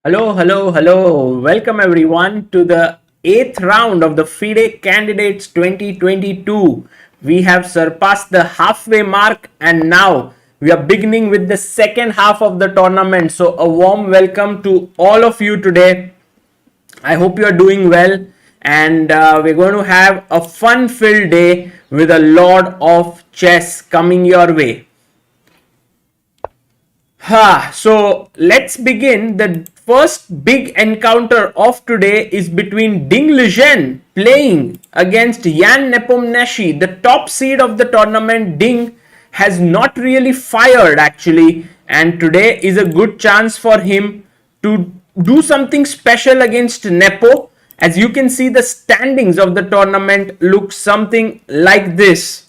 Hello, hello, hello. Welcome everyone to the 8th round of the FIDE Candidates 2022. We have surpassed the halfway mark and now we are beginning with the second half of the tournament. So a warm welcome to all of you today. I hope you are doing well and we're going to have a fun-filled day with a lot of chess coming your way. So let's begin. The first big encounter of today is between Ding Liren playing against Jan Nepomniachtchi, the top seed of the tournament. Ding has not really fired actually, and today is a good chance for him to do something special against Nepo. As you can see, the standings of the tournament look something like this.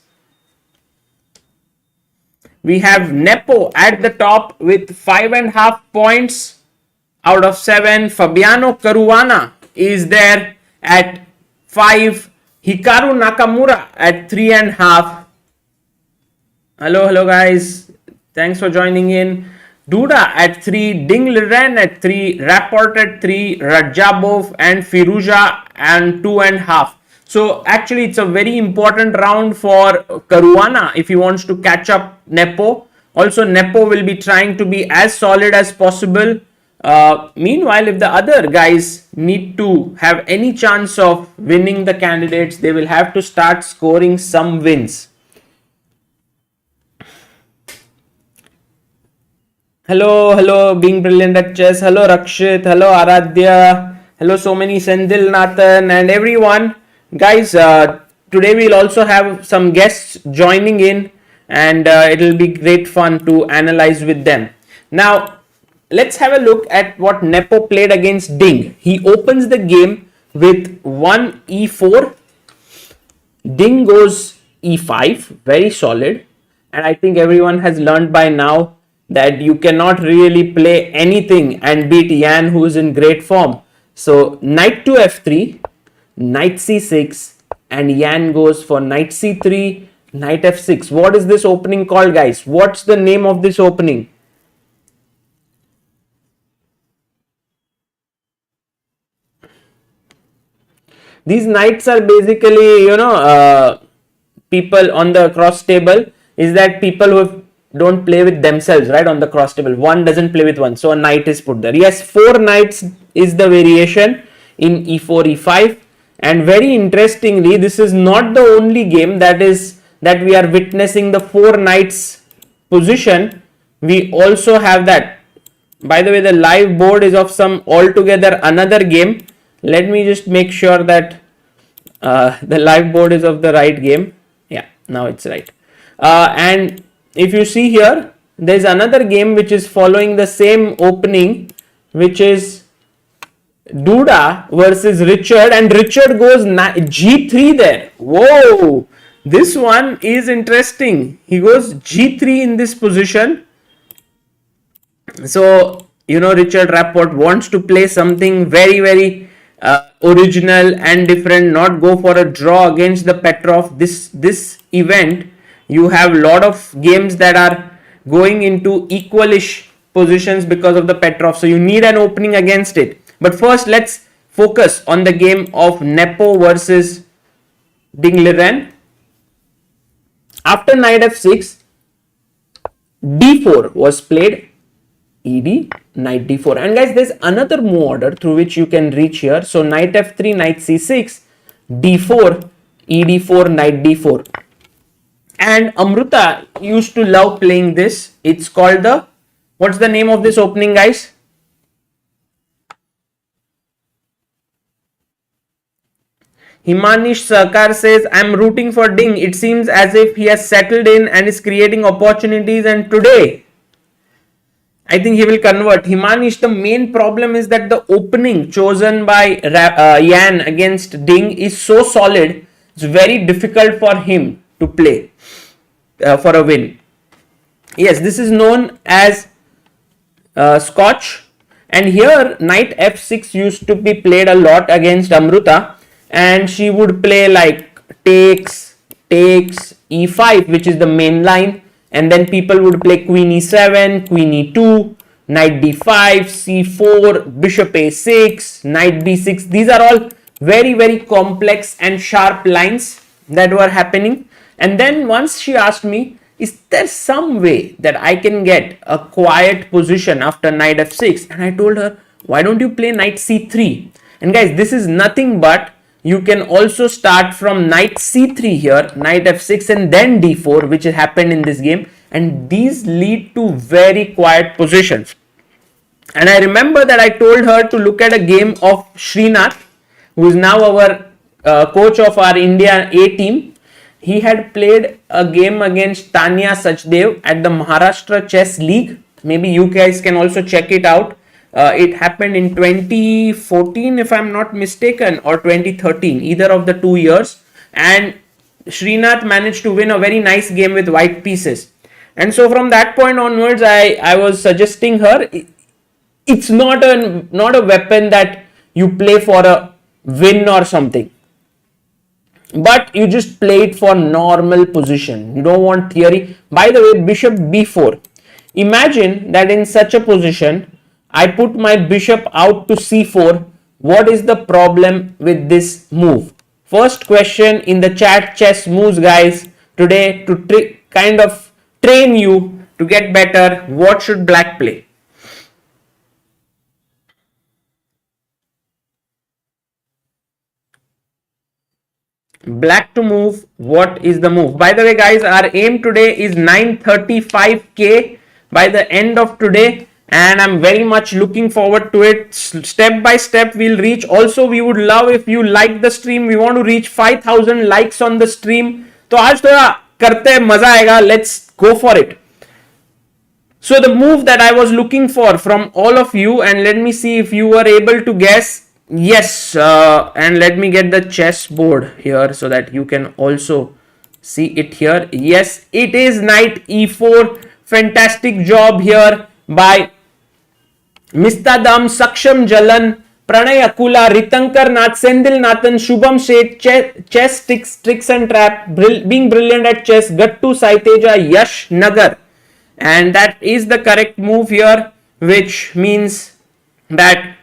We have Nepo at the top with 5.5 points out of 7. Fabiano Karwana is there at 5. Hikaru Nakamura at 3.5. Hello guys. Thanks for joining in. Duda at 3. Ding Liren at 3. Rapport at 3. Rajabov and Firuza and 2.5. So actually it's a very important round for Karwana if he wants to catch up Nepo. Also Nepo will be trying to be as solid as possible. Meanwhile, if the other guys need to have any chance of winning the candidates, they will have to start scoring some wins. Hello, being brilliant at chess. Hello Rakshit, hello Aradhya, hello so many Sendil, Nathan and everyone. Guys, today we'll also have some guests joining in and it'll be great fun to analyze with them. Now, let's have a look at what Nepo played against Ding. He opens the game with 1 e4. Ding goes e5, very solid. And I think everyone has learned by now that you cannot really play anything and beat Jan, who is in great form. So, knight to f3. Knight c6 and Jan goes for knight c3, knight f6. What is this opening called, guys? What's the name of this opening? These knights are basically, people on the cross table. Is that people who don't play with themselves, right? On the cross table, one doesn't play with one, so a knight is put there. Yes, 4 knights is the variation in e4, e5. And very interestingly, this is not the only game that we are witnessing the 4 knights position. We also have that. By the way, the live board is of some altogether another game. Let me just make sure that the live board is of the right game. Yeah, now it's right. And if you see here, there's another game which is following the same opening, which is Duda versus Richard, and Richard goes g3 there. Whoa, this one is interesting. He goes g3 in this position. So, Richard Rapport wants to play something very original and different, not go for a draw against the Petrov. This event, you have a lot of games that are going into equalish positions because of the Petrov. So, you need an opening against it. But first, let's focus on the game of Nepo versus Ding Liren. After knight f6, d4 was played, ed, knight d4. And guys, there's another move order through which you can reach here. So, knight f3, knight c6, d4, ed4, knight d4. And Amruta used to love playing this. It's called what's the name of this opening, guys? Himanish Sagar says, I'm rooting for Ding. It seems as if he has settled in and is creating opportunities, and today I think he will convert. Himanish, the main problem is that the opening chosen by Jan against Ding is so solid, it's very difficult for him to play for a win. Yes, this is known as Scotch, and here knight f6 used to be played a lot against Amruta. And she would play like takes, e5, which is the main line, and then people would play queen e7, queen e2, knight d5, c4, bishop a6, knight b6. These are all very, very complex and sharp lines that were happening. And then once she asked me, is there some way that I can get a quiet position after knight f6? And I told her, why don't you play knight c3? And guys, this is nothing but you can also start from knight c3 here, knight f6 and then d4, which happened in this game. And these lead to very quiet positions. And I remember that I told her to look at a game of Srinath, who is now our coach of our India A team. He had played a game against Tanya Sachdev at the Maharashtra Chess League. Maybe you guys can also check it out. It happened in 2014, if I'm not mistaken, or 2013, either of the 2 years. And Srinath managed to win a very nice game with white pieces. And so from that point onwards, I was suggesting her, it's not a weapon that you play for a win or something, but you just play it for normal position. You don't want theory. By the way, bishop b4. Imagine that in such a position, I put my bishop out to c4. What is the problem with this move? First question in the chat, chess moves guys, today to kind of train you to get better. What should black play? Black to move. What is the move? By the way guys, our aim today is 935k by the end of today, and I'm very much looking forward to it. Step by step we'll reach. Also, we would love if you like the stream. We want to reach 5000 likes on the stream. तो आज थोड़ा करते हैं, मजा आएगा. Let's go for it. So the move that I was looking for from all of you, and let me see if you were able to guess. Yes, and let me get the chessboard here so that you can also see it here. Yes, it is knight e4. Fantastic job here by Mistadam, Saksham Jalan, Pranay Akula, Ritankar Nath, Sendil Nathan, Shubham Sheth, chess tricks and trap, being brilliant at chess, Gattu Saiteja, Yash Nagar. And that is the correct move here, which means that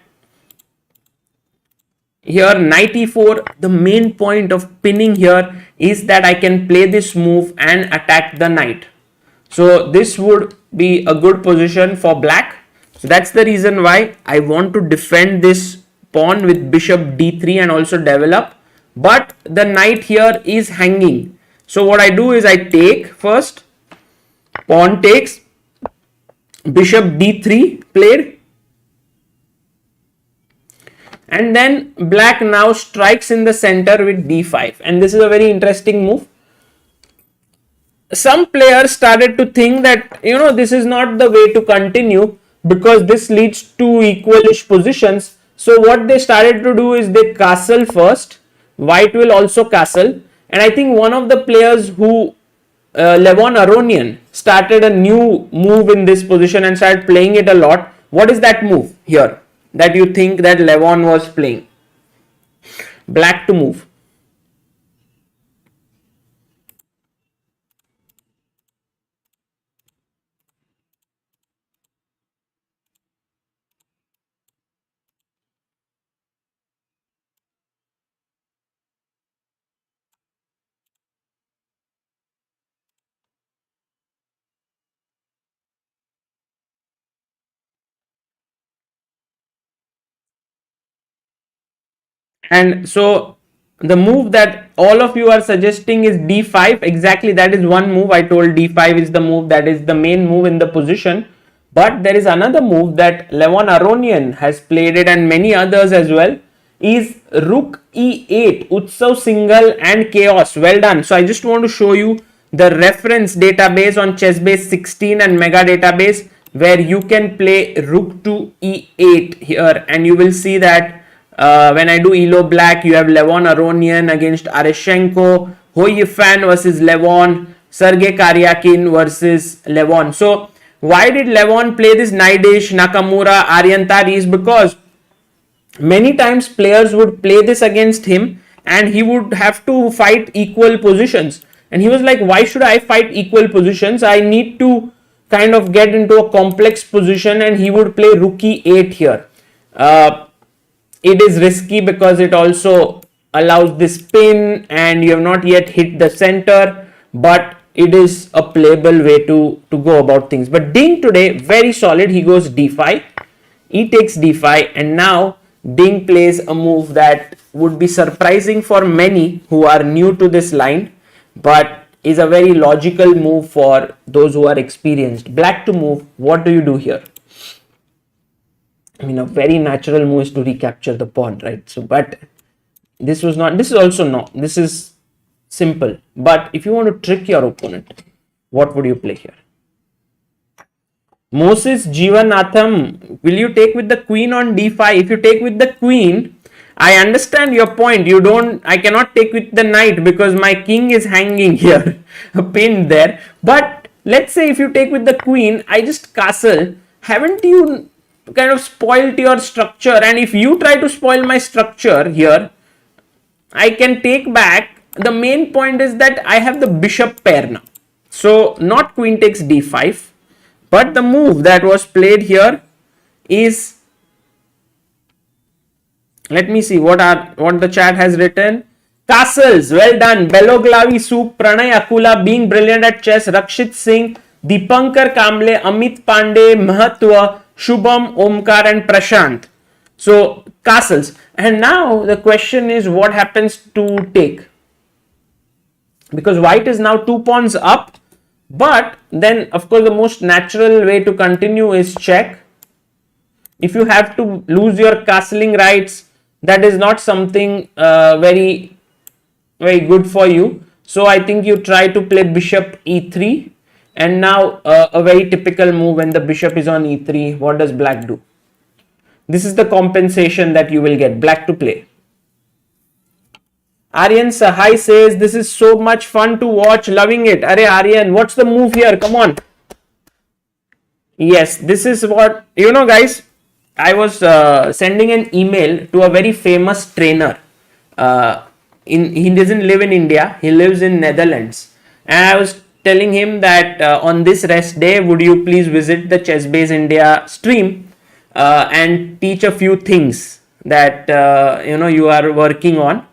here knight e4, the main point of pinning here is that I can play this move and attack the knight. So this would be a good position for black. So that's the reason why I want to defend this pawn with bishop d3 and also develop. But the knight here is hanging. So what I do is I take first, pawn takes, bishop d3 played. And then black now strikes in the center with d5. And this is a very interesting move. Some players started to think that, this is not the way to continue because this leads to equalish positions. So what they started to do is they castle first. White will also castle. And I think one of the players who, Levon Aronian, started a new move in this position and started playing it a lot. What is that move here that you think that Levon was playing? Black to move. And so the move that all of you are suggesting is d5. Exactly, that is one move. I told d5 is the move that is the main move in the position. But there is another move that Levon Aronian has played it and many others as well, is rook e8, Utsav Singhal and Chaos. Well done. So I just want to show you the reference database on ChessBase 16 and Mega database where you can play rook to e8 here, and you will see that when I do Elo Black, you have Levon Aronian against Areshenko, Ho Yifan versus Levon, Sergey Karyakin versus Levon. So why did Levon play this Naidish, Nakamura, Aryantar? Is because many times players would play this against him and he would have to fight equal positions. And he was like, why should I fight equal positions? I need to kind of get into a complex position and he would play rook e8 here. It is risky because it also allows this pin and you have not yet hit the center, but it is a playable way to go about things. But Ding today very solid. He goes d5, he takes d5, and now Ding plays a move that would be surprising for many who are new to this line, but is a very logical move for those who are experienced. Black to move. What do you do here? I mean, a very natural move is to recapture the pawn, right? So, but this was not, this is also not, this is simple. But if you want to trick your opponent, what would you play here? Moses Jivanatham, will you take with the queen on d5? If you take with the queen, I understand your point. You don't, I cannot take with the knight because my king is hanging here, pinned there. But let's say if you take with the queen, I just castle. Haven't you kind of spoiled your structure? And if you try to spoil my structure here, I can take back. The main point is that I have the bishop pair now. So not queen takes d5, but the move that was played here is, let me see what the chat has written. Castles, well done. Beloglavi Soup, Pranay Akula being brilliant at chess, Rakshit Singh, Deepankar Kamble, Amit Pandey, Mahatwa, Shubham, Omkar and Prashant. So castles. And now the question is what happens to take? Because white is now 2 pawns up, but then of course the most natural way to continue is check. If you have to lose your castling rights, that is not something very good for you. So I think you try to play bishop e3, and now a very typical move when the bishop is on e3, what does black do? This is the compensation that you will get. Black to play. Aryan Sahai says, this is so much fun to watch, loving it. Arey Aryan, what's the move here? Come on. Yes, this is what, you know guys, I was sending an email to a very famous trainer. He doesn't live in India, he lives in Netherlands. And I was telling him that on this rest day, would you please visit the ChessBase India stream and teach a few things that you are working on.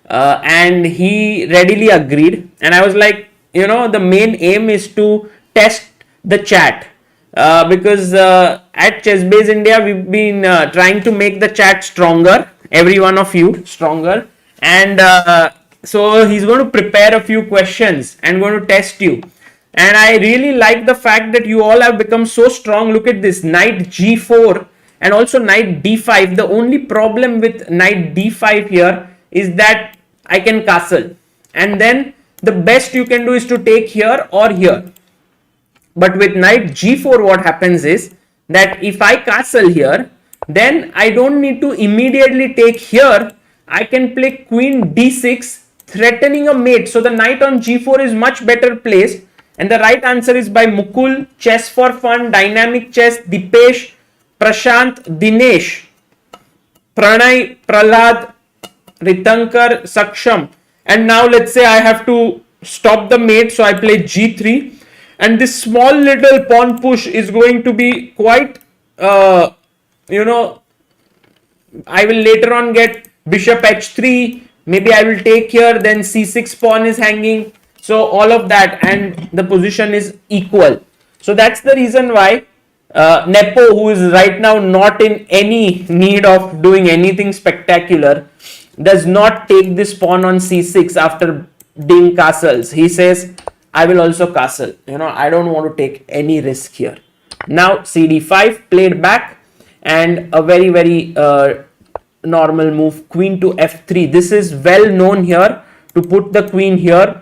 And he readily agreed, and I was like, the main aim is to test the chat because at ChessBase India we've been trying to make the chat stronger, every one of you stronger, and so he's going to prepare a few questions and going to test you. And I really like the fact that you all have become so strong. Look at this, knight g4 and also knight d5. The only problem with knight d5 here is that I can castle, and then the best you can do is to take here or here. But with knight g4, what happens is that if I castle here, then I don't need to immediately take here. I can play queen d6, threatening a mate. So the knight on g4 is much better placed. And the right answer is by Mukul, Chess for Fun, Dynamic Chess, Dipesh, Prashant, Dinesh, Pranay, Prahlad, Ritankar, Saksham. And now let's say I have to stop the mate, so I play g3, and this small little pawn push is going to be quite I will later on get bishop h3, maybe I will take here, then c6 pawn is hanging, so all of that, and the position is equal. So that's the reason why Nepo, who is right now not in any need of doing anything spectacular, does not take this pawn on c6 after Ding castles. He says, I will also castle. I don't want to take any risk here. Now cd5 played back, and a very, very normal move, queen to f3. This is well known here, to put the queen here,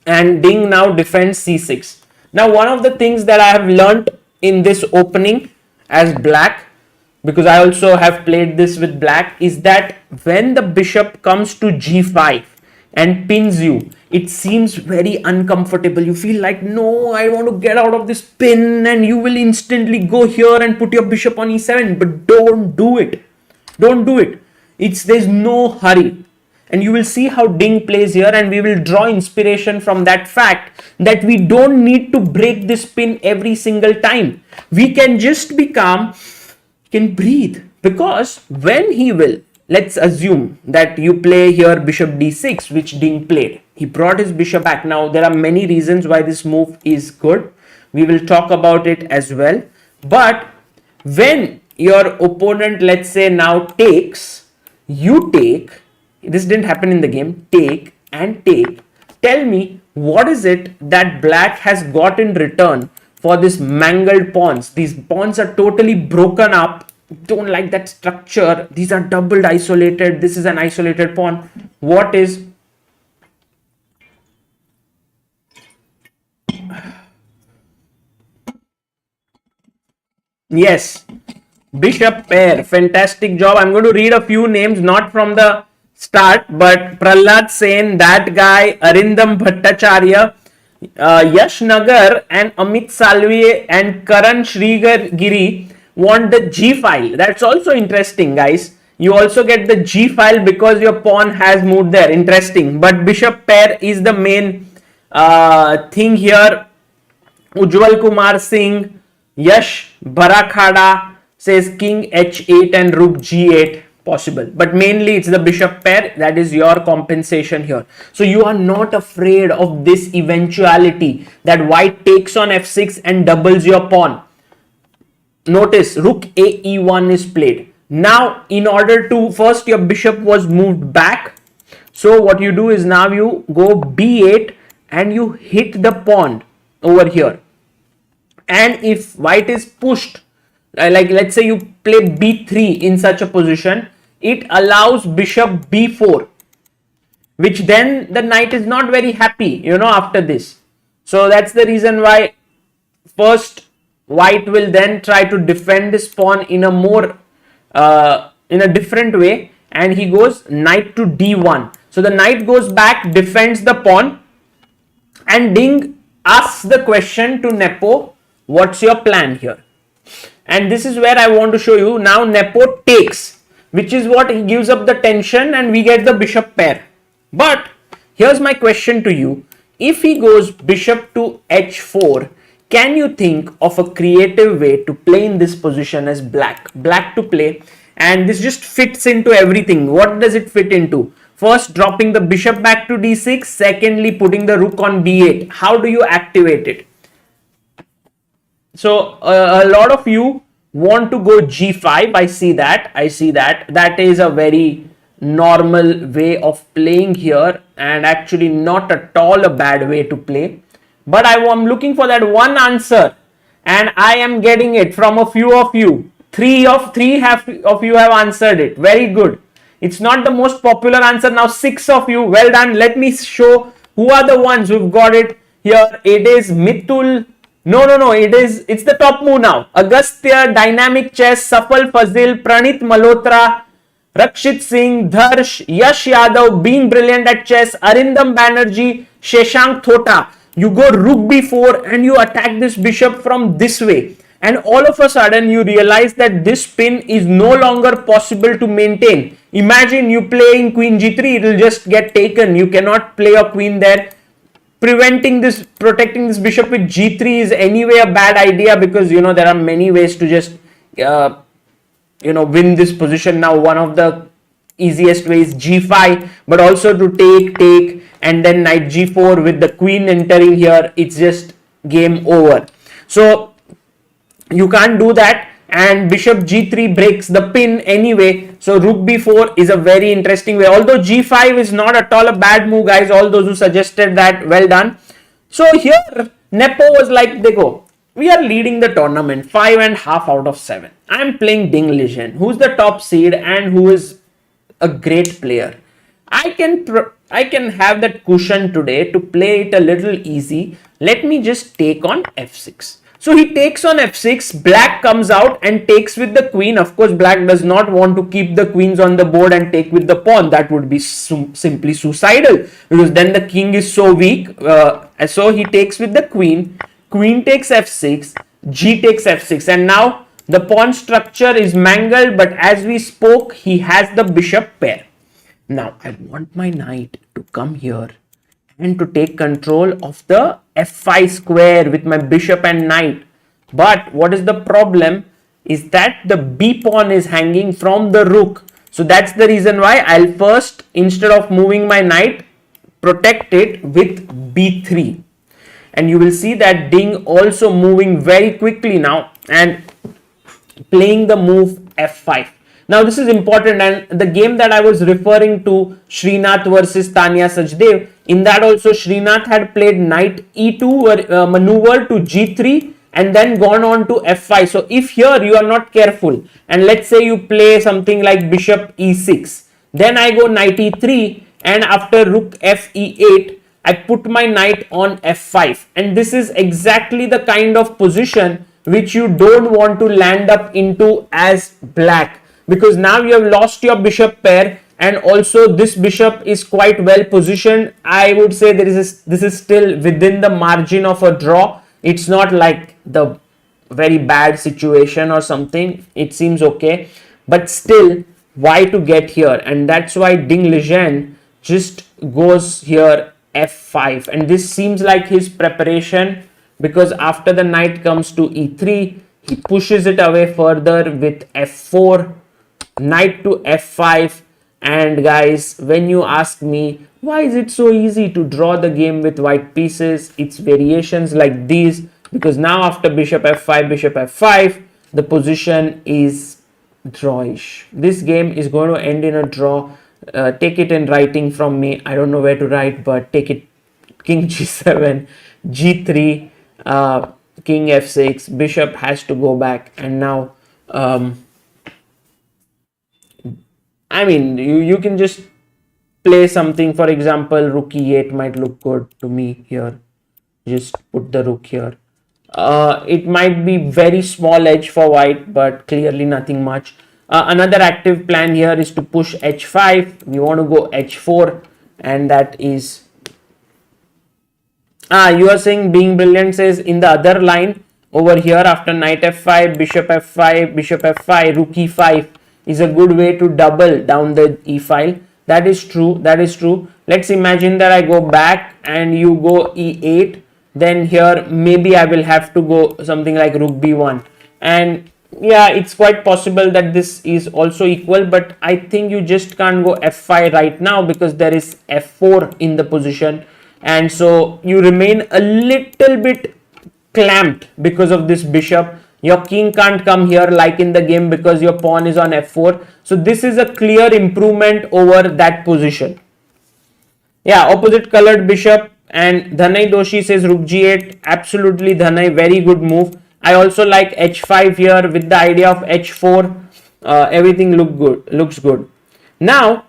and Ding now defends c6. Now one of the things that I have learnt in this opening as black, because I also have played this with black, is that when the bishop comes to g5 and pins you, it seems very uncomfortable. You feel like, no, I want to get out of this pin, and you will instantly go here and put your bishop on e7, but don't do it. Don't do it. There's no hurry. and you will see how Ding plays here, and we will draw inspiration from that fact that we don't need to break this pin every single time. We can just be calm, can breathe, because when he will, let's assume that you play here bishop d6, which Ding played. He brought his bishop back. Now, there are many reasons why this move is good. We will talk about it as well. But when your opponent, let's say, now takes, you take, this didn't happen in the game, take and take. Tell me, what is it that black has got in return for this mangled pawns? These pawns are totally broken up. Don't like that structure. These are doubled isolated. This is an isolated pawn. What is... Yes, bishop pair, fantastic job. I'm going to read a few names, not from the start, but Prahlad Sen, that guy, Arindam Bhattacharya, Yash Nagar, and Amit Salve and Karan Shrigiri want the G file. That's also interesting, guys. You also get the G file because your pawn has moved there. Interesting. But bishop pair is the main thing here. Ujjwal Kumar Singh, Yash Barakhada says king h8 and rook g8 possible, but mainly it's the bishop pair. That is your compensation here. So you are not afraid of this eventuality that white takes on f6 and doubles your pawn. Notice rook a e1 is played. Now, in order to, first your bishop was moved back, so what you do is now you go b8 and you hit the pawn over here. And if white is pushed, like let's say you play b3 in such a position, it allows bishop b4, which then the knight is not very happy, after this. So that's the reason why first white will then try to defend this pawn in a more, in a different way, and he goes knight to d1. So the knight goes back, defends the pawn, and Ding asks the question to Nepo, what's your plan here? And this is where I want to show you. Now Nepo takes, which is what he gives up the tension, and we get the bishop pair. But here's my question to you. If he goes bishop to h4, can you think of a creative way to play in this position as black to play? And this just fits into everything. What does it fit into? First, dropping the bishop back to d6. Secondly, putting the rook on b8. How do you activate it? So a lot of you want to go g5. I see that. That is a very normal way of playing here, and actually not at all a bad way to play. But I'm looking for that one answer, and I am getting it from a few of you. Three of you have answered it. Very good. It's not the most popular answer. Now 6 of you. Well done. Let me show who are the ones who've got it here. It is Mitul. No. It's the top move now. Agastya, Dynamic Chess, Safal Fazil, Pranit Malhotra, Rakshit Singh, Dharsh, Yash Yadav, being brilliant at chess, Arindam Banerjee, Sheshank Thota. You go rook b4 and you attack this bishop from this way. And all of a sudden you realize that this pin is no longer possible to maintain. Imagine you playing queen g3, it will just get taken. You cannot play a queen there. Protecting this bishop with g3 is anyway a bad idea, because there are many ways to just win this position. Now one of the easiest ways g5, but also to take and then knight g4 with the queen entering here. It's just game over. So you can't do that, and bishop g3 breaks the pin anyway. So rook b4 is a very interesting way, although g5 is not at all a bad move, guys. All those who suggested that, well done. So here Nepo was like, Dekho, we are leading the tournament 5.5 out of 7. I'm playing Ding Lijian, who's the top seed and who is a great player. I can have that cushion today to play it a little easy. Let me just take on f6. So he takes on f6, black comes out and takes with the queen. Of course, black does not want to keep the queens on the board and take with the pawn. That would be simply suicidal, because then the king is so weak. So he takes with the queen, queen takes f6, g takes f6, and now the pawn structure is mangled, but as we spoke, he has the bishop pair. Now I want my knight to come here and to take control of the f5 square with my bishop and knight. But what is the problem is that the b pawn is hanging from the rook. So that's the reason why I'll first, instead of moving my knight, protect it with b3. And you will see that Ding also moving very quickly now and playing the move f5. Now this is important, and the game that I was referring to, Srinath versus Tanya Sajdev, in that also Srinath had played knight e2 maneuver to g3 and then gone on to f5. So if here you are not careful and let's say you play something like bishop e6, then I go knight e3 and after rook f e8, I put my knight on f5, and this is exactly the kind of position which you don't want to land up into as black, because now you have lost your bishop pair and also this bishop is quite well positioned. I would say this is still within the margin of a draw. It's not like the very bad situation or something. It seems okay, but still, why to get here? And that's why Ding Lijian just goes here f5, and this seems like his preparation, because after the knight comes to e3, he pushes it away further with f4, knight to f5. And guys, when you ask me why is it so easy to draw the game with white pieces, it's variations like these, because now after bishop f5, the position is drawish. This game is going to end in a draw. Take it in writing from me. I don't know where to write, but take it king g7, g3, king f6, bishop has to go back, and now I mean you can just play something. For example, rook e8 might look good to me here. Just put the rook here. It might be very small edge for white, but clearly nothing much. Another active plan here is to push h5. We want to go h4, and that is you are saying Being Brilliant says in the other line over here after knight f5, bishop f5, rook e5 is a good way to double down the e file. That is true. That is true. Let's imagine that I go back and you go e8. Then here maybe I will have to go something like rook b1, and yeah, it's quite possible that this is also equal, but I think you just can't go f5 right now because there is f4 in the position, and so you remain a little bit clamped because of this bishop. Your king can't come here like in the game because your pawn is on f4. So this is a clear improvement over that position. Yeah, opposite colored bishop. And Dhanai Doshi says rook g8. Absolutely, Dhanai, very good move. I also like h5 here with the idea of h4. Everything looks good. Now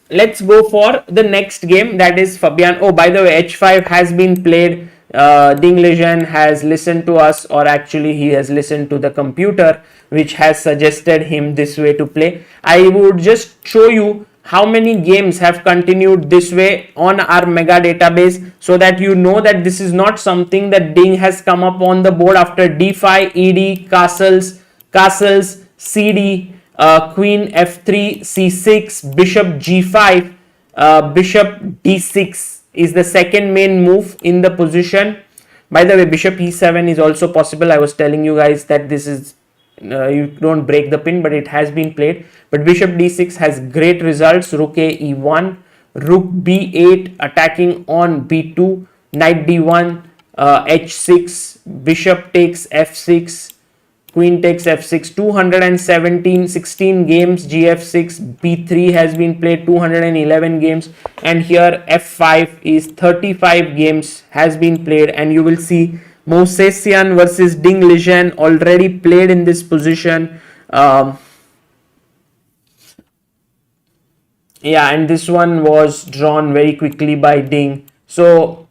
let's go for the next game, that is Fabiano. Oh, by the way, h5 has been played. Ding Lijian has listened to us, or actually he has listened to the computer which has suggested him this way to play. I would just show you how many games have continued this way on our mega database, so that you know that this is not something that Ding has come up on the board after d5, ed, castles, cd, queen f3, c6, bishop g5, bishop d6 is the second main move in the position. By the way, bishop e7 is also possible. I was telling you guys that this is you don't break the pin, but it has been played. But bishop d6 has great results. Rook a e1, rook b8 attacking on b2, knight d1, h6, bishop takes f6, queen takes f6. 16 games gf6, b3 has been played 211 games, and here f5 is 35 games has been played. And you will see Mosesian versus Ding Lijian already played in this position. Yeah, and this one was drawn very quickly by Ding. So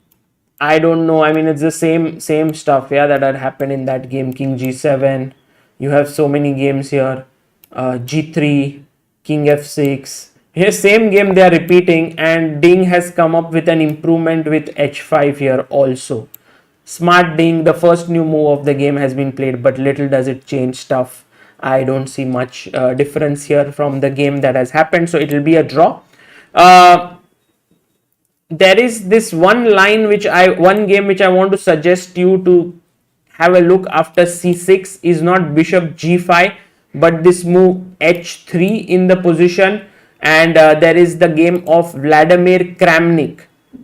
I don't know. I mean, it's the same stuff, yeah, that had happened in that game. King g7. You have so many games here. G3, king f6. Here, same game they are repeating, and Ding has come up with an improvement with h5 here also. Smart Ding. The first new move of the game has been played, but little does it change stuff. I don't see much difference here from the game that has happened, so it will be a draw. There is this one game which I want to suggest you to have a look after c6 is not bishop g5, but this move h3 in the position, and there is the game of Vladimir Kramnik.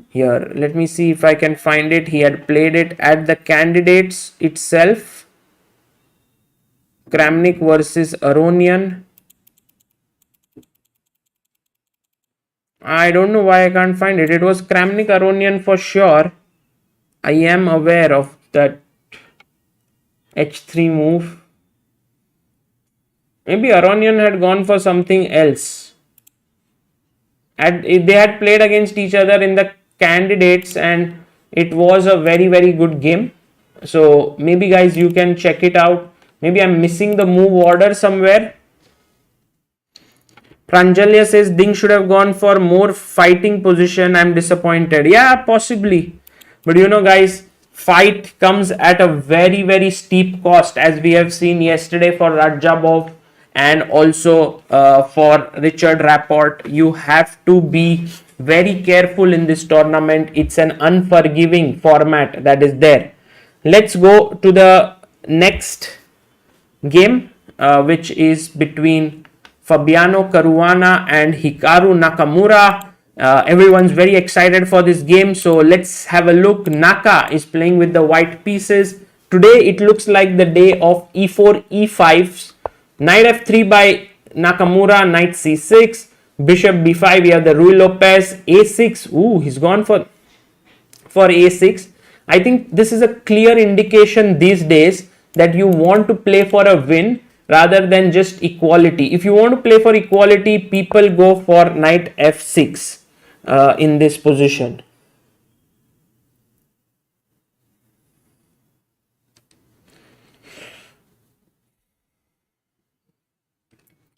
Here, let me see if I can find it. He had played it at the candidates itself. Kramnik versus Aronian. I don't know why I can't find it. It was Kramnik Aronian for sure. I am aware of that h3 move. Maybe Aronian had gone for something else. They had played against each other in the candidates, and it was a very, very good game. So maybe guys, you can check it out. Maybe I'm missing the move order somewhere. Pranjalya says Ding should have gone for more fighting position. I'm disappointed. Yeah, possibly. But you know guys, fight comes at a very, very steep cost, as we have seen yesterday for Rajabov and also for Richard Rapport. You have to be very careful in this tournament. It's an unforgiving format that is there. Let's go to the next game, which is between Fabiano Karwana and Hikaru Nakamura. Everyone's very excited for this game, so let's have a look. Naka is playing with the white pieces. Today it looks like the day of e4, e5, knight f3 by Nakamura, knight c6, bishop b5. We have the Rui Lopez, a6. Ooh, he's gone for a6. I think this is a clear indication these days that you want to play for a win rather than just equality. If you want to play for equality, people go for knight f6 in this position.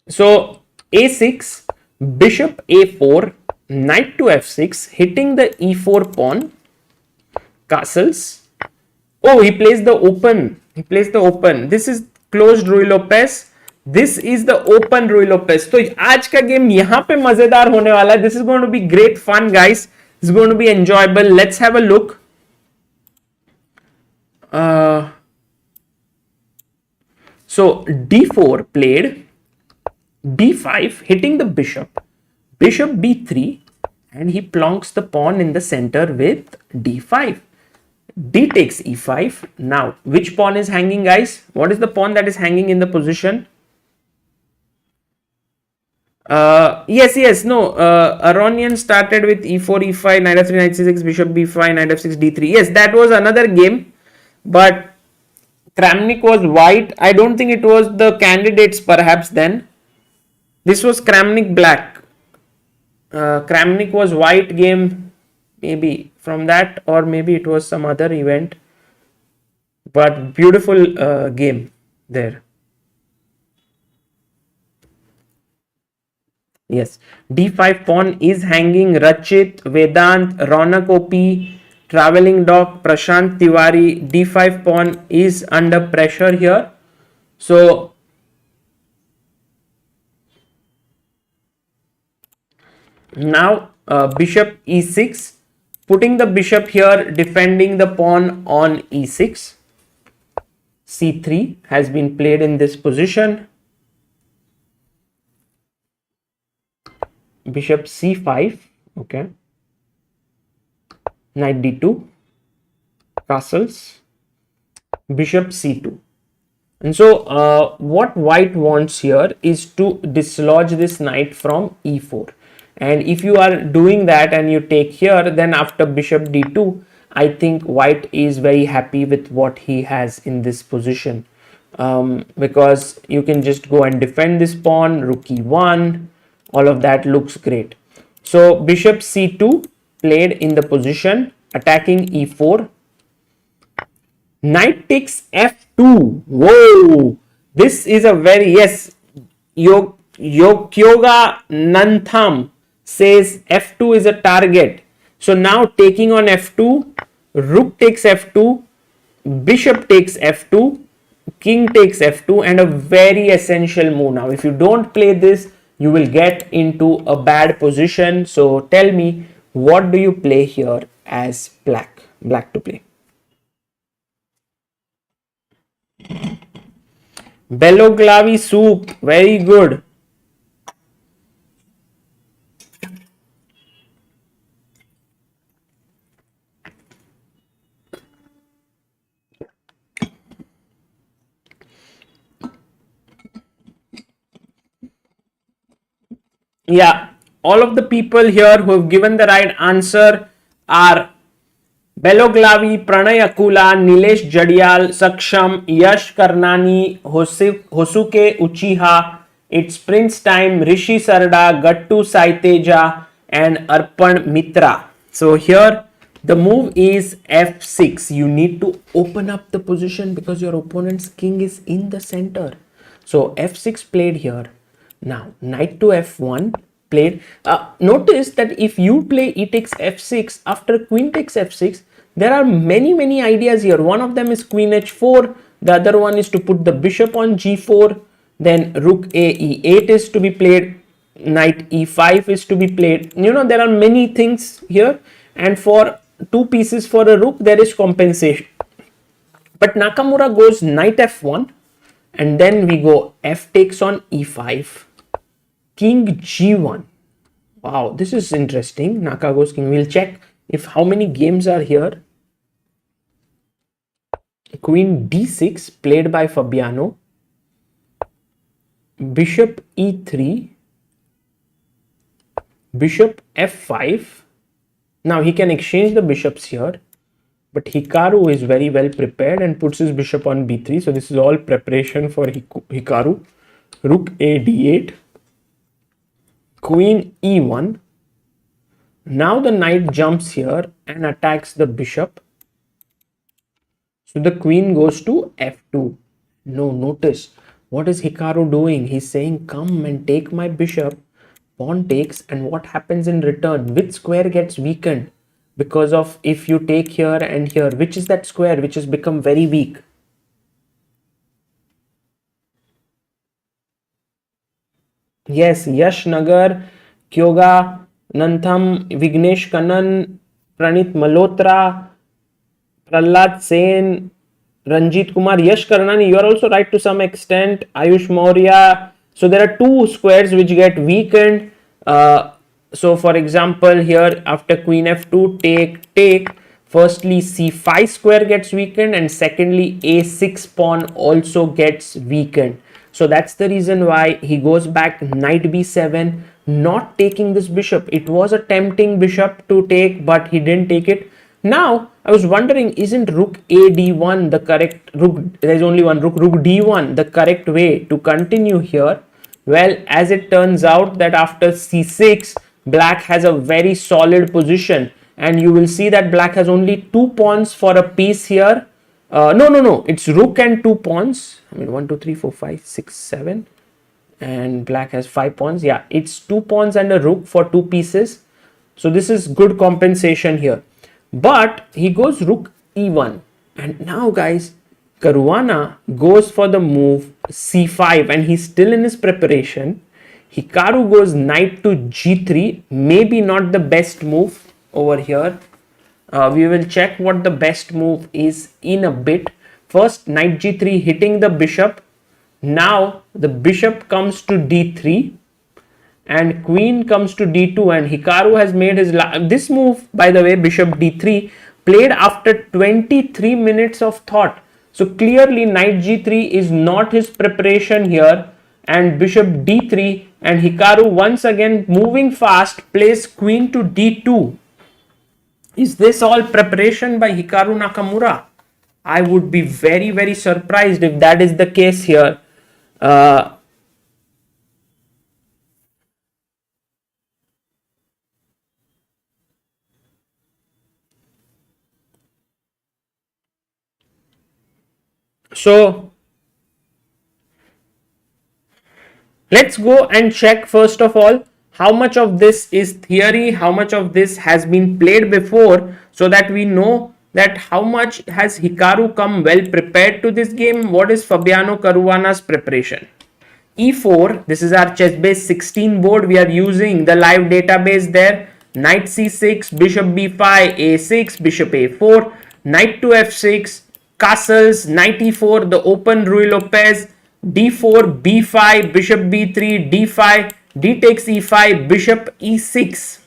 So a6, bishop a4, knight to f6, hitting the e4 pawn, castles. Oh, he plays the open. This is closed Rui Lopez. This is the open Rui Lopez. So आज का game यहाँ पे मजेदार होने वाला है. This is going to be great fun, guys. This is going to be enjoyable. Let's have a look. So d4 played, b5 hitting the bishop, bishop b3, and he plonks the pawn in the center with d5. D takes e5. Now, which pawn is hanging, guys? What is the pawn that is hanging in the position? Aronian started with e4, e5, knight f3, knight c6, bishop b5, knight f6, d3. Yes, that was another game, but Kramnik was white. I don't think it was the candidates perhaps then. This was Kramnik black. Kramnik was white game, maybe from that, or maybe it was some other event, but beautiful game there. Yes, d5 pawn is hanging. Rachit, Vedant, Raunak OP, Traveling Dog, Prashant Tiwari. d5 pawn is under pressure here. So now bishop e6, putting the bishop here, defending the pawn on e6. c3 has been played in this position. Bishop c5, okay. Knight d2, castles, bishop c2. And so what white wants here is to dislodge this knight from e4. And if you are doing that and you take here, then after bishop d2, I think white is very happy with what he has in this position, because you can just go and defend this pawn, rook e1, all of that looks great. So bishop c2 played in the position, attacking e4. Knight takes f2. Whoa, this is a very, yes, Yogyoga Nantham says f2 is a target. So now taking on f2, rook takes f2, bishop takes f2, king takes f2, and a very essential move. Now if you don't play this, you will get into a bad position. So tell me, what do you play here as black to play? Beloglavi soup, very good. Yeah, all of the people here who have given the right answer are Beloglavi, Pranay Akula, Nilesh Jadial, Saksham, Yash Karnani, Hosuke Uchiha, it's Prince Time, Rishi Sarda, Gattu Saiteja, and Arpan Mitra. So here the move is f6. You need to open up the position because your opponent's king is in the center. So f6 played here. Now knight to f1 played. Notice that if you play e takes f6 after queen takes f6, there are many ideas here. One of them is queen h4. The other one is to put the bishop on g4. Then rook a e8 is to be played. Knight e5 is to be played. You know, there are many things here. And for two pieces for a rook, there is compensation. But Nakamura goes knight f1. And then we go f takes on e5. King g1. Wow, this is interesting. Naka goes king. We'll check if how many games are here. Queen d6 played by Fabiano. Bishop e3. Bishop f5. Now he can exchange the bishops here. But Hikaru is very well prepared and puts his bishop on b3. So this is all preparation for Hikaru. Rook a d8. Queen e1. Now the knight jumps here and attacks the bishop. So the queen goes to f2. No, notice what is Hikaru doing? He's saying, come and take my bishop. Pawn takes, and what happens in return? Which square gets weakened? Because of if you take here and here, which is that square which has become very weak? Yes, Yash Nagar, Kyoga, Nantham, Vignesh Kanan, Pranit Malhotra, Prahlad Sen, Ranjit Kumar, Yash Karnani, you are also right to some extent. Ayush Maurya. So there are two squares which get weakened. So for example, here after queen f2, take. Firstly, c5 square gets weakened, and secondly, a6 pawn also gets weakened. So that's the reason why he goes back knight b7, not taking this bishop. It was a tempting bishop to take, but he didn't take it. Now, I was wondering, isn't rook a d1 the correct rook? There's only one rook d1 the correct way to continue here? Well, as it turns out that after c6, black has a very solid position, and you will see that black has only 2 pawns for a piece here. No, it's rook and 2 pawns. I mean 1 2 3 4 5 6 7, and black has 5 pawns. Yeah, it's 2 pawns and a rook for 2 pieces. So this is good compensation here. But he goes rook e1, and now guys, Karwana goes for the move c5, and he's still in his preparation. Hikaru goes knight to g3, maybe not the best move over here. We will check what the best move is in a bit. First, knight g3 hitting the bishop. Now the bishop comes to d3 and queen comes to d2, and Hikaru has made his this move, by the way, bishop d3, played after 23 minutes of thought. So clearly knight g3 is not his preparation here, and bishop d3, and Hikaru once again moving fast plays queen to d2. Is this all preparation by Hikaru Nakamura? I would be very surprised if that is the case here. So let's go and check first of all how much of this is theory, how much of this has been played before, so that we know that how much has Hikaru come well prepared to this game. What is Fabiano Caruana's preparation? e4. This is our chess base 16 board. We are using the live database there. Knight c6, bishop b5, a6, bishop a4, knight to f6, castles, knight e4, the open Ruy Lopez, d4, b5, bishop b3, d5, d takes e5, bishop e6.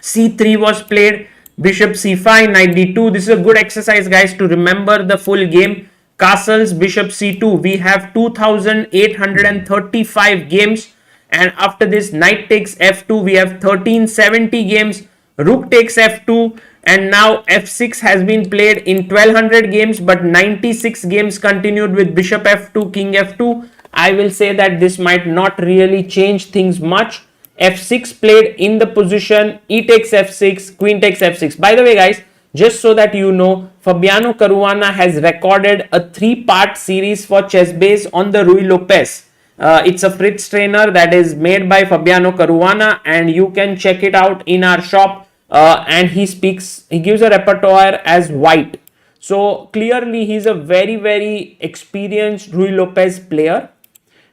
c3 was played, bishop c5, knight d2. This is a good exercise, guys, to remember the full game. Castles, bishop c2. We have 2835 games, and after this, knight takes f2. We have 1370 games. Rook takes f2, and now f6 has been played in 1200 games, but 96 games continued with bishop f2, king f2. I will say that this might not really change things much. f6 played in the position, e takes f6, queen takes f6. By the way, guys, just so that you know, Fabiano Caruana has recorded a 3-part series for chess base on the Ruy Lopez. It's a Fritz trainer that is made by Fabiano Caruana, and you can check it out in our shop. And he gives a repertoire as white. So clearly he's a very, very experienced Ruy Lopez player.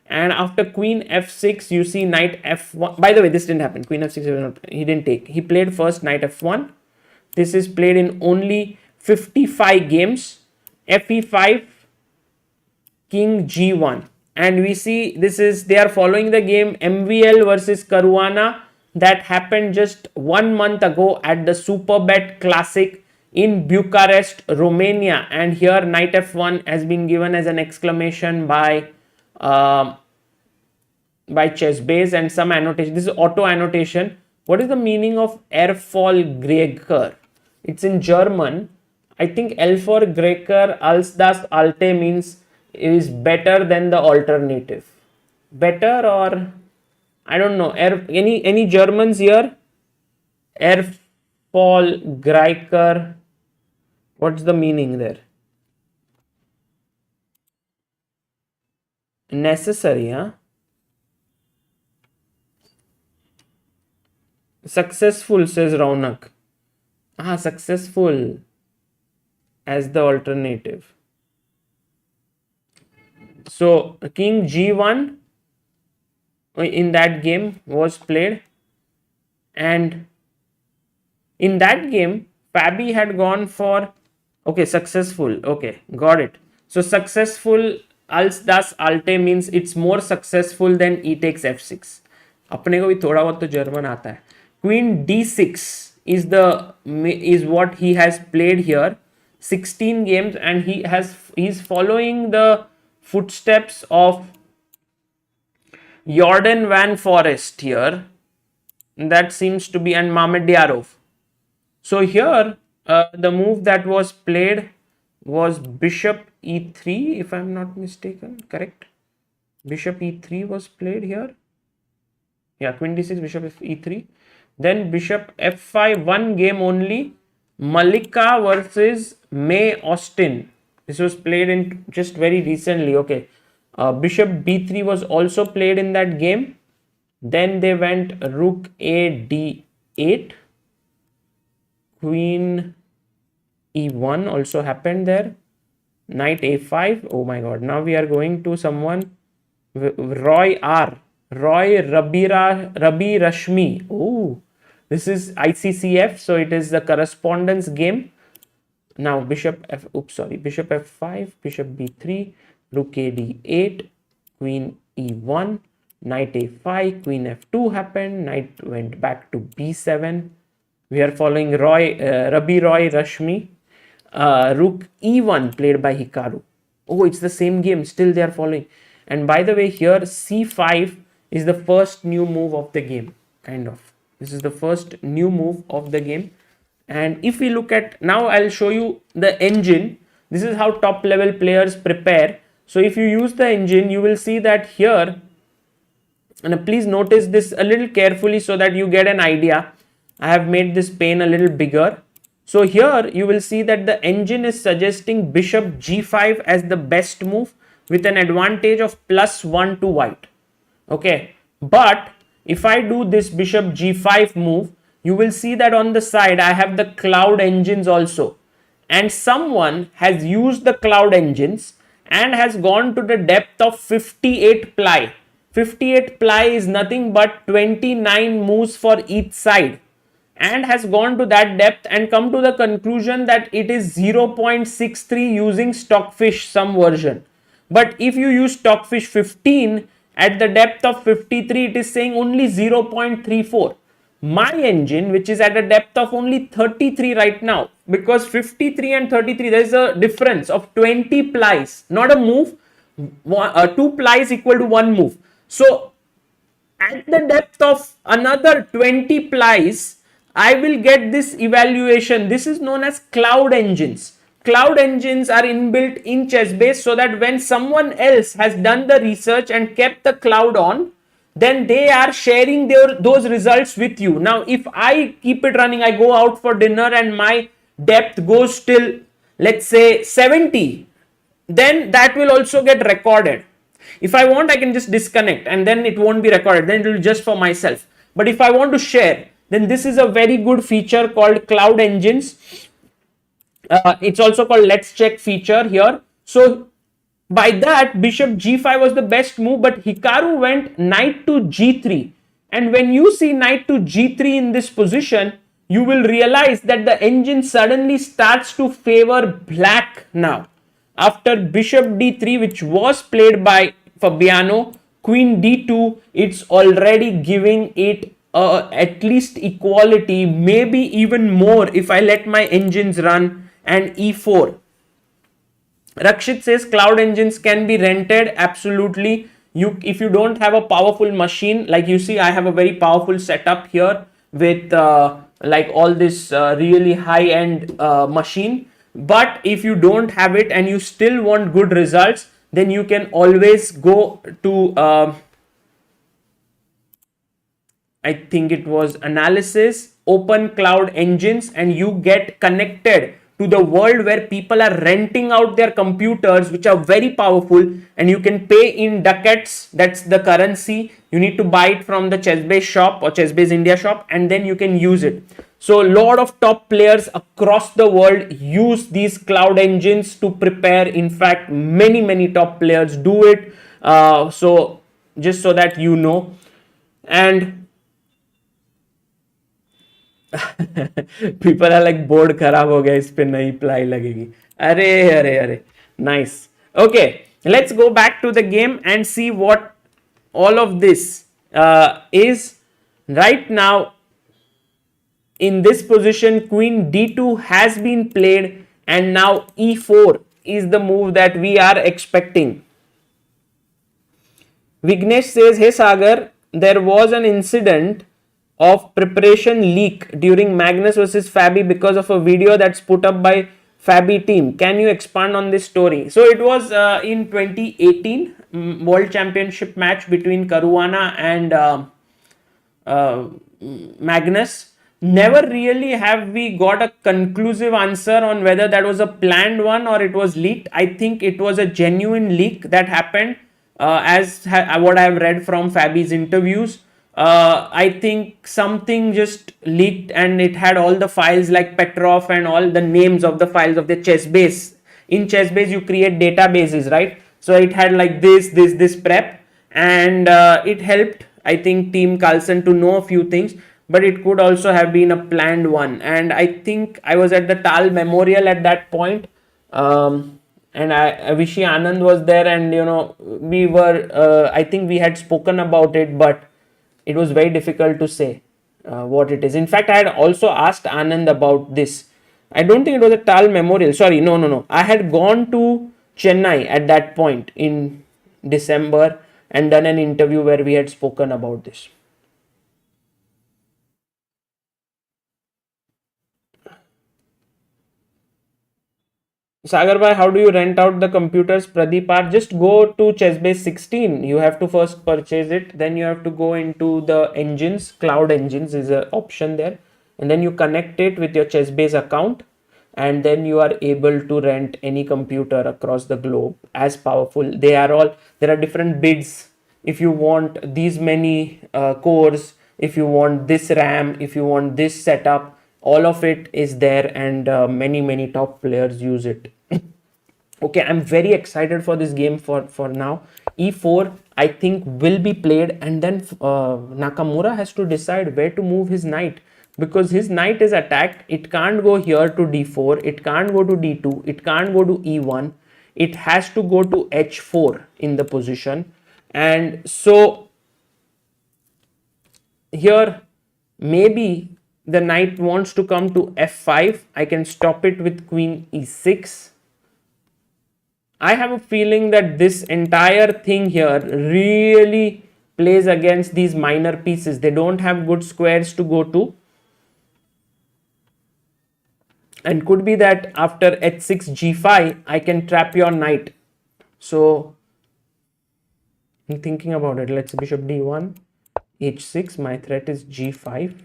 And after queen f6, you see knight f1. By the way, this didn't happen. Queen f6, he didn't take. He played first knight f1. This is played in only 55 games. fe5, king g1. And we see they are following the game MVL versus Caruana that happened just 1 month ago at the Superbet Classic in Bucharest, Romania. And here knight f1 has been given as an exclamation by chess base and some annotation. This is auto annotation. What is the meaning of Erfolg It's in German. I think Erfolg als das alte means is better than the alternative. Better, or I don't know. Any Germans here? Erfolgreicher. What's the meaning there? Necessary, huh? Successful, says Raunak. Successful as the alternative. So king g1 in that game was played, and in that game Fabi had gone for successful. Okay, got it. So successful als das alte means it's more successful than e takes f6. अपने को भी थोड़ा बहुत तो German आता है. Queen d6 is what he has played here. 16 games, and he's following the footsteps of Jordan Van Forest here. That seems to be, and Mamedyarov. So here the move that was played was bishop e3, if I'm not mistaken. Correct? Bishop e3 was played here. Yeah, queen d6, bishop e3. Then bishop f5, one game only. Malika versus May Austin. This was played in just very recently. Okay. Bishop b3 was also played in that game. Then they went rook a d8. Queen e1 also happened there. Knight a5. Oh my god. Now we are going to someone. Roy Rabi Rashmi. Oh, this is ICCF, so it is the correspondence game. Now bishop f5, bishop b3, rook a d8, queen e1, knight a5, queen f2 happened, knight went back to b7. We are following Rabi Rashmi. Rook e1 played by Hikaru. Oh, it's the same game. Still they are following. And by the way, here c5 is the first new move of the game. Kind of. This is the first new move of the game. And if we look at, now I'll show you the engine. This is how top level players prepare. So if you use the engine, you will see that here, and please notice this a little carefully so that you get an idea. I have made this pane a little bigger. So here you will see that the engine is suggesting bishop g5 as the best move with an advantage of +1 to white. Okay, but if I do this bishop g5 move, you will see that on the side I have the cloud engines also, and someone has used the cloud engines and has gone to the depth of 58 ply. 58 ply is nothing but 29 moves for each side, and has gone to that depth and come to the conclusion that it is 0.63 using stockfish some version. But if you use stockfish 15 at the depth of 53, it is saying only 0.34. My engine, which is at a depth of only 33 right now, because 53 and 33, there is a difference of 20 plies, not a move. 2 plies equal to 1 move. So at the depth of another 20 plies, I will get this evaluation. This is known as cloud engines. Cloud engines are inbuilt in Chessbase so that when someone else has done the research and kept the cloud on, then they are sharing those results with you. Now, if I keep it running, I go out for dinner and my depth goes till, let's say, 70, then that will also get recorded. If I want, I can just disconnect and then it won't be recorded. Then it will be just for myself. But if I want to share, then this is a very good feature called cloud engines. It's also called let's check feature here. So by that, bishop g5 was the best move, but Hikaru went knight to g3. And when you see knight to g3 in this position, you will realize that the engine suddenly starts to favor black now. After bishop d3, which was played by Fabiano, queen d2, it's already giving it at least equality, maybe even more if I let my engines run, and e4. Rakshit says cloud engines can be rented. Absolutely. If you don't have a powerful machine, like you see, I have a very powerful setup here with like all this really high-end machine. But if you don't have it and you still want good results, then you can always go to I think it was analysis, open cloud engines, and you get connected to the world where people are renting out their computers, which are very powerful, and you can pay in ducats. That's the currency. You need to buy it from the Chessbase shop or Chessbase India shop, and then you can use it. So a lot of top players across the world use these cloud engines to prepare. In fact, many top players do it. So just so that you know. And people are like board खराब हो गया, इस पे नई ply लगेगी. अरे nice. Okay, let's go back to the game and see what all of this is. Right now in this position, queen d2 has been played, and now e4 is the move that we are expecting. Vignesh says, hey Sagar, there was an incident of preparation leak during Magnus versus Fabi because of a video that's put up by Fabi team. Can you expand on this story? So it was in 2018 World Championship match between Karwana and Magnus. Never really have we got a conclusive answer on whether that was a planned one or it was leaked. I think it was a genuine leak that happened what I have read from Fabi's interviews. I think something just leaked and it had all the files like Petrov and all the names of the files of the Chessbase. In Chessbase you create databases, right? So it had like this prep, and it helped, I think, Team Carlsen to know a few things, but it could also have been a planned one. And I think I was at the Tal Memorial at that point, and Vishy Anand was there, and you know, we were I think we had spoken about it, but it was very difficult to say what it is. In fact, I had also asked Anand about this. I don't think it was a Tal Memorial. Sorry, no. I had gone to Chennai at that point in December and done an interview where we had spoken about this. Sagar bhai, how do you rent out the computers? Pradeep R, just go to Chessbase 16. You have to first purchase it. Then you have to go into the engines. Cloud engines is an option there. And then you connect it with your Chessbase account. And then you are able to rent any computer across the globe as powerful. There are different bids. If you want these many cores, if you want this RAM, if you want this setup, all of it is there, and many top players use it. Okay, I'm very excited for this game for now. E4 I think will be played, and then Nakamura has to decide where to move his knight, because his knight is attacked. It can't go here to d4, it can't go to d2, it can't go to e1, it has to go to h4 in the position. And so here maybe the knight wants to come to f5. I can stop it with queen e6. I have a feeling that this entire thing here really plays against these minor pieces. They don't have good squares to go to. And could be that after h6 g5, I can trap your knight. So I'm thinking about it. Let's say bishop d1, h6. My threat is g5.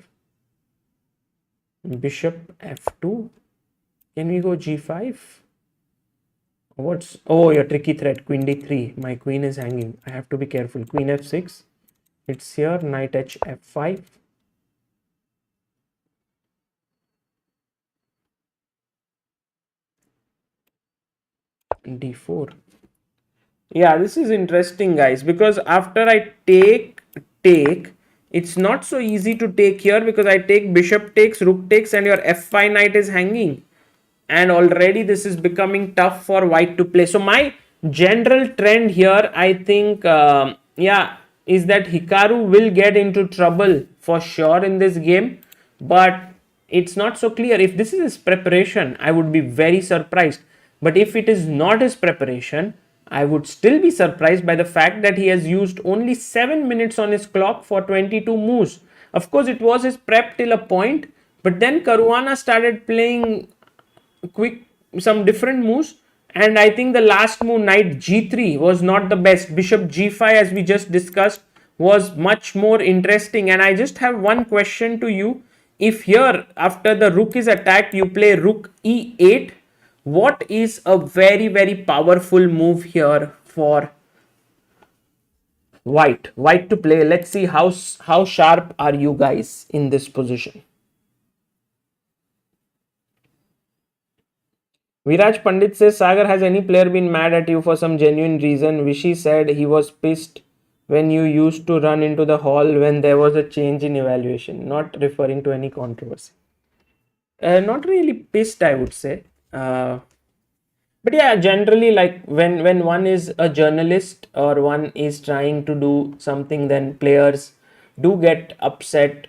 Bishop f2. Can we go g5? What's, oh, your tricky threat, queen d3. My queen is hanging. I have to be careful. Queen f6. It's here. Knight h f5. d4. Yeah, this is interesting, guys, because after I take, it's not so easy to take here, because I take bishop takes, rook takes, and your f5 knight is hanging. And already this is becoming tough for white to play. So my general trend here, I think, yeah, is that Hikaru will get into trouble for sure in this game. But it's not so clear. If this is his preparation, I would be very surprised. But if it is not his preparation, I would still be surprised by the fact that he has used only 7 minutes on his clock for 22 moves. Of course, it was his prep till a point, but then Karwana started playing quick, some different moves, and I think the last move, knight g3, was not the best. Bishop g5, as we just discussed, was much more interesting. And I just have one question to you. If here after the rook is attacked you play rook e8, what is a very powerful move here for white to play? Let's see how sharp are you guys in this position. Viraj Pandit says, Sagar, has any player been mad at you for some genuine reason? Vishy said he was pissed when you used to run into the hall when there was a change in evaluation. Not referring to any controversy. Not really pissed, I would say. But yeah, generally, like when one is a journalist or one is trying to do something, then players do get upset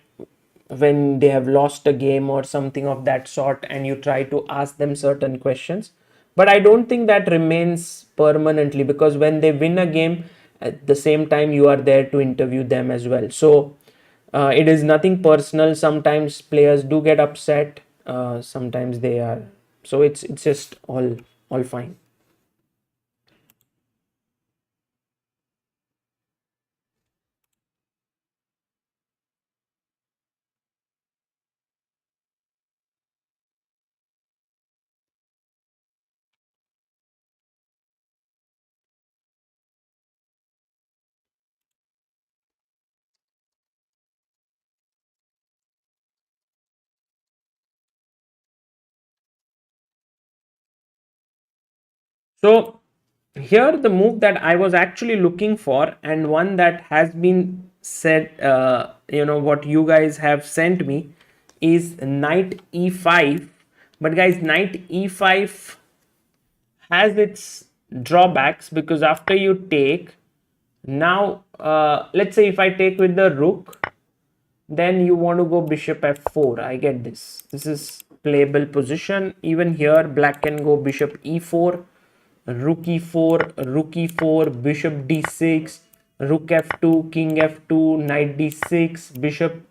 when they have lost a game or something of that sort, and you try to ask them certain questions. But I don't think that remains permanently, because when they win a game, at the same time you are there to interview them as well. So it is nothing personal. Sometimes players do get upset, sometimes they are, so it's just all fine. So here the move that I was actually looking for, and one that has been said, what you guys have sent me, is knight e5. But guys, knight e5 has its drawbacks, because after you take, now let's say if I take with the rook, then you want to go bishop f4. I get this is playable position. Even here black can go bishop e4, rook e4, rook e4, bishop d6, rook f2, king f2, knight d6, bishop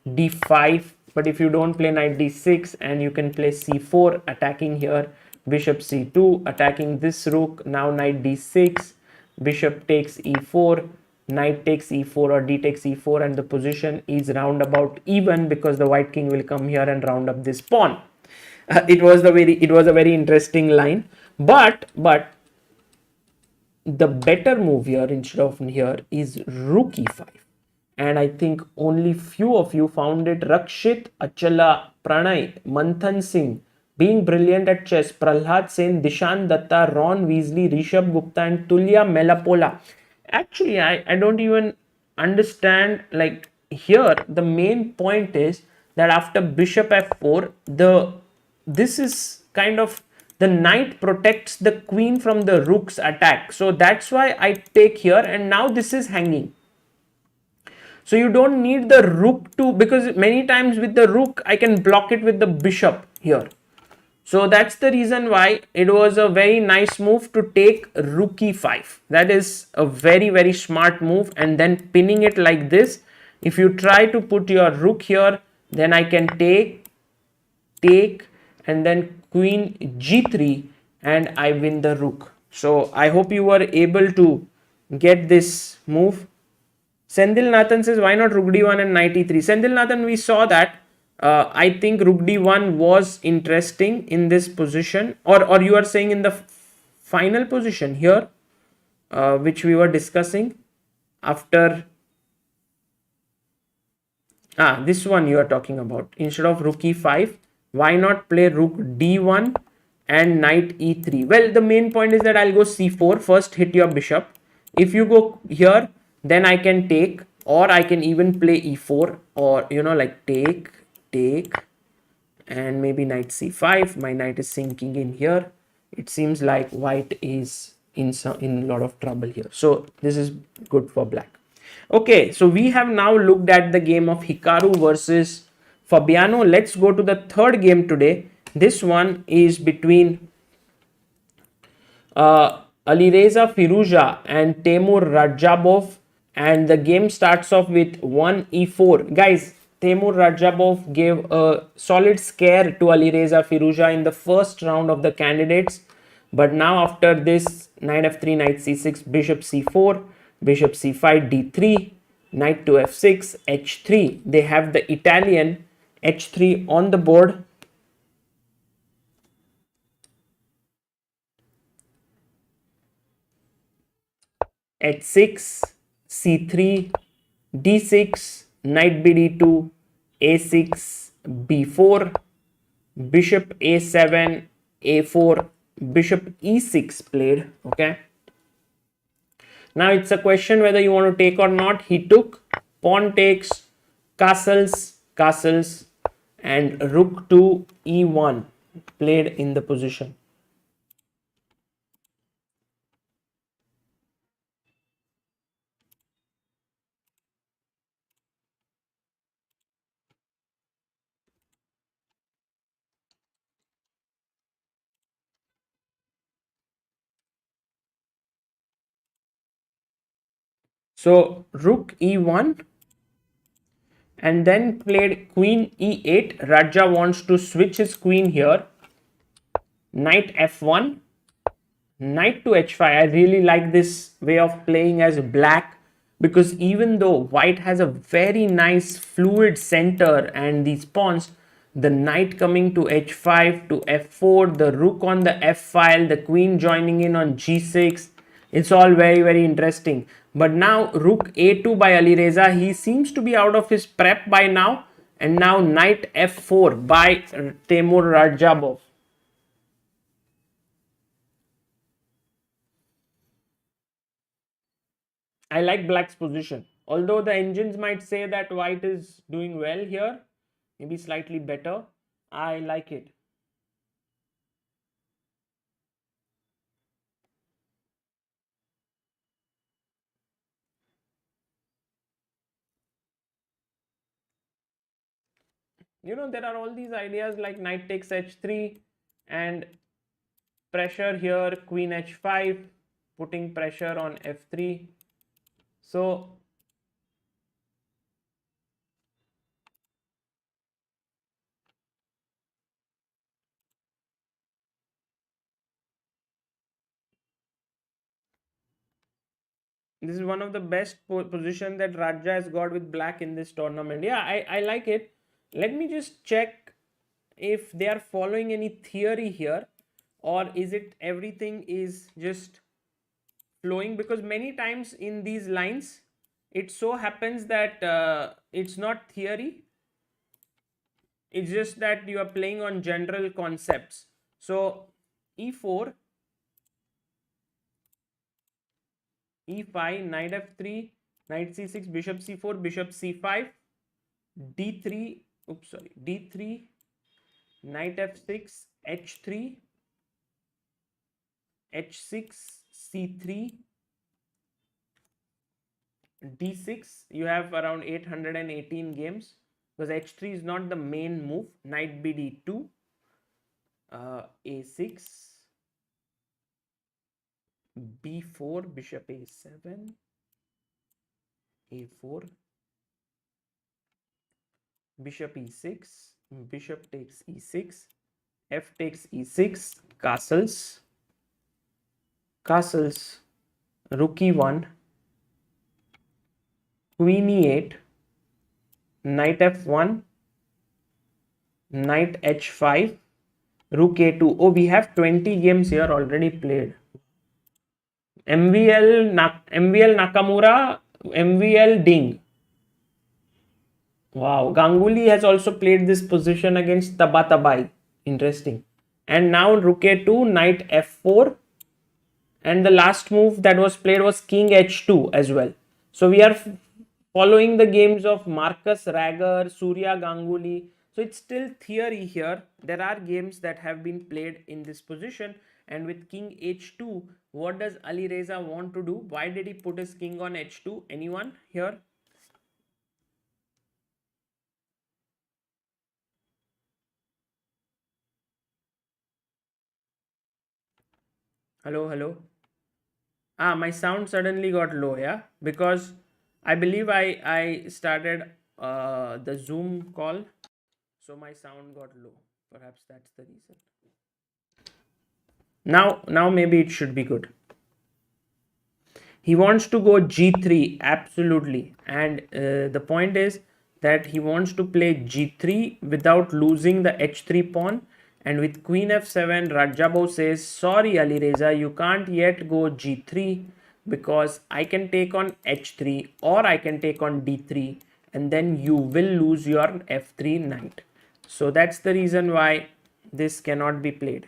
d5. But if you don't play knight d6, and you can play c4 attacking here, bishop c2 attacking this rook, now knight d6, bishop takes e4, knight takes e4 or d takes e4, and the position is roundabout even, because the white king will come here and round up this pawn. It was a very interesting line. But the better move here instead of here is rook e5, and I think only few of you found it. Rakshit, Achala, Pranay, Manthan Singh, being brilliant at chess, Prahlad Sen, Dishan Datta, Ron Weasley, Rishabh Gupta, and Tulya Melapola. Actually, I don't even understand. Like here, the main point is that after bishop f4, this is kind of the knight protects the queen from the rook's attack. So that's why I take here, and now this is hanging. So you don't need the rook to, because many times with the rook I can block it with the bishop here. So that's the reason why it was a very nice move to take rook e5. That is a very smart move, and then pinning it like this. If you try to put your rook here, then I can take, and then queen g3, and I win the rook. So I hope you were able to get this move. Sendil Nathan says, why not rook d1 and knight e3? Sendil Nathan, we saw that. I think rook d1 was interesting in this position, or you are saying in the final position here, which we were discussing after. This one you are talking about. Instead of rook e5, why not play rook d1 and knight e3? Well, the main point is that I'll go c4, first hit your bishop. If you go here, then I can take, or I can even play e4, or like take, and maybe knight c5. My knight is sinking in here. It seems like white is in a lot of trouble here. So this is good for black. Okay, so we have now looked at the game of Hikaru versus Fabiano. Let's go to the third game today. This one is between Alireza Firuza and Temur Rajabov, and the game starts off with 1 e4. Guys, Temur Rajabov gave a solid scare to Alireza Firuza in the first round of the candidates, but now after this, knight f3, knight c6, bishop c4, bishop c5, d3, knight to f6, h3. They have the Italian h3 on the board. h6, c3, d6, knight bd2, a6, b4, bishop a7, a4, bishop e6 played. Okay. Now it's a question whether you want to take or not. He took, pawn takes, castles, and rook to e1 played in the position. So rook e1, and then played queen e8. Raja wants to switch his queen here. Knight f1, knight to h5. I really like this way of playing as black, because even though white has a very nice fluid center and these pawns, the knight coming to h5 to f4, the rook on the f file, the queen joining in on g6, it's all very interesting. But now rook a2 by Alireza, he seems to be out of his prep by now, and now knight f4 by Temur Rajabov. I like black's position. Although the engines might say that white is doing well here, maybe slightly better, I like it. There are all these ideas like knight takes h3 and pressure here, queen h5, putting pressure on f3. So this is one of the best position that Raja has got with black in this tournament. Yeah, I like it. Let me just check if they are following any theory here, or is it everything is just flowing, because many times in these lines it so happens that it's not theory. It's just that you are playing on general concepts. So e4, e5, knight f3, knight c6, bishop c4, bishop c5, d3, oops, sorry, d3, knight f6, h3, h6, c3, d6. You have around 818 games because h3 is not the main move. Knight bd2, a6, b4, bishop a7, a4, bishop e6, bishop takes e6, f takes e6, castles, rook e1, queen e8, knight f1, knight h5, rook a2. Oh, we have 20 games here already played. MVL Nakamura, MVL Ding. Wow, Ganguly has also played this position against Tabatabai. Interesting. And now rook a2, knight f4, and the last move that was played was king h2 as well. So we are following the games of Marcus Rager, Surya Ganguly. So it's still theory here. There are games that have been played in this position, and with king h2, what does Ali Reza want to do? Why did he put his king on h2? Anyone here? Hello, hello. My sound suddenly got low, yeah, because I believe I started the Zoom call, so my sound got low. Perhaps that's the reason. Now maybe it should be good. He wants to go g3, absolutely, and the point is that he wants to play g3 without losing the h3 pawn. And with queen f7, Rajabo says, sorry Ali Reza, you can't yet go g3 because I can take on h3 or I can take on d3 and then you will lose your f3 knight. So that's the reason why this cannot be played.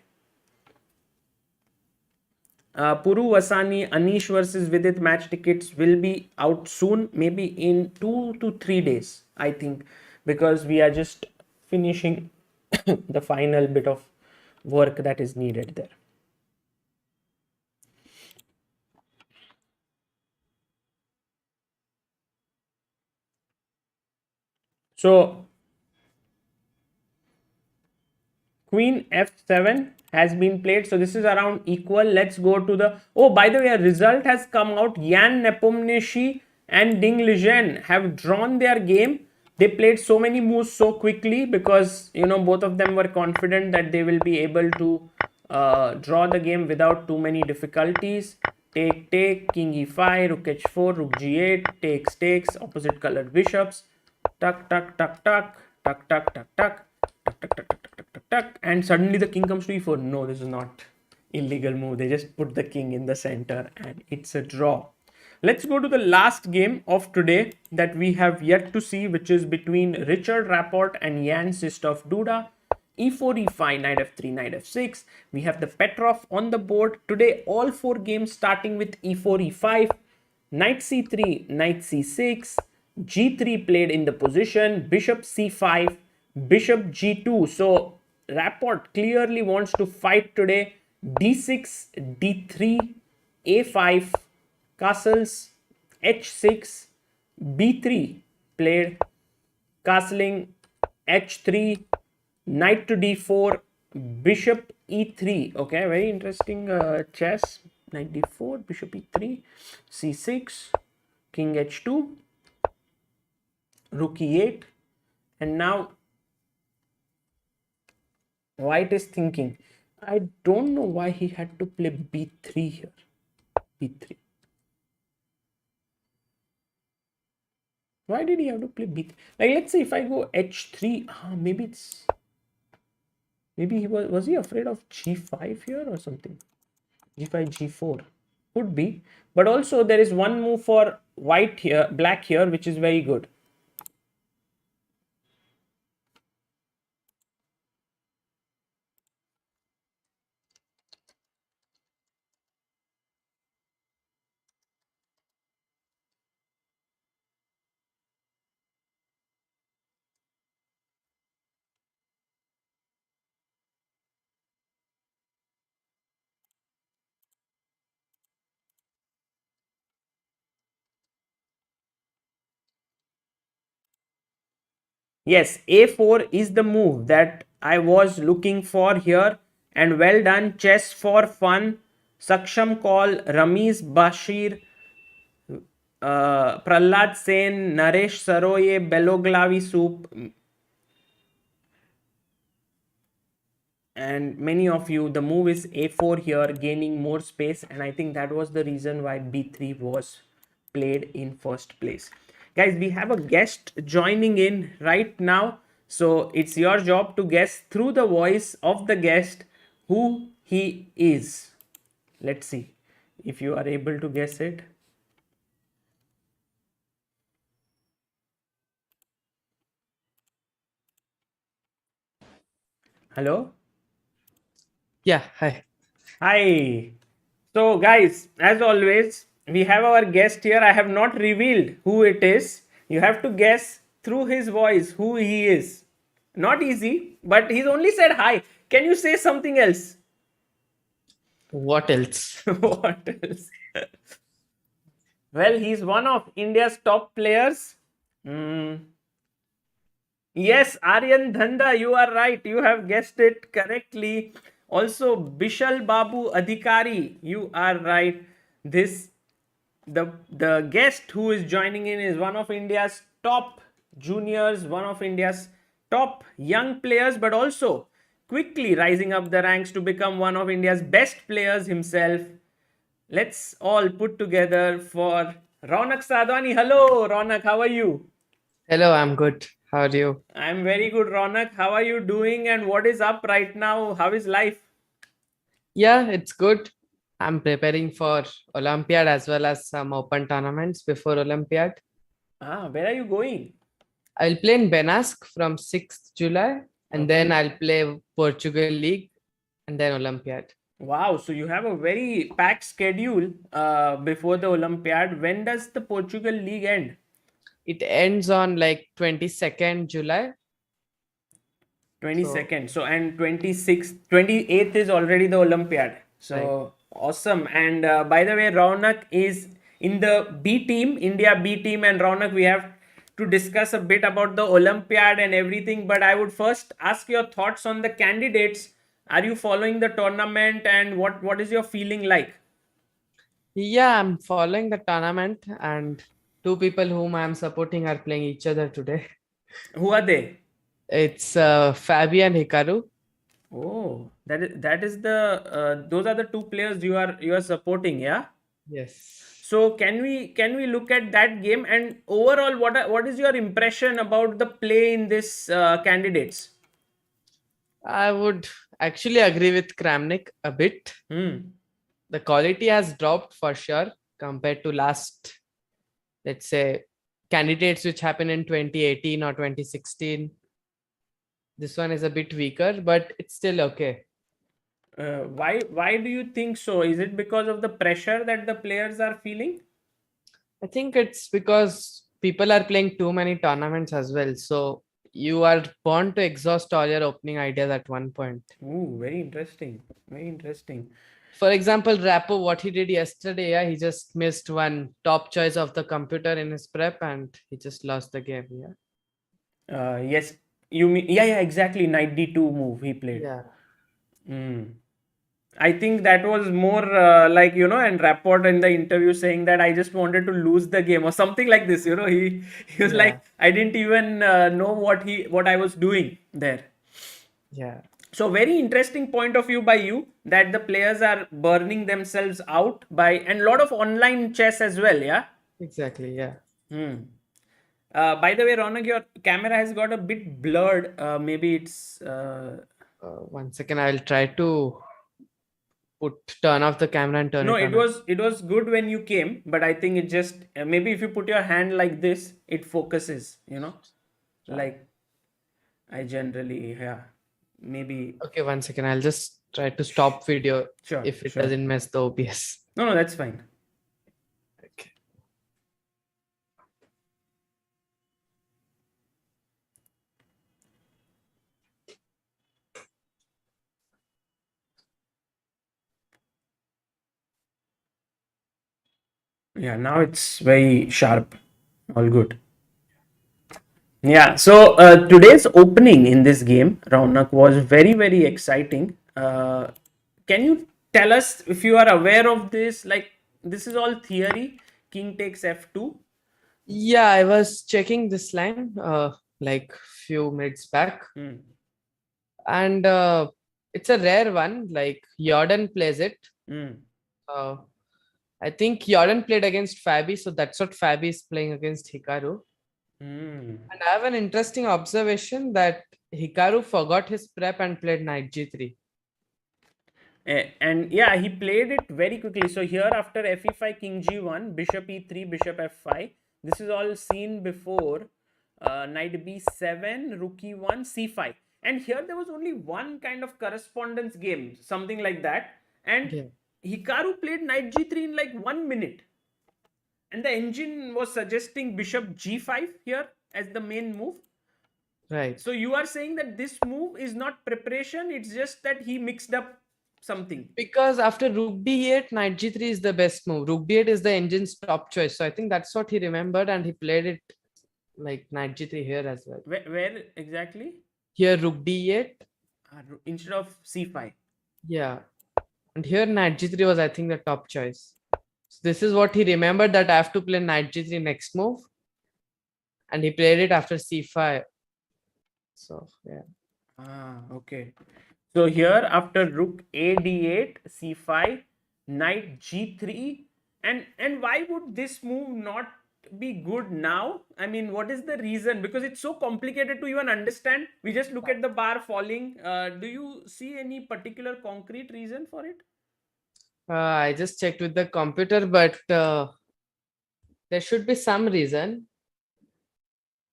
Puru Vasani, Anish versus Vidit match tickets will be out soon, maybe in 2 to 3 days, I think, because we are just finishing the final bit of work that is needed there. So queen f7 has been played. So this is around equal. Let's go to the, oh, by the way, a result has come out. Jan Nepomniachtchi and Ding Liren have drawn their game. They played so many moves so quickly because, you know, both of them were confident that they will be able to draw the game without too many difficulties. Take, king e5, rook h4, rook g8, takes, opposite colored bishops, tuck, tuck, tuck, tuck, tuck, tuck, tuck, tuck, tuck, tuck, tuck, tuck, tuck, tuck, tuck, and suddenly the king comes to e4. No, this is not illegal move. They just put the king in the center and it's a draw. Let's go to the last game of today that we have yet to see, which is between Richard Rapport and Jan Sistov Duda. E4, E5, knight F3, knight F6. We have the Petrov on the board. Today, all 4 games starting with E4, E5, knight C3, knight C6, G3 played in the position, bishop C5, bishop G2. So, Rapport clearly wants to fight today. D6, D3, A5, castles, H6, B3 played, castling, H3, knight to d4, bishop e3. Okay, very interesting chess. Knight d4, bishop e3, c6, king h2, rook e8, and now white is thinking. I don't know why he had to play b3 here. b3. Why did he have to play b3? Like, let's say if I go h3, maybe it's... Maybe he was he afraid of g5 here or something? G5, g4 could be, but also there is one move for white here, black here, which is very good. Yes, a4 is the move that I was looking for here. And well done, chess for fun. Saksham call, Ramiz Bashir, Prahlad Sen, Naresh Saroye, Beloglavi Soup, and many of you. The move is a4 here, gaining more space, and I think that was the reason why b3 was played in first place. Guys, we have a guest joining in right now, so it's your job to guess through the voice of the guest who he is. Let's see if you are able to guess it. Hello. Yeah, hi. Hi. So, guys, as always, we have our guest here. I have not revealed who it is. You have to guess through his voice who he is. Not easy, but he's only said hi. Can you say something else? What else? What else? Well, he's one of India's top players. Hmm. Yes, Aryan Dhanda, you are right. You have guessed it correctly. Also, Bishal Babu Adhikari, you are right. This the guest who is joining in is one of India's top juniors, one of India's top young players, but also quickly rising up the ranks to become one of India's best players himself. Let's all put together for Raunak Sadhwani. Hello, Raunak, how are you? Hello, I'm good. How are you? I'm very good, Ronak. How are you doing and what is up right now? How is life? Yeah, it's good. I'm preparing for Olympiad as well as some open tournaments before Olympiad. Where are you going? I'll play in Benasc from 6th July and then Okay. I'll play Portugal League and then Olympiad. Wow, so you have a very packed schedule before the Olympiad. When does the Portugal League end? It ends on like 22nd July. So, 22nd. So, and 26th, 28th is already the Olympiad. right. So, awesome. And by the way, Raunak is in the B team, India B team. And Raunak, we have to discuss a bit about the Olympiad and everything. But I would first ask your thoughts on the candidates. Are you following the tournament and what is your feeling like? Yeah, I'm following the tournament and two people whom I'm supporting are playing each other today. Who are they? It's Fabi and Hikaru. Oh, that is the those are the two players you are supporting, yeah? Yes. So can we look at that game and overall what is your impression about the play in this candidates? I would actually agree with Kramnik a bit. Hmm. The quality has dropped for sure compared to last, let's say, candidates which happened in 2018 or 2016. This one is a bit weaker, but it's still okay. Why do you think so? Is it because of the pressure that the players are feeling? I think it's because people are playing too many tournaments as well. So you are born to exhaust all your opening ideas at one point. Ooh, very interesting. Very interesting. For example, Rappo, what he did yesterday, yeah, he just missed one top choice of the computer in his prep and he just lost the game. Yeah. Yes, you mean yeah, exactly. Knight d2 move he played. Yeah. Hmm. I think that was more like and Rapport in the interview saying that I just wanted to lose the game or something like this. He was Yeah. like I didn't even know what I was doing there. Yeah. So very interesting point of view by you that the players are burning themselves out by and a lot of online chess as well. Yeah. Exactly. Yeah. Hmm. By the way, Ronak, your camera has got a bit blurred. Maybe it's. 1 second. I'll try to turn off the camera and turn No, it it on. was it was good when you came, but I think it just maybe if you put your hand like this, it focuses. Right. Like I generally maybe Okay, 1 second. I'll just try to stop video sure if it sure. doesn't mess the OBS. No, that's fine. Okay. Yeah, now it's very sharp. All good. Yeah, so today's opening in this game, Raunak, was very, very exciting. Can you tell us if you are aware of this? Like, this is all theory. King takes f2. Yeah, I was checking this line like few minutes back, Hmm. and it's a rare one. Like Jordan plays it. Hmm. Uh, I think Jordan played against Fabi, so that's what Fabi is playing against Hikaru. Hmm. And I have an interesting observation that Hikaru forgot his prep and played knight g3. And yeah, he played it very quickly. So here after fe5, king g1, bishop e3, bishop f5. This is all seen before. Knight b7, rook e1, c5. And here there was only one kind of correspondence game, something like that. And Yeah, Hikaru played knight g3 in like 1 minute. And the engine was suggesting bishop g5 here as the main move. right. So you are saying that this move is not preparation, it's just that he mixed up something. Because after rook d8, knight g3 is the best move. Rook d8 is the engine's top choice. So I think that's what he remembered and he played it like knight g3 here as well. Where exactly? Here rook d8. Instead of c5. Yeah. And here knight g3 was I think the top choice. So this is what he remembered, that I have to play knight g3 next move. And he played it after c5. So yeah. Okay. So here after rook a d8, c5, knight g3, and why would this move not be good now? I mean, what is the reason? Because it's so complicated to even understand. We just look at the bar falling. Do you see any particular concrete reason for it? I just checked with the computer, but there should be some reason.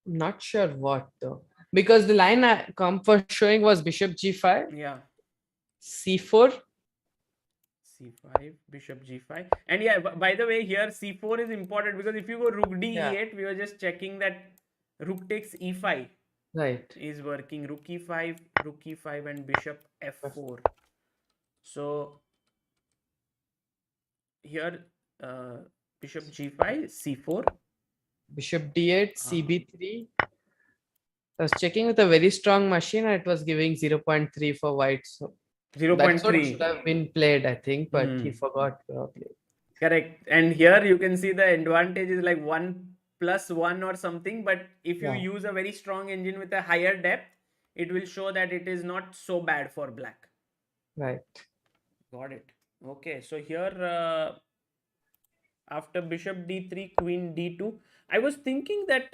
I'm not sure what though. Because the line I come for showing was bishop g5, Yeah. c4. c5, bishop g5, and yeah, by the way, here c4 is important because if you go rook d Yeah, e8, we were just checking that rook takes e5 right. is working, rook e5 and bishop f4. So here uh, bishop g5, c4, Bishop d8, uh, cb3. I was checking with a very strong machine and it was giving 0.3 for white. So that's what should 0.3. have been played, I think, but he forgot probably. Correct. And here you can see the advantage is like 1+1 or something. But if you Yeah, use a very strong engine with a higher depth, it will show that it is not so bad for black. right. Got it. Okay. So here after bishop d3, queen d2, I was thinking that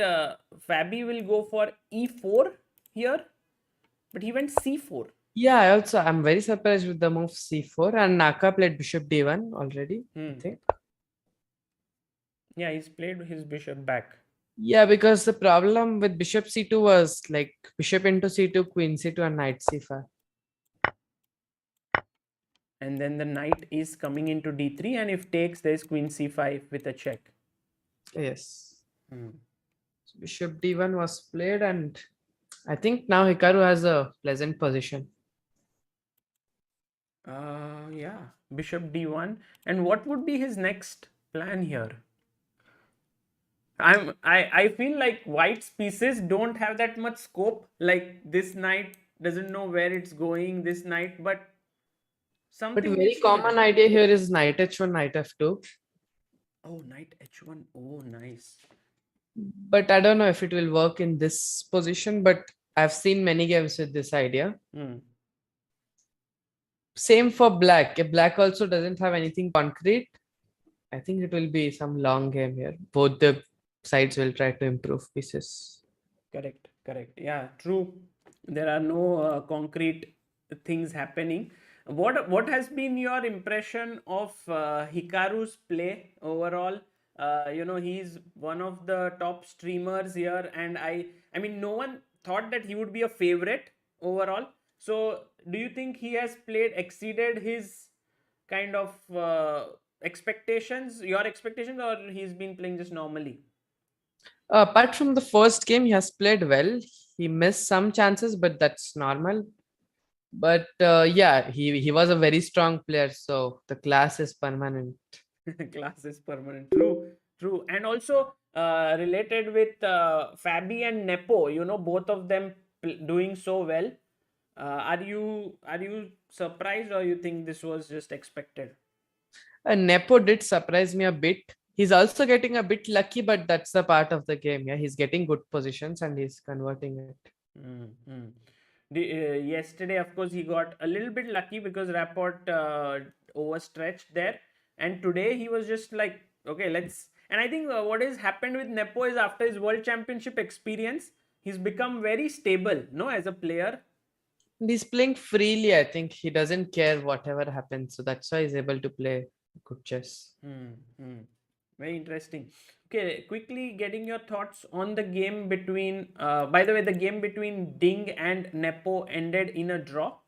Fabi will go for e4 here, but he went c4. Yeah, I'm very surprised with the move c4 and Naka played bishop d1 already, I Hmm. think. Yeah, he's played his bishop back. Yeah, because the problem with bishop c2 was like bishop into c2, queen c2, and knight c5. And then the knight is coming into d3, and if takes, there's queen c5 with a check. Yes. Hmm. So bishop d1 was played, and I think now Hikaru has a pleasant position. Yeah, bishop d1. And what would be his next plan here? I feel like white's pieces don't have that much scope. Like this knight doesn't know where it's going, this knight, but But a something very needs to be common done. idea here is knight h1, knight f2. Oh, knight h1. Oh, nice. But I don't know if it will work in this position, but I've seen many games with this idea. Hmm. Same for black. If black also doesn't have anything concrete, I think it will be some long game here. Both the sides will try to improve pieces. Correct, correct. Yeah, true. There are no concrete things happening. What has been your impression of Hikaru's play overall? He's one of the top streamers here, and I mean, no one thought that he would be a favorite overall. So, do you think he has played exceeded his kind of expectations, your expectations, or he's been playing just normally? Apart from the first game, he has played well. He missed some chances, but that's normal. But yeah, he was a very strong player, so the class is permanent. Class is permanent. True, true. And also related with Fabi and Nepo. You know, both of them doing so well. Are you surprised, or you think this was just expected? Nepo did surprise me a bit. He's also getting a bit lucky, but that's the part of the game. Yeah, he's getting good positions and he's converting it. Mm-hmm. Yesterday, of course, he got a little bit lucky because Rapport overstretched there, and today he was just like, okay, let's. And I think what has happened with Nepo is after his World Championship experience, he's become very stable, no, as a player. And he's playing freely. I think he doesn't care whatever happens, so that's why he's able to play good chess. Hmm. Very interesting. Okay, quickly getting your thoughts on the game between. By the way, the game between Ding and Nepo ended in a draw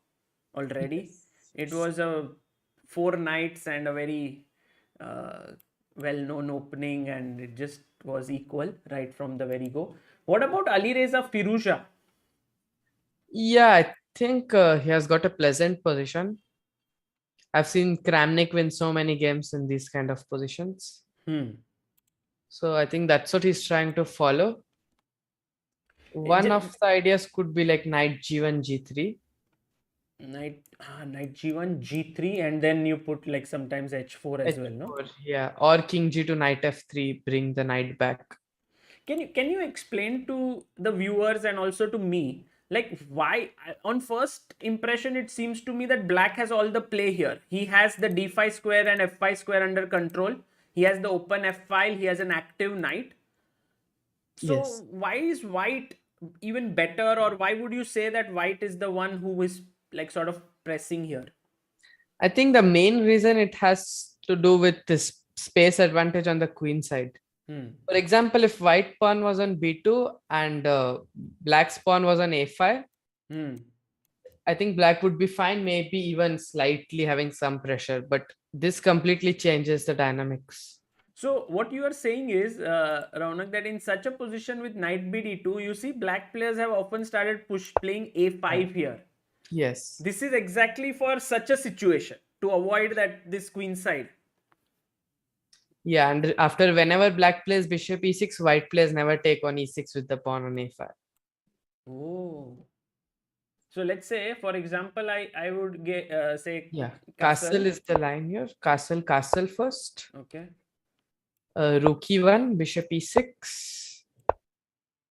already. It was a 4 nights and a very well-known opening, and it just was equal right from the very go. What about Ali Reza Firuza? Yeah, I think he has got a pleasant position. I've seen Kramnik win so many games in these kind of positions. Hmm. So I think that's what he's trying to follow. One of the ideas could be like knight g1, g3. Knight G1, G3, and then you put like sometimes H4 as well, no? H4, yeah, or king g2, knight f3, bring the knight back. Can you explain to the viewers and also to me, like, why on first impression it seems to me that black has all the play here. He has the d5 square and f5 square under control. He has the open f file. He has an active knight. So Yes. why is white even better, or why would you say that white is the one who is like sort of pressing here? I think the main reason it has to do with this space advantage on the queen side. For example, if white pawn was on b2 and black's pawn was on a5, I think black would be fine, maybe even slightly having some pressure, but this completely changes the dynamics. So what you are saying is, Raunak, that in such a position with knight bd2, you see black players have often started playing a5 here. Yes. This is exactly for such a situation to avoid that this queen side. Yeah, and after whenever black plays bishop e6, white players never take on e6 with the pawn on a5. Oh. So let's say, for example, I would get say Yeah, castle. is the line here. Castle first. Okay. Rook e1, bishop e6.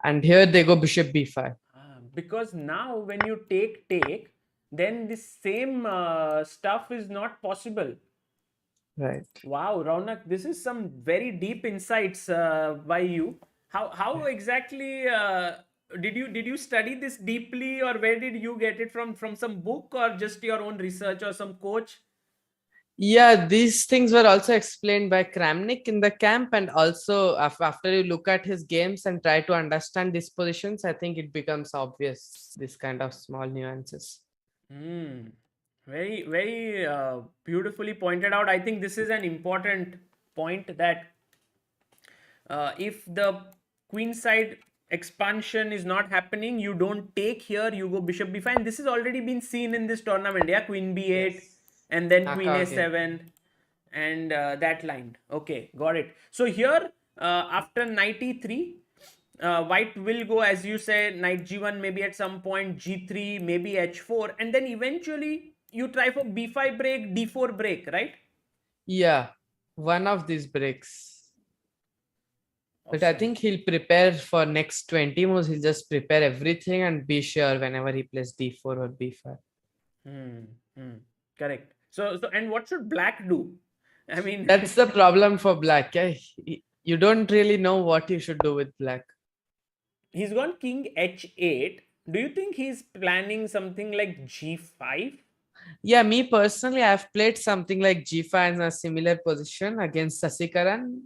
And here they go bishop b5. Because now when you take, then this same stuff is not possible. Right. Wow, Raunak, this is some very deep insights by you. How exactly did you study this deeply, or where did you get it from? From some book, or just your own research, or some coach? Yeah, these things were also explained by Kramnik in the camp, and also after you look at his games and try to understand these positions, I think it becomes obvious this kind of small nuances. Very, very beautifully pointed out. I think this is an important point, that if the queen side expansion is not happening, you don't take here, you go bishop b5. And this has already been seen in this tournament. Yeah, queen b8, and then queen a7, and that line. Okay, got it. So here, after knight e3, white will go, as you say, knight g1, maybe at some point g3, maybe h4, and then eventually you try for b5 break, d4 break, right? Yeah, one of these breaks. But I Awesome. think he'll prepare for next 20 moves. He'll just prepare everything and be sure whenever he plays d4 or b5. Correct. So and what should black do? I mean, That's the problem for black. Yeah? You don't really know what you should do with black. he's gone king h8. Do you think he's planning something like g5? Yeah, me personally, I've played something like g5 in a similar position against Sasikaran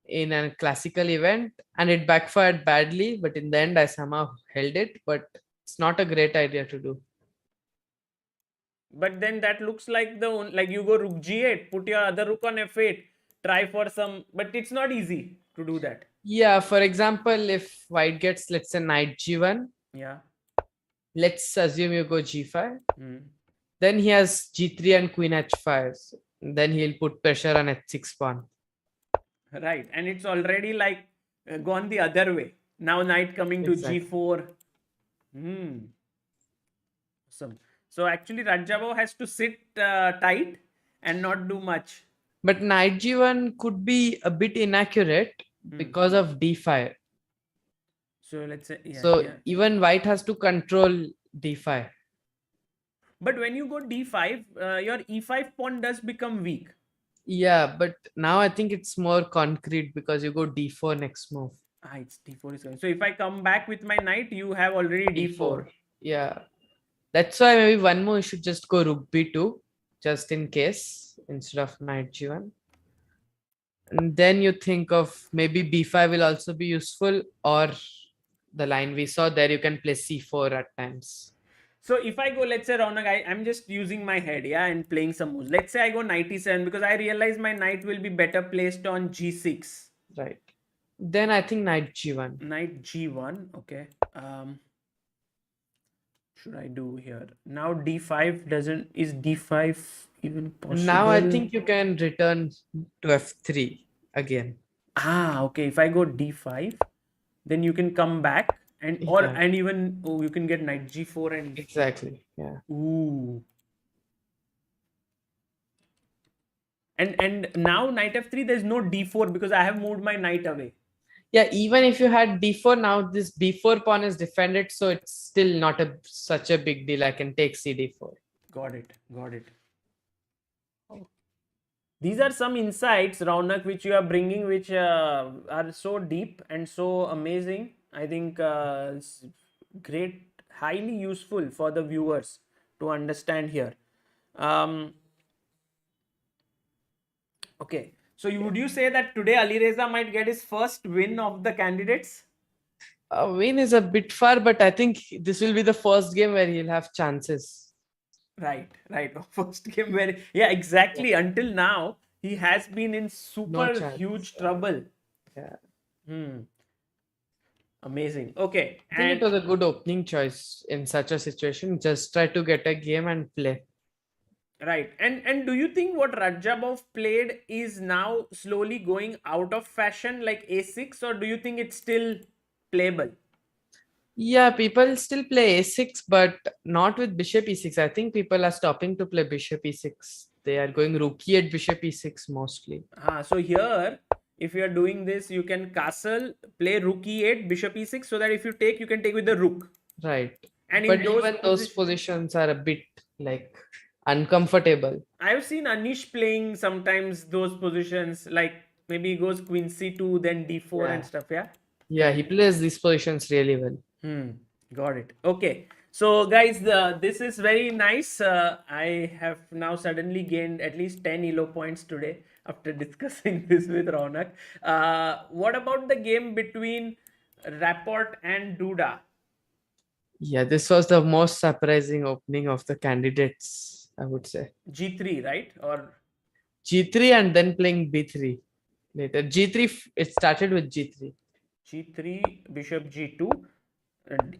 in a classical event, and it backfired badly, but in the end I somehow held it, but it's not a great idea to do. But then that looks like like you go rook g8, put your other rook on f8, try for some, but it's not easy to do that. Yeah, for example, if white gets, let's say, knight g1, Yeah. let's assume you go g5, then he has g3 and queen h5, then he'll put pressure on h6 pawn. Right, and it's already like gone the other way. Now knight coming to Exactly. g4. Hmm. Awesome. So actually Rajabov has to sit tight and not do much. But knight g1 could be a bit inaccurate Hmm. because of d5. So let's say, yeah, So here. even white has to control d5. But when you go d5, your e5 pawn does become weak. Yeah, but now I think it's more concrete because you go d4 next move. Ah, it's d4 is coming. So if I come back with my knight, you have already d4. d4. Yeah. That's why maybe one more you should just go rook b2 just in case instead of knight g1. And then you think of maybe b5 will also be useful, or the line we saw there you can play c4 at times. So if I go, let's say Raunak, I'm just using my head, yeah, and playing some moves. Let's say I go knight e7 because I realize my knight will be better placed on g6. Right. Then I think knight g1. Knight g1, okay. Should I do here? Now d5 doesn't, is d5 even Now I possible? think you can return to f3 again. Ah, okay. If I go d5, then you can come back Yeah, and even you can get knight g4 and exactly. Yeah. ooh. And now knight f3, there's no d4 because I have moved my knight away. Yeah, even if you had d4, now this b4 pawn is defended, so it's still not such a big deal. I can take cd4. Got it. Got it. These are some insights, Raunak, which you are bringing, which are so deep and so amazing. I think it's great, highly useful for the viewers to understand here. Um, okay, so would you say that today Ali Reza might get his first win of the candidates? A win is a bit far, but I think this will be the first game where he'll have chances. Right, right. First game where, yeah, Yeah. exactly. Until now, he has been in No super chance. huge trouble. Yeah. Hmm. Amazing. Okay, I think it and was a good opening choice in such a situation. Just try to get a game and play. right, and do you think what Rajabov played is now slowly going out of fashion, like a6, or do you think it's still playable? Yeah, people still play a6, but not with bishop e6. I think people are stopping to play bishop e6. They are going rook e8, bishop e6 mostly. So here, if you are doing this, you can castle, play rook e8, bishop e6, so that if you take, you can take with the rook. Right. And in But those even those positions, positions are a bit like uncomfortable. I've seen Anish playing sometimes those positions, like maybe he goes queen c2, then d4 and Yeah. stuff. Yeah. Yeah, he plays these positions really well. Got it. Okay. So, guys, this is very nice. I have now suddenly gained at least 10 elo points today after discussing this with Raunak. What about the game between Rapport and Duda? Yeah, this was the most surprising opening of the candidates, I would say. G3, right? Or G3 and then playing B3 later. G3, it started with G3. G3, Bishop G2.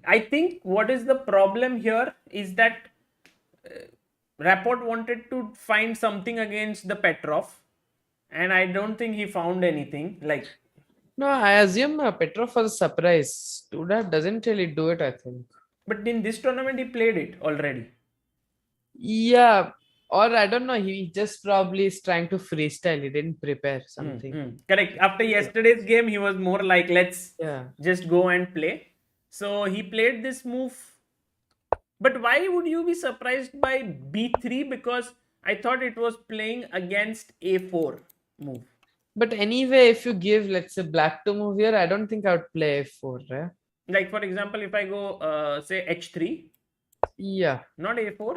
I think what is the problem here is that Rapport wanted to find something against the Petrov, and I don't think he found anything. Like, No, I assume Petrov was a surprise. Duda doesn't really do it, I think. but in this tournament, he played it already. Yeah, or I don't know, he just probably is trying to freestyle. He didn't prepare something. Correct. After Yeah. yesterday's game, he was more like, let's Yeah. just go and play. So he played this move. But why would you be surprised by b3? Because I thought it was playing against a4 move. But anyway, if you give, let's say, black to move here, I don't think I would play f4, right? Like, for example, if I go, say, h3, Yeah. not a4.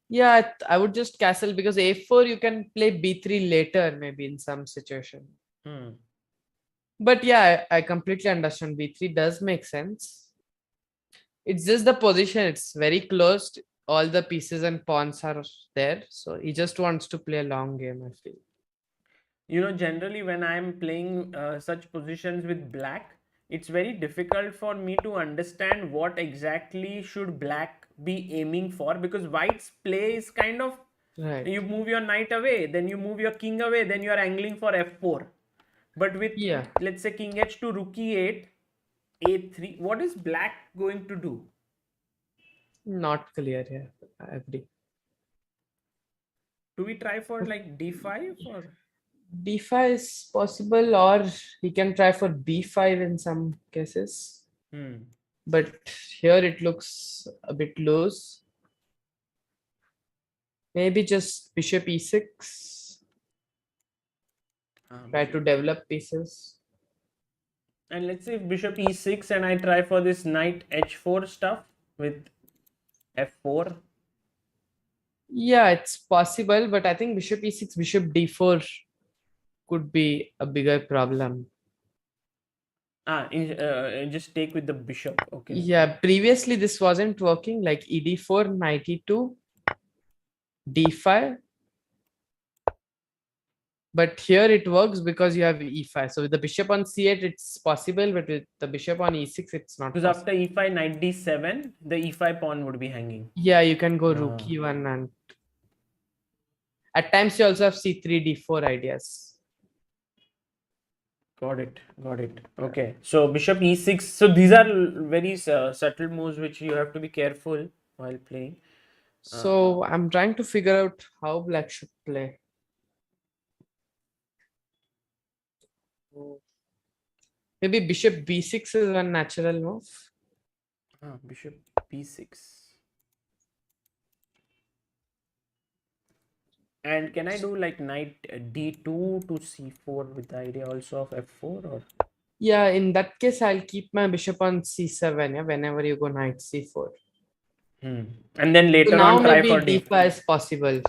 Yeah, I would just castle because a4 you can play b3 later, maybe in some situation. Hmm. But yeah, I completely understand. b3 does make sense. It's just the position, it's very closed. All the pieces and pawns are there. So he just wants to play a long game, I feel. Generally when I'm playing such positions with black, it's very difficult for me to understand what exactly should black be aiming for, because white's play is kind of, Right. you move your knight away, then you move your king away, then you are angling for f4. But with, Yeah, let's say, king h2, rook e8, a3, what is black going to do? not clear here. I agree. Do we try for like d5 or? D5 is possible, or he can try for B5 in some cases. Hmm. But here it looks a bit loose. Maybe just bishop e6. Try to Bishop. develop pieces. And let's say if bishop e6 and I try for this knight h4 stuff with f4. Yeah, it's possible, but I think bishop e6, bishop d4 could be a bigger problem. Just take with the bishop. Okay. Yeah, previously this wasn't working, like ed4, knight e2, d5. But here it works because you have e5. So with the bishop on c8, it's possible, but with the bishop on e6, it's not Because possible. after e5, knight d7, the e5 pawn would be hanging. Yeah, you can go rook Ah. e1, and at times you also have c3, d4 ideas. Got it. Got it. Okay. So bishop e6. So these are very subtle moves which you have to be careful while playing. So I'm trying to figure out how black should play. Maybe bishop b6 is one natural move. Bishop b6. And can I do like knight d2 to c4 with the idea also of f4 or? Yeah, in that case, I'll keep my bishop on c7, yeah, whenever you go knight c4. And then So later now on try maybe for d5. d5 is possible.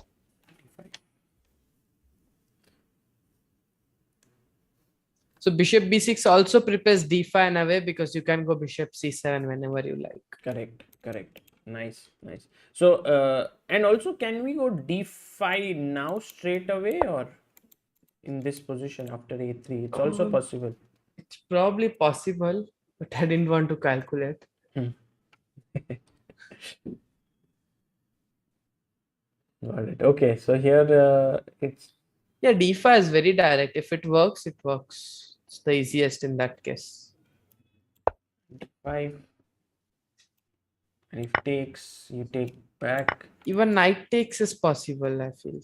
So bishop b6 also prepares d5 in a way, because you can go bishop c7 whenever you like. Correct. Correct. Nice. Nice. So and also can we go d5 now straight away or in this position after a3? It's also possible. It's probably possible, but I didn't want to calculate. Got it. Okay. So here it's Yeah, d5 is very direct. If it works, it works. It's the easiest in that case. d5. And if takes, you take back. Even knight takes is possible, I feel.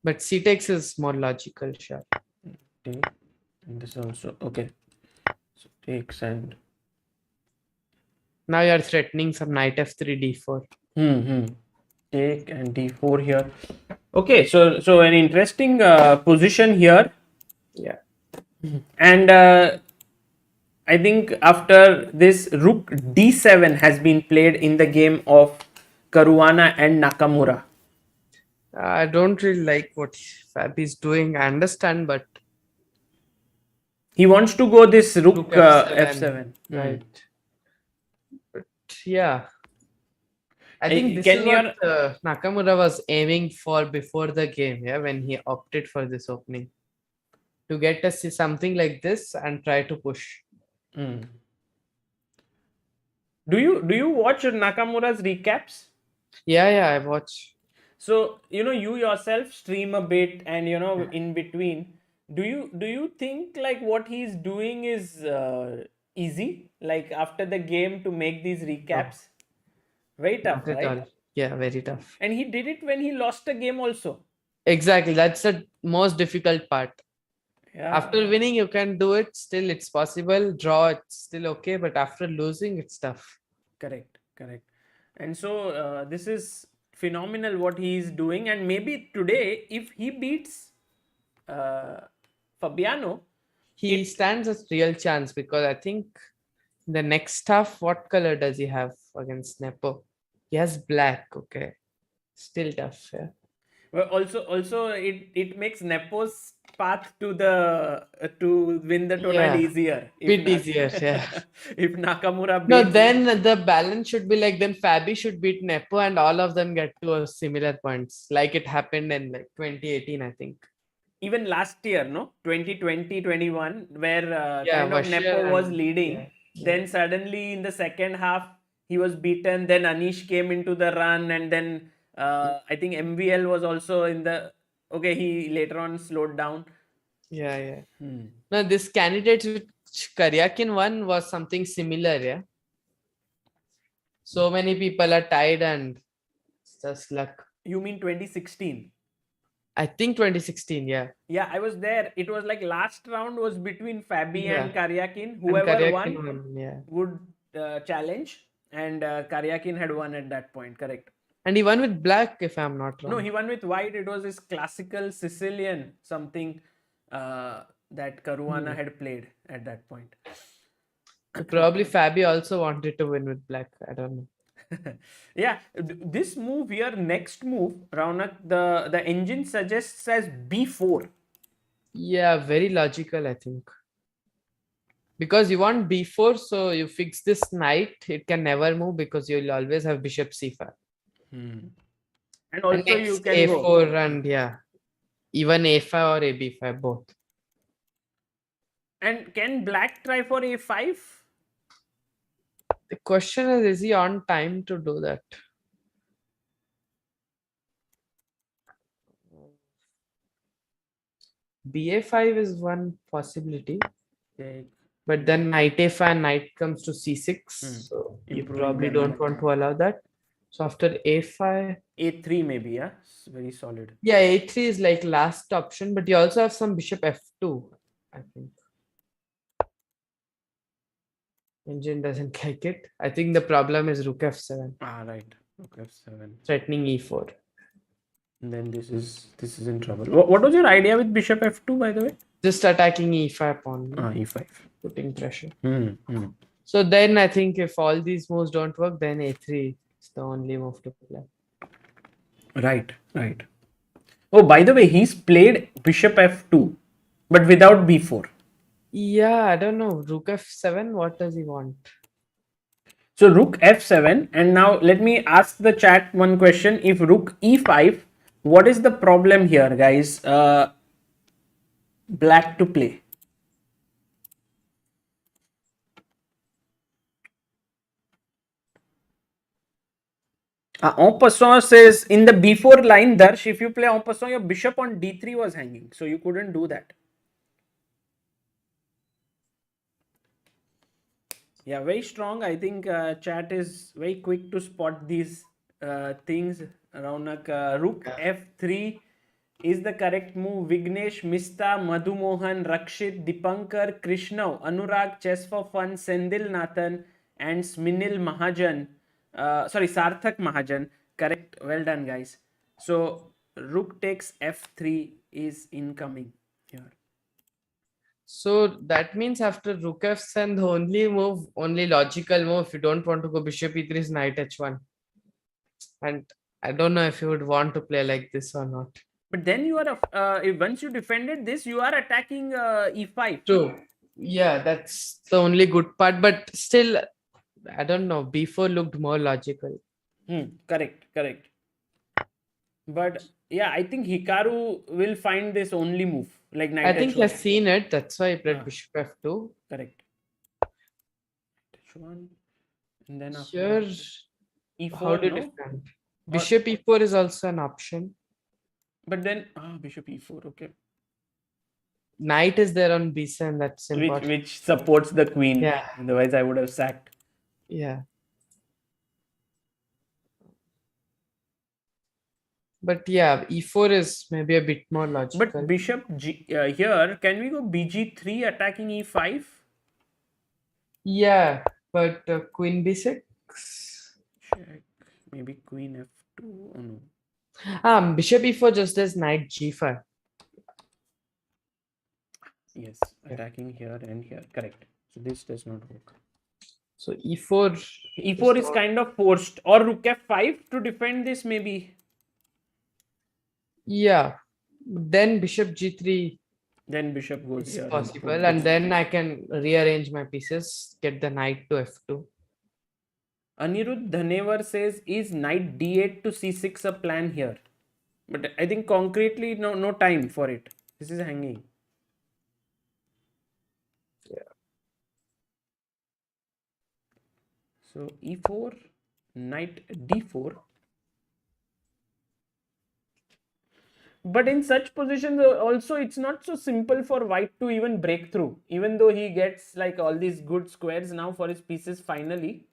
But c takes is more logical, sure. Take. And this also. Okay. So takes and. Now you're threatening some knight f3, d4. Take and d4 here. Okay, so an interesting position here. Yeah. And I think after this, rook d7 has been played in the game of Karwana and Nakamura. I don't really like what Fab is doing. I understand, but He wants to go this rook, f7. f7. Right. But yeah. I think this Can is what Nakamura was aiming for before the game, yeah, when he opted for this opening. To get us something like this and try to push. Do you watch Nakamura's recaps? Yeah, I watch. So you yourself stream a bit, and in between, do you think like what he's doing is easy? Like after the game to make these recaps, very tough, Not at right? all. Yeah, very tough. And he did it when he lost a game also. Exactly. That's the most difficult part. Yeah. After winning, you can do it. Still, it's possible. Draw, it's still okay. But after losing, it's tough. Correct. And so this is phenomenal what he is doing, and maybe today if he beats uh, Fabiano, He stands a real chance, because I think the next half, what color does he have against Nepo? He has black. Okay. Still tough. Yeah. well, also it makes Nepo's path to the to win the tournament Yeah. easier. Bit easier. Yeah. If Nakamura No, beats, then the balance should be like, then Fabi should beat Nepo and all of them get to a similar points, like it happened in like 2018, I think. even last year, no, 2020-21, where Yeah, kind of Vashir Nepo was and leading, yeah. then suddenly in the second half he was beaten. Then Anish came into the run, and then I think MVL was also in the. Okay, he later on slowed down. Yeah, yeah. Hmm. No, this candidate which Karyakin won was something similar, yeah. So many people are tied and it's just luck. You mean 2016? I think 2016, yeah. Yeah, I was there. It was like last round was between Fabi Yeah. and Karyakin. And Whoever Karyakin won won, yeah. would challenge, and Karyakin had won at that point. Correct. And he won with black, if I'm not No, wrong. he won with white. It was his classical Sicilian something that Karwana had played at that point. So probably Fabi also wanted to win with black. I don't know. Yeah, this move here, next move, Raunak, the engine suggests as b4. Yeah, very logical, I think. Because you want b4, so you fix this knight. It can never move because you'll always have bishop c5. And And also you next can go. a4 and yeah, even a5 or ab5 both. And can black try for a5? The question is he on time to do that? ba5 is one possibility, Okay. but then knight a5 and knight comes to c6. So you Improving probably the don't knight. want to allow that. So after a5, a3 maybe, yeah, it's very solid. yeah, a3 is like last option, but you also have some bishop f2, I think. Engine doesn't like it. I think the problem is rook f7, Right. Rook f7. threatening e4. And then this is in trouble. What was your idea with bishop f2, by the way? Just attacking e5 pawn, e5. putting pressure. Hmm. So then I think if all these moves don't work, then a3 is the only move to play. Right. Oh, by the way, he's played bishop f2, but without b4. Yeah, I don't know. Rook f7, what does he want? So rook f7, and now let me ask the chat one question. If rook e5, what is the problem here, guys? Black to play. En passant says in the b4 line, Darsh, if you play en passant, your bishop on d3 was hanging, so you couldn't do that. Yeah, very strong. I think chat is very quick to spot these things. Raunak, rook f3 is the correct move. Vignesh, Mista, Madhu Mohan, Rakshit, Dipankar, Krishna, Anurag, Chess for Fun, Sendil Nathan, and Sminil Mahajan. Sarthak Mahajan. Correct. Well done, guys. So, rook takes f3 is incoming here. So that means after rook f7, the only logical move, if you don't want to go bishop e3 is knight h1. And I don't know if you would want to play like this or not. But then you are, once you defended this, you are attacking e5. True. Yeah, that's the only good part. But still, I don't know. b4 looked more logical. Correct. But yeah, I think Hikaru will find this only move. Like knight I think h1. he has seen it. That's why he played bishop f2. Correct. H1. And then after Here, e4, how do you no? defend? Bishop e4 is also an option. But then, bishop e4, okay. Knight is there on b7. That's important. Which supports the queen. Yeah. Otherwise, I would have sacked. Yeah. But yeah, e4 is maybe a bit more logical. But bishop here, can we go bg3 attacking e5? Yeah, but queen b6. Check. Maybe queen f2. Oh no. Bishop e4 just does knight g5. Yes, attacking here and here. Correct. So this does not work. So e4. E4 is kind of forced. Or rook f5 to defend this maybe. Yeah. Then bishop g3 Then bishop goes is here. possible. And then I can rearrange my pieces, get the knight to f2. Anirudh Dhanevar says, is knight d8 to c6 a plan here? But I think concretely, no time for it. This is hanging. Yeah. So e4, knight d4. But in such positions also, it's not so simple for white to even break through. Even though he gets like all these good squares now for his pieces finally.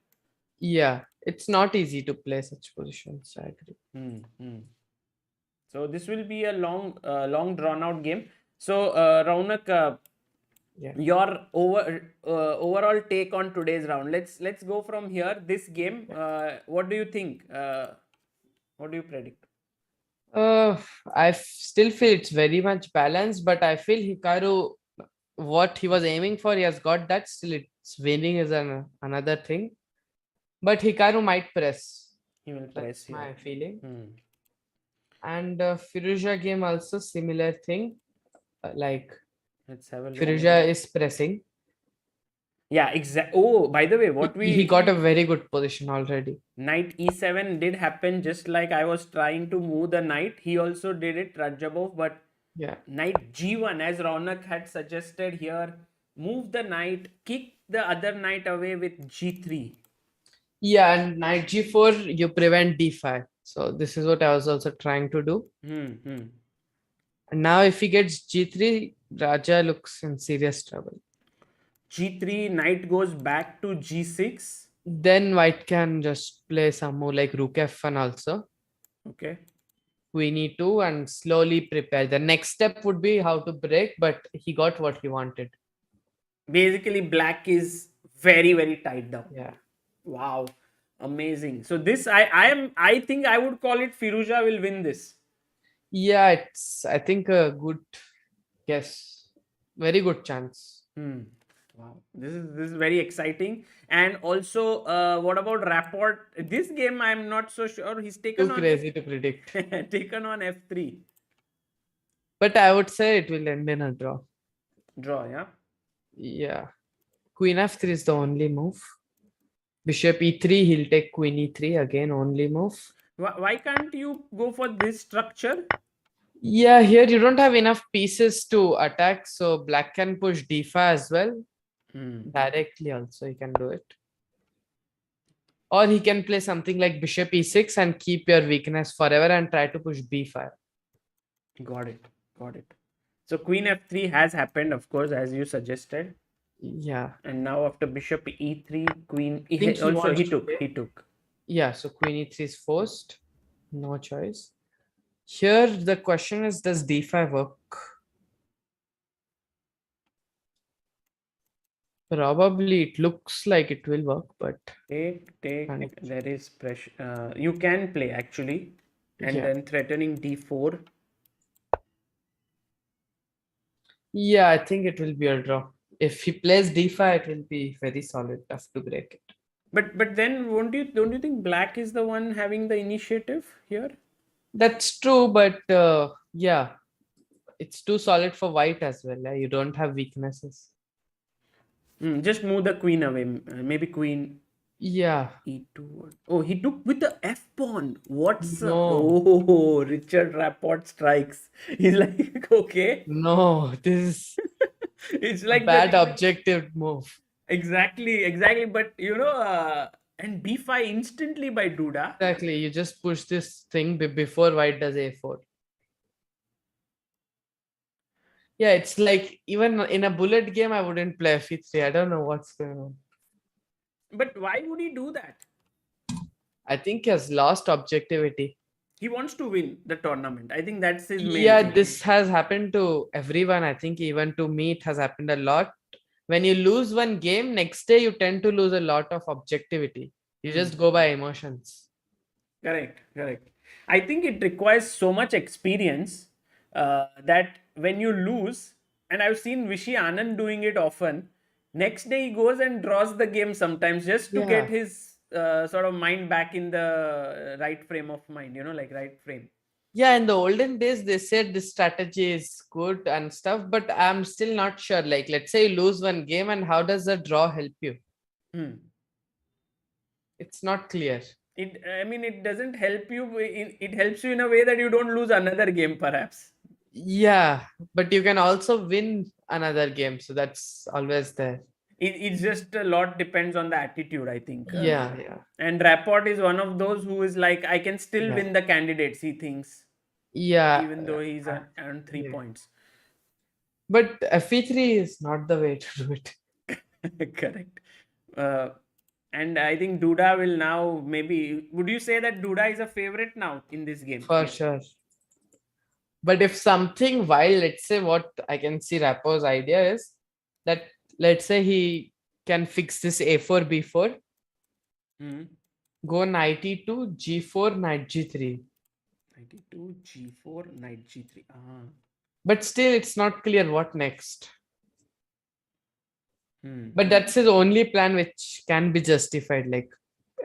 Yeah, it's not easy to play such positions. I agree. So this will be a long drawn out game. So Raunak, Yeah. your overall take on today's round. Let's go from here. This game, what do you think? What do you predict? Still feel it's very much balanced, but I feel Hikaru, what he was aiming for, he has got that. Still, it's winning is another thing. But Hikaru might press. He will press That's here. my feeling. And Firuza game also similar thing. Like Let's have a look. Firuza is pressing. Yeah, exactly. Oh, by the way, what He got a very good position already. knight e7 did happen just like I was trying to move the knight. He also did it, Rajabov, but Yeah. knight g1, as Raunak had suggested here, move the knight, kick the other knight away with g3. Yeah, and knight g4, you prevent d5. So this is what I was also trying to do. And now if he gets g3, Raja looks in serious trouble. g3, knight goes back to g6. Then white can just play some more like rook f1 also. Okay. Queen e2 and slowly prepare. The next step would be how to break, but he got what he wanted. Basically, black is very tied down. Yeah. Wow, amazing. So this I think I would call it Firuza will win this. Yeah, it's I think a good guess. Very good chance. Wow, this is very exciting. And also, what about Rapport? This game I'm not so sure. He's taken Too on crazy to predict. taken on f3. But I would say it will end in a draw. Draw, yeah. Yeah. Queen f3 is the only move. Bishop e3, he'll take queen e3 again, only move. Why can't you go for this structure? Yeah, here you don't have enough pieces to attack, so black can push d5 as well. Directly also he can do it. Or he can play something like bishop e6 and keep your weakness forever and try to push b5. Got it. So queen f3 has happened, of course, as you suggested. Yeah. And now after bishop e3, queen Think he also wants he to took. play. He took. Yeah, so queen e3 is forced. No choice. Here the question is, does d5 work? Probably it looks like it will work, but Take. Panic. There is pressure. You can play actually, and Yeah. then threatening d4. Yeah, I think it will be a draw. If he plays d5, it will be very solid, tough to break it. But then don't you think black is the one having the initiative here? That's true, but yeah, it's too solid for white as well. You don't have weaknesses. Just move the queen away. Maybe queen Yeah. e2. Oh, he took with the f pawn. What's No. oh, Richard Rapport strikes. He's like, okay. No, this It's is like bad the objective move. exactly. But and b5 instantly by Duda. Exactly. You just push this thing before white does a4. Yeah, it's like even in a bullet game, I wouldn't play f3. I don't know what's going on. But why would he do that? I think he has lost objectivity. He wants to win the tournament. I think that's his main Yeah, thing. this has happened to everyone. I think even to me, it has happened a lot. When you lose one game, next day you tend to lose a lot of objectivity. You just go by emotions. Correct. I think it requires so much experience that when you lose, and I've seen Vishy Anand doing it often, next day he goes and draws the game sometimes just to get his sort of mind back in the right frame of mind, like right frame. Yeah, in the olden days, they said this strategy is good and stuff, but I'm still not sure. Like, let's say you lose one game, and how does the draw help you? It's not clear. It doesn't help you. It helps you in a way that you don't lose another game, perhaps. Yeah, but you can also win another game, so that's always there. It's just a lot depends on the attitude, I think. Yeah. And Rapport is one of those who is like, I can still Yeah. win the candidates, he thinks. Yeah. even though he's earned 3 Yeah. points. But FE3 is not the way to do it. Correct. Uh, and I think Duda will now maybe. Would you say that Duda is a favorite now in this game? For sure. But if something wild, let's say what I can see Rappo's idea is that let's say he can fix this A4 B4, Hmm. go knight E2, G4, knight G3. 92 G4 knight G3. Ah. But still, it's not clear what next. Hmm. But that's his only plan which can be justified, like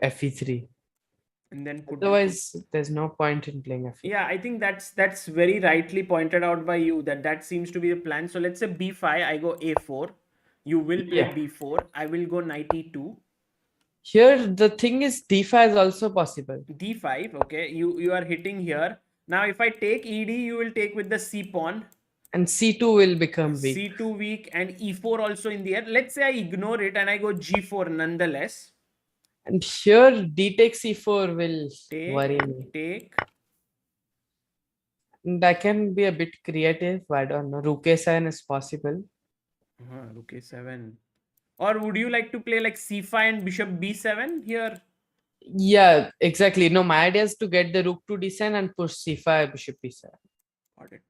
FE3. And then could Otherwise, there's no point in playing FE3. yeah, I think that's very rightly pointed out by you that seems to be the plan. So let's say B5, I go A4. You will play Yeah. B4. I will go knight E2. Here, the thing is, D5 is also possible. D5. Okay, you are hitting here. Now if I take ED, you will take with the C pawn. And C2 will become weak. C2 weak and E4 also in the air. Let's say I ignore it and I go G4 nonetheless. And here, D takes C4 will worry Take, me. take. And I can be a bit creative. I don't know. Rook A7 is possible. Rook A7. Or would you like to play like C5 and bishop B7 here? Yeah, exactly. No, my idea is to get the rook to D7 and push C5, bishop B7. Got it.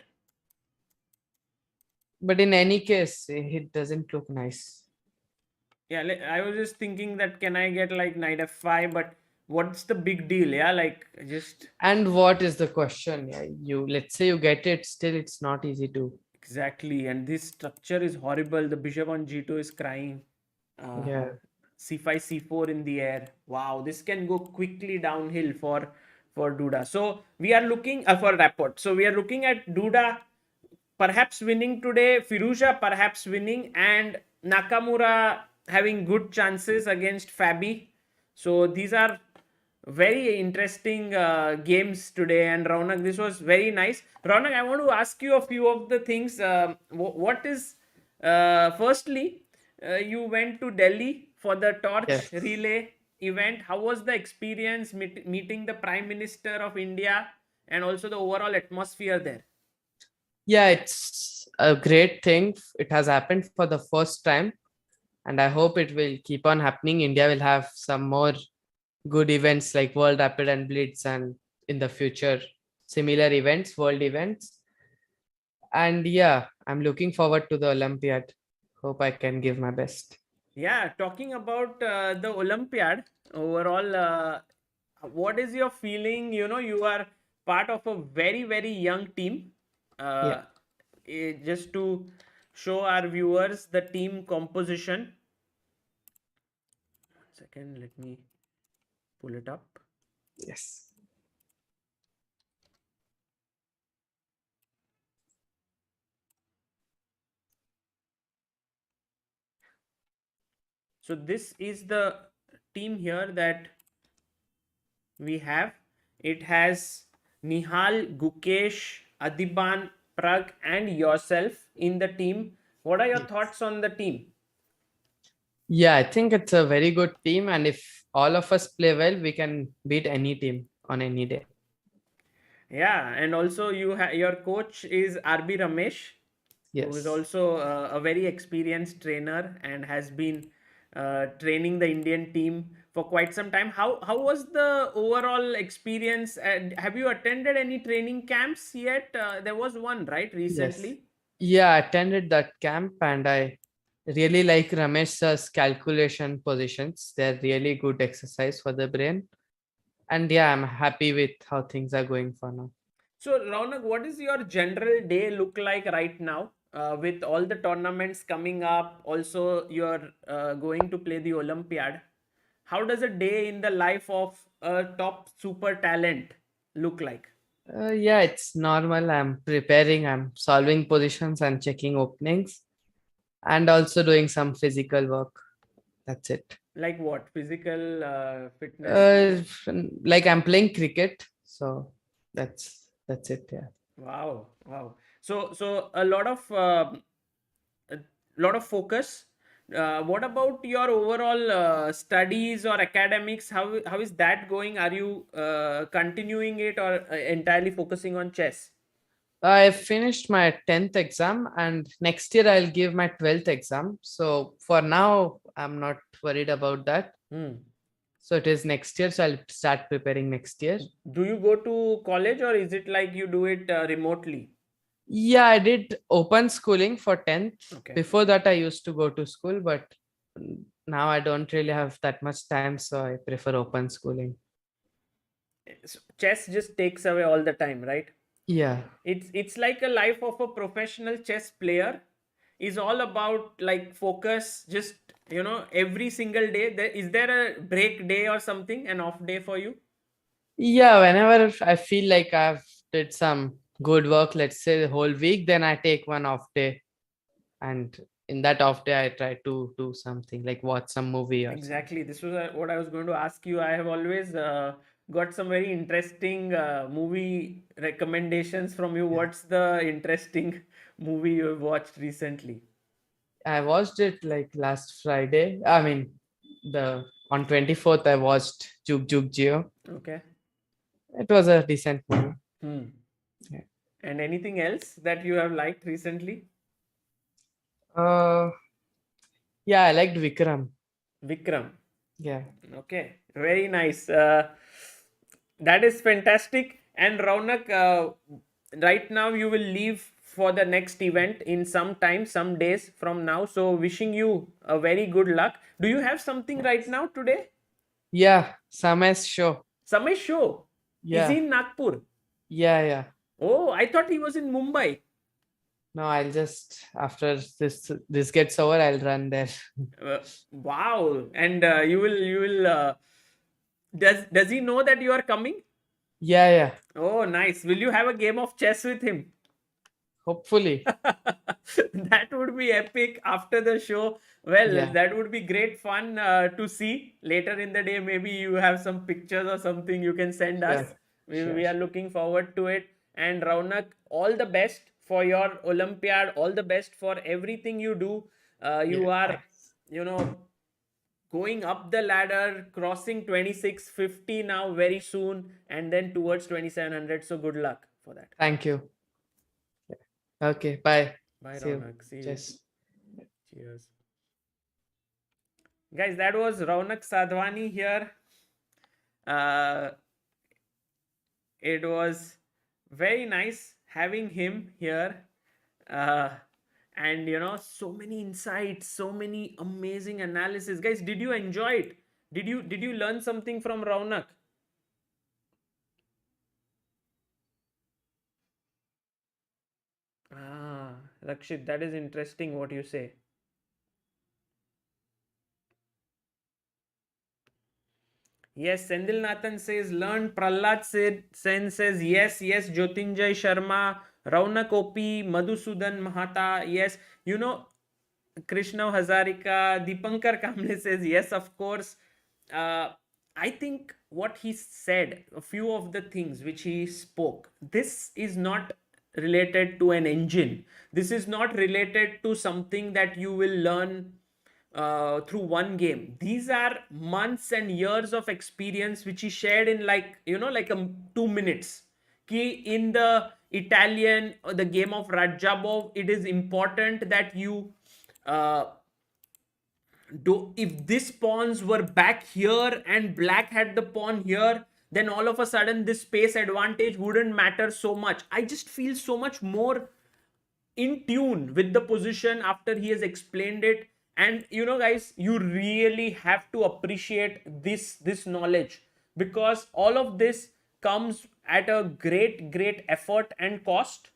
But in any case, it doesn't look nice. Yeah, I was just thinking that can I get like knight F5, but what's the big deal? Yeah, like just And what is the question? Yeah, let's say you get it, still it's not easy to. exactly. And this structure is horrible. The bishop on G2 is crying. Yeah. C5, C4 in the air. Wow, this can go quickly downhill for Duda. So we are looking for Rapport. So we are looking at Duda perhaps winning today, Firuza perhaps winning, and Nakamura having good chances against Fabi. So these are very interesting games today. And Raunak, this was very nice. Raunak, I want to ask you a few of the things. What is firstly, you went to Delhi for the torch Yes. relay event. How was the experience meeting the Prime Minister of India and also the overall atmosphere there? Yeah, it's a great thing. It has happened for the first time. And I hope it will keep on happening. India will have some more good events like World Rapid and Blitz, and in the future, similar events, world events. And yeah, I'm looking forward to the Olympiad. Hope I can give my best. Yeah, talking about the Olympiad overall, what is your feeling? You know, you are part of a very, very young team. Yeah. Uh, just to show our viewers the team composition. 1 second, let me pull it up. Yes. So this is the team here that we have. It has Nihal, Gukesh, Adiban, Prag, and yourself in the team. What are your Yes. thoughts on the team? Yeah, I think it's a very good team. And if all of us play well, we can beat any team on any day. Yeah, and also your coach is RB Ramesh, who is Yes. also a very experienced trainer and has been training the Indian team for quite some time. How was the overall experience? Have you attended any training camps yet? There was one, right, Yes. recently? Yeah, I attended that camp and I really like Ramesh's calculation positions. They're really good exercise for the brain. And yeah, I'm happy with how things are going for now. So, Raunak, what is your general day look like right now? With all the tournaments coming up, also you're going to play the Olympiad. How does a day in the life of a top super talent look like? Yeah, it's normal. I'm preparing, I'm solving positions and checking openings and also doing some physical work. That's it. Like what? Physical fitness? Like I'm playing cricket. So that's it. Yeah. Wow, wow. So a lot of focus What about your overall studies or academics? How is that going? Are you continuing it or entirely focusing on chess? I finished my 10th exam and next year I'll give my 12th exam. So for now, I'm not worried about that. Hmm. So it is next year. So I'll start preparing next year. Do you go to college or is it like you do it remotely? Yeah, I did open schooling for 10th. Okay. Before that, I used to go to school, but now I don't really have that much time. So I prefer open schooling. Chess just takes away all the time, right? Yeah. It's like a life of a professional chess player is all about like focus, just every single day. Is there a break day or something, an off day for you? Yeah. Whenever I feel like I've did some good work, let's say the whole week, then I take one off day. And in that off day, I try to do something like watch some movie or something. Exactly. This was what I was going to ask you. I have always got some very interesting movie recommendations from you. Yeah. What's the interesting movie you've watched recently? I watched it like last Friday. I mean, the on 24th, I watched Juk Juk Geo. Okay. It was a decent movie. Hmm. Yeah. And anything else that you have liked recently? Uh, yeah, I liked Vikram. Vikram. Yeah. Okay, very nice. That is fantastic. And Raunak, right now you will leave for the next event in some time, some days from now. So, wishing you a very good luck. Do you have something right now today? Yeah, Same's show. Samay show. Is he Yeah. in Nagpur? Yeah. Oh, I thought he was in Mumbai. No, I'll just after this gets over, I'll run there. Wow. And you will. Does he know that you are coming? Yeah. Oh, nice. Will you have a game of chess with him? Hopefully. That would be epic after the show. Well, Yeah. that would be great fun to see later in the day. Maybe you have some pictures or something you can send us. Sure. Sure. We are looking forward to it. And Raunak, all the best for your Olympiad. All the best for everything you do. Yeah. You are, Thanks. you know, going up the ladder, crossing 2650 now very soon, and then towards 2700. So good luck for that. Thank you. Yeah. Okay. Bye. Bye, See you. Raunak. See you. Cheers. Cheers. Guys, that was Raunak Sadhwani here. Uh, it was very nice having him here. Uh, and so many insights, so many amazing analysis. Guys, did you enjoy it? Did you learn something from Raunak? Ah, Rakshit, that is interesting what you say. Yes, Sendil Nathan says learn. Prahlad Sen says yes. Jyotinjay Sharma, Raunak OP, Madhusudan Mahata, yes. Krishna Hazarika, Deepankar Kamble says yes, of course. Uh, I think what he said, a few of the things which he spoke, this is not related to an engine. This is not related to something that you will learn through one game. These are months and years of experience which he shared in like 2 minutes. Ki in the Italian or the game of Rajabov, it is important that you uh, do if this pawns were back here and black had the pawn here, then all of a sudden this space advantage wouldn't matter so much. I just feel so much more in tune with the position after he has explained it. And guys, you really have to appreciate this knowledge, because all of this comes at a great effort and cost.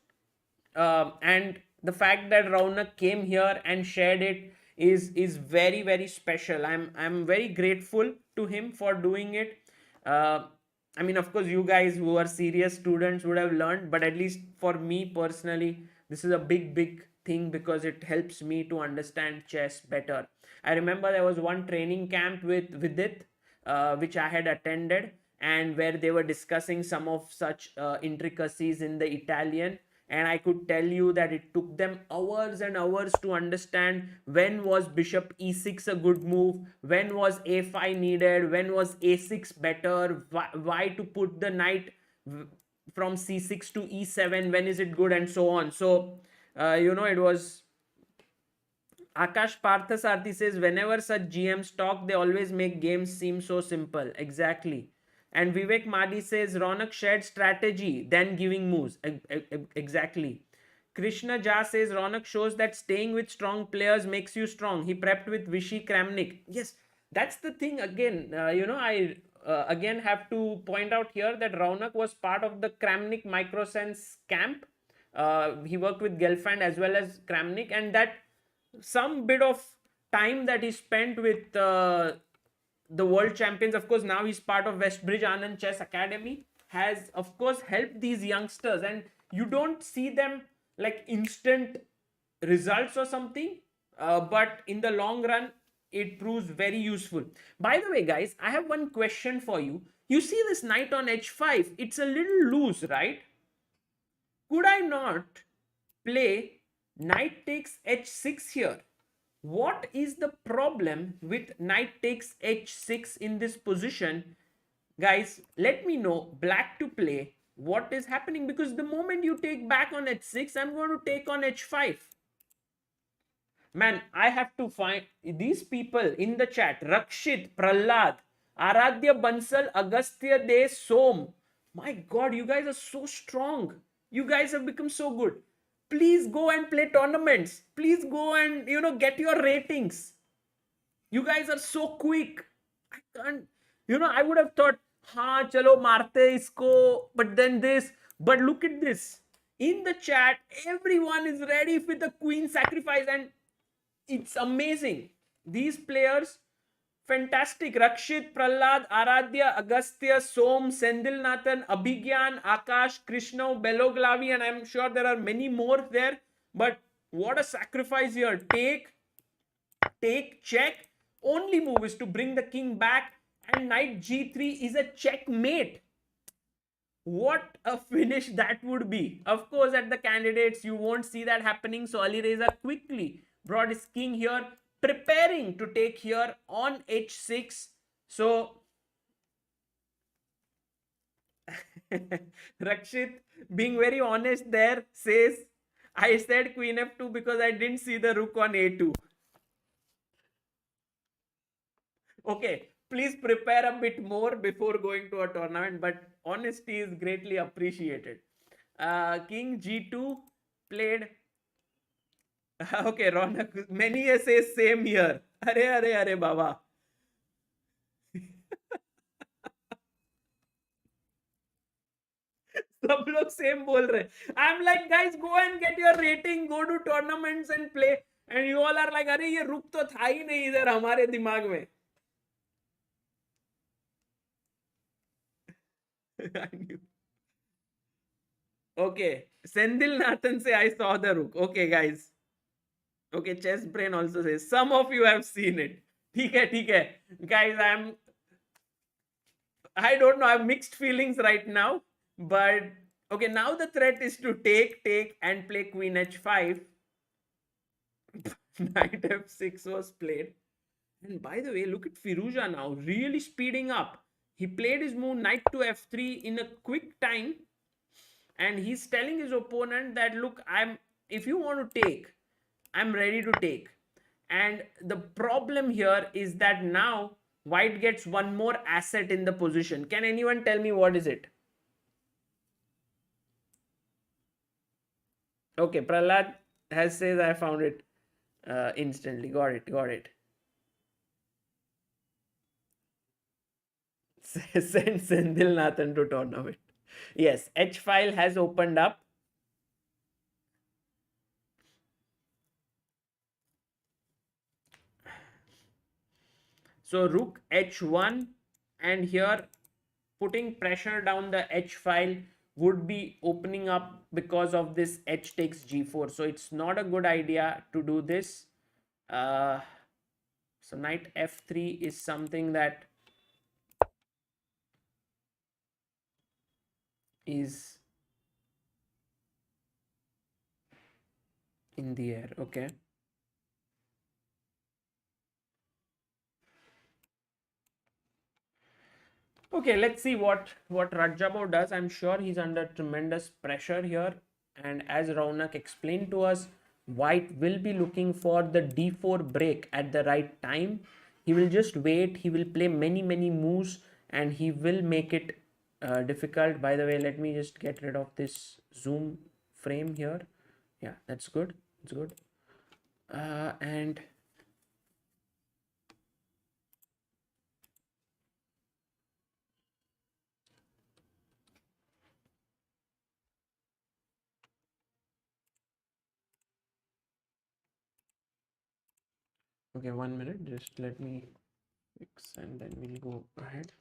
And the fact that Raunak came here and shared it is very special. I'm very grateful to him for doing it. uh, I mean, of course, you guys who are serious students would have learned, but at least for me personally, this is a big thing because it helps me to understand chess better. I remember there was one training camp with it, which I had attended, and where they were discussing some of such intricacies in the Italian. and I could tell you that it took them hours and hours to understand when was bishop e6 a good move, when was a5 needed, when was a6 better, why to put the knight from c6 to e7, when is it good, and so on. So it was. Akash Parthasarthi says, whenever such GMs talk, they always make games seem so simple. Exactly. And Vivek Madi says, Raunak shared strategy, then giving moves. Exactly. Krishna Jha says, Raunak shows that staying with strong players makes you strong. He prepped with Vishy Kramnik. Yes, that's the thing again. I again have to point out here that Raunak was part of the Kramnik Microsense camp. He worked with Gelfand as well as Kramnik, and that some bit of time that he spent with the world champions, of course now he's part of Westbridge Anand Chess Academy, has of course helped these youngsters, and you don't see them like instant results or something, but in the long run it proves very useful. By the way guys, I have one question for you. You see this knight on h5, it's a little loose, right? Could I not play knight takes h6 here? What is the problem with knight takes h6 in this position? Guys, let me know, black to play, what is happening, because the moment you take back on h6, I'm going to take on h5. Man, I have to find these people in the chat. Rakshit, Prahlad, Aradhya Bansal, Agastya De, Som. My God, you guys are so strong. You guys have become so good. Please go and play tournaments. Please go and, get your ratings. You guys are so quick. I can't, I would have thought, ha, chalo, marte isko, but then this. But look at this. In the chat, everyone is ready with the queen sacrifice, and it's amazing. These players, fantastic. Rakshit, Prahlad, Aradhya, Agastya, Som, Sendilnathan, Abhigyan, Akash, Krishna, Beloglavi, and I'm sure there are many more there. But what a sacrifice here. Take, check. Only move is to bring the king back, and knight g3 is a checkmate. What a finish that would be. Of course, at the candidates, you won't see that happening. So Ali Reza quickly brought his king here, preparing to take here on h6. So Rakshit, being very honest there, says, I said queen f2 because I didn't see the rook on a2. Okay, please prepare a bit more before going to a tournament, but honesty is greatly appreciated. King g2 played. Okay, Raunak, many say same here. Are baba. सब लोग same बोल रहे. I'm like, guys, go and get your rating, go to tournaments and play, and you all are like, अरे ये रुक तो था ही नहीं इधर हमारे दिमाग में. I knew. Okay, Sendil Nathan say I saw the rook. Okay, guys. Okay, Chess Brain also says some of you have seen it. ठीक है. Guys, I don't know. I have mixed feelings right now. But okay, now the threat is to take and play queen h5. Knight f6 was played. And by the way, look at Firuza now, really speeding up. He played his move knight to f3 in a quick time. And he's telling his opponent that, look, if you want to take, I'm ready to take. And the problem here is that now white gets one more asset in the position. Can anyone tell me what is it? Okay, Prahlad says I found it instantly. Got it. Send Sendil Nathan to tournament. Yes, H file has opened up. So rook h1, and here putting pressure down the h file would be opening up because of this h takes g4. So it's not a good idea to do this. So knight f3 is something that is in the air. Okay. Okay, let's see what Rajabo does. I'm sure he's under tremendous pressure here. And as Raunak explained to us, White will be looking for the d4 break at the right time. He will just wait. He will play many moves and he will make it difficult. By the way, let me just get rid of this zoom frame here. Yeah, that's good. It's good. And okay, 1 minute. Just let me fix and then we'll go ahead.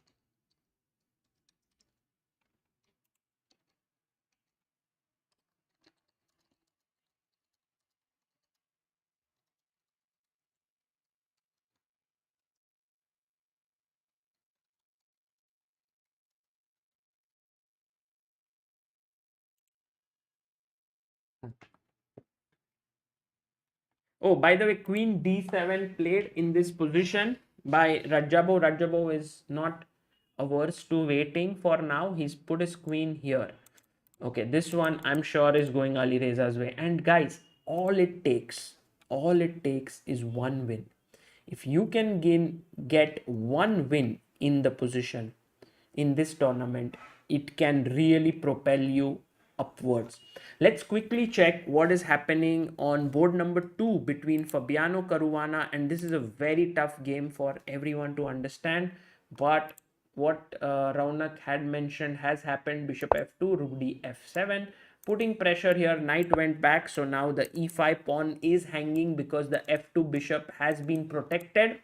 Oh, by the way, Queen D7 played in this position by Rajabo. Rajabo is not averse to waiting for now. He's put his queen here. Okay, this one I'm sure is going Ali Reza's way. And guys, all it takes is one win. If you can get one win in the position in this tournament, it can really propel you upwards. Let's quickly check what is happening on board number 2 between Fabiano Caruana, and this is a very tough game for everyone to understand. But what Raunak had mentioned has happened. Bishop f2, rook d f7, putting pressure here. Knight went back, so now the e5 pawn is hanging because the f2 bishop has been protected.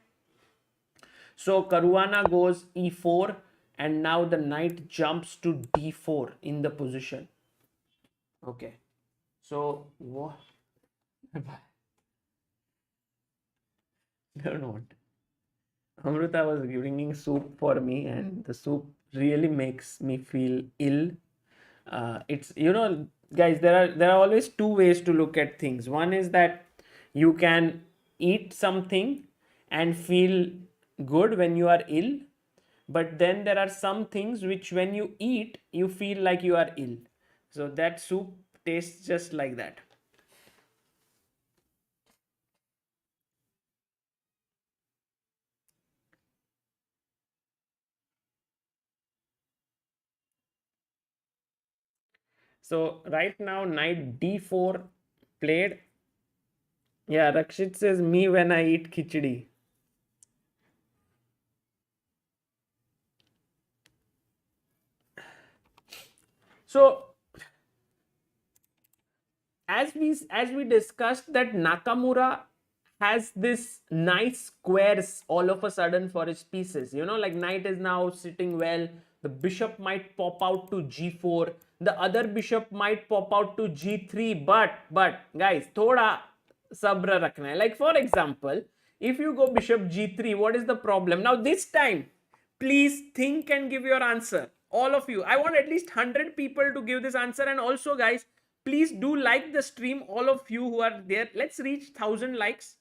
So Caruana goes e4 and now the knight jumps to d4 in the position. Okay. So what? Don't know what. Amruta was bringing soup for me and the soup really makes me feel ill. It's, guys, there are always two ways to look at things. One is that you can eat something and feel good when you are ill, but then there are some things which when you eat you feel like you are ill. So that soup tastes just like that. So right now knight d4 played. Yeah, Rakshit says me when I eat khichdi. So as we discussed that Nakamura has this nice squares all of a sudden for his pieces, like knight is now sitting well, the bishop might pop out to g4, the other bishop might pop out to g3, but guys thoda sabra rakhna hai. Like for example, if you go bishop g3, what is the problem now? This time please think and give your answer, all of you. I want at least 100 people to give this answer. And also guys, please do like the stream, all of you who are there. Let's reach 1,000 likes.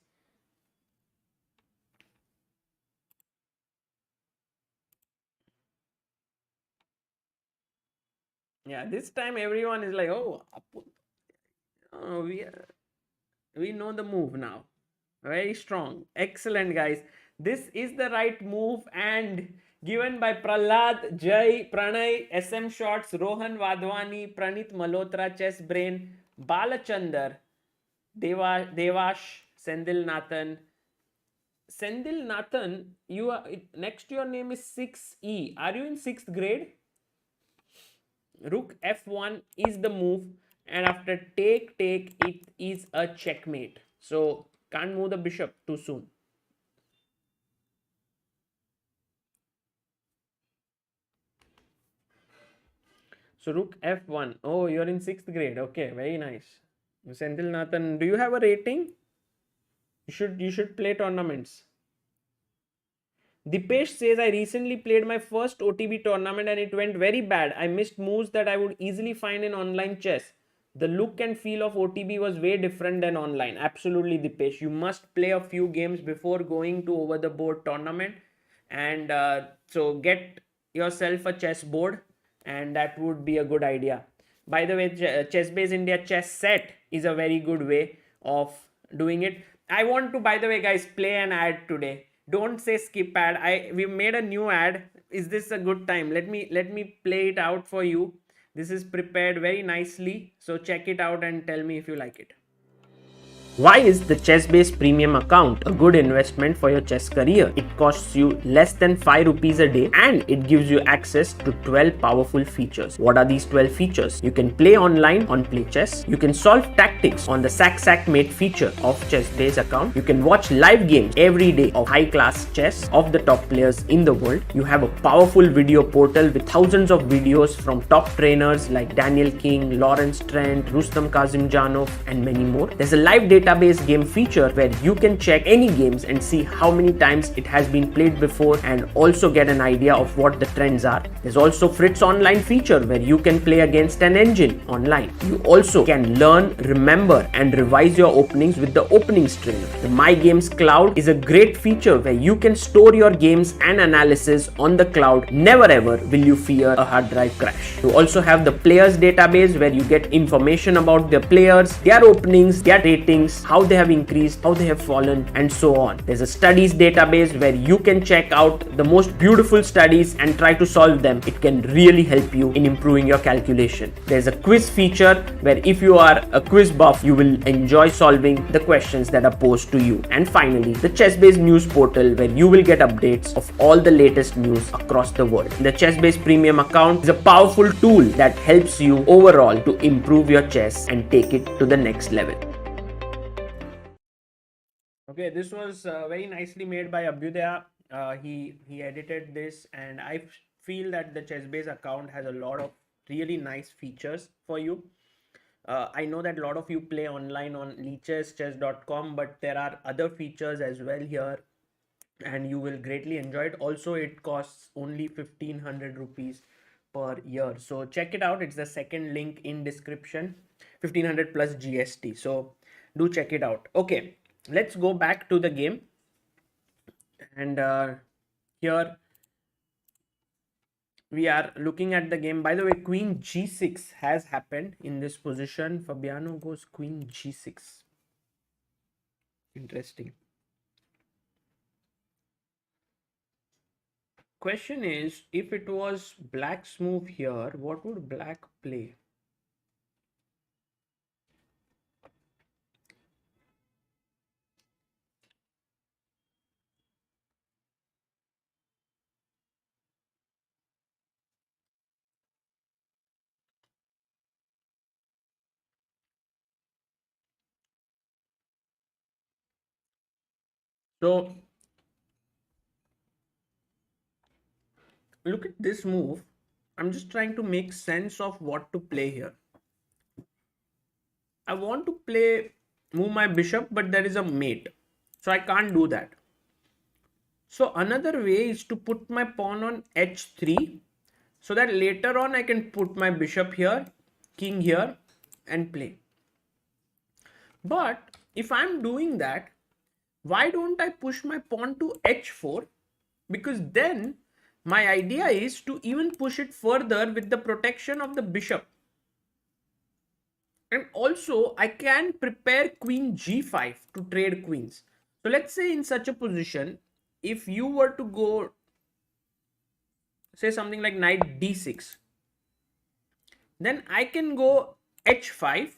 Yeah, this time everyone is like, oh, we know the move now. Very strong. Excellent, guys. This is the right move and given by Prahlad, Jai, Pranay, SM Shots, Rohan Vadwani, Pranit Malhotra, Chess Brain, Balachandar, Devash, Sendil Nathan. Sendil Nathan, you are next to your name is 6E. Are you in 6th grade? Rook f1 is the move, and after take it is a checkmate. So can't move the bishop too soon. So rook f1. Oh, you're in 6th grade. Okay, very nice. Senthil Nathan, do you have a rating? You should play tournaments. Dipesh says, I recently played my first OTB tournament and it went very bad. I missed moves that I would easily find in online chess. the look and feel of OTB was way different than online. Absolutely, Dipesh. You must play a few games before going to over the board tournament, and so get yourself a chess board, and that would be a good idea. By the way, ChessBase India chess set is a very good way of doing it. I want to, by the way, guys, play an ad today. Don't say skip ad. We made a new ad. Is this a good time? Let me play it out for you. This is prepared very nicely, so check it out and tell me if you like it. Why is the ChessBase Premium account a good investment for your chess career? It costs you less than 5 rupees a day and it gives you access to 12 powerful features. What are these 12 features? You can play online on Play Chess. You can solve tactics on the Sack feature of ChessBase account. You can watch live games every day of high-class chess of the top players in the world. You have a powerful video portal with thousands of videos from top trainers like Daniel King, Lawrence Trent, Rustam Kazimjanov, and many more. There's a live database game feature where you can check any games and see how many times it has been played before and also get an idea of what the trends are. There's also Fritz Online feature where you can play against an engine online. You also can learn, remember and revise your openings with the openings trainer. The My Games Cloud is a great feature where you can store your games and analysis on the cloud. Never ever will you fear a hard drive crash. You also have the players database where you get information about the players, their openings, their ratings, how they have increased, how they have fallen, and so on. There's a studies database where you can check out the most beautiful studies and try to solve them. It can really help you in improving your calculation. There's a quiz feature where if you are a quiz buff, you will enjoy solving the questions that are posed to you. And finally, the ChessBase news portal where you will get updates of all the latest news across the world. The ChessBase Premium account is a powerful tool that helps you overall to improve your chess and take it to the next level. Okay, this was very nicely made by Abhyudaya. He edited this, and I feel that the ChessBase account has a lot of really nice features for you. I know that a lot of you play online on Lichess, chess.com, but there are other features as well here, and you will greatly enjoy it. Also, it costs only 1500 rupees per year. So check it out. It's the second link in description. 1500 plus GST. So do check it out. Okay. Let's go back to the game, and here we are looking at the game. By the way, Queen G6 has happened in this position. Fabiano goes Queen G6. Interesting. Question is, if it was Black's move here, what would Black play? So look at this move. I'm just trying to make sense of what to play here. I want to move my bishop, but there is a mate, so I can't do that. So another way is to put my pawn on h3 so that later on I can put my bishop here, king here, and play. But if I'm doing that, why don't I push my pawn to h4? Because then my idea is to even push it further with the protection of the bishop. And also I can prepare queen g5 to trade queens. So let's say in such a position, if you were to go, say something like knight d6, then I can go h5,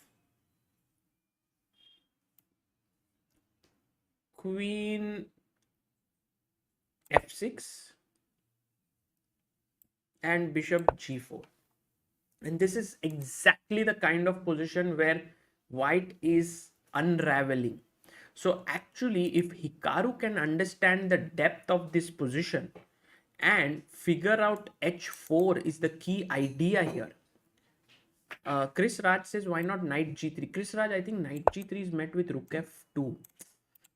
queen f6, and bishop g4. And this is exactly the kind of position where white is unraveling. So actually, if Hikaru can understand the depth of this position and figure out h4 is the key idea here. Chris Raj says, why not knight g3? Chris Raj, I think knight g3 is met with rook f2.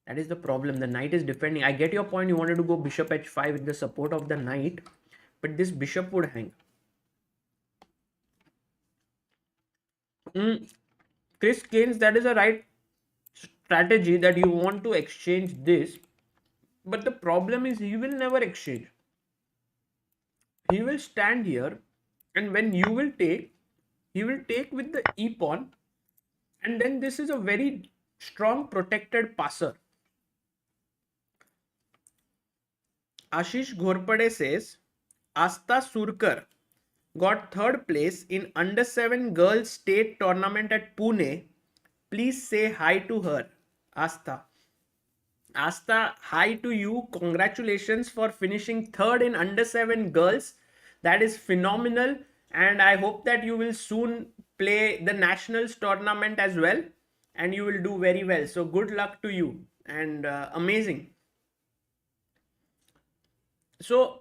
That is the problem. The knight is defending. I get your point. You wanted to go bishop h5 with the support of the knight, but this bishop would hang. Chris Gaines, that is a right strategy that you want to exchange this, but the problem is he will never exchange. He will stand here, and when you will take, he will take with the e pawn, and then this is a very strong protected passer. Ashish Ghorpade says Asta Surkar got third place in under 7 girls state tournament at Pune. Please say hi to her. Asta. Asta, hi to you. Congratulations for finishing third in under 7 girls. That is phenomenal. And I hope that you will soon play the nationals tournament as well. And you will do very well. So good luck to you. And amazing. So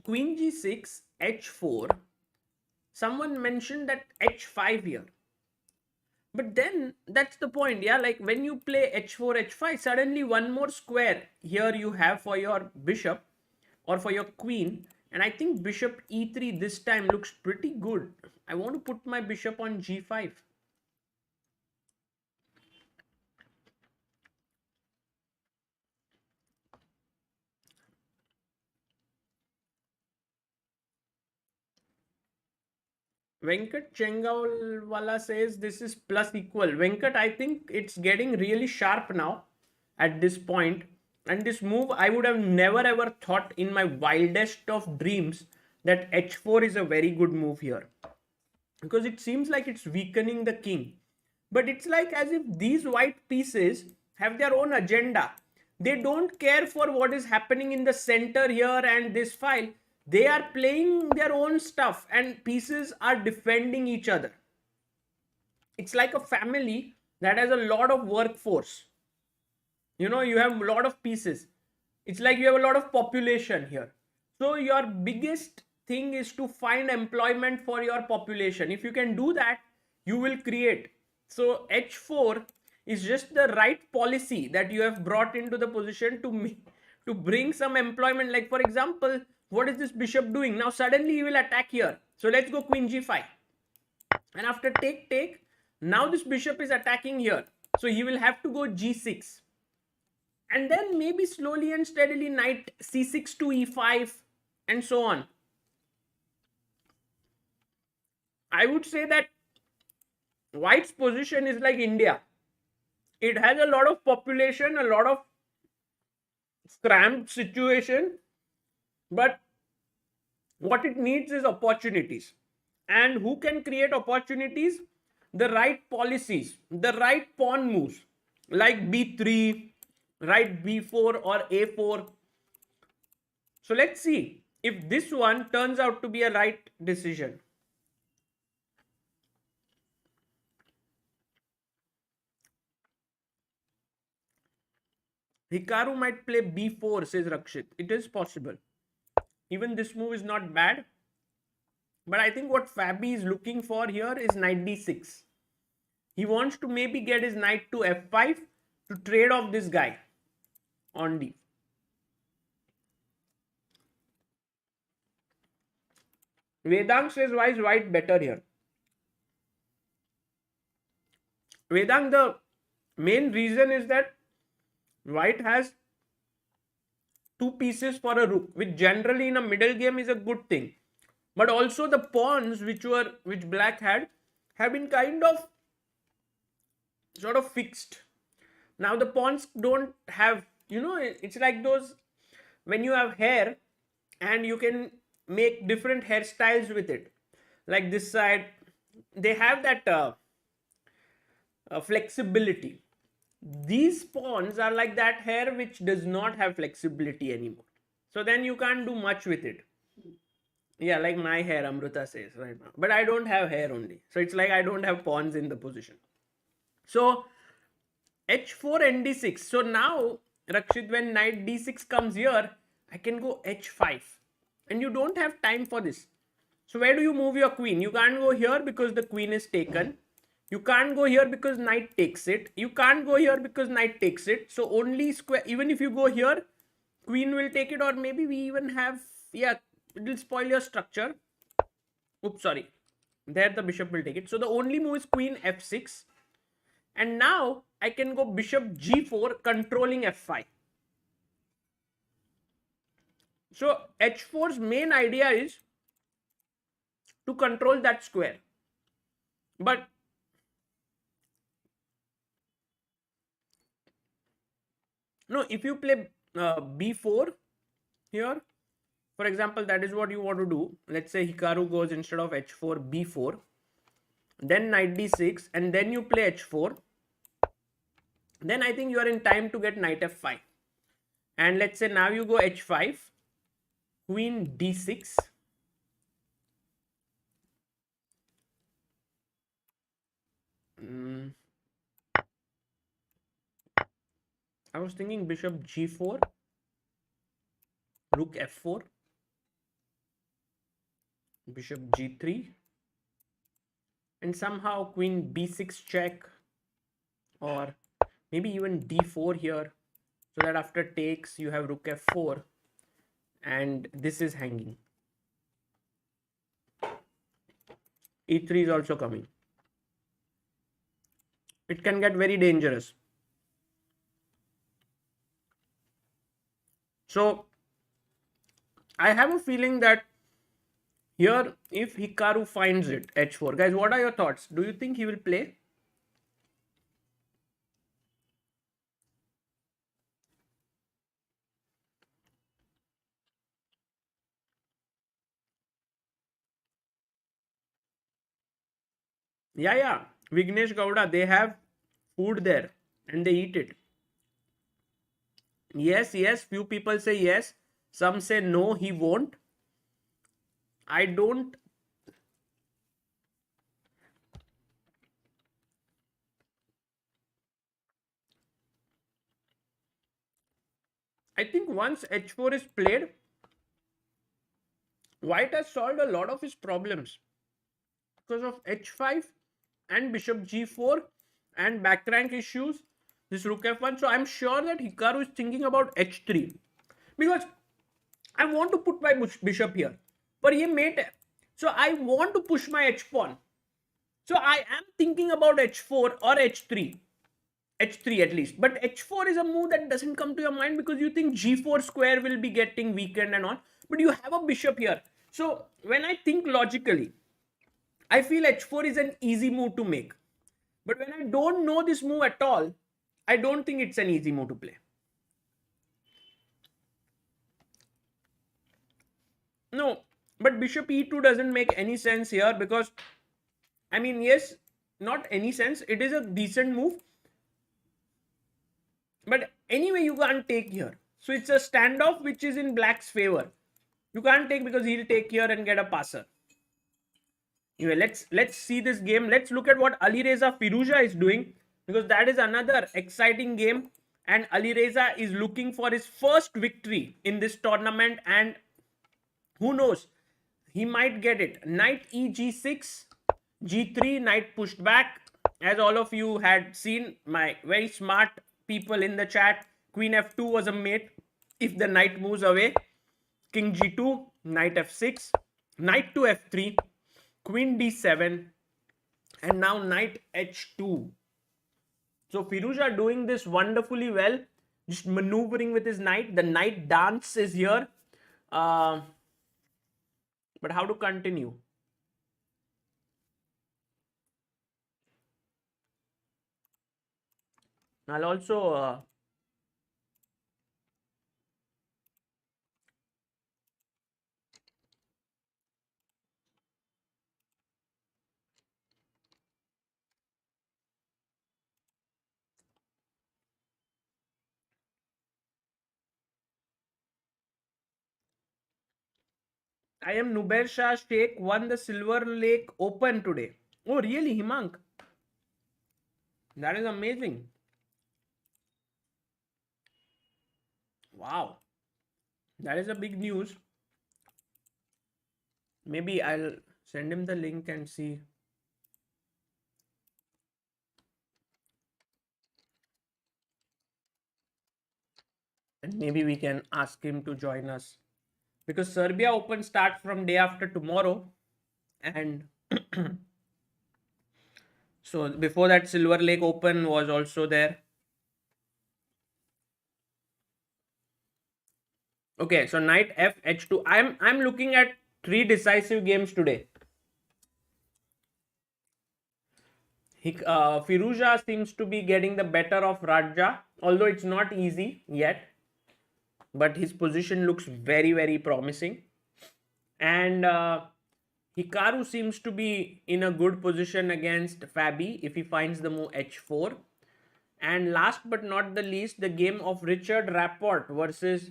Queen G6, H4. Someone mentioned that H5 here. But then that's the point, yeah, like when you play h4 h5, suddenly one more square here you have for your bishop or for your queen, and I think bishop e3 this time looks pretty good. I want to put my bishop on g5. Venkat Chengalwala says this is plus equal. Venkat, I think it's getting really sharp now at this point. And this move, I would have never ever thought in my wildest of dreams that h4 is a very good move here. Because it seems like it's weakening the king. But it's like as if these white pieces have their own agenda. They don't care for what is happening in the center here and this file. They are playing their own stuff and pieces are defending each other. It's like a family that has a lot of workforce. You know, you have a lot of pieces. It's like you have a lot of population here. So your biggest thing is to find employment for your population. If you can do that, you will create. So h4 is just the right policy that you have brought into the position to bring some employment. Like for example, what is this bishop doing? Now suddenly he will attack here. So let's go queen g5. And after take, now this bishop is attacking here. So he will have to go g6. And then maybe slowly and steadily knight c6 to e5 and so on. I would say that white's position is like India. It has a lot of population, a lot of cramped situation, but what it needs is opportunities. And who can create opportunities? The right policies, the right pawn moves like b3, right b4 or a4. So let's see if this one turns out to be a right decision. Hikaru might play b4, says Rakshit. It is possible. Even this move is not bad. But I think what Fabi is looking for here is knight d6. He wants to maybe get his knight to f5 to trade off this guy on d. Vedang says, why is white better here? Vedang, the main reason is that white has two pieces for a rook, which generally in a middle game is a good thing. But also the pawns which black had have been kind of sort of fixed. Now the pawns don't have, you know, it's like those when you have hair and you can make different hairstyles with it. Like this side, they have that flexibility. These pawns are like that hair which does not have flexibility anymore. So then you can't do much with it. Yeah, like my hair, Amruta says right now. But I don't have hair only. So it's like I don't have pawns in the position. So h4 and d6. So now, Rakshit, when knight d6 comes here, I can go h5. And you don't have time for this. So where do you move your queen? You can't go here because the queen is taken. You can't go here because knight takes it. You can't go here because knight takes it. So only square, even if you go here, queen will take it, or maybe we even have, yeah, it will spoil your structure. Oops, sorry. There the bishop will take it. So the only move is queen f6. And now I can go bishop g4 controlling f5. So h4's main idea is to control that square. But no, if you play b4 here, for example, that is what you want to do. Let's say Hikaru goes instead of h4, b4, then knight d6, and then you play h4. Then I think you are in time to get knight f5. And let's say now you go h5, queen d6. I was thinking bishop g4, rook f4, bishop g3, and somehow queen b6 check, or maybe even d4 here, so that after takes you have rook f4 and this is hanging. e3 is also coming. It can get very dangerous. So I have a feeling that here, if Hikaru finds it, h4. Guys, what are your thoughts? Do you think he will play? Yeah. Vignesh Gowda, they have food there and they eat it. Yes. Few people say yes. Some say no, he won't. I don't. I think once h4 is played, white has solved a lot of his problems because of h5 and bishop g4 and back rank issues, this rook f1. So I'm sure that Hikaru is thinking about h3 because I want to put my bishop here, but ye mate, so I want to push my h pawn. So I am thinking about h4 or h3. h3 at least, but h4 is a move that doesn't come to your mind because you think g4 square will be getting weakened and on, but you have a bishop here. So when I think logically, I feel h4 is an easy move to make, but when I don't know this move at all, I don't think it's an easy move to play. No, but bishop e2 doesn't make any sense here because, I mean, yes, not any sense, it is a decent move, but anyway you can't take here. So it's a standoff which is in black's favor. You can't take because he'll take here and get a passer. Anyway, let's see this game. Let's look at what Alireza Firuza is doing, because that is another exciting game, and Alireza is looking for his first victory in this tournament, and who knows, he might get it. Knight e g6, g3, knight pushed back. As all of you had seen, my very smart people in the chat, queen f2 was a mate if the knight moves away. King g2, knight f6, knight to f3, queen d7, and now knight h2. So Firuza doing this wonderfully well, just maneuvering with his knight. The knight dance is here. But how to continue? I'll also I am Nubair Shah Sheikh won the Silver Lake Open today. Oh, really, Himank? That is amazing. Wow. That is a big news. Maybe I'll send him the link and see. And maybe we can ask him to join us. Because Serbia Open starts from day after tomorrow. And So before that, Silver Lake Open was also there. Okay, so knight f h2. I'm looking at 3 decisive games today. Firuza seems to be getting the better of Raja, although it's not easy yet. But his position looks very, very promising. And Hikaru seems to be in a good position against Fabi if he finds the move h4. And last but not the least, the game of Richard Rapport versus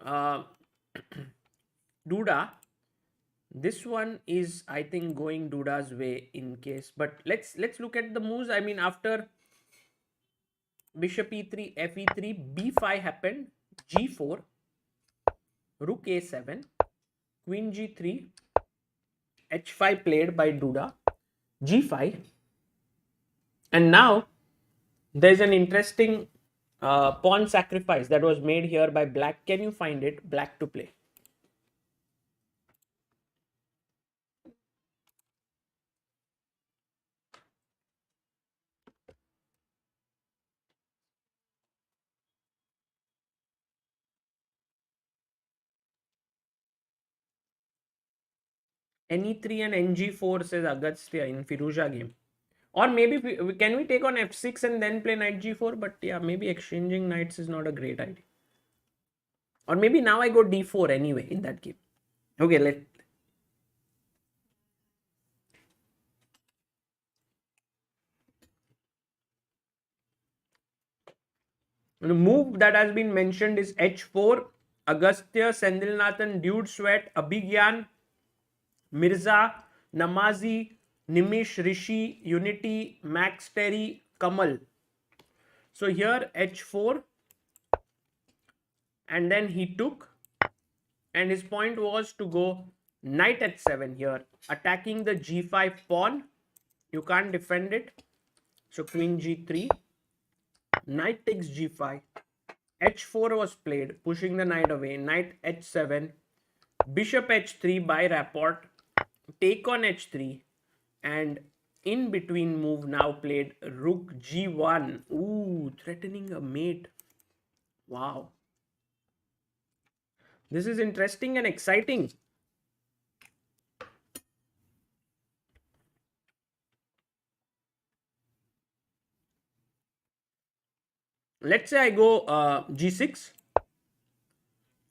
uh, Duda. This one is, I think, going Duda's way in case. But let's look at the moves. I mean, after bishop e3, f e3, b5 happened, g4, rook a7, queen g3, h5 played by Duda, g5, and now there's an interesting pawn sacrifice that was made here by black. Can you find it? Black to play. Ne3 and ng4 says Agastya in Firuza game. Or maybe can we take on f6 and then play knight g4? But yeah, maybe exchanging knights is not a great idea. Or maybe now I go d4 anyway in that game. Okay, the move that has been mentioned is h4. Agastya, Sendilnathan, Dude Sweat, Abhigyan, Mirza, Namazi, Nimish, Rishi, Unity, Max Terry, Kamal. So here h4, and then he took, and his point was to go knight h7 here, attacking the g5 pawn. You can't defend it. So queen g3, knight takes g5, h4 was played, pushing the knight away, knight h7, bishop h3 by Rapport, take on h3, and in between move now played rook g1. Ooh, threatening a mate. Wow. This is interesting and exciting. Let's say I go g6.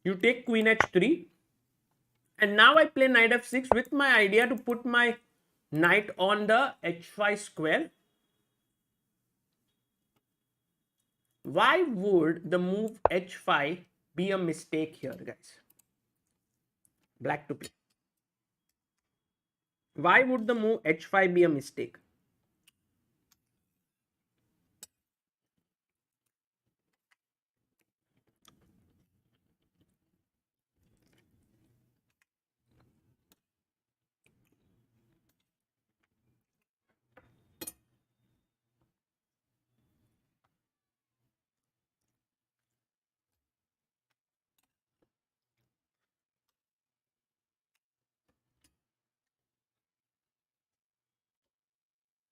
You take queen h3. And now I play knight f6 with my idea to put my knight on the h5 square. Why would the move h5 be a mistake here, guys? Black to play. Why would the move h5 be a mistake?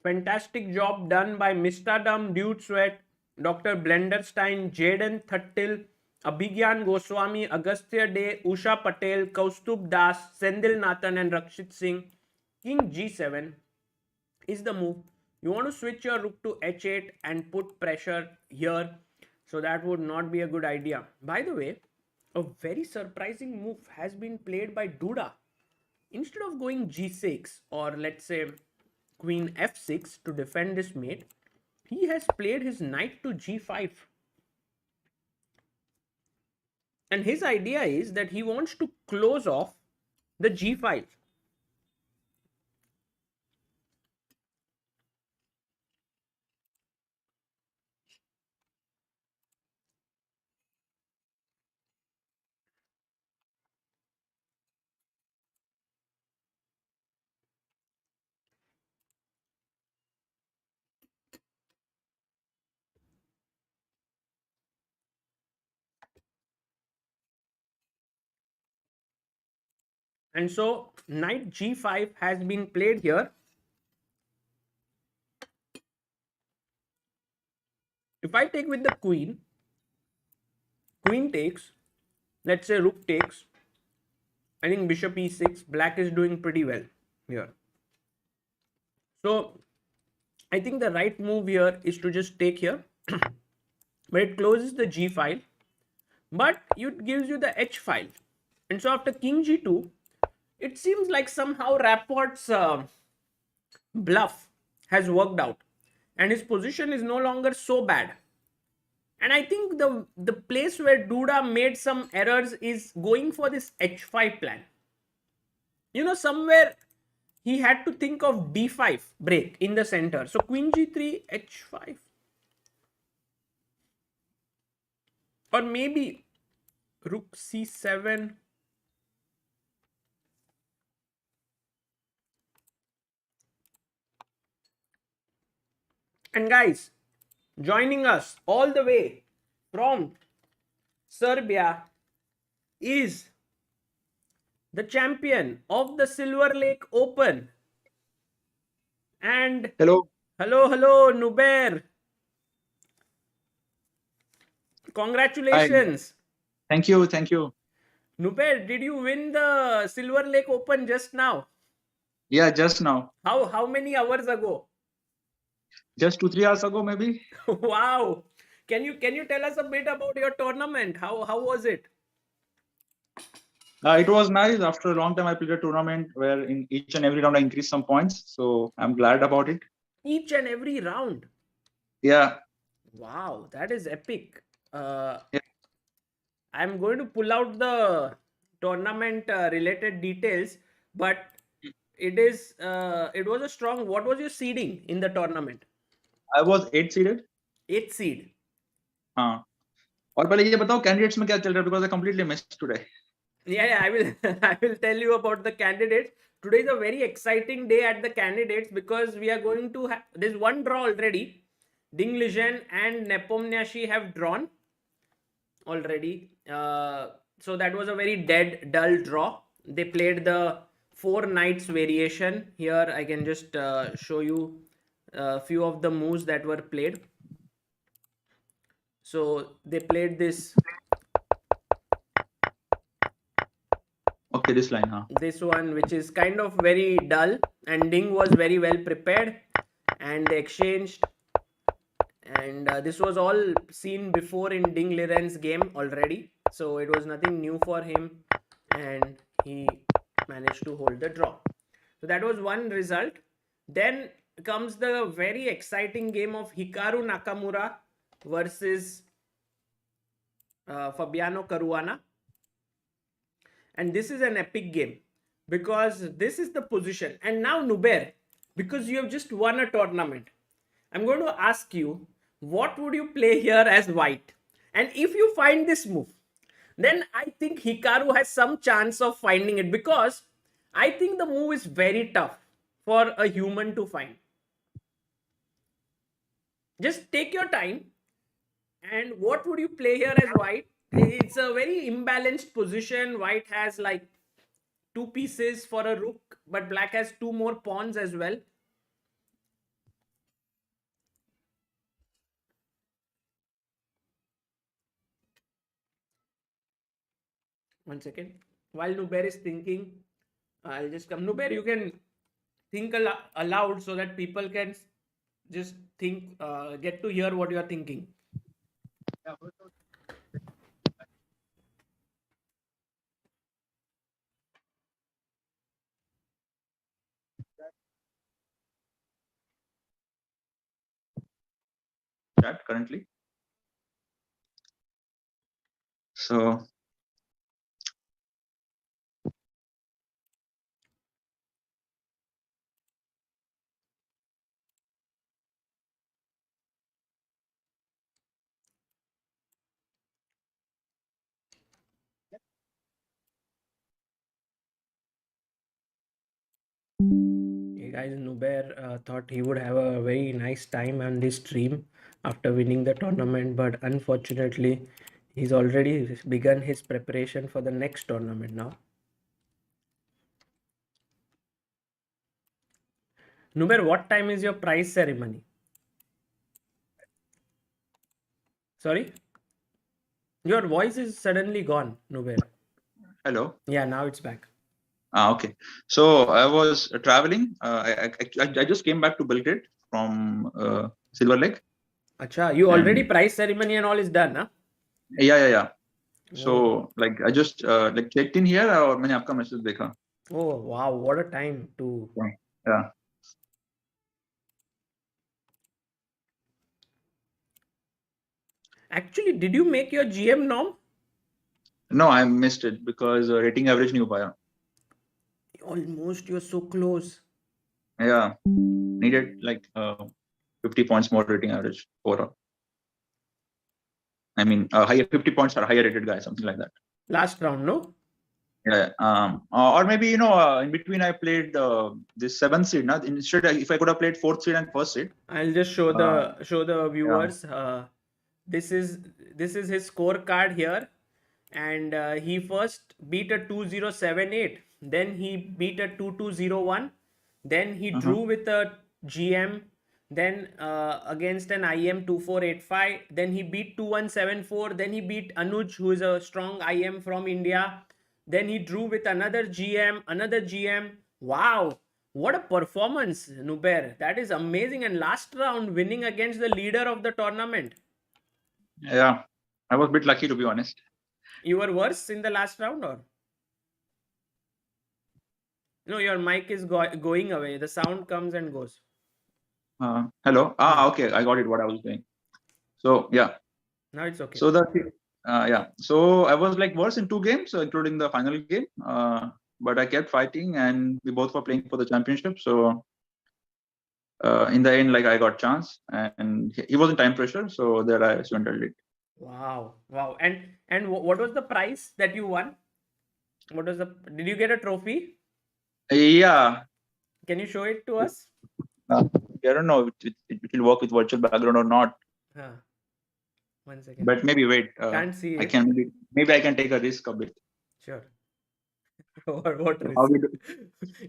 Fantastic job done by Mr. Dum, Dude Sweat, Dr. Blenderstein, Jaden Thattil, Abhigyan Goswami, Agastya Day, Usha Patel, Kaustubh Das, Sendil Nathan, and Rakshit Singh. King g7 is the move. You want to switch your rook to h8 and put pressure here. So that would not be a good idea. By the way, a very surprising move has been played by Duda. Instead of going g6 or let's say queen f6 to defend this mate, he has played his knight to g5. And his idea is that he wants to close off the g5. And so knight g5 has been played here. If I take with the queen, queen takes, let's say rook takes, I think bishop e6, black is doing pretty well here. So I think the right move here is to just take here, but it closes the g file, but it gives you the h file. And so after king g2, it seems like somehow Rapport's bluff has worked out and his position is no longer so bad. And I think the place where Duda made some errors is going for this h5 plan. You know, somewhere he had to think of d5 break in the center. So queen g3, h5. Or maybe rook c7. And guys, joining us all the way from Serbia is the champion of the Silver Lake Open. And Hello. hello, Nubair. Hi. Congratulations. Thank you. Thank you. Nubair, did you win the Silver Lake Open just now? Yeah, just now. How many hours ago? Just 2-3 hours ago, maybe. Wow. Can you tell us a bit about your tournament? How was it? It was nice. After a long time, I played a tournament where in each and every round I increased some points. So I'm glad about it. Each and every round. Yeah. Wow, that is epic. Yeah. I'm going to pull out the tournament related details, but it was a strong. What was your seeding in the tournament? I was 8 seeded. 8th seed. हाँ. और पहले ये बताओ candidates में क्या चल रहा है because I completely missed today. Yeah, I will I will tell you about the candidates. Today is a very exciting day at the candidates because we are going to have there's one draw already. Dinglish and Nepomniachtchi have drawn already. So that was a very dead, dull draw. They played the 4 knights variation. Here I can just show you a few of the moves that were played. So they played this. Okay, this line, huh? This one, which is kind of very dull, and Ding was very well prepared, and they exchanged. And this was all seen before in Ding Liren's game already, so it was nothing new for him, and he managed to hold the draw. So that was one result. Then comes the very exciting game of Hikaru Nakamura versus Fabiano Karwana. And this is an epic game because this is the position. And now Nubair, because you have just won a tournament, I'm going to ask you, what would you play here as white? And if you find this move, then I think Hikaru has some chance of finding it because I think the move is very tough for a human to find. Just take your time. And what would you play here as white? It's a very imbalanced position. White has like 2 pieces for a rook, but black has 2 more pawns as well. One second. While Nubair is thinking, I'll just come. Nubair, you can think aloud so that people can just think, get to hear what you are thinking. Chat currently. So Hey guys, Nubair thought he would have a very nice time on this stream after winning the tournament, but unfortunately, he's already begun his preparation for the next tournament now. Nubair, what time is your prize ceremony? Sorry? Your voice is suddenly gone, Nubair. Hello. Yeah, now it's back. Okay. So I was traveling. I just came back to Belgrade from Silver Lake. Acha, you already And- prize ceremony and all is done, huh? Yeah. Oh. So like I just like checked in here और मैंने आपका message देखा. Oh, wow, what a time to... Yeah. Actually, did you make your GM norm? No, I missed it because rating average नहीं हो पाया. Almost, you're so close. Yeah. Needed like 50 points more rating average overall. I mean, higher 50 points are higher rated guy, something like that. Last round, no? Yeah. Or maybe in between I played this 7th seed. Now instead, if I could have played 4th seed and 1st seed. I'll just show the viewers. This is his scorecard here, and he first beat a 2078, then he beat a 2201, then he drew with a GM, then against an IM 2485, then he beat 2174, then he beat Anuj, who is a strong IM from India, then he drew with another GM. Wow, what a performance, Nubair. That is amazing. And last round, winning against the leader of the tournament. Yeah, I was a bit lucky, to be honest. You were worse in the last round, or? No, your mic is going away. The sound comes and goes. Hello. Okay, I got it. What I was doing. So yeah. Now it's okay. So So I was like worse in 2 games, including the final game. But I kept fighting, and we both were playing for the championship. So in the end, like I got chance, and he was in time pressure, so there I swindled it. Wow. And what was the prize that you won? Did you get a trophy? Yeah. Can you show it to us? I don't know if it will work with virtual background or not. 1 second. But maybe wait. Can't see it. I can maybe I can take a risk a bit. Sure. Or what How we risk?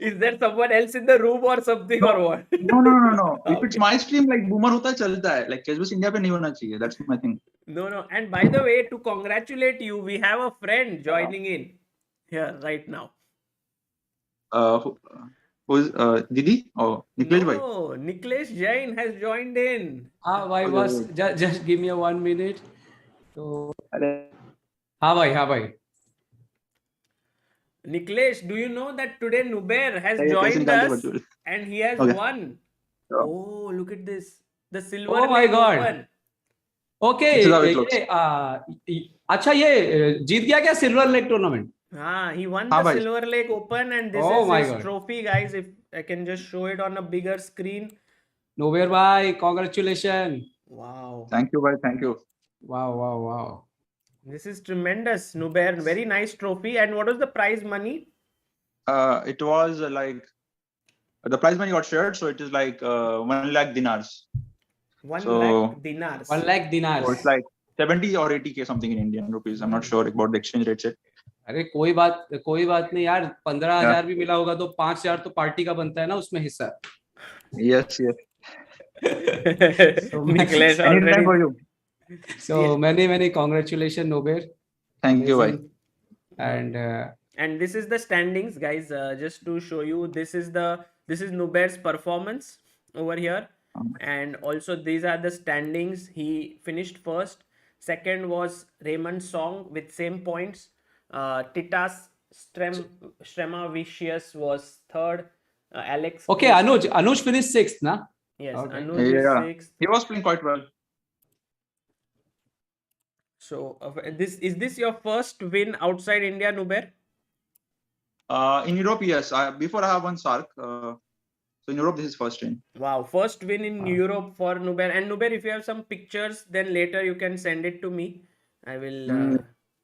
Is there someone else in the room or something, or what? No. If it's Okay. my stream, like boomer hota chalta hai. Like Chess India pe nahi hona chahiye. That's my thing. No. And by the way, to congratulate you, we have a friend joining in here right now. Who's Didi? Oh, Niklesh bhai. No, Niklesh Jain has joined in. Why was just give me a 1 minute. So Arre. हाँ भाई. Niklesh, do you know that today Nubair has Hey, joined President us Virtual. and he has Okay. won? Yeah. Oh, look at this. The Silver Oh my Lake God. Open. Okay. This is how it looks. अच्छा ये जीत गया क्या silver lake tournament? He won हाँ the भाई. Silver Lake Open, and this Oh is my his God. trophy, guys. If I can just show it on a bigger screen. Nubair bhai, congratulations. Wow. Thank you, bhai. Thank you. Wow. This is tremendous, Nubair. Very nice trophy. And what was the prize money? It was like the prize money got shared, so it is like 1 lakh dinars. 1 So- lakh dinars. 1 lakh dinars. So it's like 70 or 80K something in Indian rupees. I'm not sure about the exchange rates. अरे कोई बात नहीं यार 15,000 भी मिला होगा तो 5,000 तो पार्टी का बनता है ना उसमें हिस्सा. Yes. Niklesh Anytime already. for you. So many congratulations Nubair. Thank you, bhai. And And this is the standings, guys. Just to show you, this is Nubair's performance over here, and also these are the standings. He finished first. Second was Raymond Song with same points. Titas Stremavicius was third. Alex. okay, Anuj finished 6th, na? Yes, Okay. Anuj is Yeah. sixth. He was playing quite well. So is this your first win outside India, Nubair? In Europe, yes. Before I have won Sark. So in Europe, this is first win. Wow, first win in Europe for Nubair. And Nubair, if you have some pictures, then later you can send it to me. I will,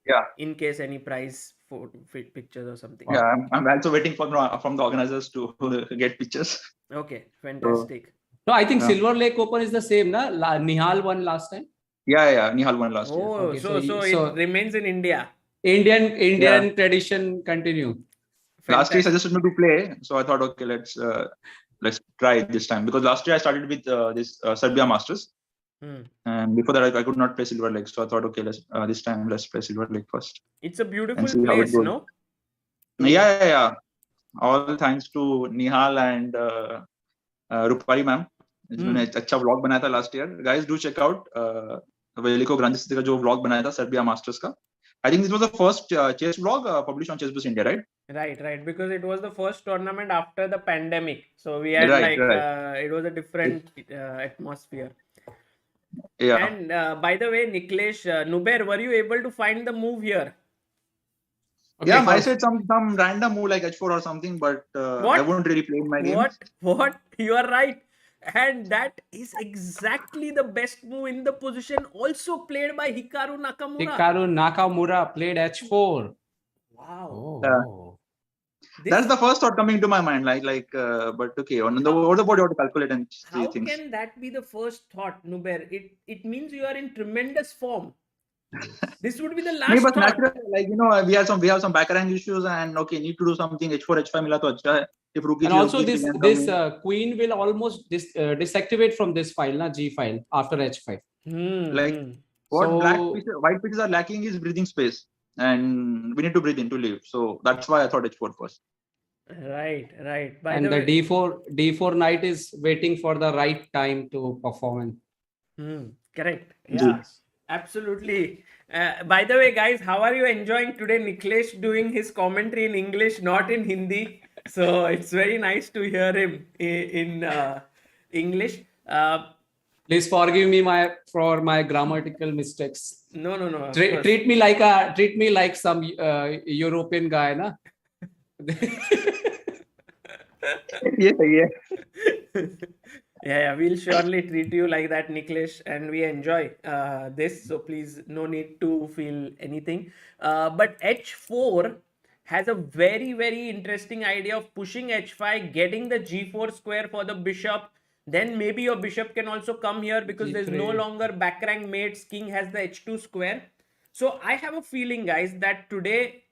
Yeah. in case any prize for pictures or something. Yeah, I'm also waiting from the organizers to get pictures. Okay, fantastic. No, I think Yeah. Silver Lake Open is the same, na? Nihal won last time. Yeah. Nihal won last year. Oh, Okay, so so it remains in India. Indian tradition continue. Last year, Fantastic. suggested me to play, so I thought, okay, let's let's try it this time, because last year I started with this Serbia Masters, and before that I could not play Silver Lake, so I thought, okay, let's this time let's play Silver Lake first. It's a beautiful and see how it place, goes. no? Yeah. All thanks to Nihal and Rupali ma'am. जिन्होंने अच्छा vlog बनाया था last year. Guys, do check out Veliko Grandis का जो vlog बनाया था Serbia Masters का. I think this was the first chess vlog published on Chessbus India, right? Right. Because it was the first tournament after the pandemic, so we had it was a different atmosphere. Yeah. And by the way, Niklesh, Nubair, were you able to find the move here? Okay, Yeah, I said some random move like H4 or something, but I won't really play in my game. What? You are right. And that is exactly the best move in the position, also played by Hikaru Nakamura. Hikaru Nakamura played H4. Wow. That's the first thought coming to my mind. But okay, on the other board you have to calculate and see things. How can that be the first thought, Nubair? It means you are in tremendous form. This would be the last but thought. Naturally, we have some background issues, and okay, need to do something. H4, H5 mila to acha hai. If rookie and also this queen will almost disactivate from this file, G file, after H5. White pieces are lacking is breathing space, and we need to breathe in to leave. So that's why I thought H4 first. Right. And the D4 knight is waiting for the right time to perform. Correct. Yeah. Absolutely. By the way, guys, how are you enjoying today? Niklesh doing his commentary in English, not in Hindi. So it's very nice to hear him in English. Please forgive me for my grammatical mistakes. No. Treat me like some European guy, na? Yeah, we'll surely treat you like that, Niklesh, and we enjoy this. So please, no need to feel anything. But H4 has a very, very interesting idea of pushing H5, getting the G4 square for the bishop. Then maybe your bishop can also come here because there's no longer back rank mates. King has the H2 square. So I have a feeling, guys, that today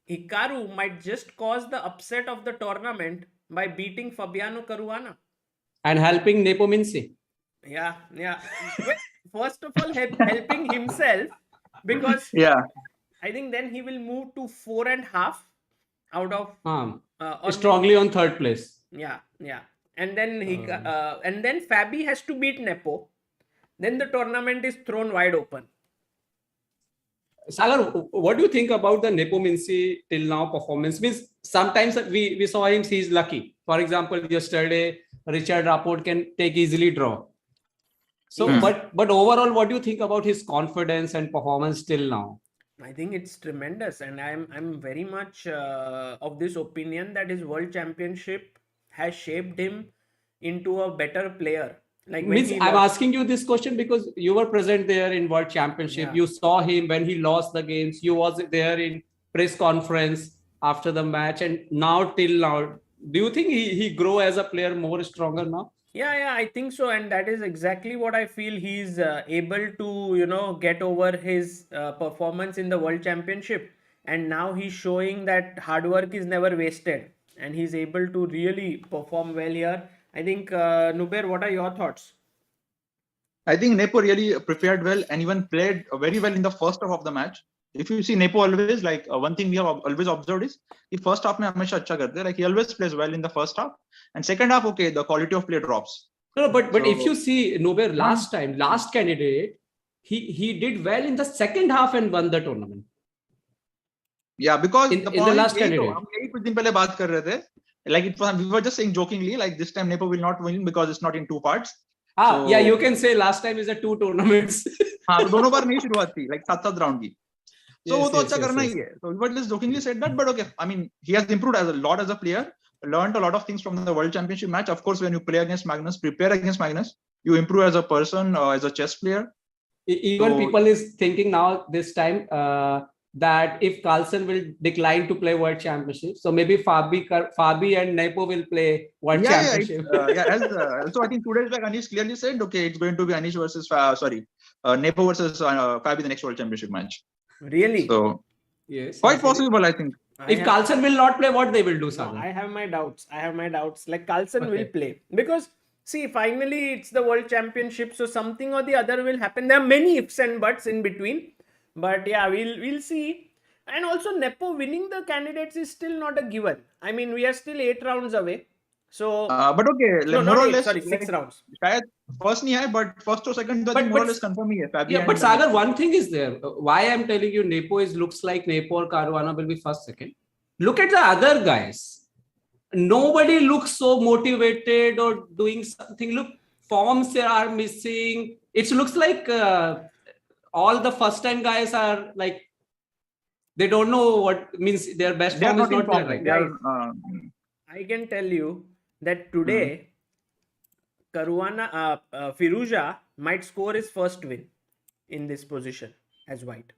Hikaru might just cause the upset of the tournament by beating Fabiano Caruana. And helping Nepomuceni. Yeah. First of all, helping himself, because I think then he will move to 4.5 out of strongly on third place. Yeah. And then and then Fabi has to beat Nepo. Then the tournament is thrown wide open. Sagar, what do you think about the Nepomuceni till now performance? Means sometimes we saw him, he's lucky. For example, yesterday Richard Rapport can take easily draw. So, but overall, what do you think about his confidence and performance till now? I think it's tremendous, and I'm very much of this opinion that his World Championship has shaped him into a better player. Like I'm asking you this question because you were present there in World Championship. You saw him when he lost the games. You was there in press conference after the match, and now till now, do you think he grow as a player more stronger now? Yeah, I think so, and that is exactly what I feel. He's able to get over his performance in the World Championship, and now he's showing that hard work is never wasted, and he's able to really perform well here. I think, Nubair, what are your thoughts? I think Nepo really prepared well and even played very well in the first half of the match. If you see Nepo always, one thing we have always observed is the first half mein hamesha acha karte hai. He always plays well in the first half, and second half, okay, the quality of play drops. No, but if you see Nubair last candidate, he did well in the second half and won the tournament. Yeah, because in the last candidate. कुछ दिन पहले बात कर रहे थे. We were just saying jokingly, this time Nepo will not win because it's not in two parts. Yeah, you can say last time is a 2 tournaments. दोनों बार नहीं शुरुआत थी, 7 round की. So वो तो अच्छा करना ही है. So we were just jokingly said that, but okay. I mean, he has improved a lot as a player. Learned a lot of things from the World Championship match. Of course, when you play against Magnus, prepare against Magnus, you improve as a person, as a chess player. Even people is thinking now this time that if Carlsen will decline to play World Championship, so maybe Fabi and Nepo will play World Championship. So I think 2 days back, Anish clearly said, okay, it's going to be Anish versus Nepo versus Fabi the next World Championship match. Really? So yes, quite possible, I think. If Carlsen will not play, what they will do, No, Sagar? I have my doubts. Like Carlsen will Okay. play because see, finally it's the World Championship, so something or the other will happen. There are many ifs and buts in between, but yeah, we'll see. And also, Nepo winning the candidates is still not a given. I mean, we are still 8 rounds away. So But okay, no, like, not more or 8, less, sorry, like, 6 rounds. शायद first नहीं है, but first or second तो I think more or less confirm ही है. Fabi Yeah, but and Sagar, one thing is there. Why I'm telling you, Nepo looks like Nepo or Karwana will be first, second. Look at the other guys. Nobody looks so motivated or doing something. Look, forms are missing. It looks like all the first-time guys are like they don't know what means. Their best they are form is not in not there form. right They now. are, I can tell you that today, Karwana, Firuza might score his first win in this position as white.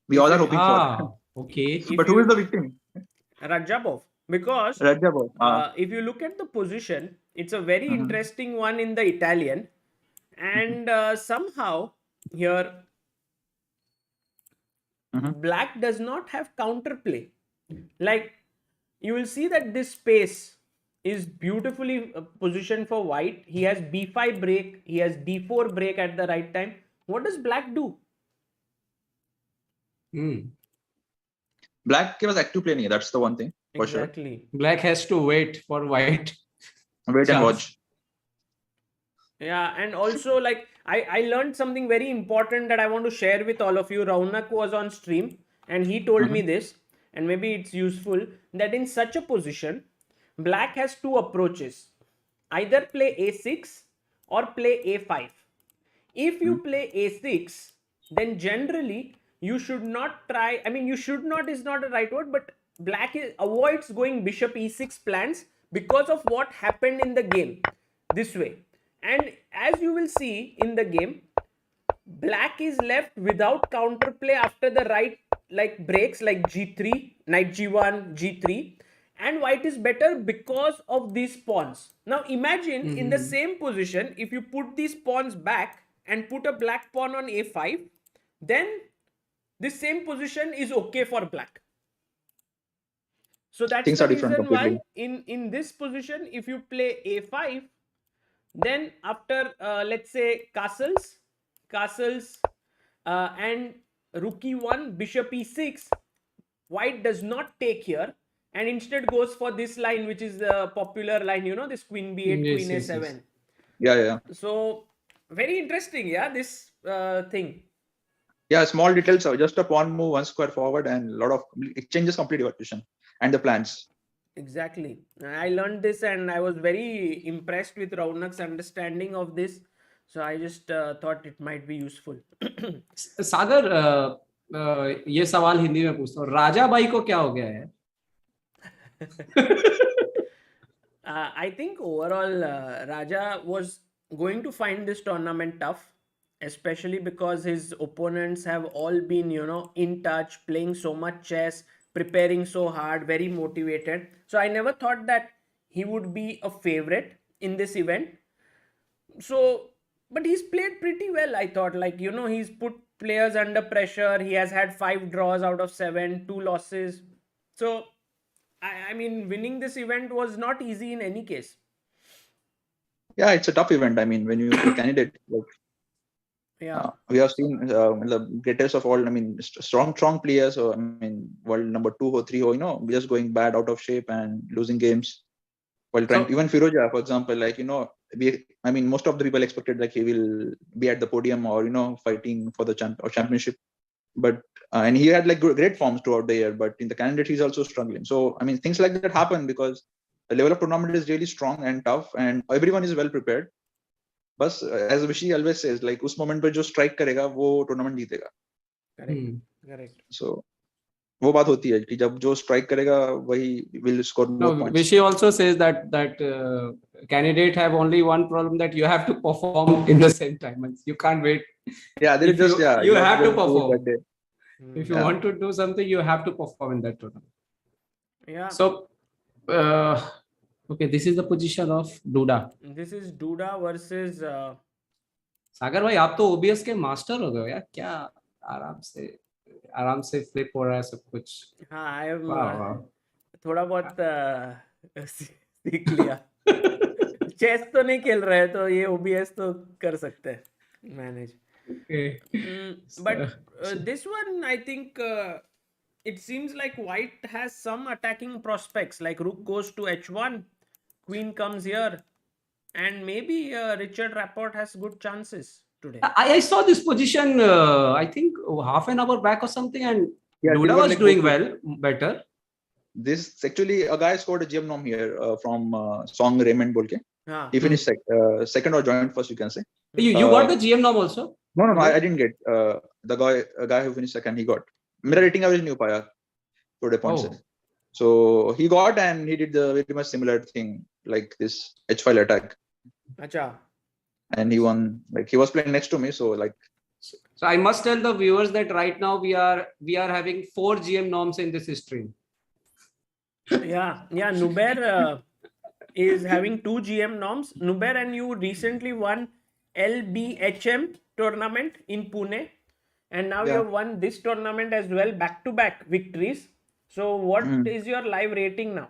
we all are hoping for. Ah, okay. If But who is you- the victim? Rajabov, because Rajabov. if you look at the position, it's a very interesting one in the Italian, and somehow here black does not have counterplay. Like you will see that this space is beautifully positioned for white. He has b5 break, he has d4 break at the right time. What does black do? Black के पास active play नहीं है. That's the one thing for sure. Exactly. Black has to wait for white. Wait and Chance. watch. Yeah, and also like I learned something very important that I want to share with all of you. Raunak was on stream and he told me this, and maybe it's useful, that in such a position, black has two approaches. Either play a6 or play a5. If you play a6, then generally you should not try, I mean, you should not is not a right word, but black avoids going bishop e6 plans because of what happened in the game this way. And as you will see in the game, black is left without counterplay after the right like breaks like g3, knight g1, g3, and white is better because of these pawns. Now imagine in the same position, if you put these pawns back and put a black pawn on a5, then this same position is okay for black. So that's Things the are different reason why completely. in this position, if you play a5, then after let's say castles and rook e1, bishop e6, white does not take here and instead goes for this line, which is the popular line, you know, this queen b8, Yes, queen yes, a7. yes. Yeah. So very interesting, yeah, this thing. Yeah, small details. Just a pawn move, one square forward, and a lot of it changes completely your position and the plans. Exactly. I learned this and I was very impressed with Raunak's understanding of this. So I just thought it might be useful. सागर ये सवाल हिंदी में पूछता हूँ, राजा by को क्या हो गया है? I think overall Raja was going to find this tournament tough, especially because his opponents have all been, you know, in touch, playing so much chess, preparing so hard, very motivated. So I never thought that he would be a favorite in this event. So, but he's played pretty well, I thought. Like, you know, he's put players under pressure. He has had 5 draws out of 7, 2 losses. So, I mean, winning this event was not easy in any case. Yeah, it's a tough event. I mean, when you candidate, like, Yeah. we have seen the greatest of all. I mean, strong players. So I mean, world number 2 or 3, or you know, just going bad, out of shape, and losing games. While trying, even Firoja, for example, like, you know, I mean, most of the people expected like he will be at the podium or, you know, fighting for the championship. But and he had like great forms throughout the year. But in the candidate, he's also struggling. So I mean, things like that happen because the level of tournament is really strong and tough, and everyone is well prepared. बस as Vishy always says, like उस moment पे जो strike करेगा वो tournament जीतेगा. Correct. So वो बात होती है कि जब जो strike करेगा वही will score more points. Vishy also says that candidate have only one problem, that you have to perform in the same time. You can't wait. Yeah, there is just you have to perform. that day. If you want to do something, you have to perform in that tournament. Yeah. So, okay, this is the position of Duda. This is Duda versus. सागर भाई, आप तो OBS के master हो गए हो यार, क्या आराम से आराम से flip हो रहा है सब कुछ. हाँ, I am Wow. थोड़ा बहुत सीख लिया. चेस तो नहीं खेल रहे तो ये OBS तो कर सकते हैं manage. Okay. But this one, I think it seems like white has some attacking prospects. Like rook goes to h1, queen comes here, and maybe Richard Rapport has good chances today. I saw this position, I think half an hour back or something, and Yeah, Duda they were was like doing good. better. This actually a guy scored a GM nom here from Song Raymond Bolke. हाँ. He finished second or joint first, you can say. You got the GM nom also? No, I didn't get. A guy who finished second, he got. मेरा rating average नहीं हो पाया today points. Oh. So he got and he did the very much similar thing like this h5 attack. अच्छा. And he won. Like he was playing next to me, so like. So I must tell the viewers that right now we are having 4 GM norms in this stream. Yeah. Nubair is having 2 GM norms. Nubair, and you recently won LBHM tournament in Pune, and now you have won this tournament as well, back-to-back victories. So what is your live rating now?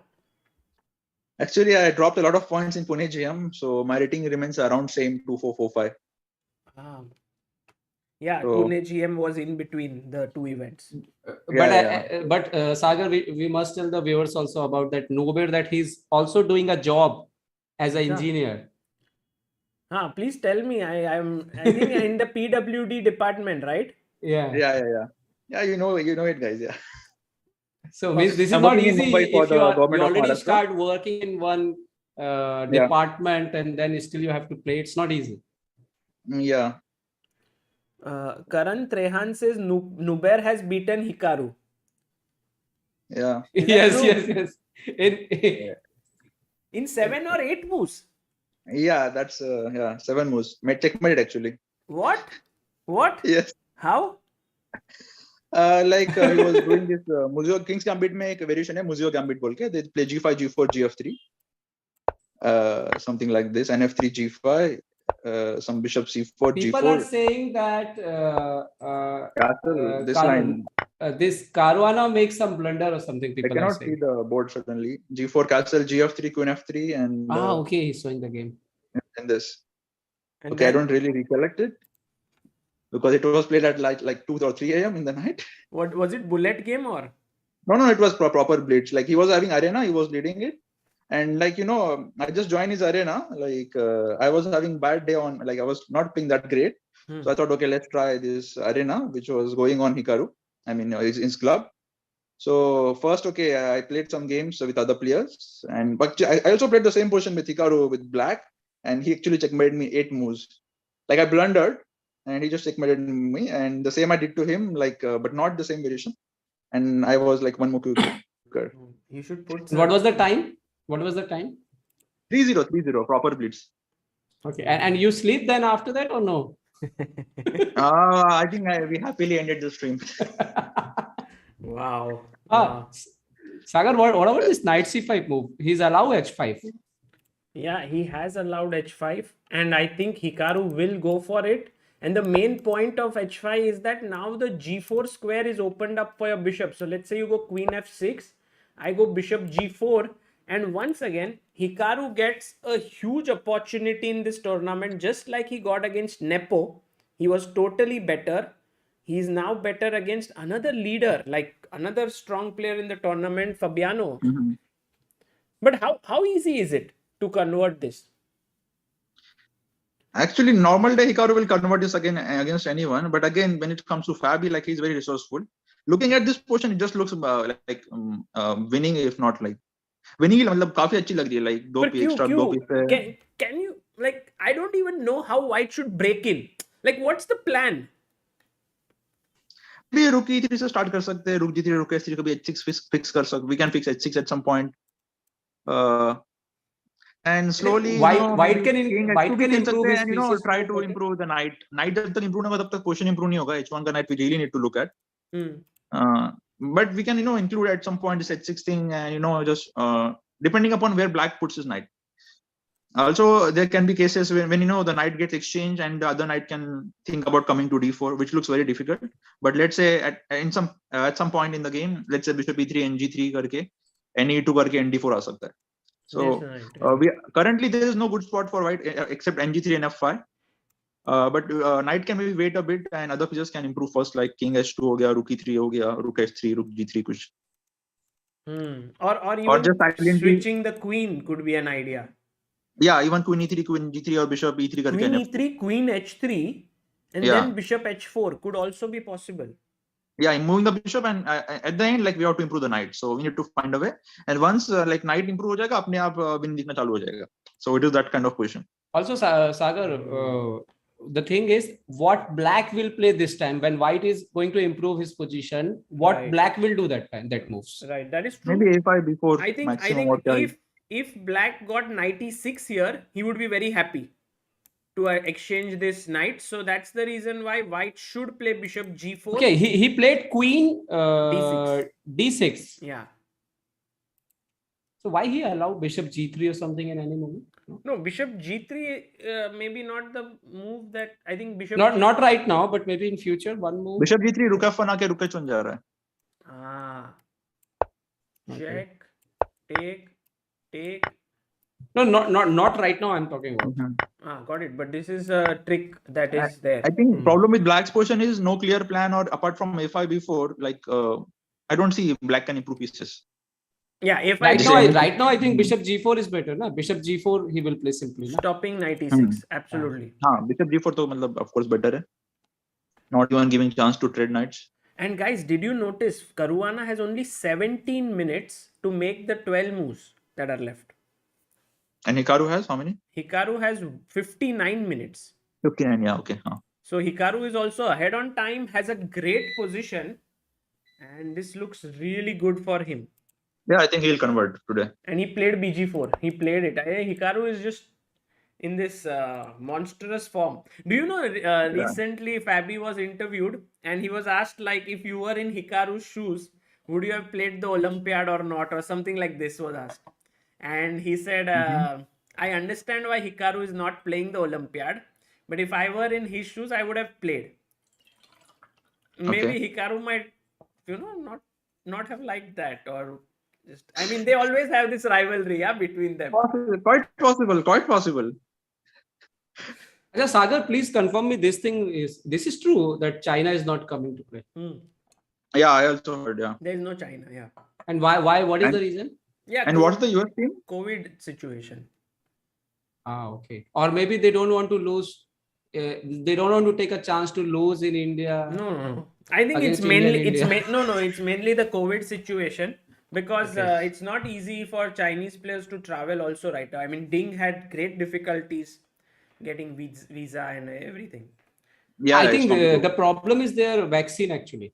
Actually, I dropped a lot of points in Pune GM, so my rating remains around same 2445. Yeah, So- Pune GM was in between the two events. But Sagar, we must tell the viewers also about that Nubair, that he's also doing a job as an Yeah. engineer. Please tell me. I think in the PWD department, right? Yeah. Yeah, you know it, guys. Yeah. So means this is I'm not working in easy Mumbai for if you the government of already Maharashtra. start working in one department and then still you have to play. It's not easy. Yeah. Karan Trehan says Nubair has beaten Hikaru. Yeah. Is that Yes. true? In 7 or 8 moves. Yeah, that's 7 moves. Checkmate actually. What? Yes. How? He was doing this Muzio King's Gambit में एक variation है Muzio Gambit बोल के. They play G5, G4, GF3. Something like this. NF3, G5. Some bishop C4, People G4. are saying that Castle, this line. This Karwana makes some blunder or something. I People are cannot see saying. the board suddenly. G4 castle, G3, Queen F3, and Okay, he's showing the game. and this. And Okay, I then, don't really recollect it because it was played at like 2 or 3 a.m. in the night. what was it? Bullet game or? No, it was proper blitz. Like he was having arena, he was leading it, and I just joined his arena. I was having bad day on. I was not playing that great, so I thought, okay, let's try this arena, which was going on Hikaru. I mean, his club. So first, I played some games with other players, but I also played the same position with Hikaru with black, and he actually checkmated me 8 moves. Like I blundered, and he just checkmated me, and the same I did to him, but not the same variation. And I was like 1 more quicker. You should put. What was the time? 3-0, proper blitz. Okay, and you sleep then after that or no? I think we happily ended the stream. Wow. Sagar, what about this knight c5 move? He's allowed h5. Yeah, he has allowed h5, and I think Hikaru will go for it. And the main point of h5 is that now the g4 square is opened up for your bishop. So let's say you go queen f6, I go bishop g4, and once again Hikaru gets a huge opportunity in this tournament, just like he got against Nepo. He was totally better. He is now better against another leader, like another strong player in the tournament, Fabiano. Mm-hmm. But how easy is it to convert this? Actually, normal day Hikaru will convert this again against anyone. But again, when it comes to Fabi, he's very resourceful. Looking at this position, it just looks like winning, if not like winning. काफी अच्छी लग रही है. Like दो extra दो piece. Can you I don't even know how white should break in. What's the plan? भी रुक e3 से start कर सकते हैं. रुक g3, रुक s3 कभी h6 fix कर सकते. We can fix h6 at some point. And slowly white can improve his and try to improve the knight. Knight जब तक improve नहीं होगा तब तक position improve नहीं होगा. h1 का knight we really need to look at. But we can include at some point this h6 thing, and just depending upon where black puts his knight. Also, there can be cases when you know the knight gets exchanged and the other knight can think about coming to d4, which looks very difficult. But let's say at some point in the game, let's say bishop e3 and g3 करके ne2 करके nd4 आ सकता है. So Yes, right. we currently there is no good spot for white except ng3 and f5. But knight can maybe wait a bit and other pieces can improve first, like king h2 हो गया, rook e3 हो गया, rook h3, rook g3 कुछ. Or even just silently- switching the queen could be an idea. Yeah, even queen e3, queen g3 or bishop e3 करके Queen and e3, queen h3, and Yeah. then bishop h4 could also be possible. yeah, moving the bishop and at the end like we have to improve the knight, so we need to find a way, and once like knight improve हो जाएगा अपने आप win जीतना चालू हो जाएगा. So it is that kind of position. Also, Sagar, the thing is, what black will play this time when white is going to improve his position? What Right. black will do that moves? Right, that is true. Maybe a5 before I think maximum or if black got knight e6 here, he would be very happy to exchange this knight. So that's the reason why white should play bishop g4. Okay, he played queen D6. d6. Yeah. So why he allowed bishop g3 or something in any moment? No, bishop g3 maybe not the move that I think bishop. Not right now, but maybe in future one move. bishop g3 rook f1 आके rook h1 जा रहा है. Ah. Okay. Check, take. No, not right now. I'm talking about. Got it. But this is a trick that is there. I think problem with black's position is no clear plan, or apart from a5 before, like I don't see black can improve pieces. Yeah, if Right now, I think bishop g4 is better. Na? Bishop g4 he will play simply. Na? stopping knight e6, absolutely. Bishop g4 तो मतलब of course better है. Not even giving chance to trade knights. And guys, did you notice Karwana has only 17 minutes to make the 12 moves that are left? And Hikaru has how many? Hikaru has 59 minutes. 59, yeah, okay. So Hikaru is also ahead on time, has a great position, and this looks really good for him. Yeah, I think he'll convert today. And he played BG4. He played it. Hikaru is just in this monstrous form. Do you know recently Fabi was interviewed and he was asked like if you were in Hikaru's shoes, would you have played the Olympiad or not, or something like this was asked. And he said, I understand why Hikaru is not playing the Olympiad, but if I were in his shoes, I would have played. Maybe Hikaru might, not have liked that, or just, I mean, they always have this rivalry, between them. Quite possible. Sagar, please confirm me this is true that China is not coming to play. Yeah, I also heard, yeah. There is no China, yeah. And why? What is the reason? Yeah. And what's the US team? COVID situation. Okay. Or maybe they don't want to lose. They don't want to take a chance to lose in India. No. I think Against it's mainly India. it's mainly the COVID situation, because it's not easy for Chinese players to travel also right now. I mean, Ding had great difficulties getting visa and everything. Yeah, I think the problem is their vaccine actually.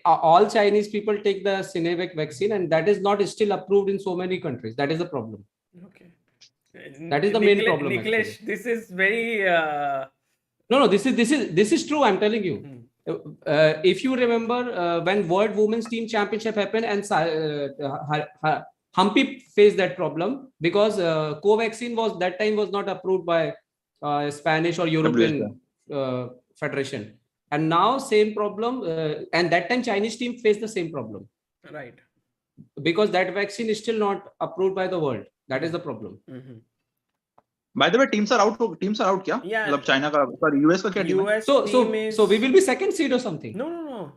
All Chinese people take the Sinovac vaccine, and that is not still approved in so many countries. That is the problem. Okay. That is the main problem. Niklesh, this is very. No. This is true. I'm telling you. If you remember when World Women's Team Championship happened, and Humpy faced that problem because Covaxin was not approved by Spanish or European Federation. And now same problem, and that time Chinese team faced the same problem. Right. Because that vaccine is still not approved by the world. That is the problem. By the way, teams are out. Kya? Yeah. मतलब China का, sorry, US का क्या team है? So we will be second seed or something. No.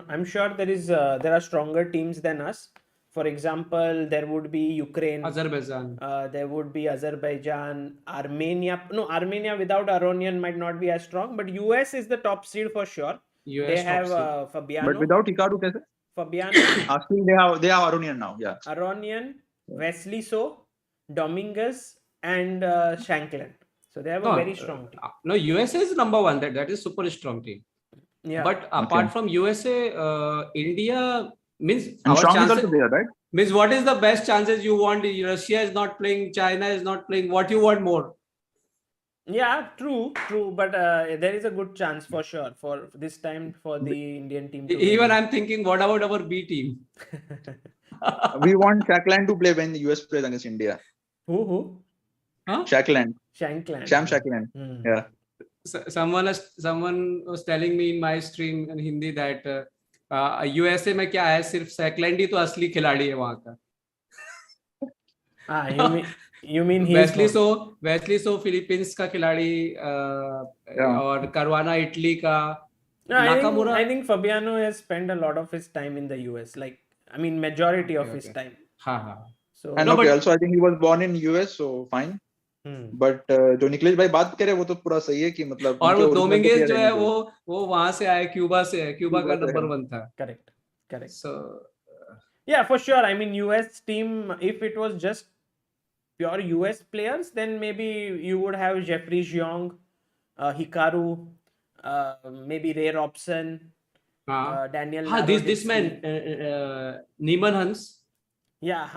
I'm sure there are stronger teams than us. For example, there would be Ukraine, Azerbaijan. There would be Azerbaijan, Armenia. No, Armenia without Aronian might not be as strong, but US is the top seed for sure. They have Fabiano. But without Hikaru, कैसे? Fabiano. Asking they have Aronian now. Yeah. Aronian, Wesley So, Dominguez, and Shanklin. So they have a very strong team. No, USA is number one. That is super strong team. Yeah. But apart from USA, India means And our strong is chances. also there, right? Means what is the best chances you want? Russia is not playing, China is not playing. What you want more? Yeah, true. But there is a good chance for sure for this time for the Indian team. Even I'm thinking, what about our B team? We want Shackland to play when the US plays against India. Who? Huh? Shackland. Shankland. Sham Shackland. Hmm. Yeah. Someone was telling me in my stream in Hindi that USA में क्या है, सिर्फ सैकलैंड ही तो असली खिलाड़ी है वहाँ का. You mean he's Wesley So Philippines का खिलाड़ी Yeah. और करवाना इटली का. No, I think Fabiano has spent a lot of his time in the US. Like, I mean, majority of his time. हाँ. So, And okay, also I think he was born in US, so fine. But जो निकलेश भाई बात करे वो तो पूरा सही है कि मतलब. और वो उनके original डोमिंगेज player जो है है नहीं वो वहां से आया, क्यूबा से है, क्यूबा का क्यूबा से नंबर है. 1 था. correct. So Yeah, for sure. I mean, US team, if it was just pure US players, then maybe you would have Jeffrey Jeong, Hikaru, maybe Ray Robson, Daniel. this man, Neiman Hans. Yeah,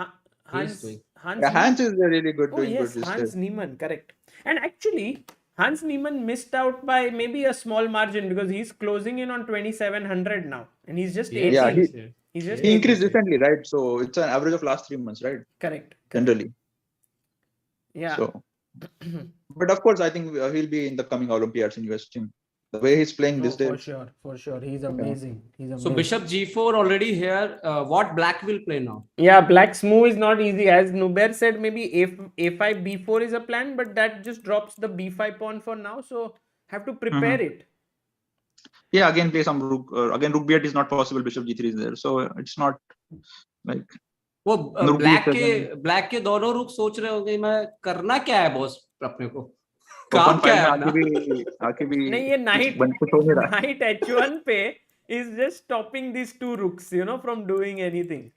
Hans. Yeah, Hans is really good. Oh Doing yes, good this Hans year. Niemann, correct. And actually, Hans Niemann missed out by maybe a small margin because he's closing in on 2,700 now, and he's just 18. Yeah, he's just he 18. increased recently, right? So it's an average of last 3 months, right? Correct. Generally. Yeah. So, but of course, I think he'll be in the coming Olympiads in US team. The way he's playing this day. For sure. He's amazing. So Bishop G4 already here. What black will play now? Yeah, black's move is not easy. As Nubair said, maybe A5, B4 is a plan, but that just drops the B5 pawn for now. So have to prepare it. Yeah, again play some rook. Again, rook b8 is not possible. Bishop g3 is there, so it's not like. वो black के दोनों रुक सोच रहे होंगे मैं करना क्या है बॉस अपने को. काम क्या है नहीं, ये knight h1 पे is just stopping these two rooks, from doing anything.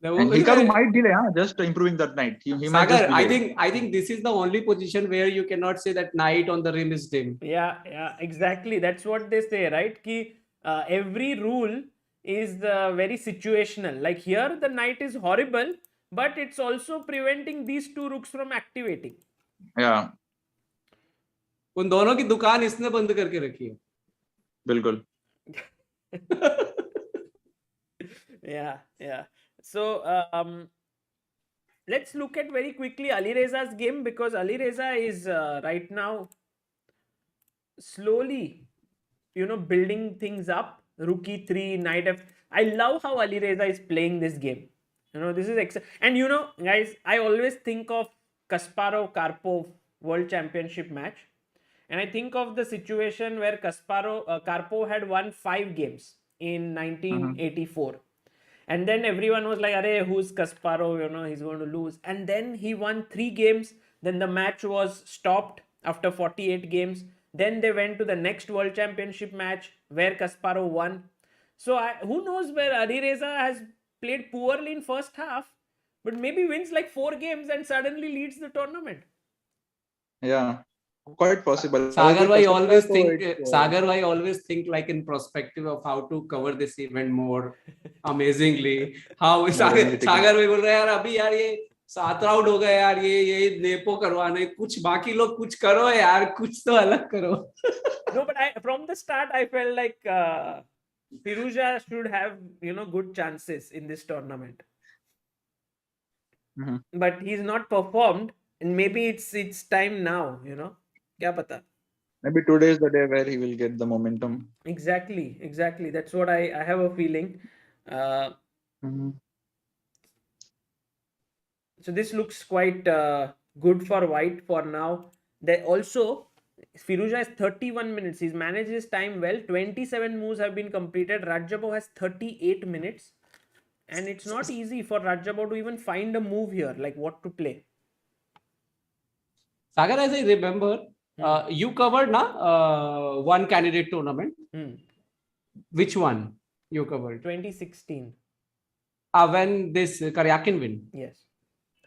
And Hikaru might delay, just improving that knight. He might just delay. I think this is the only position where you cannot say that knight on the rim is dim. Yeah, exactly. That's what they say, right? Ki every rule is very situational. Like here, the knight is horrible, but it's also preventing these two rooks from activating. Yeah. उन दोनों की दुकान इसने बंद करके रखी है. बिल्कुल. Yeah. So let's look at very quickly Ali Reza's game, because Ali Reza is right now slowly, building things up. Rook e3, knight f. I love how Ali Reza is playing this game. This is and guys, I always think of Kasparov-Karpov World Championship match, and I think of the situation where Karpov had won 5 games in 1984. And then everyone was like, "Arey, who's Kasparov? He's going to lose." And then he won 3 games. Then the match was stopped after 48 games. Then they went to the next World Championship match where Kasparov won. So who knows where Ali Reza has played poorly in first half, but maybe wins like 4 games and suddenly leads the tournament. Yeah. Quite possible. Sagar bhai always think like in perspective of how to cover this event more amazingly. How Sagar bhai बोल रहा है यार अभी यार ये 7 round हो गए यार, ये नेपो करवाने, कुछ बाकी लोग कुछ करो यार, कुछ तो अलग करो. No, but from the start I felt like Firouzja should have good chances in this tournament. But he's not performed, and maybe it's time now. Kya pata? Maybe today is the day where he will get the momentum. Exactly. That's what I have a feeling. So this looks quite good for white for now. Also, Firouzja has 31 minutes. He's managed his time well. 27 moves have been completed. Rajabov has 38 minutes. And it's not easy for Rajabov to even find a move here, like what to play. Sagar, as I remember, you covered one candidate tournament. Which one you covered? 2016. When this Karyakin win. Yes.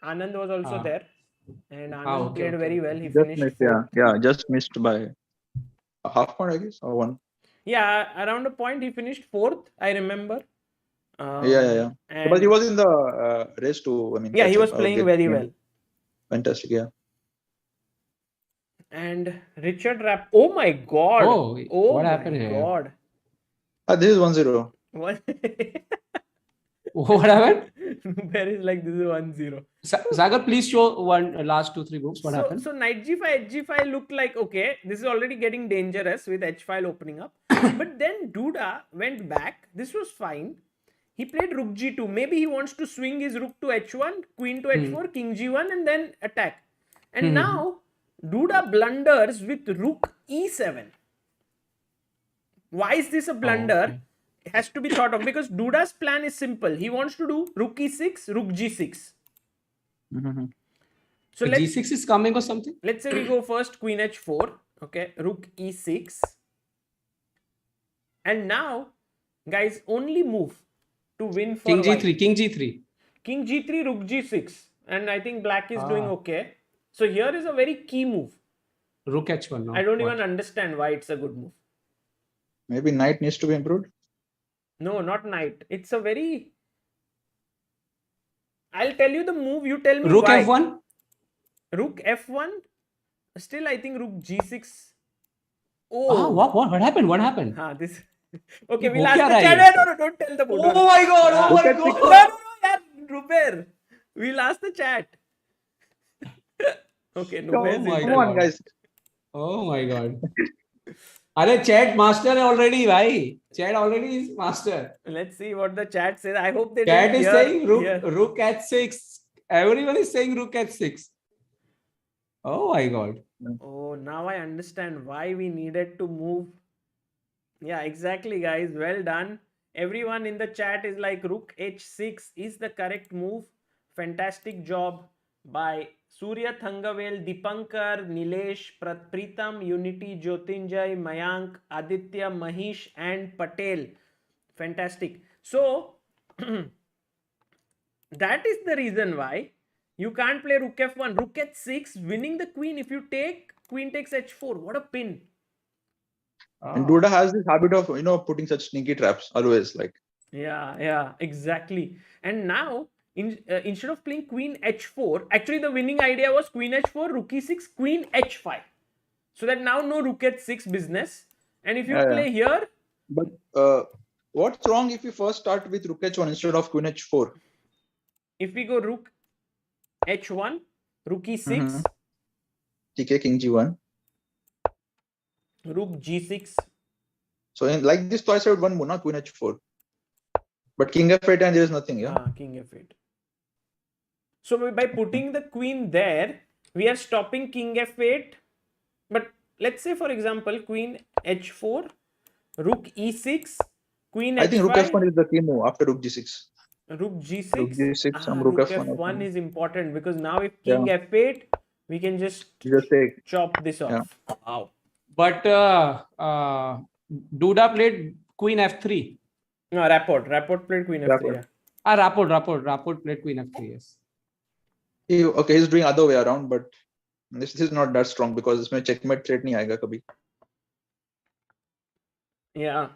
Anand was also there. And Anand played very well. He finished missed, just missed by a half point, I guess, or 1. Yeah, around a point he finished 4th, I remember. Yeah. But he was in the race too. He was playing very well. Fantastic, yeah. And Richard Rapp. Oh my God! What happened here? This is 1-0. What? What happened? Nubair is like, this is 1-0. Sagar, please show last 2-3 moves. What happened? So knight g5, h5 looked like, okay, this is already getting dangerous with h file opening up. But then Duda went back. This was fine. He played rook g2. Maybe he wants to swing his rook to h1, queen to h4, king g1, and then attack. And now Duda blunders with rook e7. Why is this a blunder? okay. It has to be thought of, because Duda's plan is simple. He wants to do rook e6, rook g6. So G6 is coming or something? let's say we go first queen h4, okay, rook e6. And now, guys, only move to win for King white. G3, King G3. King g3, rook g6. And I think black is doing okay. So here is a very key move. Rook H1 now. I don't What? even understand why it's a good move. Maybe knight needs to be improved. No, not knight. It's a very... I'll tell you the move, you tell me Rook why. F1? Rook f1. Still, I think rook g6. Ah, what happened? What happened? This... Okay, ये we'll हो ask क्या the रहा है chat. ये? No, don't tell the board. Oh my god! Oh my No, god! yeah, Nubair. We'll ask the chat. Okay, Nubair. my Come on, God. guys. Oh my god! अरे chat master है already भाई. Chat already is master. Let's see what the chat says. I hope they Chat don't is hear- saying hear. rook H6. Everyone is saying rook H6. Oh my god! Oh, now I understand why we needed to move. Yeah, exactly, guys. Well done. Everyone in the chat is like rook h6 is the correct move. Fantastic job by Surya Thangavel, Dipankar, Nilesh, Pritam, Unity, Jyotinjay, Mayank, Aditya, Mahish, and Patel. Fantastic. So, that is the reason why you can't play rook f1, rook h6, winning the queen. If you take queen takes h4, what a pin. And Duda has this habit of, putting such sneaky traps always. Like, Yeah, exactly. And now, instead of playing queen h4, actually the winning idea was queen h4, rook e6, queen h5. So that now no rook h6 business. And if you Yeah, play here, but what's wrong if you first start with rook h1 instead of queen h4? if we go rook h1, rook e6, TK king g1. rook g6. So in like this twice I would one move, not queen h4. But king f8 and there is nothing, yeah. King f8. So by putting the queen there, we are stopping king f8. But let's say, for example, queen h4, rook e6, queen h5. I think rook f1 is the key move after rook g6. Rook g6. Rook g6, some rook rook f1 f1 also. is important because now if king f8, we can just You just take. chop this off. Yeah. Wow. But Duda played queen F3. No, Rapport played queen f3. Rapport. Yeah. Rapport played queen F3. Yes. He's doing other way around, but this is not that strong because इसमें checkmate threat नहीं आएगा कभी. Yeah.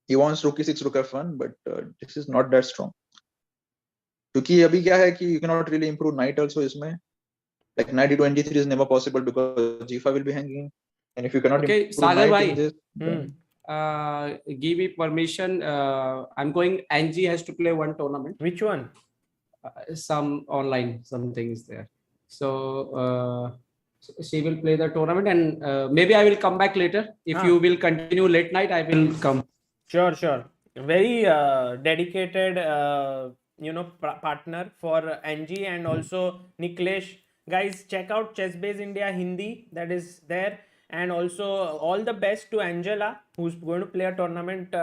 He wants rook e6, rook f1, but this is not that strong. क्योंकि अभी क्या है कि you cannot really improve knight also इसमें. Like knight e2 and g3 is never possible because g5 will be hanging. And if you cannot Okay, improve Sagar knight bhai. in this, then Give me permission. I'm going. Angie has to play one tournament. Which one? Some online, some things there. So she will play the tournament, and maybe I will come back later. If you will continue late night, I will come. Sure. Very dedicated, partner for Angie and also Niklesh. Guys, check out Chessbase India Hindi, that is there. And also all the best to Angela, who's going to play a tournament.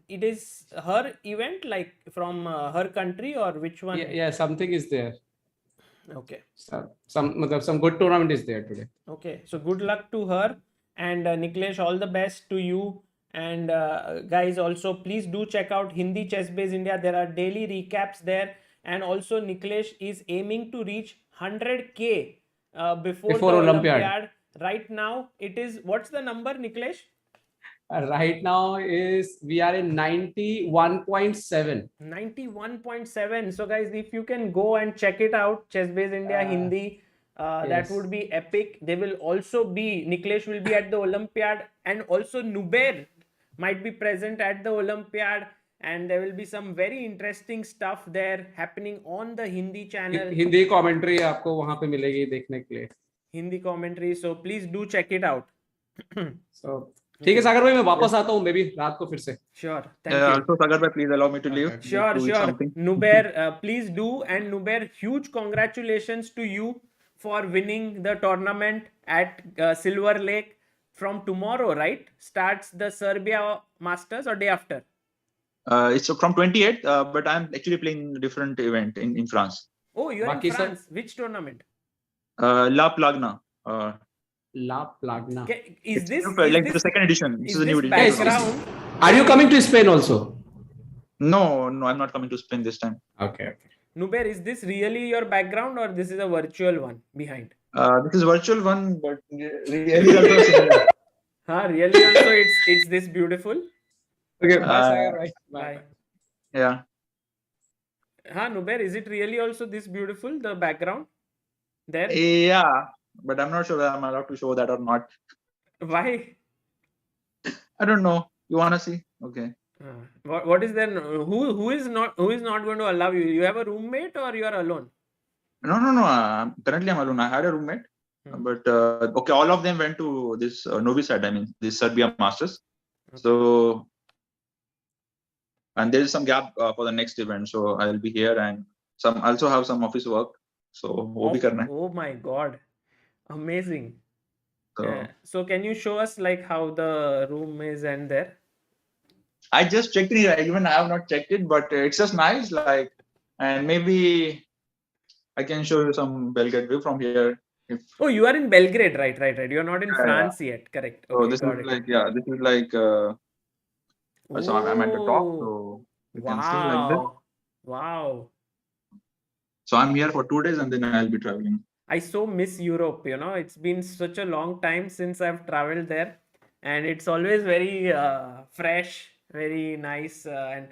It is her event, like from her country, or which one? Yeah, something is there. Okay. Some good tournament is there today. Okay, so good luck to her, and Niklesh, all the best to you. And guys, also please do check out Hindi Chessbase India. There are daily recaps there, and also Niklesh is aiming to reach 100K before the Olympiad. Right now, it is, what's the number, Niklesh? Right now we are in 91.7. 91.7. So guys, if you can go and check it out, Chessbase India Hindi, that Yes. would be epic. They will also be, Niklesh will be at the Olympiad, and also Nubair might be present at the Olympiad. and there will be some very interesting stuff there happening on the Hindi channel. Hindi commentary आपको वहां पे मिलेगी देखने के लिए. Hindi commentary, so please do check it out. So ठीक है सागर भाई, मैं वापस आता हूँ, मे बी रात को फिर से. Sure, thank you. Also, Sagar bhai, please allow me to leave. Sure, to eat sure. something. Nubair, please do. And Nubair, huge congratulations to you for winning the tournament at Silver Lake. From tomorrow, right? Starts the Serbia Masters or day after? It's from 28th, but I'm actually playing a different event in France. Oh, you're Baki, in sir? France. Which tournament? La Plagna. La Plagna. Is this like the second edition? This is a new edition. background? Are you coming to Spain also? No, I'm not coming to Spain this time. Okay. Nubair, is this really your background or this is a virtual one behind? This is virtual one, but really also similar. Really also it's this beautiful? Okay. Bye, Sagar. Bye. Yeah. Nubair, is it really also this beautiful, the background there? Yeah, but I'm not sure whether I'm allowed to show that or not. Why? I don't know. You wanna see? Okay. What is there? Who is not going to allow you? You have a roommate or you are alone? No. Currently, I'm alone. I had a roommate, but okay, all of them went to this Novi Sad. I mean, this Serbia Masters. Okay. So, and there is some gap for the next event. So I'll be here, and also have some office work. So wo bhi karna hai. Oh my God, amazing! So, So can you show us like how the room is and there? I just checked it. Even I have not checked it, but it's just nice. Like, and maybe I can show you some Belgrade view from here. Oh, you are in Belgrade, right? You are not in Yeah, France yet, correct? So Okay, this got is it. like, this is like. So I'm at the top, so you can see like this. Wow. So I'm here for 2 days, and then I'll be traveling. I so miss Europe. It's been such a long time since I've traveled there, and it's always very fresh, very nice, and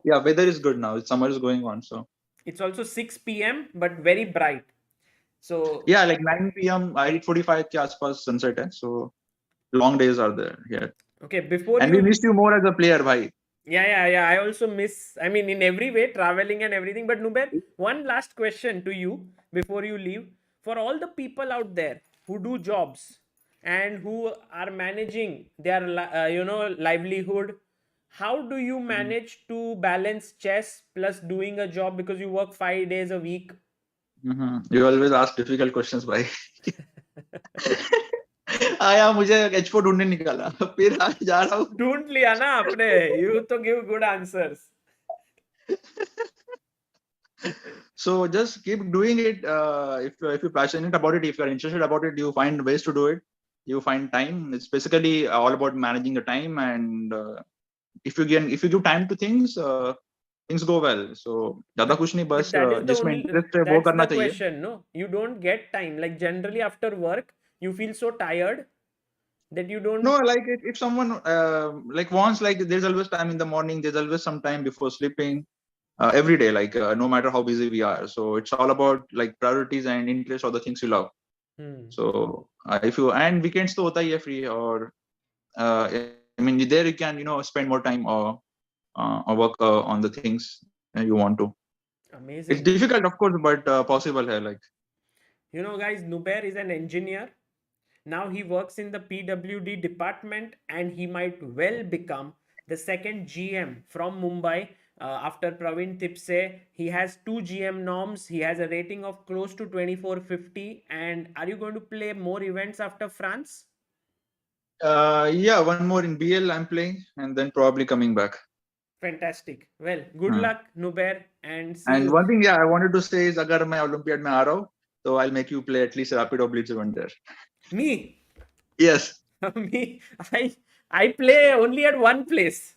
Yeah, weather is good now. Summer is going on, so it's also 6 p.m. but very bright. So yeah, like 9 p.m. 8:45 ke aaspas sunset hai. So long days are there here. okay, before And you we missed you more as a player, bhai. Yeah. I also miss, I mean, in every way, traveling and everything. But Nubair, one last question to you before you leave. For all the people out there who do jobs and who are managing their, livelihood, how do you manage to balance chess plus doing a job, because you work 5 days a week? You always ask difficult questions, bhai. आया मुझे H4 ढूंढने निकाला, फिर आज जा रहा हूँ. ढूंढ लिया ना आपने. You to give good answers. So just keep doing it. If you're passionate about it, if you're interested about it, you find ways to do it. You find time. It's basically all about managing the time, and if you give time to things, things go well. So ज़्यादा कुछ नहीं, बस जिसमें interest है वो करना चाहिए. Question, no, you don't get time. Like generally after work, you feel so tired that you don't. No, like if someone like wants, like there's always time in the morning. There's always some time before sleeping. Every day, like no matter how busy we are. So it's all about like priorities and interest or the things you love. So if you, and weekends to hota hi hai free, or I mean there you can spend more time or work on the things you want to. Amazing. It's difficult, of course, but possible hai, like. Guys, Nubair is an engineer. Now he works in the PWD department, and he might well become the second GM from Mumbai. After Praveen Tipse, he has 2 GM norms. He has a rating of close to 2450. And are you going to play more events after France? Yeah, one more in BL I'm playing, and then probably coming back. Fantastic. Well, good luck, Nubair, and see And you. one thing, I wanted to say is, agar मैं Olympiad में आ रहा हूँ, so I'll make you play at least Rapid or Blitz event there. Me? Yes. Me? I play only at one place.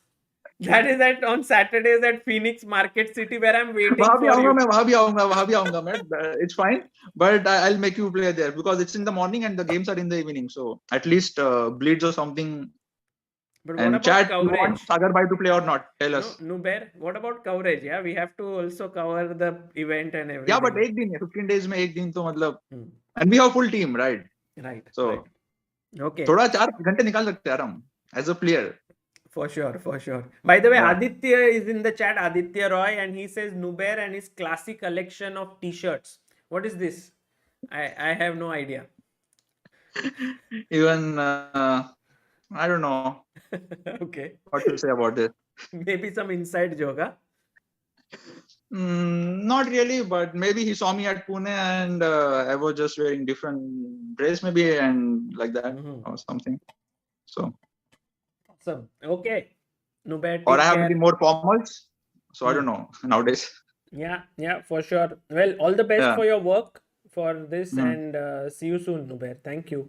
That is on Saturdays at Phoenix Market City, where I'm waiting for you. वहाँ भी आऊँगा मैं. It's fine, but I'll make you play there because it's in the morning and the games are in the evening. So at least Blitz or something. But what And about chat, coverage? you want Sagar bhai to play or not? Tell us. No, Nubair, what about coverage? Yeah, we have to also cover the event and everything. Yeah, but एक दिन है, 15 days में एक दिन तो मतलब. And we have a full team, right? Right. So right. Okay. थोड़ा 4 घंटे निकाल सकते हैं हम as a player. For sure, for sure. By the way, Yeah. Aditya is in the chat, Aditya Roy, and he says Nubair and his classic collection of t-shirts. What is this? I have no idea. Even I don't know Okay. what to say about this. Maybe some inside joke, huh? Not really, but maybe he saw me at Pune and I was just wearing different dress maybe and like that or something. So, Awesome. Okay. Nubair, or I take have care. maybe more formals. So I don't know nowadays. Yeah, for sure. Well, all the best Yeah. for your work for this, Mhm. and see you soon, Nubair. Thank you.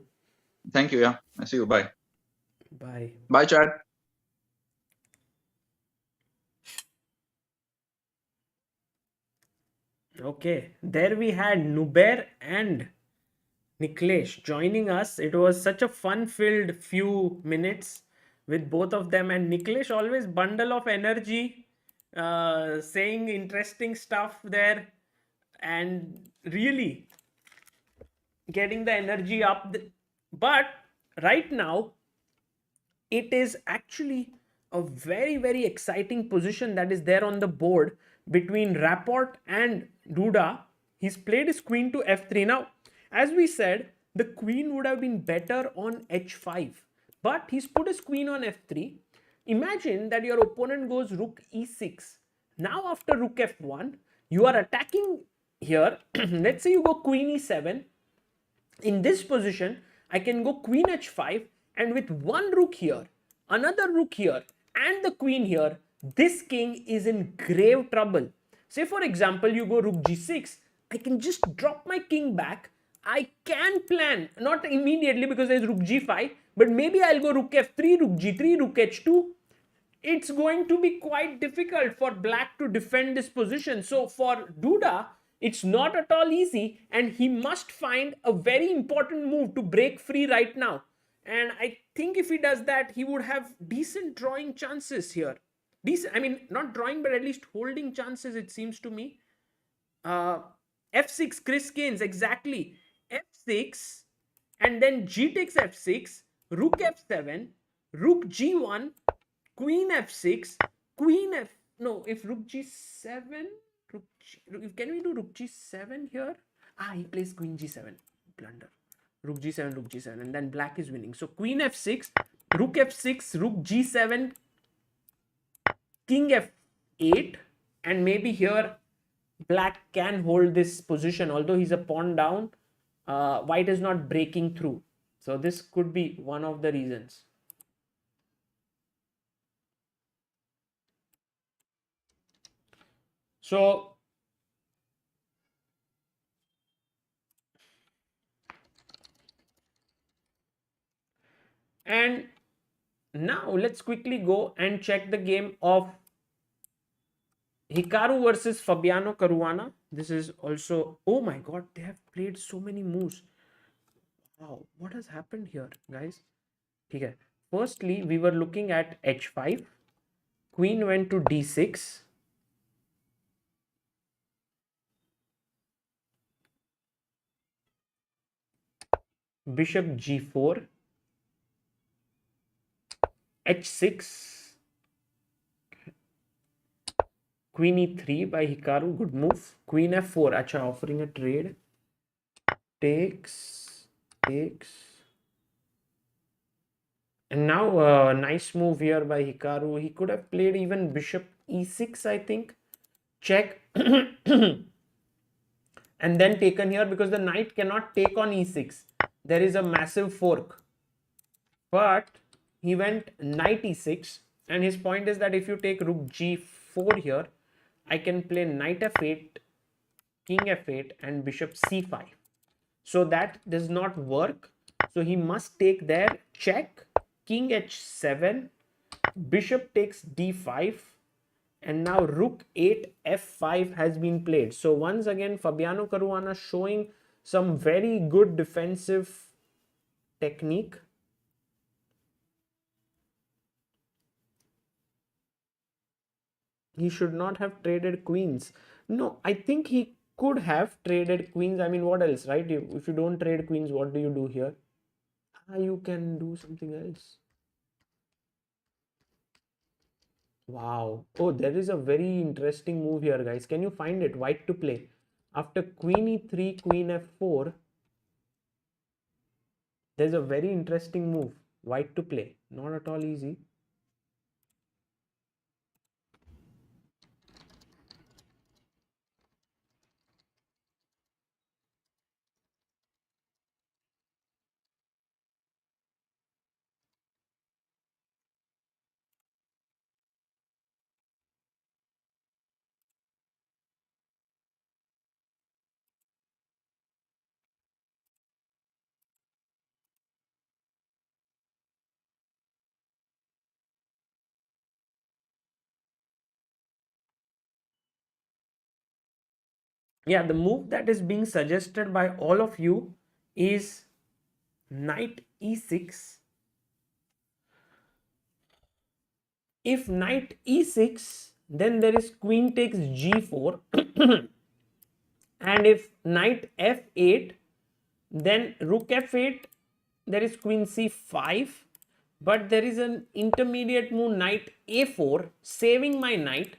Thank you. Yeah. I see you. Bye. Bye. Bye, Chad. Okay, there we had Nubair and Niklesh joining us. It was such a fun-filled few minutes with both of them, and Niklesh always bundle of energy, saying interesting stuff there, and really getting the energy up. But right now, it is actually a very, very exciting position that is there on the board between Rapport and Duda. He's played his queen to f3. Now, as we said, the queen would have been better on h5, but he's put his queen on f3. Imagine that your opponent goes rook e6. Now, after rook f1, you are attacking here. Let's say you go queen e7. In this position, I can go queen h5, and with one rook here, another rook here, and the queen here, this king is in grave trouble. Say for example, you go rook g6, I can just drop my king back. I can plan, not immediately because there's rook g5, but maybe I'll go rook f3, rook g3, rook h2. It's going to be quite difficult for black to defend this position. So for Duda, it's not at all easy, and he must find a very important move to break free right now. And I think if he does that, he would have decent drawing chances here. Decent, I mean, not drawing, but at least holding chances, it seems to me. F6, Chris Gaines, exactly. F6, and then G takes F6, Rook F7, Rook G1, Queen F6, Queen F. No, if Rook G7, can we do Rook G7 here? He plays Queen G7. Blunder. Rook G7, Rook G7, and then black is winning. So Queen F6, Rook F6, Rook G7, King F8, and maybe here black can hold this position. Although he's a pawn down, white is not breaking through. So this could be one of the reasons. So and now let's quickly go and check the game of Hikaru versus Fabiano Caruana. This is also, oh my god, they have played so many moves. Wow, what has happened here, guys? Okay. Firstly, we were looking at h5. Queen went to d6. Bishop g4. h6. Queen e3 by Hikaru. Good move. Queen f4. Acha, offering a trade. Takes. And now a nice move here by Hikaru. He could have played even bishop e6, I think. Check. And then taken here because the knight cannot take on e6. There is a massive fork. But he went knight e6. And his point is that if you take rook g4 here, I can play knight f8, king f8, and bishop c5. So that does not work. So he must take there, check, king h7, bishop takes d5, and now rook 8 f5 has been played. So once again, Fabiano Caruana showing some very good defensive technique. He should not have traded queens. No, I think he could have traded queens. I mean, what else, right? If you don't trade queens, what do you do here? You can do something else. Wow. Oh, there is a very interesting move here, guys. Can you find it? White to play. After queen e3, queen f4, there's a very interesting move. White to play. Not at all easy. Yeah, the move that is being suggested by all of you is knight e6. If knight e6, then there is queen takes g4. And if knight f8, then rook f8, there is queen c5. But there is an intermediate move knight a4 saving my knight,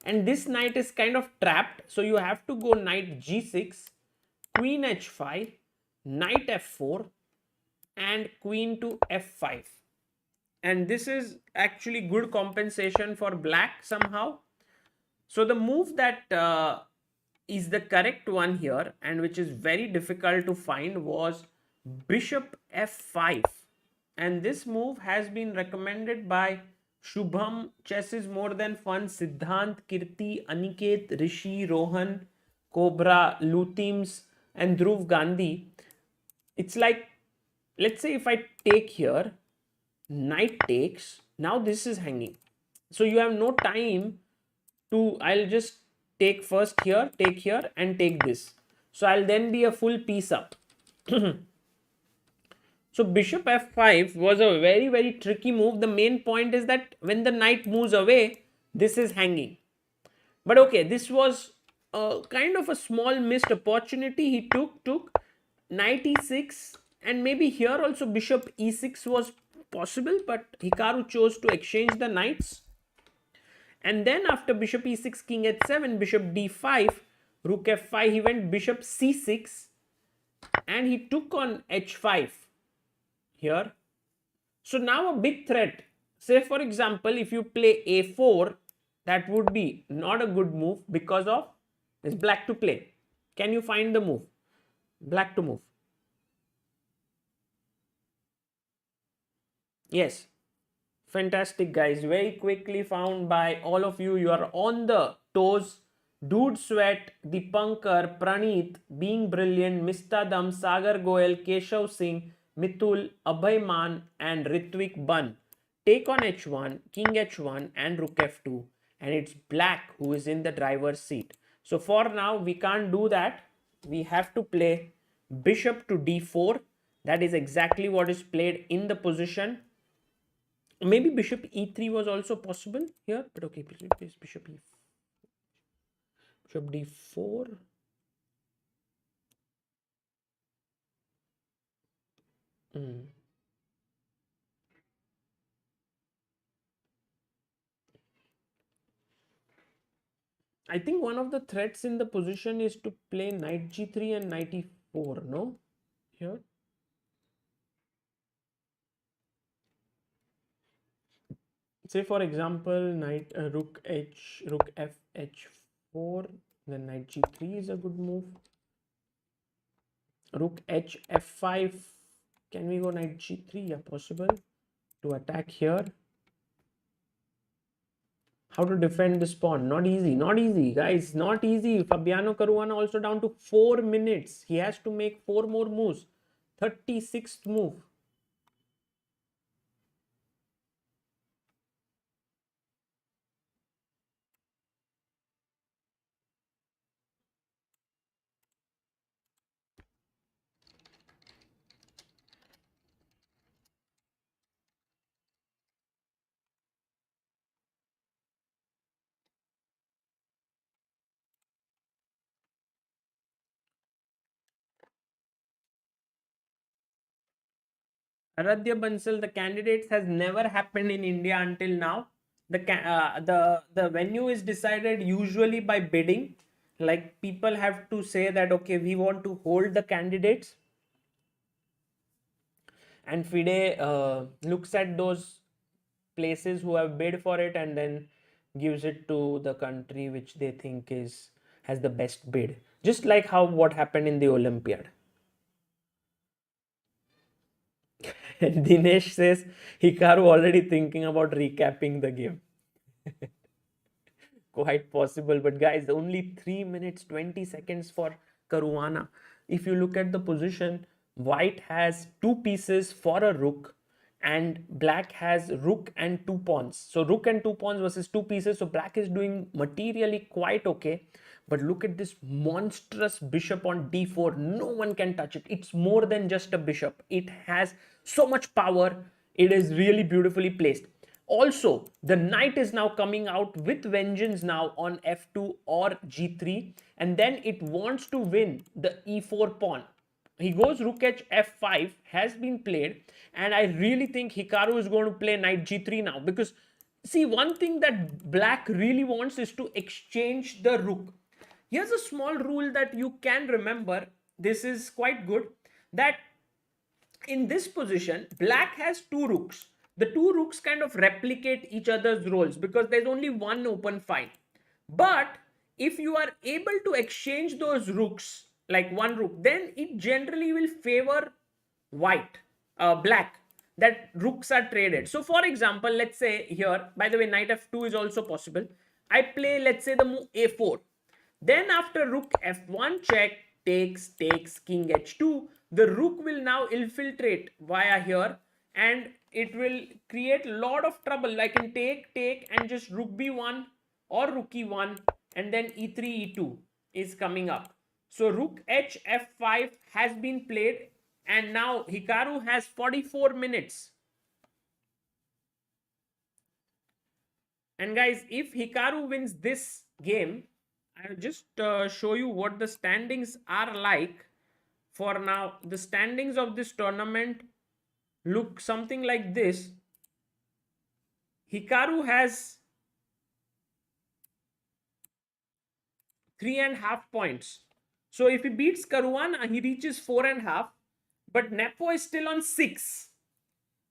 and this knight is kind of trapped, so you have to go knight g6, queen h5, knight f4, and queen to f5. And this is actually good compensation for black somehow. So the move that is the correct one here, and which is very difficult to find, was bishop f5. And this move has been recommended by Shubham, Chess is More Than Fun, Siddhant, Kirti, Aniket, Rishi, Rohan, Cobra, Lutims, and Dhruv Gandhi. It's like, let's say if I take here, knight takes, now this is hanging. So you have no time to, I'll just take first here, take here, and take this. So I'll then be a full piece up. So bishop f5 was a very, very tricky move. The main point is that when the knight moves away, this is hanging. But okay, this was a kind of a small missed opportunity. He took knight e6, and maybe here also bishop e6 was possible, but Hikaru chose to exchange the knights. And then after bishop e6, king h7, bishop d5, rook f5, he went bishop c6, and he took on h5 here. So now a big threat. Say for example, if you play a4, that would be not a good move because of this black to play. Can you find the move? Black to move. Yes. Fantastic, guys. Very quickly found by all of you. You are on the toes. Dude Sweat, Dipankar, Praneeth, Being Brilliant, Mistadam, Sagar Goel, Keshav Singh, Mitul, Abhay Man, and Ritvik Ban. Take on h1, king h1, and rook f2. And it's black who is in the driver's seat. So for now, we can't do that. We have to play bishop to d4. That is exactly what is played in the position. Maybe bishop e3 was also possible here, but okay, please bishop e, bishop d4. I think one of the threats in the position is to play knight g3 and knight e4, no? Here. Say for example, knight rook f h4, then knight g3 is a good move. Rook h f5. Can we go knight g3? Yeah, possible. To attack here. How to defend this pawn? Not easy, not easy, guys. Not easy. Fabiano Caruana also down to 4 minutes. He has to make 4 more moves. 36th move. Aradhya Bansal, the candidates has never happened in India until now. The venue is decided usually by bidding. Like people have to say that okay, we want to hold the candidates, and FIDE looks at those places who have bid for it and then gives it to the country which they think has the best bid. Just like how what happened in the Olympiad. And Dinesh says Hikaru already thinking about recapping the game. Quite possible, but guys, only 3 minutes 20 seconds for Karwana. If you look at the position, white has 2 pieces for a rook and black has rook and 2 pawns. So rook and 2 pawns versus 2 pieces. So black is doing materially quite okay. But look at this monstrous bishop on d4. No one can touch it. It's more than just a bishop. It has so much power. It is really beautifully placed. Also, the knight is now coming out with vengeance now on f2 or g3, and then it wants to win the e4 pawn. He goes rook h f5 has been played, and I really think Hikaru is going to play knight g3 now, because see, one thing that black really wants is to exchange the rook. Here's a small rule that you can remember. This is quite good, that in this position black has 2 rooks. The 2 rooks kind of replicate each other's roles because there's only one open file. But if you are able to exchange those rooks, like one rook, then it generally will favor black, that rooks are traded. So for example, let's say here, by the way, knight f2 is also possible. I play, let's say, the move a4. Then after rook f1 check, takes, king h2, the rook will now infiltrate via here, and it will create a lot of trouble. I can take and just rook b1 or rook e1, and then e3, e2 is coming up. So rook h f5 has been played, and now Hikaru has 44 minutes. And guys, if Hikaru wins this game, I'll just show you what the standings are like. For now, the standings of this tournament look something like this. Hikaru has 3.5 points. So if he beats Karwana, he reaches 4.5. But Nepo is still on 6.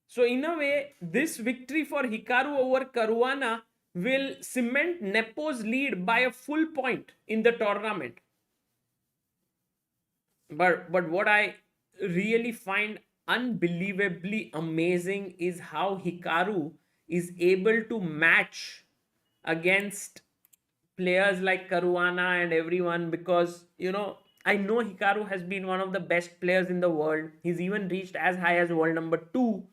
So in a way, this victory for Hikaru over Karwana will cement Nepo's lead by a full point in the tournament. But what I really find unbelievably amazing is how Hikaru is able to match against players like Karwana and everyone, because I know Hikaru has been one of the best players in the world. He's even reached as high as world number 2.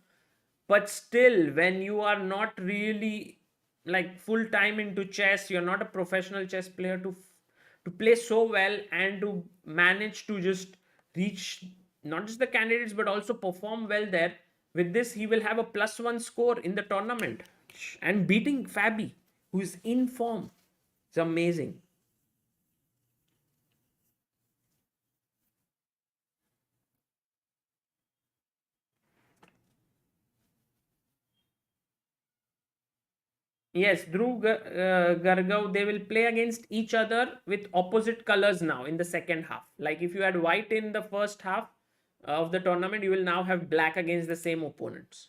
But still, when you are not really like full time into chess, you're not a professional chess player, to play so well and to manage to just reach not just the candidates but also perform well there. With this, he will have a +1 score in the tournament, and beating Fabi, who is in form. It's amazing. Yes, Dhruv Gargav, they will play against each other with opposite colors now in the second half. Like if you had white in the first half of the tournament, you will now have black against the same opponents.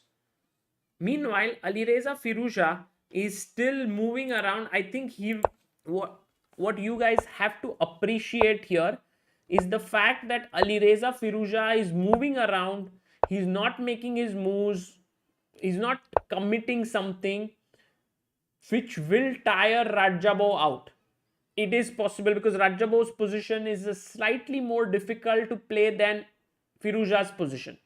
Meanwhile, Alireza Firouzja is still moving around. I think what you guys have to appreciate here is the fact that Alireza Firouzja is moving around. He's not making his moves. He's not committing something which will tire Rajabo out. It is possible because Rajabo's position is slightly more difficult to play than Firouzja's position.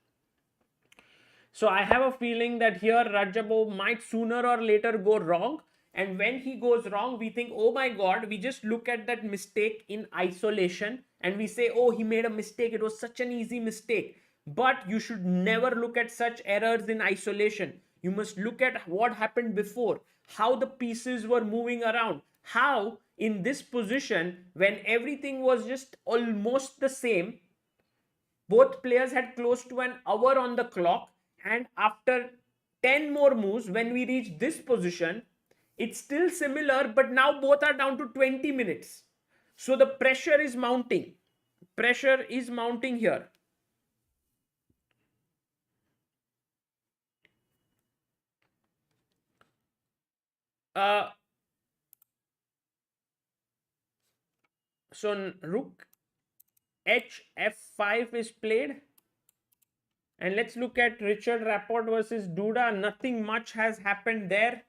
So I have a feeling that here Rajabo might sooner or later go wrong. And when he goes wrong, we think, oh my God, we just look at that mistake in isolation and we say, oh, he made a mistake. It was such an easy mistake. But you should never look at such errors in isolation. You must look at what happened before, how the pieces were moving around, how in this position, when everything was just almost the same, both players had close to an hour on the clock, and after 10 more moves, when we reach this position, It's still similar, but now both are down to 20 minutes. So the pressure is mounting. Pressure is mounting here. So rook h f5 is played. And let's look at Richard Rapport versus Duda. Nothing much has happened there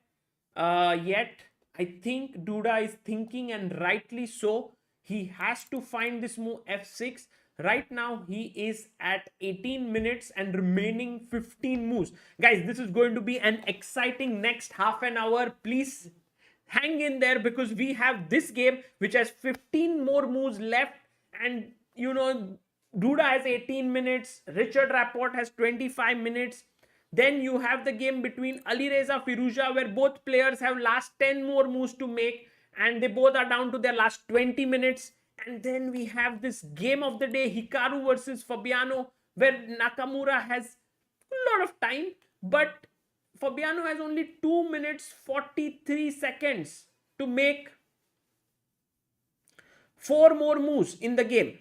yet. I think Duda is thinking, and rightly so. He has to find this move f6. Right now, he is at 18 minutes and remaining 15 moves. Guys, this is going to be an exciting next half an hour. Please hang in there, because we have this game which has 15 more moves left. And you know, Duda has 18 minutes, Richard Rapport has 25 minutes. Then you have the game between Alireza Firuza, where both players have last 10 more moves to make, and they both are down to their last 20 minutes. And then we have this game of the day, Hikaru versus Fabiano, where Nakamura has a lot of time, but Fabiano has only 2 minutes 43 seconds to make 4 more moves in the game.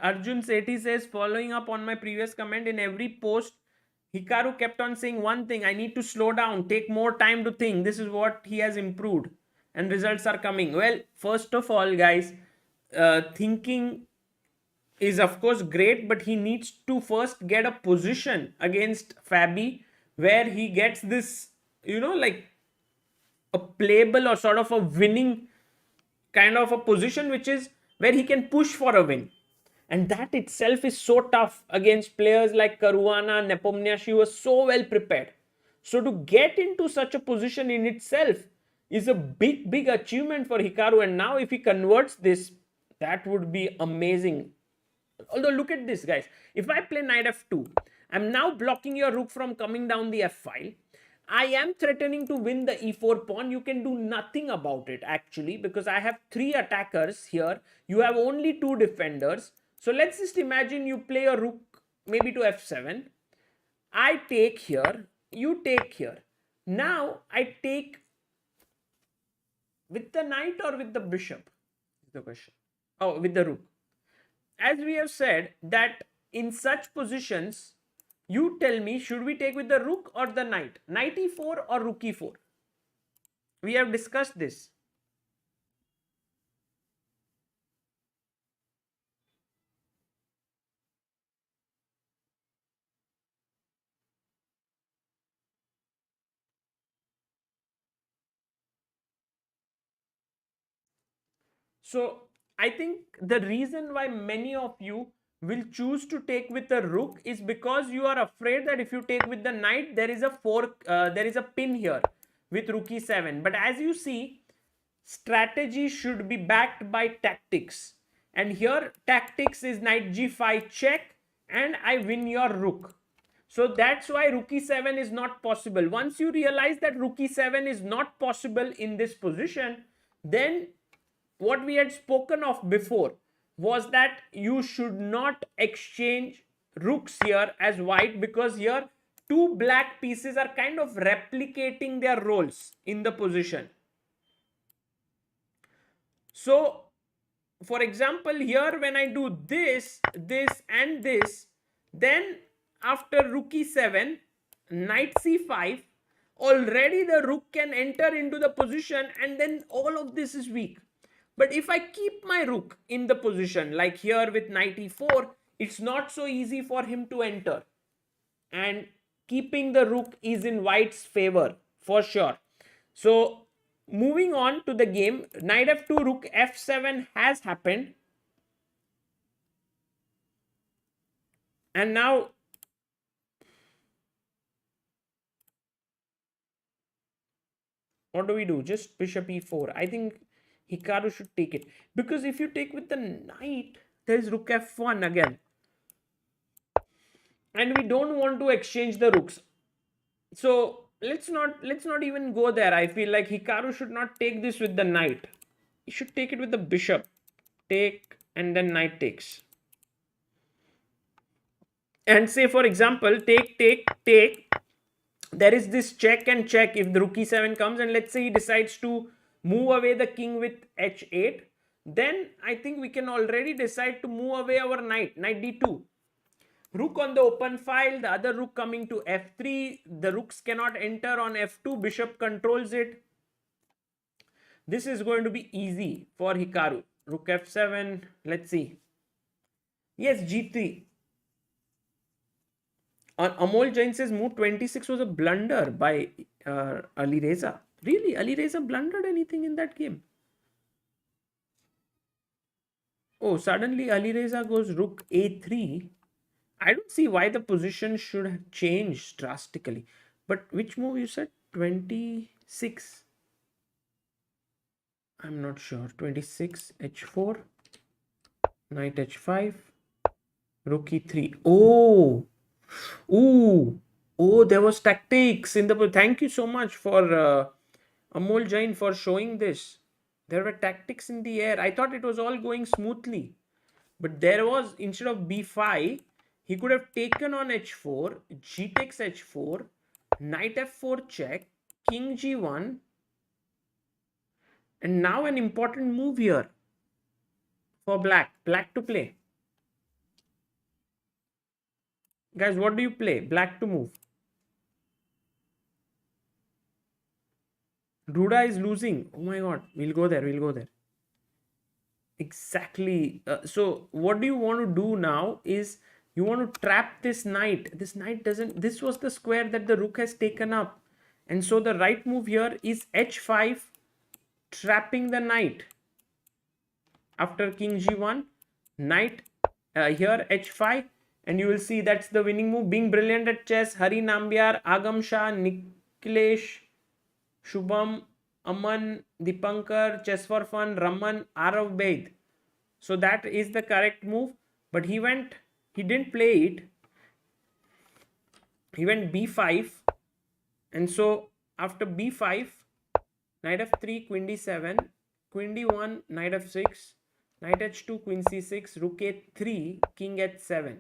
Arjun Sethi says, following up on my previous comment, in every post, Hikaru kept on saying one thing: I need to slow down, take more time to think. This is what he has improved, and results are coming. Well, first of all, guys, thinking is of course great, but he needs to first get a position against Fabi where he gets this, you know, like a playable or sort of a winning kind of a position, which is where he can push for a win. And that itself is so tough against players like Karwana, Nepomnia. She was so well prepared. So to get into such a position in itself is a big achievement for Hikaru. And now if he converts this, that would be amazing. Although look at this, guys. If I play knight f2, I'm now blocking your rook from coming down the f file. I am threatening to win the e4 pawn. You can do nothing about it actually, because I have 3 attackers here. You have only 2 defenders. So let's just imagine you play a rook maybe to f7. I take here, you take here. Now I take with the knight or with the bishop is the question. Oh, with the rook. As we have said that in such positions, you tell me, should we take with the rook or the knight? Knight e4 or rook e4? We have discussed this. So I think the reason why many of you will choose to take with the rook is because you are afraid that if you take with the knight, there is a there is a pin here with rook e7. But as you see, strategy should be backed by tactics. And here tactics is knight g5 check, and I win your rook. So that's why rook e7 is not possible. Once you realize that rook e7 is not possible in this position, then what we had spoken of before was that you should not exchange rooks here as white, because here 2 black pieces are kind of replicating their roles in the position. So for example, here when I do this, this and this, then after rook e7, knight c5, already the rook can enter into the position, and then all of this is weak. But if I keep my rook in the position, like here with knight e4, it's not so easy for him to enter. And keeping the rook is in white's favor for sure. So moving on to the game, knight f2, rook f7 has happened. And now what do we do? Just bishop e4. I think Hikaru should take it, because if you take with the knight, there's rook f1 again, and we don't want to exchange the rooks. So let's not even go there. I feel like Hikaru should not take this with the knight. He should take it with the bishop. Take, and then knight takes. and say, for example, take, there is this check and check if the rook e7 comes, and let's say he decides to move away the king with h8, then I think we can already decide to move away our knight d2. Rook on the open file, the other rook coming to f3, the rooks cannot enter on f2, bishop controls it. This is going to be easy for Hikaru. Rook f7, let's see. Yes, g3. Amol Jain says move 26 was a blunder by Ali Reza. Really? Ali Reza blundered anything in that game? Oh, suddenly Ali Reza goes rook a3. I don't see why the position should have changed drastically. But which move you said? 26. I'm not sure. 26, h4, knight h5, rook e3. Oh, ooh, oh, there was tactics in the. Thank you so much for Amol Jain for showing this. There were tactics in the air. I thought it was all going smoothly, but there was, instead of b5, he could have taken on h4, g takes h4, knight f4 check, king g1, and now an important move here for black to play. Guys, what do you play? Black to move. Duda is losing. Oh my god, we'll go there. Exactly. So what do you want to do now is you want to trap this knight. This knight doesn't, this was the square that the rook has taken up. And so the right move here is h5, trapping the knight. After king g1, knight here h5, and you will see that's the winning move. Being brilliant at chess, Hari Nambiar, Agam Shah, Niklesh, Shubham, Aman, Dipankar, Chess for Fun, Raman, Arav Baid. So that is the correct move, but he didn't play it. He went b5, and so after b5, knight f3, queen d7, queen d1, knight f6, knight h2, queen c6, rook a3, king h7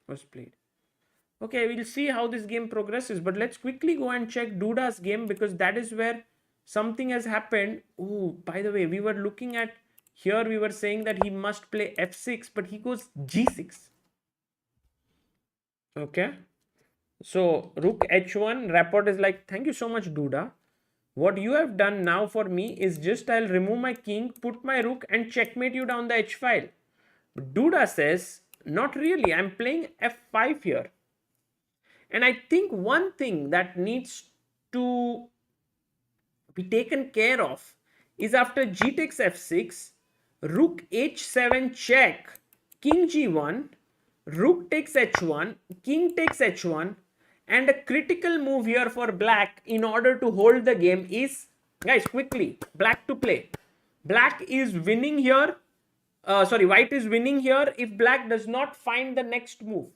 was played. Okay, we'll see how this game progresses, but let's quickly go and check Duda's game, because that is where something has happened. Oh, by the way, we were looking at here, we were saying that he must play f6, but he goes g6. Okay, so rook h1, rapport is like, thank you so much, Duda. What you have done now for me is just I'll remove my king, put my rook, and checkmate you down the h file. But Duda says, not really, I'm playing f5 here. And I think one thing that needs to be taken care of is after g takes f6, rook h7 check, king g1, rook takes h1, king takes h1, and a critical move here for black in order to hold the game is, guys, quickly, black to play. Black is winning here. White is winning here if black does not find the next move.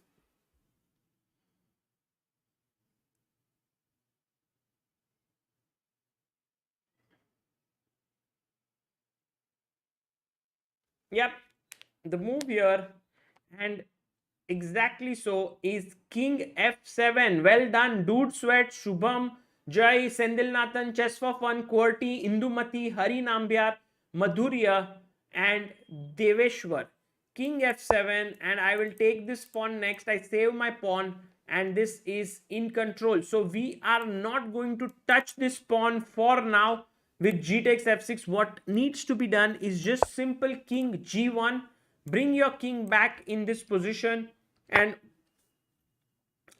Yep, the move here, and exactly so, is king f7. Well done, Dude Sweat, Shubham, Jai, Sendil Nathan, Chess for Fun, Qwerty, Indumati, Hari Nambiar, Madhurya, and Deveshwar. King f7, and I will take this pawn next. I save my pawn, and this is in control. So we are not going to touch this pawn for now. With g takes f6, what needs to be done is just simple king g1, bring your king back in this position, and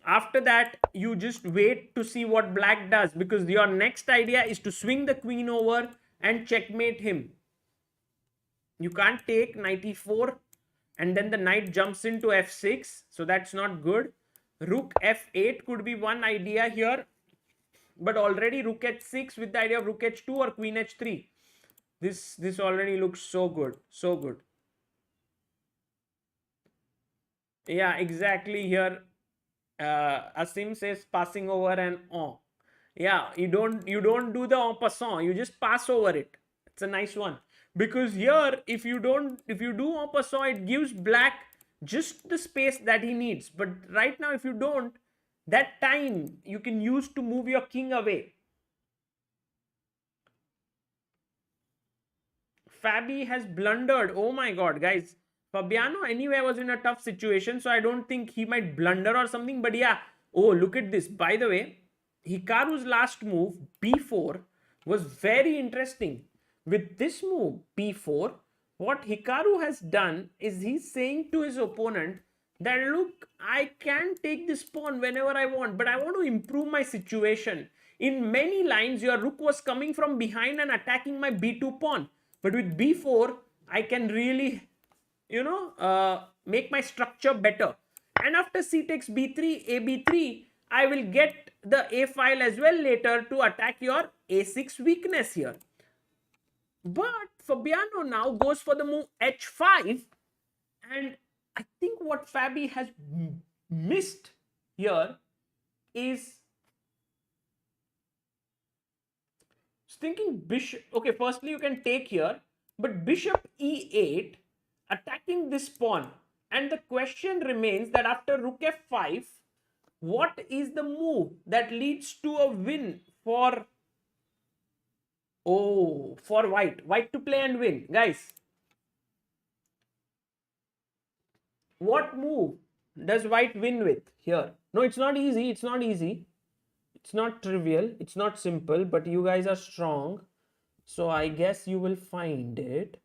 after that you just wait to see what black does, because your next idea is to swing the queen over and checkmate him. You can't take knight e4 and then the knight jumps into f6, so that's not good. Rook f8 could be one idea here, but already rook h6 with the idea of rook h2 or queen h3. This already looks so good, so good. Yeah, exactly. Here Asim says passing over and on. Yeah, you don't do the en passant, you just pass over it. It's a nice one, because here if you do en passant, it gives black just the space that he needs. But right now, if you don't, that time you can use to move your king away. Fabi has blundered. Oh my god, guys. Fabiano anyway was in a tough situation, so I don't think he might blunder or something. But yeah, oh, look at this. By the way, Hikaru's last move, b4, was very interesting. With this move, b4, what Hikaru has done is he's saying to his opponent that, look, I can take this pawn whenever I want, but I want to improve my situation. In many lines, your rook was coming from behind and attacking my b2 pawn. But with b4, I can really, make my structure better. And after c takes b3, ab3, I will get the a file as well later to attack your a6 weakness here. But Fabiano now goes for the move h5. And I think what Fabi has missed here is thinking bishop. Okay, firstly you can take here, but bishop e8 attacking this pawn. And the question remains that after rook f5, what is the move that leads to a win for white to play and win? Guys, what move does white win with here? No, it's not easy. It's not easy. It's not trivial. It's not simple, but you guys are strong. So I guess you will find it.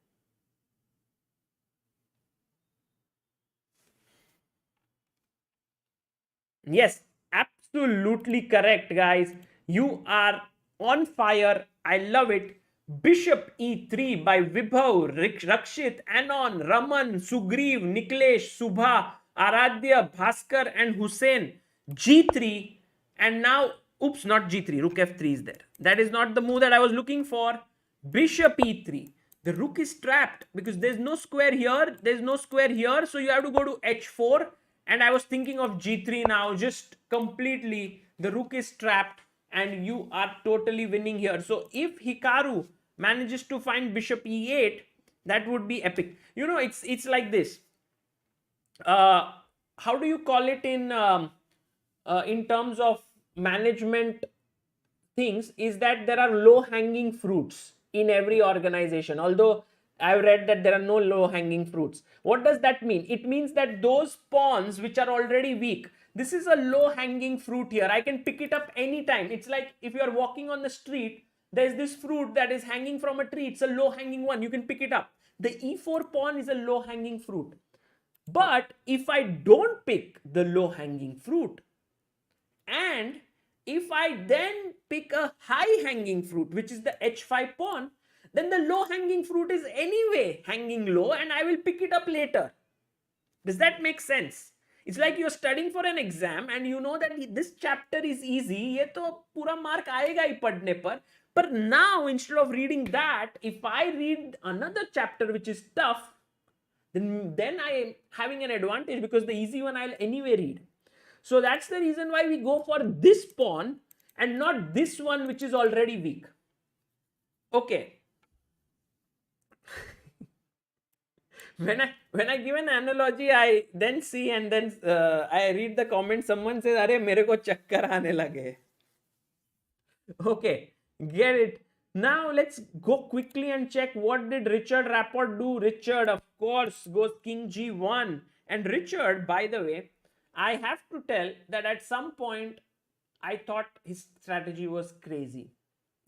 Yes, absolutely correct, guys. You are on fire. I love it. Bishop e3 by Vibhav, Rakshit, Anon, Raman, Sugriv, Niklesh, Subha, Aradhya, Bhaskar and Hussein. G3, and now, oops, not G3, rook f3 is there. That is not the move that I was looking for. Bishop e3. The rook is trapped because there's no square here, there's no square here, so you have to go to h4. And I was thinking of g3 now, just completely. The rook is trapped and you are totally winning here. So if Hikaru manages to find bishop e8, that would be epic. It's like this. How do you call it in terms of management things, is that there are low hanging fruits in every organization, although I've read that there are no low hanging fruits. What does that mean? It means that those pawns which are already weak, this is a low hanging fruit here. I can pick it up anytime. It's like if you are walking on the street, there's this fruit that is hanging from a tree. It's a low hanging one. You can pick it up. The e4 pawn is a low hanging fruit. But if I don't pick the low hanging fruit, and if I then pick a high hanging fruit, which is the h5 pawn, then the low hanging fruit is anyway hanging low and I will pick it up later. Does that make sense? It's like you're studying for an exam and you know that this chapter is easy. Ye to pura mark aayega hi padhne par. But now, instead of reading that, if I read another chapter which is tough, then I am having an advantage because the easy one I'll anyway read. So that's the reason why we go for this pawn and not this one which is already weak. Okay. When I give an analogy, I then see and then I read the comment. Someone says, "Arey, mere ko chakkar aane lage." Okay, get it. Now let's go quickly and check what did Richard Rapport do. Richard, of course, goes king g1. And Richard, by the way, I have to tell that at some point I thought his strategy was crazy.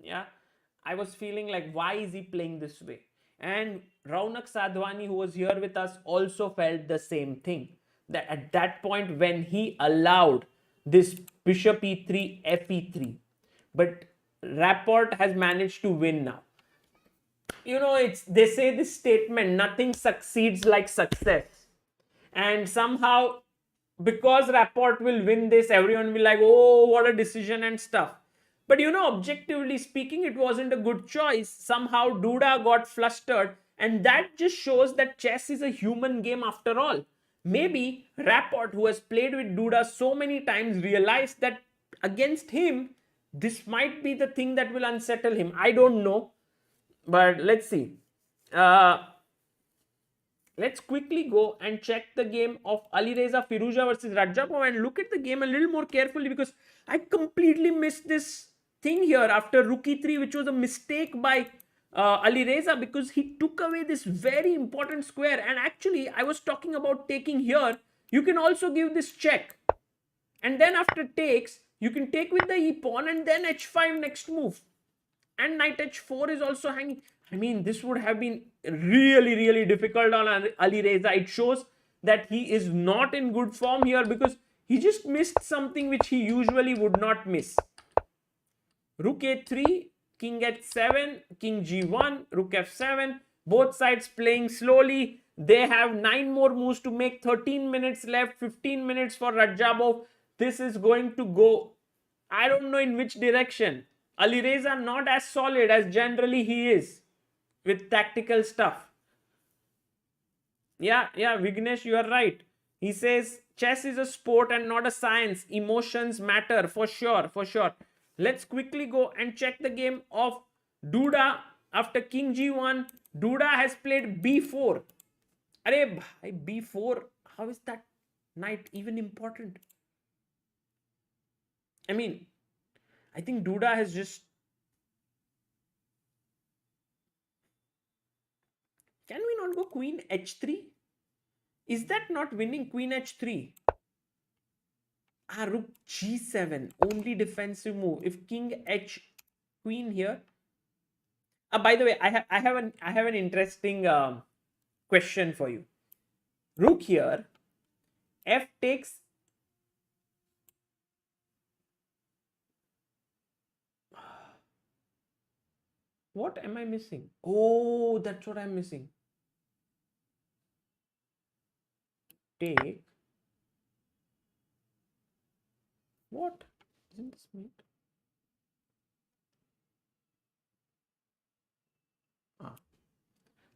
Yeah, I was feeling like, why is he playing this way? And Raunak Sadhwani, who was here with us, also felt the same thing. That at that point when he allowed this bishop e3, fe3. But Rapport has managed to win now. They say this statement, nothing succeeds like success. And somehow, because Rapport will win this, everyone will be like, oh, what a decision and stuff. But objectively speaking, it wasn't a good choice. Somehow Duda got flustered, and that just shows that chess is a human game after all. Maybe Rapport, who has played with Duda so many times, realized that against him, this might be the thing that will unsettle him. I don't know, but let's see. let's quickly go and check the game of Alireza Firuza versus Rajapov and look at the game a little more carefully, because I completely missed this thing here after rook e3, which was a mistake by Alireza, because he took away this very important square. And actually, I was talking about taking here. You can also give this check. And then after takes, you can take with the e pawn and then h5 next move. And knight h4 is also hanging. I mean, this would have been really, really difficult on Alireza. It shows that he is not in good form here, because he just missed something which he usually would not miss. Rook a3, king h7, king g1, rook f7. Both sides playing slowly. They have 9 more moves to make. 13 minutes left, 15 minutes for Rajapov. This is going to go, I don't know in which direction. Alireza not as solid as generally he is with tactical stuff. Yeah, Vignesh, you are right. He says chess is a sport and not a science. Emotions matter, for sure. Let's quickly go and check the game of Duda after king g1. Duda has played b4. Arey bhai, b4, how is that knight even important? I mean, I think Duda has just... Can we not go queen h3? Is that not winning? Queen h3. Rook g7, only defensive move. If king h queen here. By the way, I have an interesting question for you. Rook here, f takes. What am I missing? Oh, that's what I'm missing. Take. What? Isn't this mate?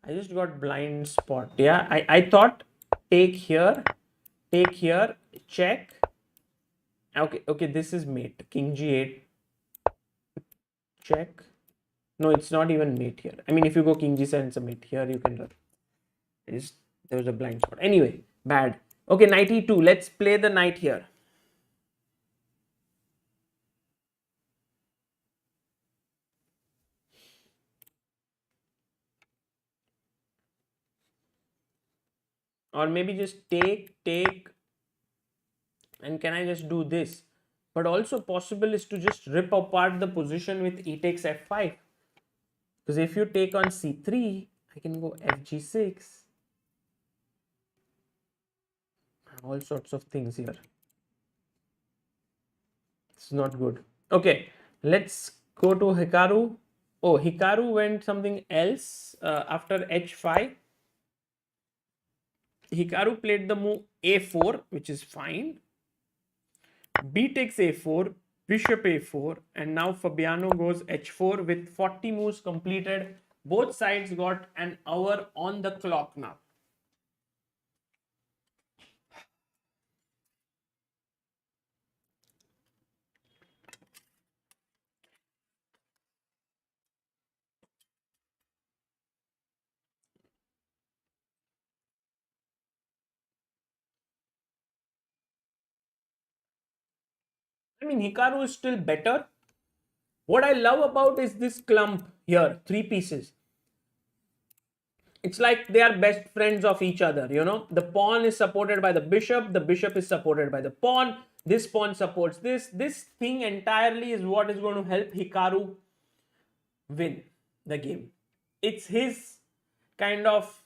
I just got blind spot. Yeah, I thought take here, check. Okay, this is mate. King g8, check. No, it's not even mate here. I mean, if you go king g7, it's a mate. Here you can run. There was a blind spot. Anyway, bad. Okay, knight e2. Let's play the knight here. Or maybe just take. And can I just do this? But also possible is to just rip apart the position with e takes f5. Because if you take on c3, I can go fg6. All sorts of things here. It's not good. Okay, let's go to Hikaru. Oh, Hikaru went something else after h5. Hikaru played the move a4, which is fine. B takes a4, bishop a4, and now Fabiano goes h4 with 40 moves completed. Both sides got an hour on the clock now. I mean, Hikaru is still better. What I love about is this clump here, 3 pieces. It's like they are best friends of each other, you know. The pawn is supported by the bishop is supported by the pawn. This pawn supports this. This thing entirely is what is going to help Hikaru win the game. It's his kind of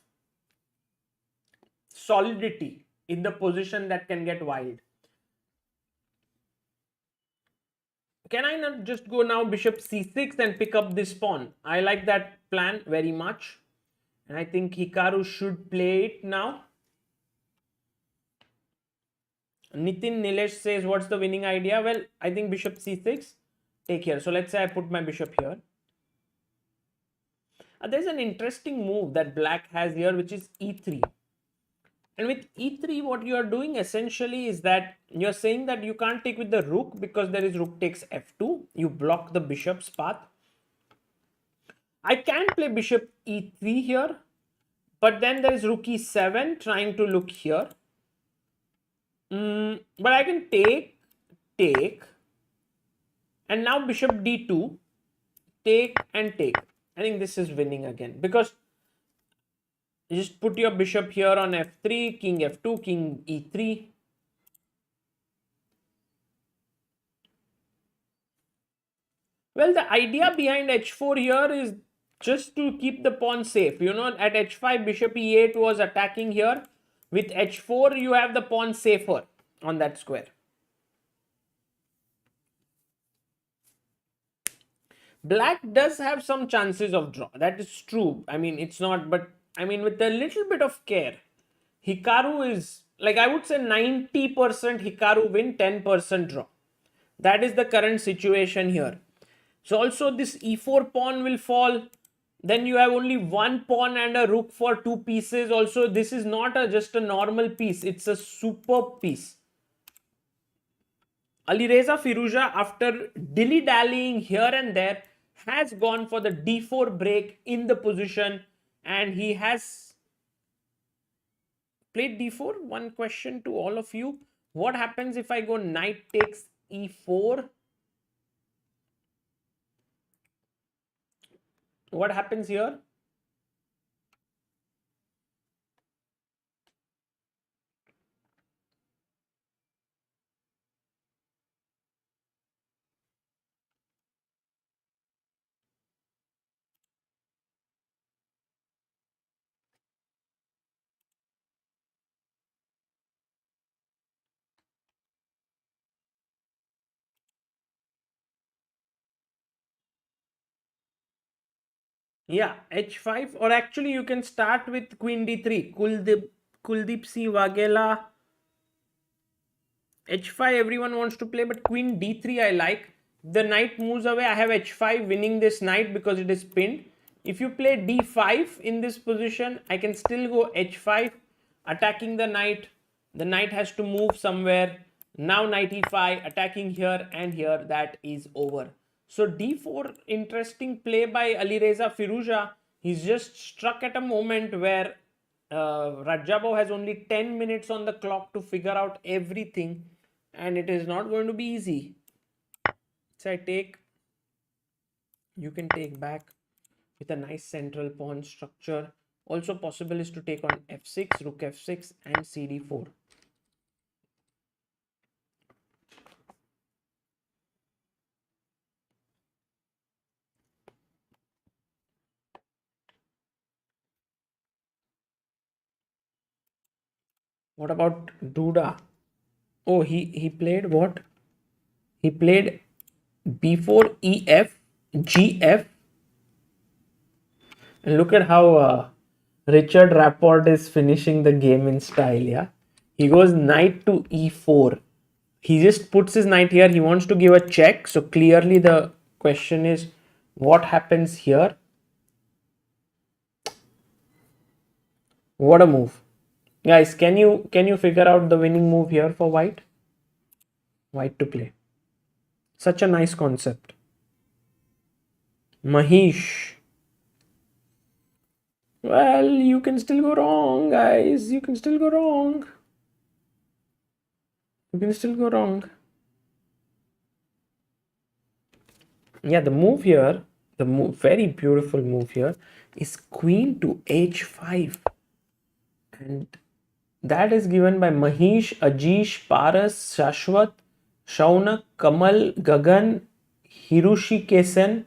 solidity in the position that can get wild. Can I not just go now bishop c6 and pick up this pawn? I like that plan very much. And I think Hikaru should play it now. Nitin Nilesh says, what's the winning idea? Well, I think bishop c6, take here. So let's say I put my bishop here. There's an interesting move that black has here, which is e3. And with e3, what you are doing essentially is that you're saying that you can't take with the rook because there is rook takes f2. You block the bishop's path. I can play bishop e3 here, But then there is rook e7 trying to look here. But I can take, and now bishop d2, take and take. I think this is winning again, because you just put your bishop here on f3, king f2, king e3. Well, the idea behind h4 here is just to keep the pawn safe. You know, at h5, bishop e8 was attacking here. With h4, you have the pawn safer on that square. Black does have some chances of draw. That is true. I mean, it's not, but I mean, with a little bit of care, Hikaru is, like, I would say 90% Hikaru win, 10% draw. That is the current situation here. So also this e4 pawn will fall. Then you have only one pawn and a rook for two pieces. Also, this is not just a normal piece. It's a superb piece. Alireza Firouzja, after dilly-dallying here and there, has gone for the d4 break in the position, and he has played d4. One question to all of you. What happens if I go knight takes e4? What happens here? Yeah, h5, or actually you can start with queen d3. Kuldeep C. Waghela. h5 everyone wants to play, but queen d3 I like. The knight moves away. I have h5 winning this knight because it is pinned. If you play d5 in this position, I can still go h5, attacking the knight. The knight has to move somewhere. Now knight e5, attacking here and here. That is over. So d4, interesting play by Alireza Firouzja. He's just struck at a moment where Rajabov has only 10 minutes on the clock to figure out everything, and it is not going to be easy. So I take, you can take back with a nice central pawn structure. Also possible is to take on f6, rook f6 and cd4. What about Duda? Oh, he played what? He played b4, ef, gf. And look at how Richard Rapport is finishing the game in style, yeah? He goes knight to e4. He just puts his knight here. He wants to give a check. So clearly the question is, what happens here? What a move. Guys, can you figure out the winning move here for white? White to play. Such a nice concept. Mahesh. Well, you can still go wrong, guys. You can still go wrong. You can still go wrong. Yeah, the move here, the move, very beautiful move here, is queen to h5. And that is given by Mahesh, Ajish, Paras, Shashwat, Shaunak, Kamal, Gagan, Hiroshi Kesen,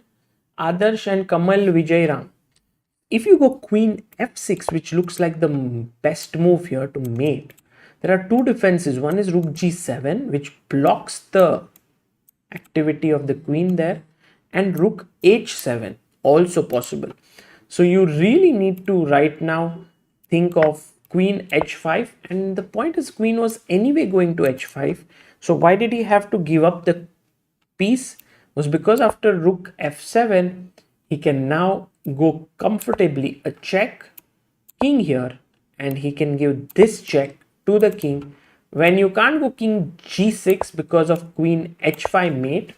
Adarsh and Kamal Vijayram. If you go queen f6, which looks like the best move here to mate, there are two defenses. One is rook g7, which blocks the activity of the queen there, and rook h7, also possible. So you really need to right now think of queen h5, and the point is queen was anyway going to h5. So why did he have to give up the piece? Was because after rook f7, he can now go comfortably a check, king here, and he can give this check to the king. When you can't go king g6 because of queen h5 mate,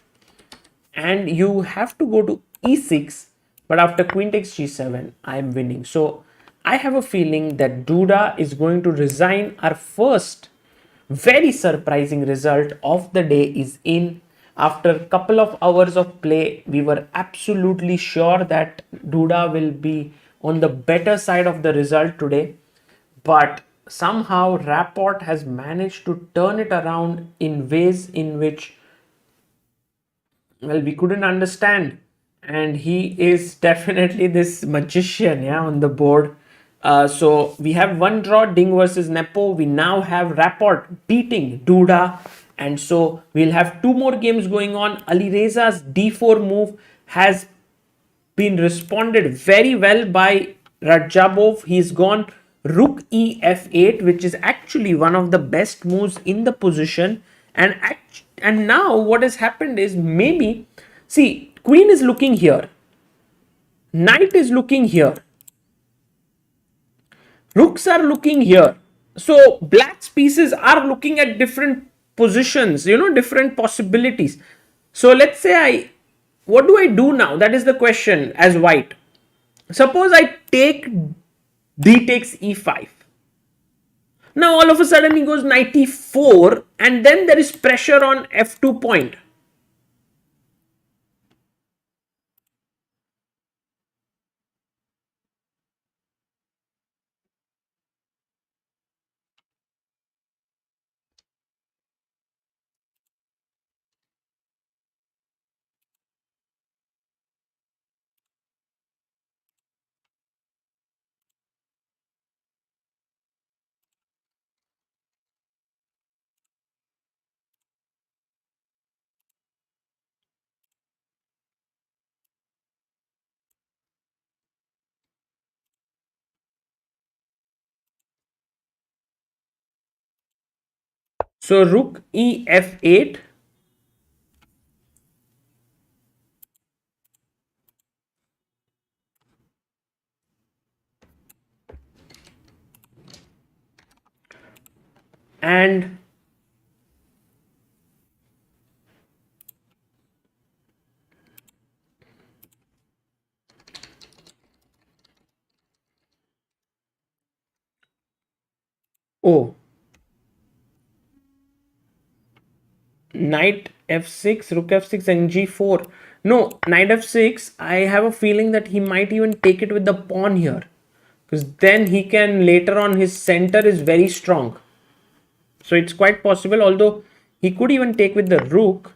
and you have to go to e6, but after queen takes g7, I am winning. So I have a feeling that Duda is going to resign. Our first very surprising result of the day is in. After a couple of hours of play, we were absolutely sure that Duda will be on the better side of the result today. But somehow Rapport has managed to turn it around in ways in which, well, we couldn't understand. And he is definitely this magician, yeah, on the board. So we have one draw, Ding versus Nepo. We now have Rapport beating Duda. And so we'll have two more games going on. Ali Reza's D4 move has been responded very well by Rajabov. He's gone Rook E F8, which is actually one of the best moves in the position. And now what has happened is, maybe, see, Queen is looking here, Knight is looking here, Rooks are looking here. So Black's pieces are looking at different positions, different possibilities. So let's say what do I do now? That is the question as White. Suppose I take D takes E5. Now all of a sudden he goes Knight E4, and then there is pressure on F2 point. So Rook E F8. And oh, Knight F6, Rook F6 and G4. No, Knight F6, I have a feeling that he might even take it with the pawn here, because then he can later on, his center is very strong. So it's quite possible, although he could even take with the Rook.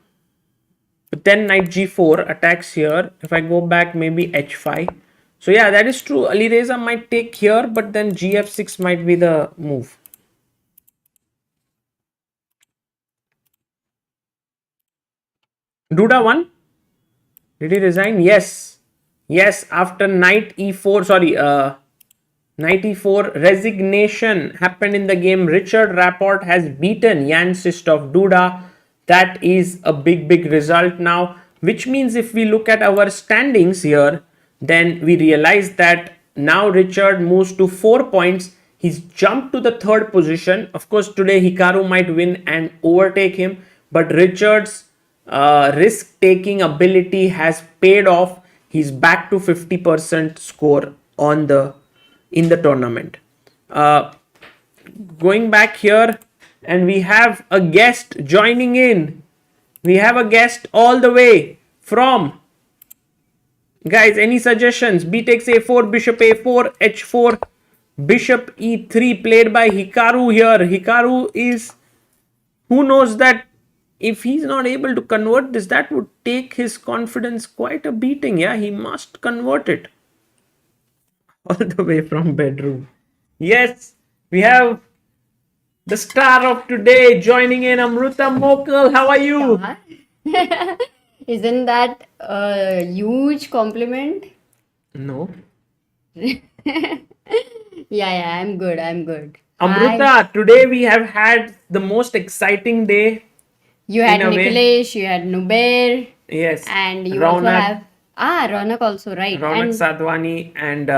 But then Knight G4 attacks here. If I go back, maybe H5. So yeah, that is true. Ali Reza might take here, but then GF6 might be the move. Duda won. Did he resign? Yes. Yes, after Knight E4, sorry, Knight E4 resignation happened in the game. Richard Rapport has beaten Jan Sistov Duda. That is a big result now, which means if we look at our standings here, then we realize that now Richard moves to 4 points. He's jumped to the third position. Of course, today Hikaru might win and overtake him, but Richard's risk-taking ability has paid off. He's back to 50% score in the tournament. Going back here, and we have a guest joining in. We have a guest all the way from, guys, any suggestions? B takes A4, Bishop A4, H4, Bishop E3 played by Hikaru here. Hikaru is, who knows that if he's not able to convert this, that would take his confidence quite a beating. Yeah, he must convert it. All the way from bedroom. Yes, we have the star of today joining in, Amruta Mokal. How are you? Isn't that a huge compliment? No. Yeah, I'm good. Amruta, today we have had the most exciting day. You had in a way. Niklesh, you had Nubair, Yes. and you also Raunak, have Raunak also, right? Raunak And Sadhwani, and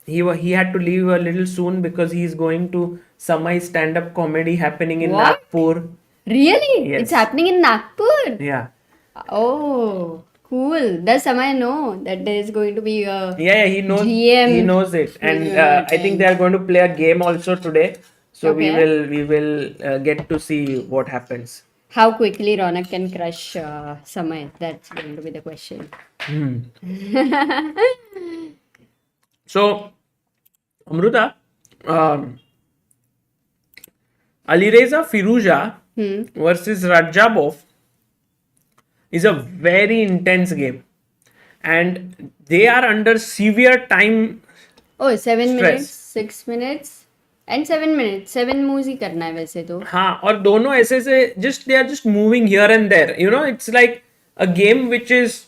he had to leave a little soon because he's going to Samai stand-up comedy happening in What? Nagpur. really? Yes. It's happening in Nagpur? Yeah. Oh, Cool. Does Samay know that there is going to be a Yeah, he knows. GM He knows it, and who's gonna I think attend? they are going to play a game also today. So Okay. we will get to see what happens. How quickly Raunak can crush Samay? That's going to be the question. So, Amruta, Alireza Firuza versus Rajabov is a very intense game, and they are under severe time. Oh, 7 Stress. minutes, 6 minutes, and 7 minutes. 7 moves ही करना है वैसे तो. हाँ, और दोनों ऐसे से just they are just moving here and there. You know, it's like a game which is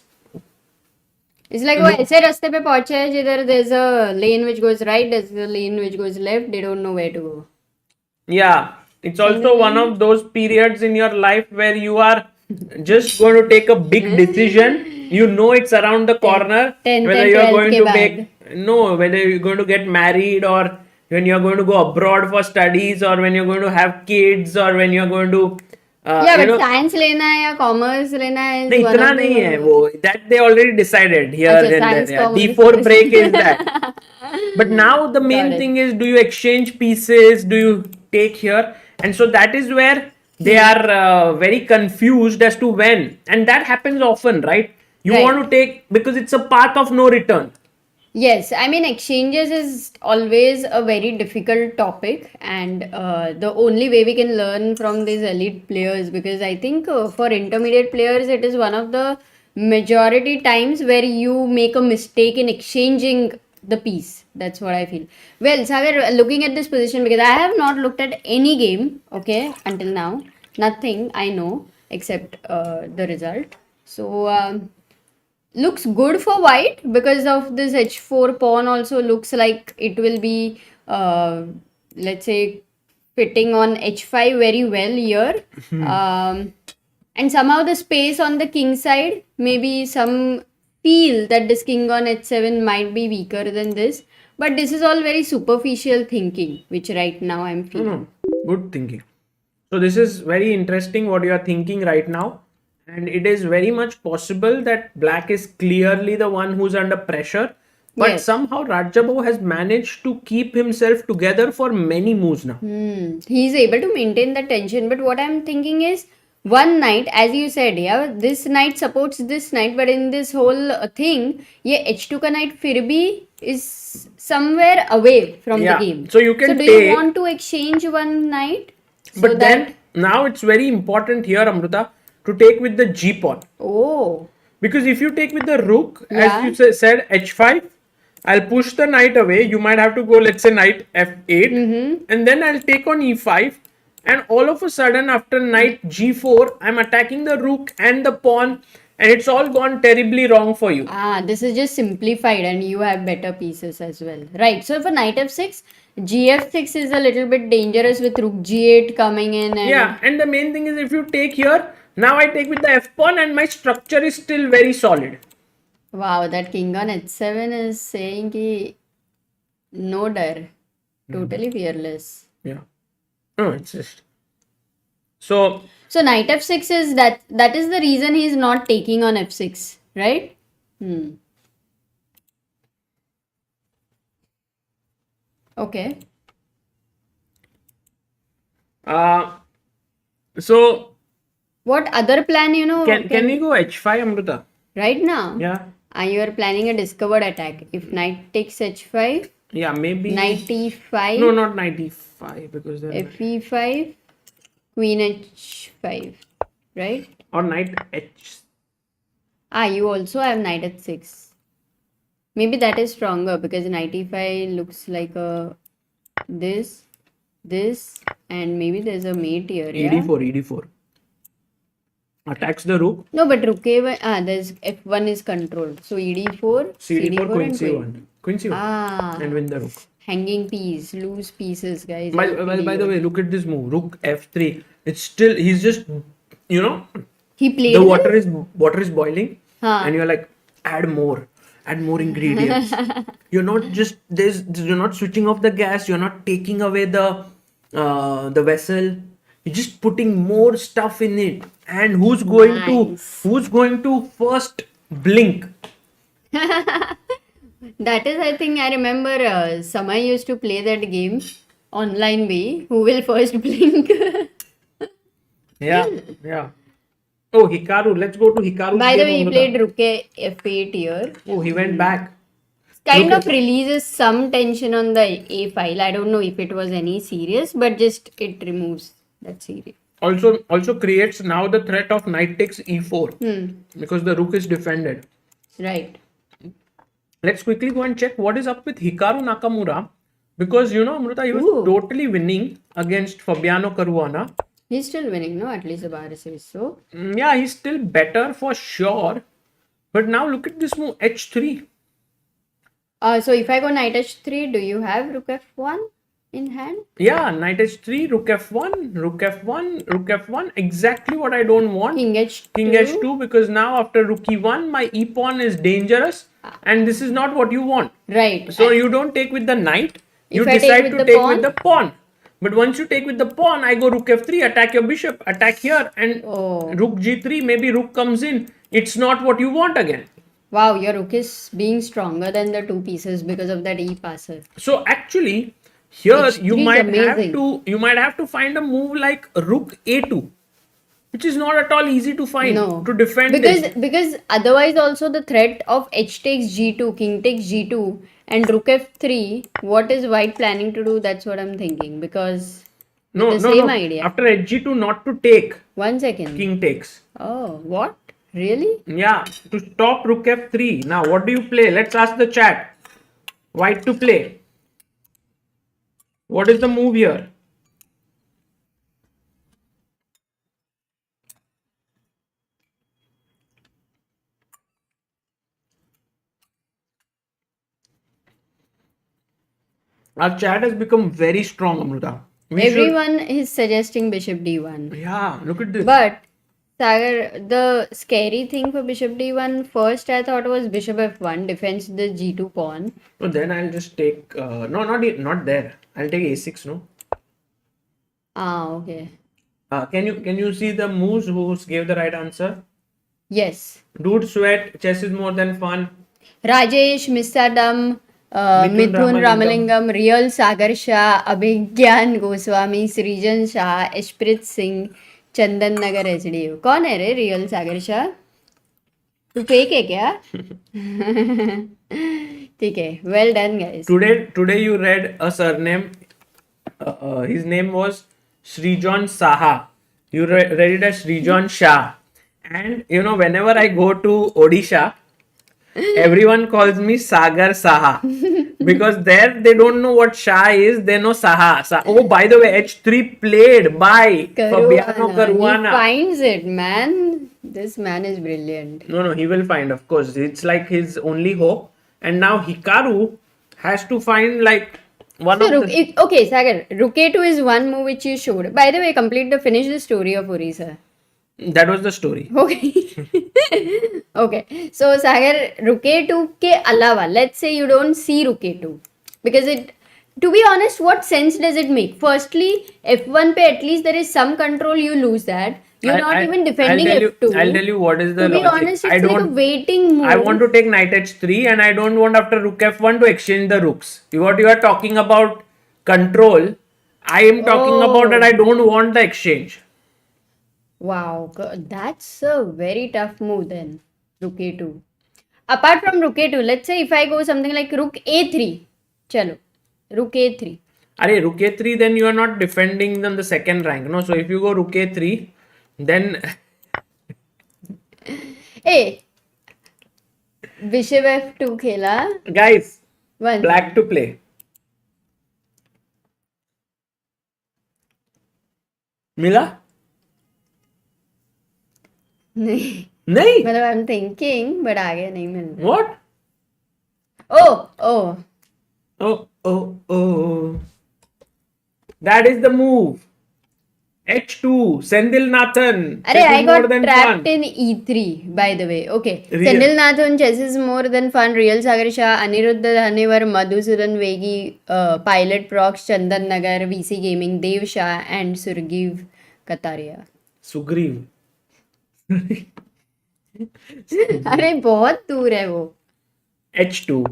It's like वो ऐसे रास्ते पे पहुंचे हैं जिधर there's a lane which goes right, there's a lane which goes left. They don't know where to go. Yeah, it's also one of those periods in your life where you are just going to take a big decision. You know it's around the corner. 10th Whether and you're 12th going के to बाद. whether you're going to get married, or when you're going to go abroad for studies, or when you're going to have kids, or when you're going to Yeah, you but know, science लेना है या commerce लेना है is नहीं one इतना of नहीं the- है वो, that they already decided here अच्छा, and there. science, Yeah. commerce, D4 break is that. But now the main Got it. thing is, do you exchange pieces? Do you take here? And so that is where they are very confused as to when. And that happens often, right? You Right. want to take, because it's a path of no return. Yes, I mean, exchanges is always a very difficult topic, and the only way we can learn from these elite players, because I think for intermediate players, it is one of the majority times where you make a mistake in exchanging the piece. That's what I feel. Well, Sagar, looking at this position, because I have not looked at any game, okay, until now, nothing I know except the result. So, looks good for white because of this h4 pawn also looks like it will be let's say fitting on h5 very well here. And somehow the space on the king side, maybe some feel that this king on h7 might be weaker than this, but this is all very superficial thinking which right now I'm feeling. Good thinking. So this is very interesting what you are thinking right now. And it is very much possible that black is clearly the one who's under pressure. But Yes. somehow Rajabov has managed to keep himself together for many moves now. He's able to maintain the tension, but what I'm thinking is one knight, as you said, yeah, this knight supports this knight, but in this whole thing, ये h2 का knight फिर भी is somewhere away from Yeah, the game. so you can do take- you want to exchange one knight? But then now it's very important here, Amruta, to take with the g pawn. Oh, Because if you take with the rook, Yeah. as you said, h5, I'll push the knight away. You might have to go, let's say, knight f8, and then I'll take on e5. And all of a sudden, after knight g4, I'm attacking the rook and the pawn, and it's all gone terribly wrong for you. this is just simplified, and you have better pieces as well, right? So for knight f6, gf6 is a little bit dangerous with rook g8 coming in, and Yeah, and the main thing is, if you take here, now I take with the f pawn, and my structure is still very solid. wow, that king on h7 is saying ki no dar, totally fearless. Yeah. No, it's just. So, So knight f6 is that is the reason he's not taking on f6, right? Okay. so What other plan, you know, can we go h5, Amruta? right now? Yeah. You are planning a discovered attack. If knight takes h5, Yeah, maybe. knight e5, No, not 95, because then. fe5, queen h5, right? Or knight h. You also have knight h6. Maybe that is stronger because knight e5 looks like a this, and maybe there's a mate here. Yeah? ed4. Attacks the rook. No, but rook a1, there's f1 is controlled. So ed4, cd4, queen and c1. Queen c1. And win the rook. Hanging piece, loose pieces, guys. By the way, look at this move. Rook f3. It's still, he's just, you know, He played the this? water is boiling, and you're like, add more ingredients. You're not switching off the gas. You're not taking away the vessel. You're just putting more stuff in it. And who's going to first blink. That is, I think, I remember Samay used to play that game online way. Who will first blink? Yeah, yeah. Oh, Hikaru. Let's go to Hikaru's By the game, way, he Amruta. played Rook F8 here. Oh, he went back. Kind Look of releases some tension on the A file. I don't know if it was any serious, but just it removes that serious. Also creates now the threat of knight takes e4 Hmm. because the rook is defended. Right. Let's quickly go and check what is up with Hikaru Nakamura, because Amruta, he was Ooh. totally winning against Fabiano Karwana. He's still winning, no? At least the bar says so. Yeah, he's still better for sure. But now look at this move, h3. So if I go knight h3, do you have rook f1 in hand? Yeah, knight h3, rook f1, rook f1, rook f1. Exactly what I don't want. King h2. King h2, because now after rook e1, my e pawn is dangerous, and this is not what you want. Right. So you don't take with the knight, you If I take decide with to the take pawn? with the pawn. But once you take with the pawn, I go rook f3, attack your bishop, attack here, and Oh. rook g3, maybe rook comes in. It's not what you want again. Wow, your rook is being stronger than the two pieces because of that e passer. So actually, here H3 you is might have to find a move like rook a2, which is not at all easy to find No. to defend Because otherwise also the threat of h takes g2, king takes g2 and rook f3, what is white planning to do? That's what I'm thinking. Because No, the no, same no. idea. After hg2, not to take, 1 second. king takes. Oh, what? Really? Yeah, to stop rook f3. Now, what do you play? Let's ask the chat. White to play. What is the move here? Our chat has become very strong, Amruta. Everyone is suggesting bishop d1. Yeah, look at this. But Sagar, the scary thing for bishop d1, first I thought was bishop f1 defends the g2 pawn. So then I'll just take. No, not there. I'll take a6. No. Ah, okay. Can you see the moves? Who gave the right answer? Yes. Dude Sweat. Chess is more than fun. Rajesh, Misadam, Mithun Mithun Ramalingam, Real Sagar Shah, Abhigyan Goswami, Srijan Shah, Ishprit Singh, Chandan Nagar HDU कौन है रे real सागर शाह तू fake है क्या ठीक है well done guys Today you read a surname. His name was Srijan Saha. You read it as Srijan Shah. And whenever I go to Odisha, everyone calls me Sagar Saha. Because there they don't know what Shah is, they know Saha. Oh, by the way, h3 played by Fabiano Karwana. He finds it, man. This man is brilliant. No, he will find, of course. It's like his only hope. And now Hikaru has to find like one of the... Okay, Sagar, Rook A2 is one move which you showed. By the way, finish the story of Orissa. That was the story. Okay. Okay. So, Sagar, Rook A2 ke alawa, let's say you don't see Rook A2. Because to be honest, what sense does it make? Firstly, F1 pe at least there is some control, you lose that. You're not even defending F2. I'll tell you what is the logic. To be honest, it's like a waiting move. I want to take knight h3 and I don't want after rook f1 to exchange the rooks. What you are talking about control, I am talking about that I don't want the exchange. Wow, that's a very tough move then. Rook A2. Apart from Rook A2, let's say if I go something like Rook A3. Chalo. Rook A3. Rook A3, then you are not defending on the second rank. No, so if you go Rook A3, then... Hey! Bishop F2 khela. Guys, One. black to play. Mila? नहीं नहीं? मतलब I'm thinking, but आगे नहीं मिल. What? Oh. Oh. That is the move. H2, Sendil Nathan. Arey, I got trapped in E3, by the way. Okay. Sendil Nathan, chess is more than fun. Real Sagar Shah, Aniruddha Dhanevar, Madhusudan Vegi, Pilot Prox, Chandan Nagar, VC Gaming, Dev Shah, and Surgiv Kataria. Sugriv. अरे बहुत दूर है वो. h2.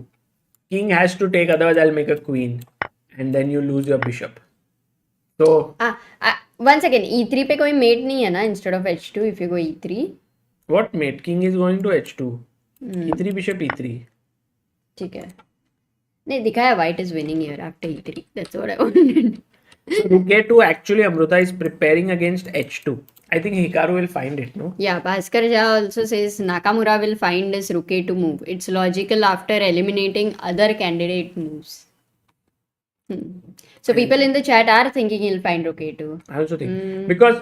King has to take, otherwise I'll make a queen. And then you lose your bishop. So, One second, e3 पे कोई mate नहीं है ना instead of h2 if you go e3. what mate? King is going to h2. e3, bishop e3. ठीक है. नहीं दिखाया white is winning here after e3. That's what I wanted. So rook a2, actually Amruta is preparing against h2. I think Hikaru will find it, no? Yeah, Bhaskar Jha also says Nakamura will find this rook a2 move. It's logical after eliminating other candidate moves. So people in the chat are thinking he'll find rook a2. I also think. Because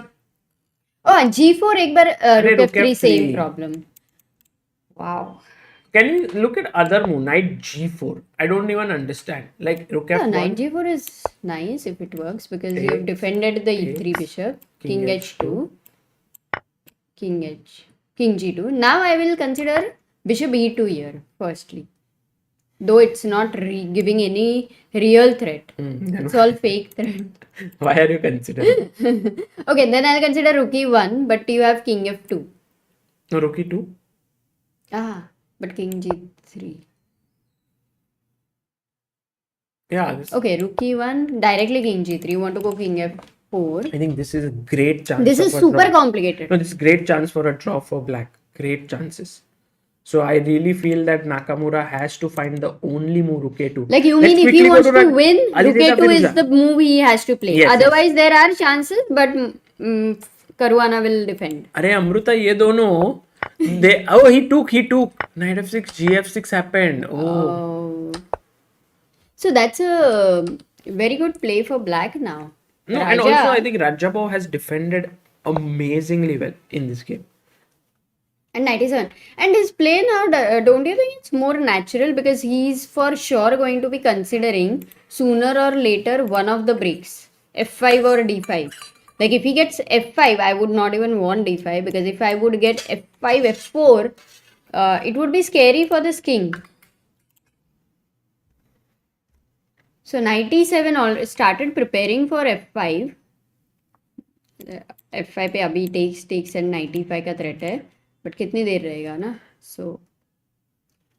Oh, and g4 एक बार rook rook f3 same f3. problem. Wow. can you look at other move? Knight g4. I don't even understand. Like rook Yeah, f1. knight g4 is nice if it works because you have defended the e3 bishop. King h2. King g2. Now I will consider bishop e2 here firstly. Though it's not giving any real threat. It's all fake threat. Why are you considering? Okay, then I'll consider rook e1, but you have king f2. No, rook e2. But king g3. Yeah, this, Okay, rook e1, directly king g3. You want to go king f4. I think this is a great chance. This is of a super draw. complicated. No, this is great chance for a draw for black. Great chances. So I really feel that Nakamura has to find the only move rook a2. Like you Let's mean if quickly he go wants to to that- win, Ali rook Reza a2 is Firza. the move he has to play. Yes, yes. Otherwise there are chances, but Karwana will defend. अरे अमृता ये दोनों they he took knight f6 gf6 happened. Oh. So that's a very good play for black now. No, and also I think Rajapov has defended amazingly well in this game. And 97. And his play now, don't you think it's more natural because he's for sure going to be considering sooner or later one of the breaks, f5 or d5. Like if he gets f5, I would not even want d5 because if I would get f5, f4, it would be scary for this king. So 97 already started preparing for f5. f5 पे अभी takes and 95 का threat है. But कितनी देर रहेगा ना? So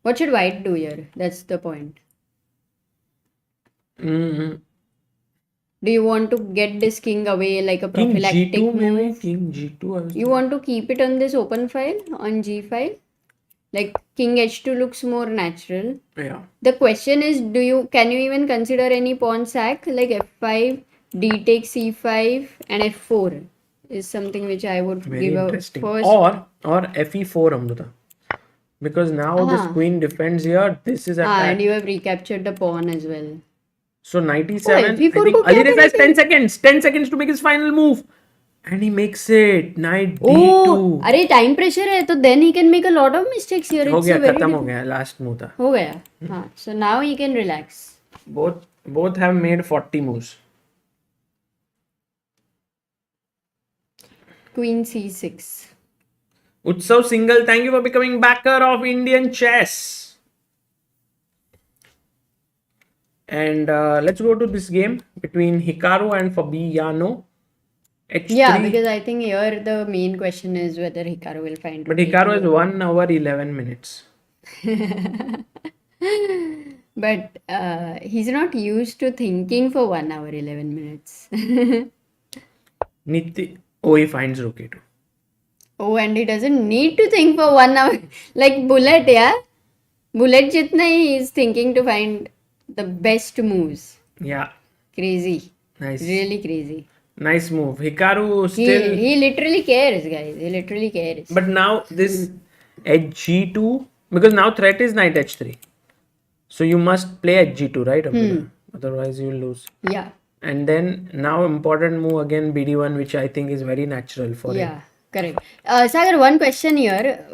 what should white do here? That's the point. Mm-hmm. Do you want to get this king away like a King prophylactic g2 maybe. move? King g2. I was You want to keep it on this open file on g file? Like king h2 looks more natural. yeah. The question is, can you even consider any pawn sack like f5, d takes c5 and f4 is something which I would Very give a interesting. first. Or fe4 Amruta. Because now this queen defends here. This is attack. And you have recaptured the pawn as well. So 97. Oh, I f4 think को Ali क्या Reza has करेंगे? 10 seconds. 10 seconds to make his final move. And he makes it. Knight d2. Oh, अरे time pressure है तो then he can make a lot of mistakes here. हो It's गया a very खत्म हो difficult- गया last move था हो गया हाँ. So now he can relax. both have made 40 moves. Queen c6. Utsav Single, thank you for becoming backer of Indian chess. And let's go to this game between Hikaru and Fabiano. H3. Yeah, because I think here the main question is whether Hikaru will find. But Hikaru has 1 hour 11 minutes. But he's not used to thinking for 1 hour 11 minutes. Oh, he finds rook a2. Oh, and he doesn't need to think for 1 hour. Like Bullet, yeah? Bullet jitna he is thinking to find the best moves. Yeah, Crazy. nice. Really crazy. Nice move. Hikaru still. He literally cares, guys. He literally cares. But now this at g2, because now threat is knight h3. So you must play at g2, right? Amruta? Otherwise you will lose. Yeah. And then now important move again bd1, which I think is very natural for him. Yeah, correct. Sagar, one question here.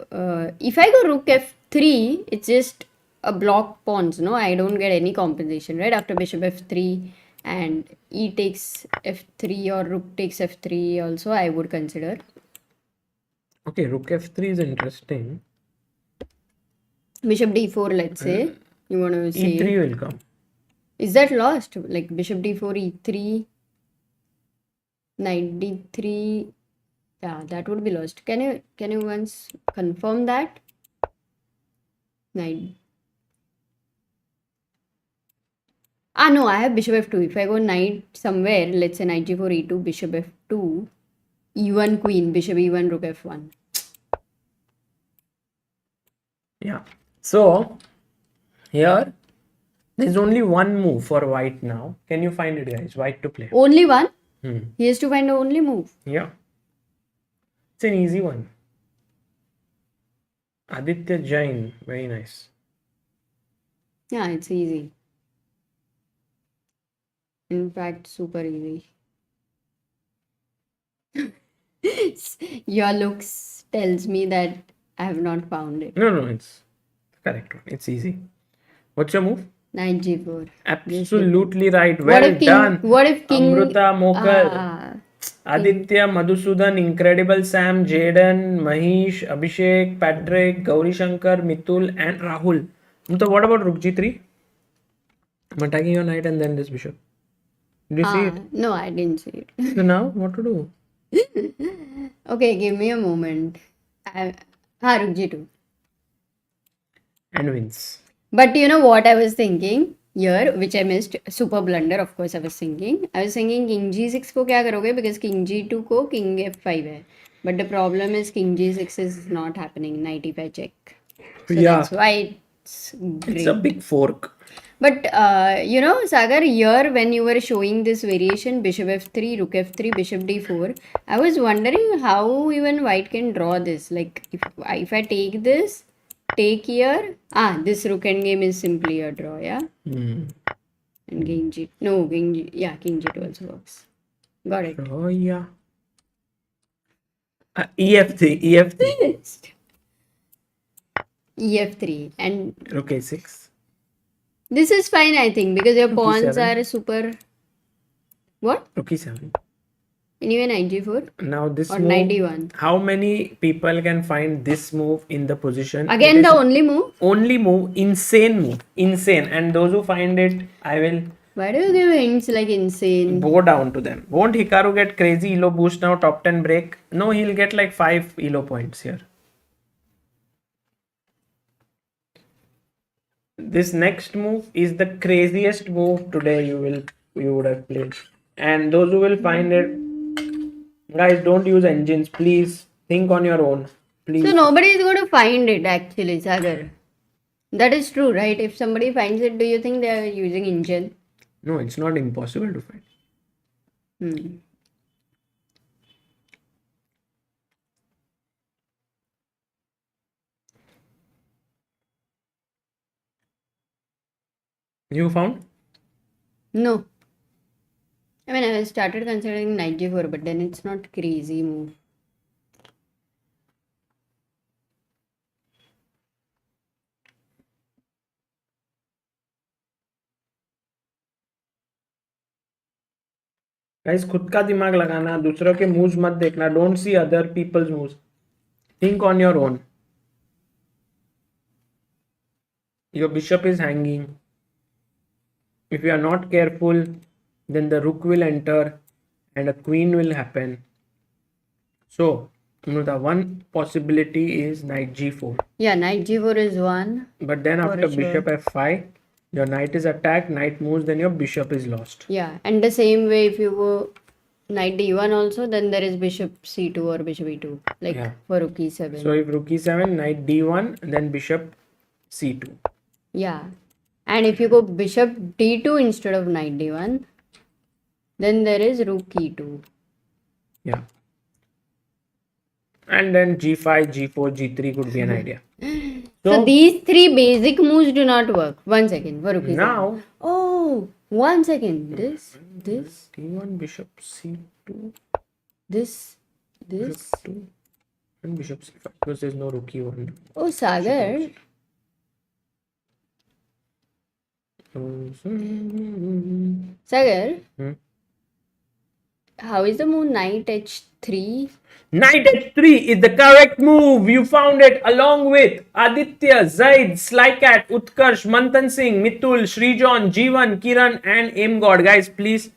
If I go rook f3, it's just a block pawns, no? I don't get any compensation, right? After bishop f3 and e takes f3 or rook takes f3 also, I would consider. Okay, rook f3 is interesting. Bishop d4, let's say. You want to say. e3 will come. Is that lost? Like bishop d4, e3, knight d3. Yeah, that would be lost. Can you once confirm that? Knight. No, I have bishop f2. If I go knight somewhere, let's say knight g4, e2, bishop f2, e1 queen, bishop e1, rook f1. Yeah. So here there's only one move for white now. Can you find it, guys? White to play. Only one? Hmm. He has to find the only move. Yeah. It's an easy one. Aditya Jain. Very nice. Yeah, it's easy. In fact, super easy. Your looks tells me that I have not found it. No, it's the correct one. It's easy. What's your move? Knight g4. Absolutely right. What Well if king? done. What if king? Amruta Mokar. Ah, Aditya, Madhusudan, Incredible Sam, Jaden, Mahesh, Abhishek, Patrick, Gauri Shankar, Mitul, and Rahul. Amruta, what about Rook G3? I'm attacking your knight and then this bishop. Did you see it? no, I didn't see it. So now, what to do? Okay, give me a moment. Rook g2. And wins. But you know what I was thinking here, which I missed, super blunder, of course I was thinking king g6 को क्या करोगे, because king g2 को king f5 है. But the problem is king g6 is not happening, knight e5 check. So Yeah. that's why it's great. It's a big fork. But Sagar, here when you were showing this variation, bishop f3, rook f3, bishop d4, I was wondering how even white can draw this. Like if I take this, take here, this rook endgame is simply a draw, yeah? Hmm. And king g2 also works. Got it. Oh, yeah. EF3. ef3 and Rook A6. this is fine, I think, because your Rook pawns E7. are super. What? Rook E7. Anyway, knight g4 Now this or move, knight d1. how many people can find this move in the position? Again, It the is only move. only move, insane. And those who find it, I will Why do you give hints like insane? bow down to them. Won't Hikaru get crazy elo boost now, top 10 break? No, he'll get like 5 elo points here. This next move is the craziest move today you would have played. And those who will find it, guys, don't use engines, please. Think on your own, please. So nobody is going to find it actually, Sagar. That is true, right? If somebody finds it, do you think they are using engine? No, it's not impossible to find. Hmm. You found? No. I mean, I started considering knight g4, but then it's not crazy move. Guys, खुद का दिमाग लगाना, दूसरों के moves मत देखना. Don't see other people's moves. Think on your own. Your bishop is hanging. If you are not careful, then the rook will enter and a queen will happen. So, the one possibility is knight g4. Yeah, knight g4 is one. But then For after sure. bishop f5, your knight is attacked, knight moves, then your bishop is lost. Yeah, and the same way if you go knight d1 also, then there is bishop c2 or bishop e2, like Yeah. for rook e7. So if rook e7, knight d1, then bishop c2. Yeah, and if you go bishop d2 instead of knight d1, then there is rook e2. Yeah. And then g5, g4, g3 could be an idea. So these three basic moves do not work. 1 second for rook e7. Now, Oh, 1 second. This, d1, bishop c2, this. bishop 2, and bishop c5 because there's no rook e1. Oh, Sagar. Sagar. Hmm? How is the move knight h3? Knight h3 is the correct move. You found it along with Aditya, Zaid, Slycat, Utkarsh, Manthan Singh, Mitul, Srijan, Jeevan, Kiran, and Aim God. Guys, please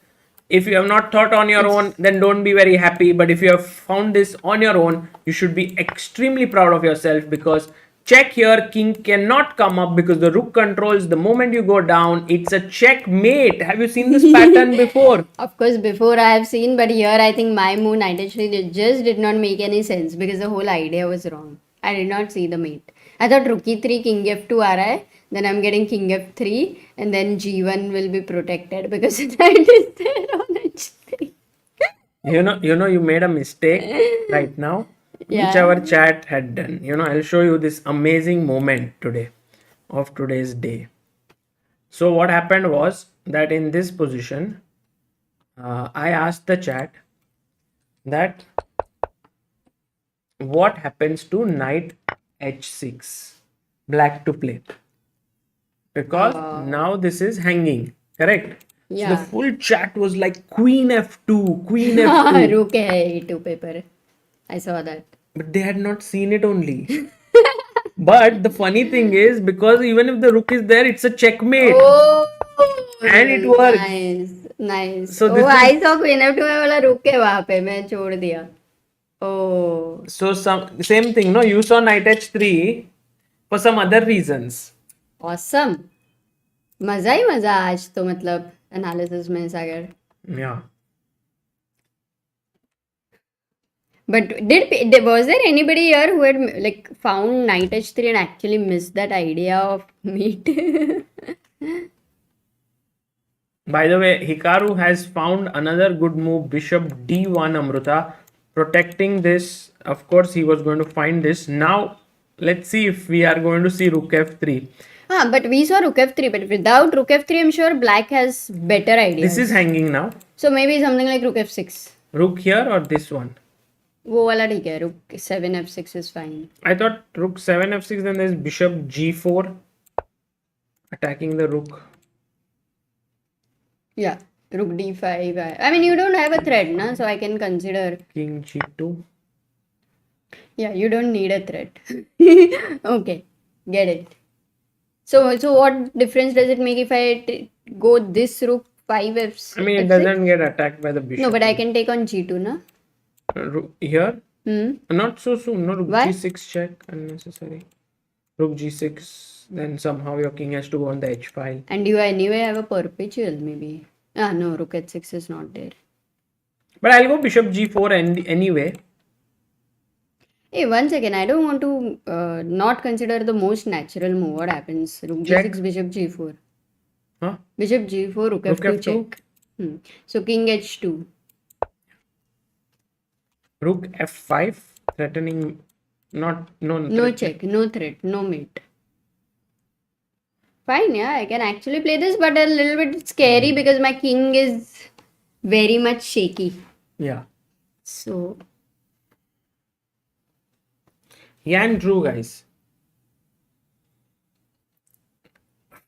if you have not thought on your own, then don't be very happy. But if you have found this on your own, you should be extremely proud of yourself, because check here, king cannot come up because the rook controls. The moment you go down, it's a checkmate. Have you seen this pattern before? Of course, before I have seen, but here I think my move knight h3 just did not make any sense because the whole idea was wrong. I did not see the mate. I thought rook e3, king f2 aa raha hai, then I'm getting king f3, and then g1 will be protected because knight is there on h3. You made a mistake right now, which our chat had done. I'll show you this amazing moment today of today's day. So what happened was that in this position, I asked the chat that what happens to knight h6, black to play, because now this is hanging, correct? Yeah. So the full chat was like queen f2, queen f2. Rook hai e2 paper. I saw that. But they had not seen it only. But the funny thing is, because even if the rook is there, it's a checkmate. Oh, And it works. Nice. So Oh, this I is- saw queen f2 में वाला rook है वहाँ पे, मैं छोड़ दिया. Oh, So same thing, no? You saw knight h3 for some other reasons. awesome. मजा ही मजा आज तो मतलब analysis में सागर. Yeah. But was there anybody here who had like found knight h3 and actually missed that idea of meat? By the way, Hikaru has found another good move, bishop d1, Amruta, protecting this. Of course, he was going to find this. Now, let's see if we are going to see rook f3. But we saw rook f3, but without rook f3, I'm sure black has better ideas. This is hanging now. So maybe something like rook f6. Rook here or this one? वो वाला ठीक है, rook 7 f6 is fine. I thought rook 7 f6, then there's bishop g4, attacking the rook. Yeah, rook d5. I mean, you don't have a threat, na? So I can consider. King g2. Yeah, you don't need a threat. Okay, get it. So what difference does it make if I go this rook 5 f6? I mean, it doesn't get attacked by the bishop. No, but I can take on g2, na? Here? Hmm. Not so soon. No, rook Why? g6 check, unnecessary. Rook g6, then somehow your king has to go on the h file. And you anyway have a perpetual, maybe. No, rook h6 is not there. But I'll go bishop g4 anyway. Hey, one second. I don't want to not consider the most natural move. What happens? Rook Check. g6, bishop g4. Huh? Bishop g4, rook Rook f2, f2. check. So king h2. Rook f5, threatening. No Check, no threat, no mate. Fine, yeah, I can actually play this, but a little bit scary because my king is very much shaky. Yeah. So, Yan drew, guys.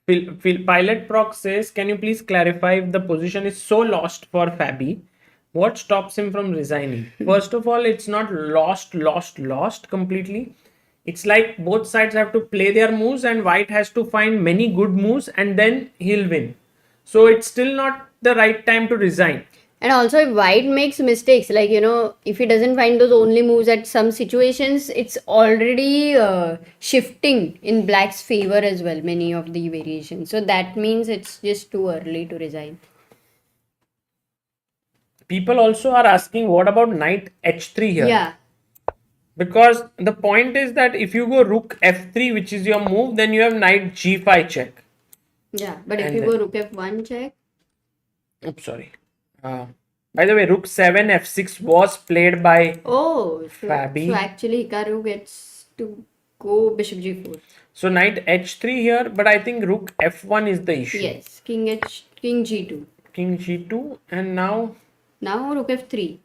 Pilot Proc says, can you please clarify if the position is so lost for Fabi? What stops him from resigning? First of all, it's not lost completely. It's like both sides have to play their moves and white has to find many good moves and then he'll win. So it's still not the right time to resign. and also if white makes mistakes, like, if he doesn't find those only moves at some situations, it's already shifting in black's favor as well, many of the variations. So that means it's just too early to resign. People also are asking, what about knight h3 here? Yeah. Because the point is that if you go rook f3, which is your move, then you have knight g5 check. Yeah, but if And you then- go rook f1 check, Oops, sorry. By the way, rook 7 f6 was played by. so Fabi. actually Hikaru gets to go bishop g4. So knight h3 here, but I think rook f1 is the issue. Yes, king g2. King g2, and now Now rook f3.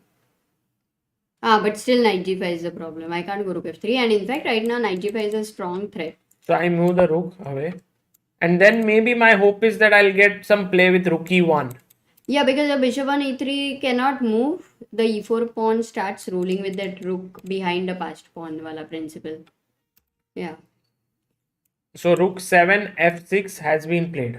But still knight g5 is the problem. I can't go rook f3, and in fact right now knight g5 is a strong threat. so I move the rook away, and then maybe my hope is that I'll get some play with rook e1. Yeah, because the bishop on e3 cannot move. The e4 pawn starts ruling with that rook behind a passed pawn wala principle. Yeah. So rook 7 f6 has been played.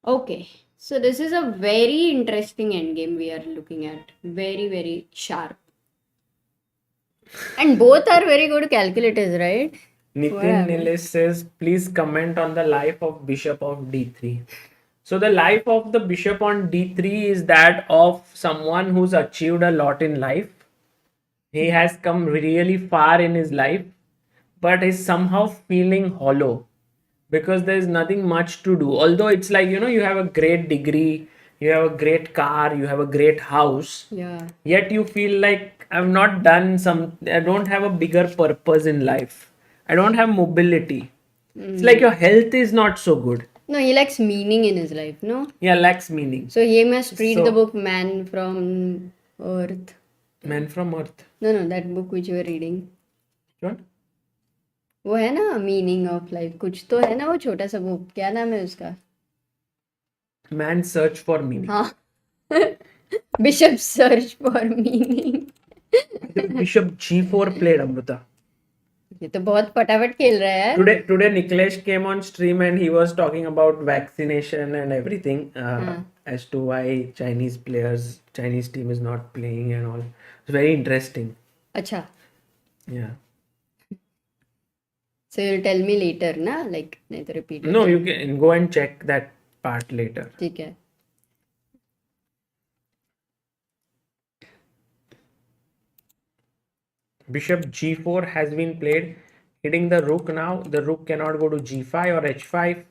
Okay, so this is a very interesting endgame we are looking at. Very, very sharp. And both are very good calculators, right? Nitin happened? Nilesh says, please comment on the life of bishop of d3. So the life of the bishop on d3 is that of someone who's achieved a lot in life. He has come really far in his life, but is somehow feeling hollow because there is nothing much to do. Although it's like, you have a great degree, you have a great car, you have a great house, Yeah. yet you feel like I've not done I don't have a bigger purpose in life. I don't have mobility. It's like your health is not so good. No, he lacks meaning in his life, no? Yeah, lacks meaning. So he must read the So- book Man from Earth. Man from Earth. No, that book which you were reading. What? वो है ना meaning of life कुछ तो है ना वो छोटा सा बुक क्या नाम है उसका Man search for meaning. हाँ bishop search for meaning Bishop g4 played, Amruta. ये तो बहुत फटाफट खेल रहा है यार Today Niklesh came on stream and he was talking about vaccination and everything as to why Chinese team is not playing and all. It's very interesting. अच्छा Yeah. so you'll tell me later ना like नहीं तो repeat No, you can go and check that part later. ठीक है Bishop g4 has been played, hitting the rook now. The rook cannot go to g5 or h5.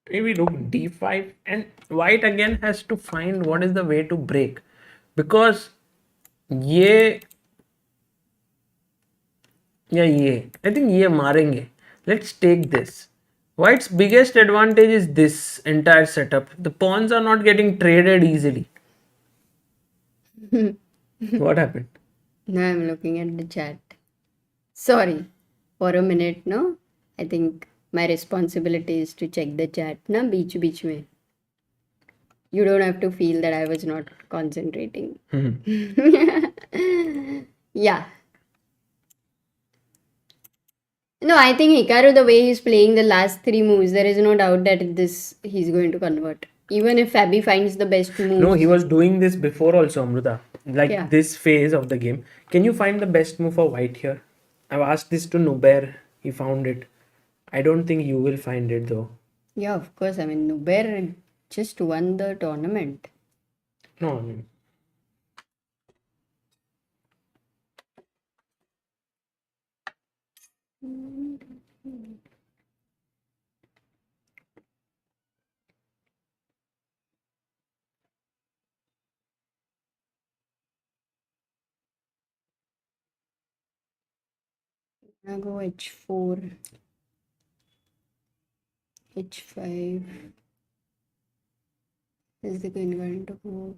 Maybe rook d5, and white again has to find what is the way to break, because I think ye marenge. Let's take this. White's biggest advantage is this entire setup. The pawns are not getting traded easily. What happened? now I'm looking at the chat sorry for a minute no I think my responsibility is to check the chat ना बीच में you don't have to feel that I was not concentrating yeah no I think Hikaru the way he's playing the last 3 moves there is no doubt that he's going to convert even if Fabi finds the best move No, he was doing this before also, Amruta. Like Yeah. this phase of the game. Can you find the best move for white here? I've asked this to Nubair. He found it. I don't think you will find it though. yeah of course I mean Nubair just won the tournament No, I mean, I'll go h4 h5 is the queen going to move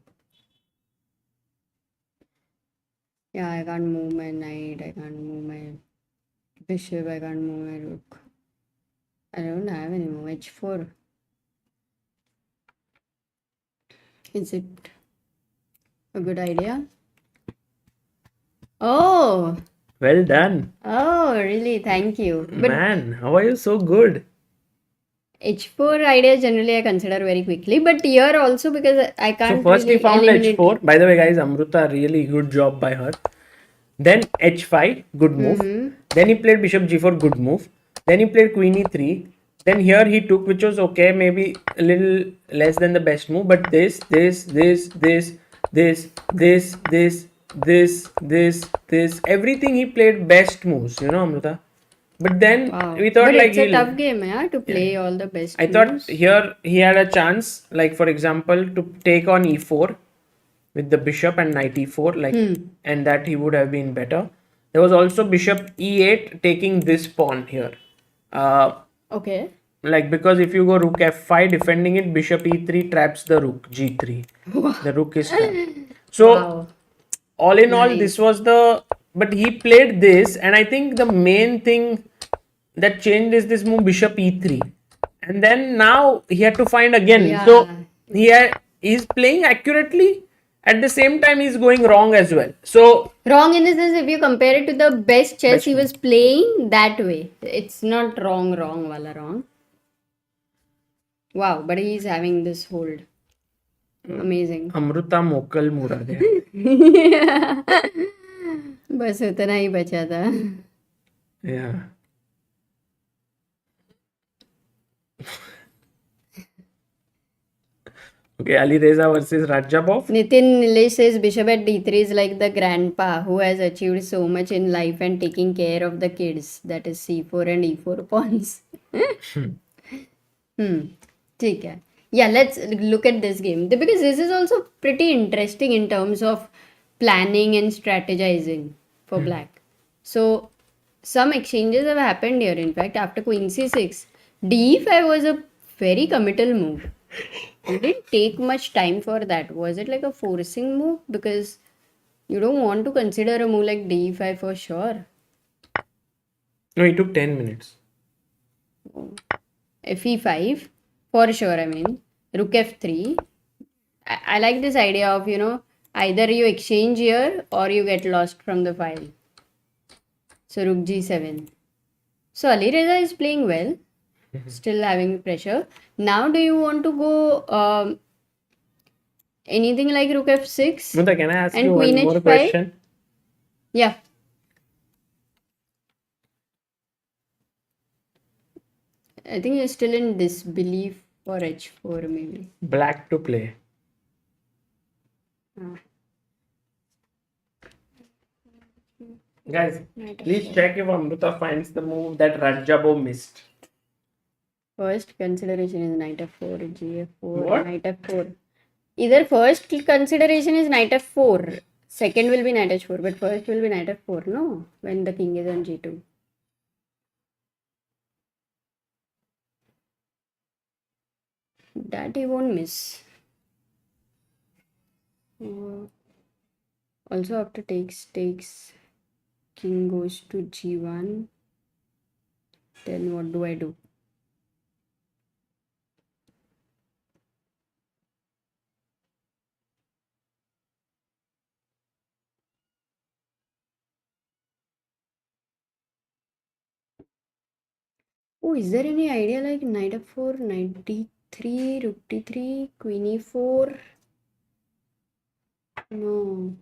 yeah I can't move my knight I can't move my bishop I can't move my rook I don't have any more h4 is it a good idea oh well done. really thank you but Man, how are you so good? h4 idea generally I consider very quickly, but here also because I So can't first really he found eliminate. h4. By the way, guys, Amruta, really good job by her. Then h5, good move. Then he played bishop g4, good move. Then he played queen e3. Then here he took, which was okay, maybe a little less than the best move, but this, everything he played best moves, Amruta. But then Wow. we thought But like it's a tough game, yeah, to play all the best I thought moves. here he had a chance, like for example, to take on e4 with the bishop and knight e4, like, and that he would have been better. There was also bishop e8 taking this pawn here. Okay. Like because if you go rook f5 defending it, bishop e3 traps the rook g3. The rook is trapped. So Wow. all in all, Nice. this was the. But he played this, and I think the main thing that changed is this move bishop e3, and then now he had to find again. Yeah. So he's playing accurately, At the same time, he's going wrong as well. So Wrong in the sense, if you compare it to the best chess Best he was playing that way, it's not wrong, wala wrong. Wow, but he's having this hold. Amazing. Amruta Mokal Murade. बस उतना ही बचा था. Yeah. Okay, Ali Reza versus Rajabov. Nitin Nilesh says bishop at d3 is like the grandpa who has achieved so much in life and taking care of the kids. That is c4 and e4 pawns. ठीक है. Yeah, let's look at this game because this is also pretty interesting in terms of planning and strategizing for black. So some exchanges have happened here. In fact, after queen c6, d5 was a very committal move. You didn't take much time for that. Was it like a forcing move? Because you don't want to consider a move like d5 for sure. No, he took 10 minutes. fe5 for sure. I mean, rook f3. I like this idea of, you know, either you exchange here or you get lost from the file. So rook g7. So Ali Reza is playing well, still having pressure. Now do you want to go anything like rook f6? Mutha, can I ask And you one queen more h5? question? Yeah. I think you're still in disbelief for h4 maybe. Black to play. Guys, please check if Amruta finds the move that Rajabov missed. First consideration is knight f4, gf4, What? knight f4. Either first consideration is knight f4, second will be knight h4, but first will be knight f4, no? When the king is on g2. That he won't miss. Also after takes, king goes to g1. Then what do I do? Oh, is there any idea like knight f4, knight d3, rook d3, queen e4? No.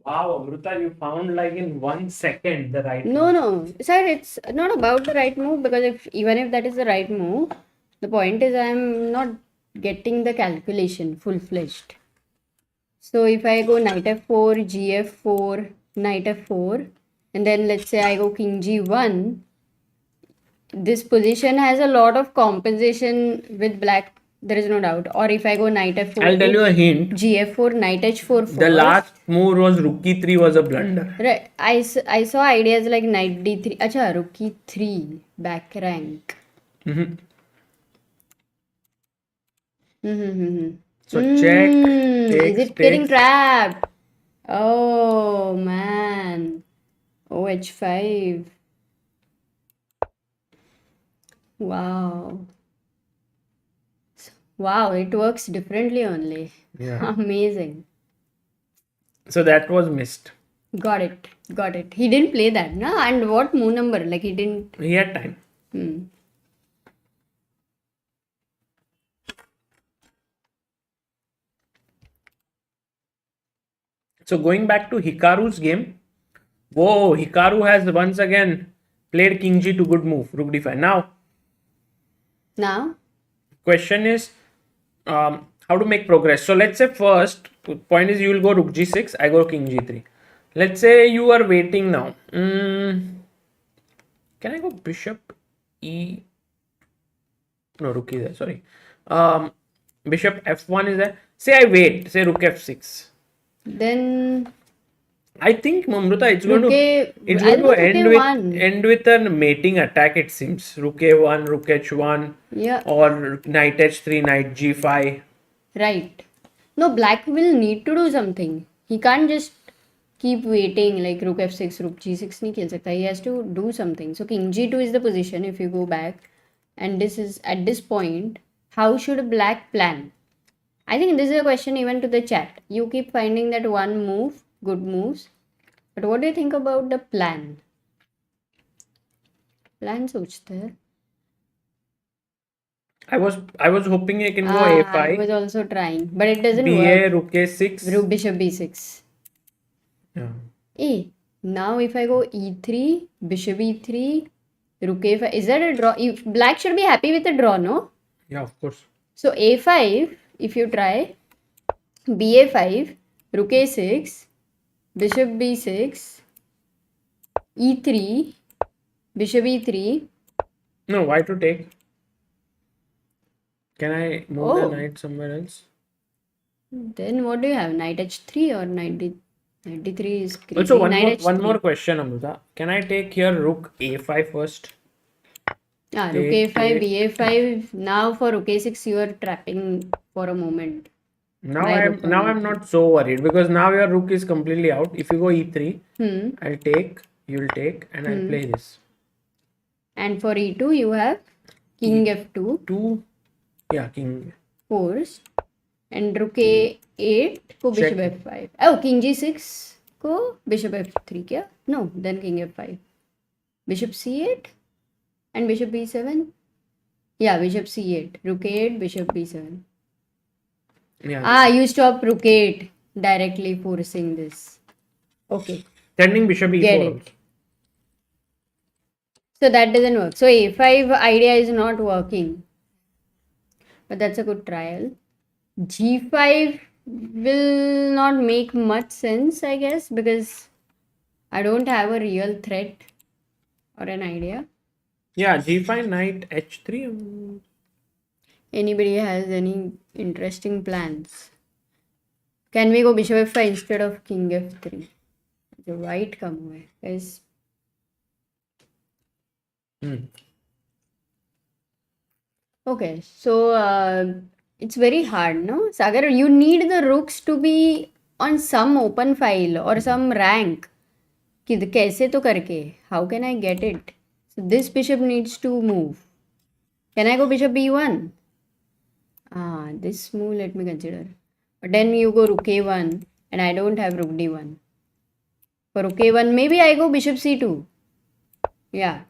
Wow, Amruta, you found like in 1 second the right No. Sir, it's not about the right move because even if that is the right move, the point is I am not getting the calculation full-fledged. So if I go knight f4, gf4, knight f4, and then let's say I go king g1, this position has a lot of compensation with black. There is no doubt. Or if I go knight f4, I'll tell you a hint. gf4, knight h4 first. The last move was rook e3 was a blunder. Right. I saw ideas like knight d3. Acha, rook e3, back rank. So check. Is it getting trapped? Oh man. Oh, h5. Wow. Wow, it works differently only. Yeah. Amazing. So that was missed. Got it. He didn't play that, no? And what move number? Like he didn't. He had time. So going back to Hikaru's game. Whoa, Hikaru has once again played king g2, good move, rook d5. Now, question is how to make progress. So let's say first point is you will go rook g6, I go king g3. Let's say you are waiting now. Can I go bishop e? No, rook is there. Sorry. Bishop f1 is there. Say I wait. Say rook f6. Then I think Amruta, it's going I'll go end with a mating attack. It seems rook a1, rook h1, yeah, or knight h3, knight g5. right. No, black will need to do something. He can't just keep waiting like rook f6, rook g6 nahi khel sakta. He has to do something. So king g2 is the position if you go back, and this is at this point. How should black plan? I think this is a question even to the chat. You keep finding that one move, good moves. But what do you think about the plan? Plan सोचते हैं. I was hoping I can go I a5, was also trying, but it doesn't ba, work. rook a6. Rook bishop b6. Yeah. Now if I go e3, bishop e3, rook a5, is that a draw? If black should be happy with a draw, no? Yeah, of course. So a5, if you try, ba5, rook a6, bishop b6, e3, bishop e3. No, why to take? Can I move the Oh. knight somewhere else? Then what do you have? Knight h3 or knight d3 is creepy. Also, Knight one h3. more question, Amruta. Can I take here rook a5 first? Rook Take, a5, ba5. Now for rook a6, you are trapping for a moment. Now My rook on I'm e3. not so worried because now your rook is completely out. If you go e3, Hmm. I'll take, you'll take, and I'll play this. And for e2, you have king f2, 2, yeah, king. forced. And rook a8 को bishop Check. f5. Oh, king g6 को bishop f3 क्या? No, then king f5. Bishop c8 and bishop b7. Yeah, bishop c8. Rook a8, bishop b7. Yeah. You stop rook 8 directly forcing this. Okay. Sending bishop e4 Get it. also. So that doesn't work. So a5 idea is not working. But that's a good trial. g5 will not make much sense, I guess, because I don't have a real threat or an idea. Yeah, g5, knight h3. Anybody has any interesting plans? Can we go bishop f5 instead of king f3? The white come away, guys. Okay, so it's very hard, no? Sagar, you need the rooks to be on some open file or some rank. कैसे तो करके? How can I get it? So this bishop needs to move. Can I go bishop b1? This move let me consider. But then you go rook a1 and I don't have rook d1. For rook a1, maybe I go bishop c2. Yeah,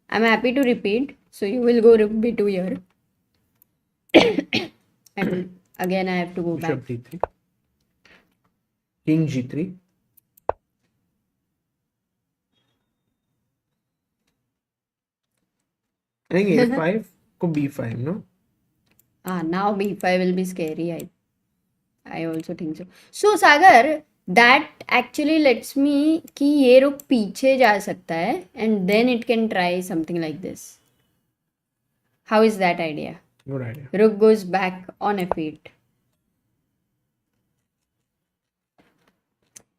I'm happy to repeat. So you will go rook b2 here. And again I have to go back. Bishop d3. King g3. I think a5 ko b5, no? Now b5 will be scary. I also think so. So Sagar, that actually lets me कि ये रुक पीछे जा सकता है and then it can try something like this. How is that idea? Good idea. Rook goes back on f8.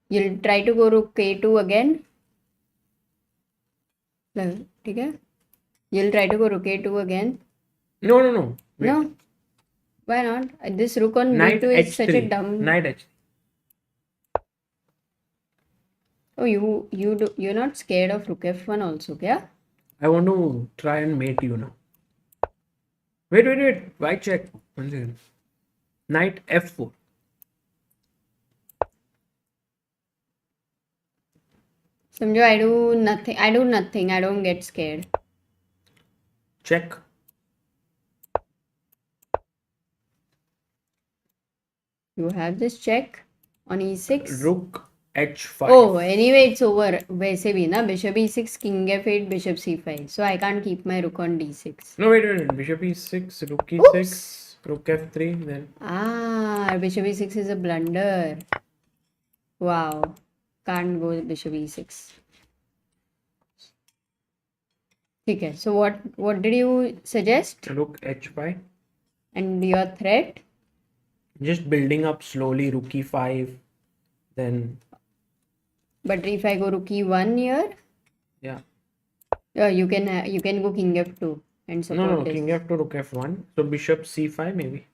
You'll try to go rook a2 again. ठीक है? You'll try to go rook a2 again. No. Wait. No. Why not? This rook on Knight b2 is h3. such a dumb. Knight h3. Oh, you're not scared of rook f1 also, क्या? I want to try and mate you now. Wait. Why check? One second. Knight f4. समझो I do nothing. I don't get scared. Check. You have this check on e6. Rook h5. Oh, anyway, it's over. वैसे भी ना bishop e6, king f8, bishop c5. So I can't keep my rook on d6. No, wait. Bishop e6, rook e6, rook f3, then. Bishop e6 is a blunder. Wow. Can't go bishop e6. ठीक है. So what did you suggest? Rook h5. And your threat? Just building up slowly, rook e5, then. But if I go rook e1 here, Yeah. you can go king f2 and support No, this. king f2, rook f1. So bishop c5 maybe.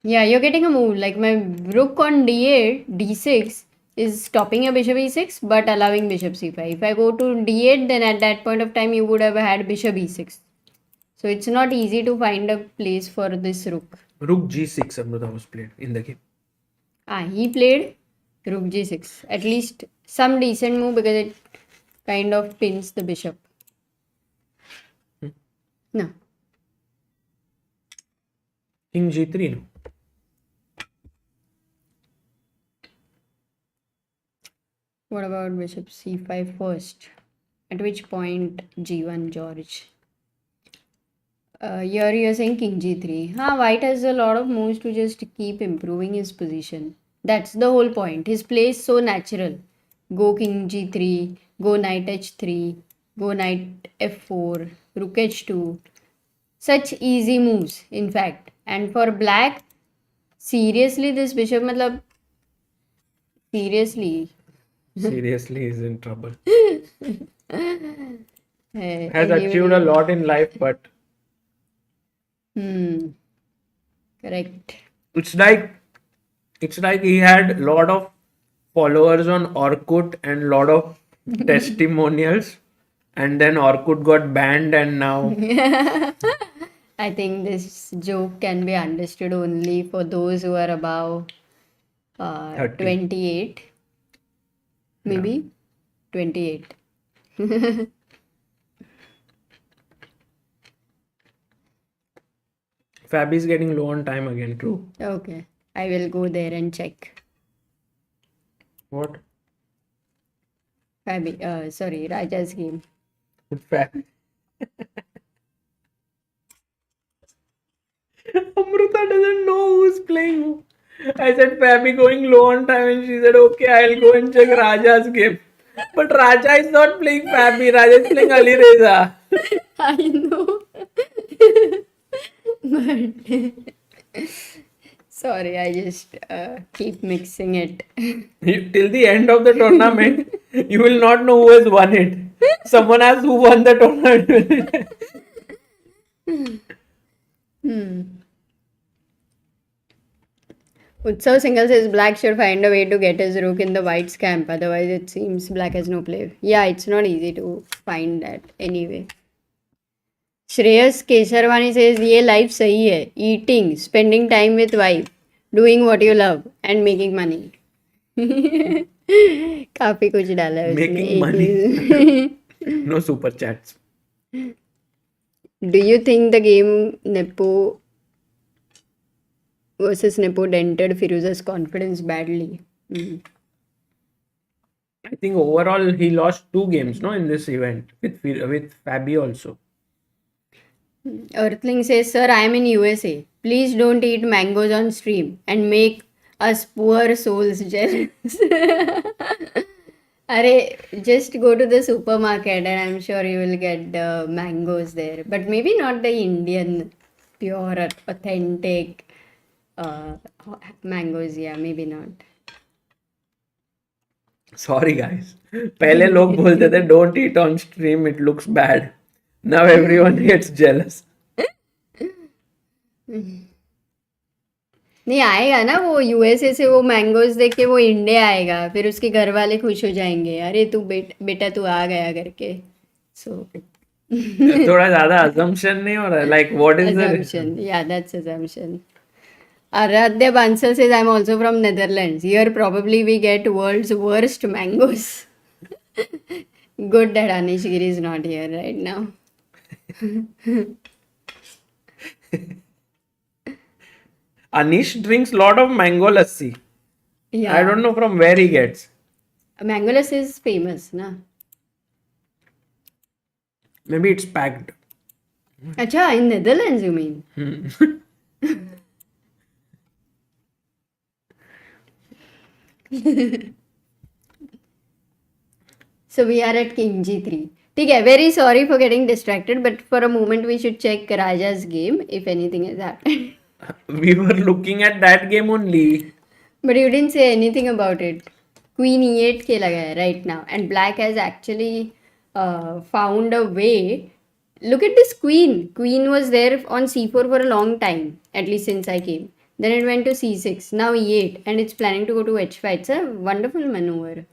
Yeah, you're getting a move. Like my rook on d8, d6 is stopping your bishop e6 but allowing bishop c5. If I go to d8, then at that point of time you would have had bishop e6. So it's not easy to find a place for this rook. Rook g6 Amruta was played in the game. He played rook g6. At least some decent move because it kind of pins the bishop. No. King g3. No? What about bishop c5 first? At which point g1 George? Here you're saying king g3. White has a lot of moves to just keep improving his position. That's the whole point. His play is so natural. Go king g3, go knight h3, go knight f4, rook h2. Such easy moves, in fact. And for black, seriously, this bishop, matlab, seriously. Seriously is in trouble. Has Has achieved a lot in life, but correct. it's like he had lot of followers on Orkut and lot of testimonials, and then Orkut got banned, and now I think this joke can be understood only for those who are above 30. 28. Maybe 28. Fabi's getting low on time again. True. Okay, I will go there and check. What? Fabi, sorry, Raja's game. Fabi. Amruta doesn't know who's playing who. I said Fabi going low on time, and she said, okay, I'll go and check Raja's game. But Raja is not playing Fabi. Raja is playing Ali Reza. I know. But sorry, I just keep mixing it. Till the end of the tournament, you will not know who has won it. Someone asks who won the tournament. Utsav Singhal says black should find a way to get his rook in the white's camp. Otherwise, it seems black has no play. Yeah, it's not easy to find that anyway. Shreyas Kesarwani says ये life सही है. Eating, spending time with wife, doing what you love, and making money. काफी कुछ डाला है उसने. Making money. No super chats. Do you think the game Nepo versus Nepo dented Firuza's confidence badly? I think overall he lost 2 games, no, in this event with Fabi also. Earthling says, Sir, I am in USA. Please don't eat mangoes on stream and make us poor souls jealous. Arey, just go to the supermarket and I'm sure you will get the mangoes there. But maybe not the Indian, pure, authentic mangoes. Yeah, maybe not. Sorry guys. पहले लोग बोलते थे don't eat on stream, it looks bad. Now everyone gets jealous. नहीं आएगा ना वो USA से वो मैंगोज देख के वो इंडिया आएगा फिर उसके घर वाले खुश हो जाएंगे अरे तू बेटा तू आ गया करके सो थोड़ा ज्यादा assumption नहीं हो रहा है like what is the assumption yeah that's assumption Aradhya Bansal says I'm also from Netherlands here probably we get world's worst mangoes good that Anish Giri is not here right now Anish drinks lot of mango lassi. yeah I don't know from where he gets. mango lassi is famous na Maybe it's packed. Acha in Netherlands you mean So we are at King G3. ठीक है, very sorry for getting distracted, but for a moment we should check Raja's game if anything has happened. We were looking at that game only. But you didn't say anything about it. Queen E8 खेला गया है right now, and Black has actually found a way. Look at this queen. Queen was there on C4 for a long time, at least since I came. Then it went to C6. Now E8, and it's planning to go to H5. It's a wonderful maneuver.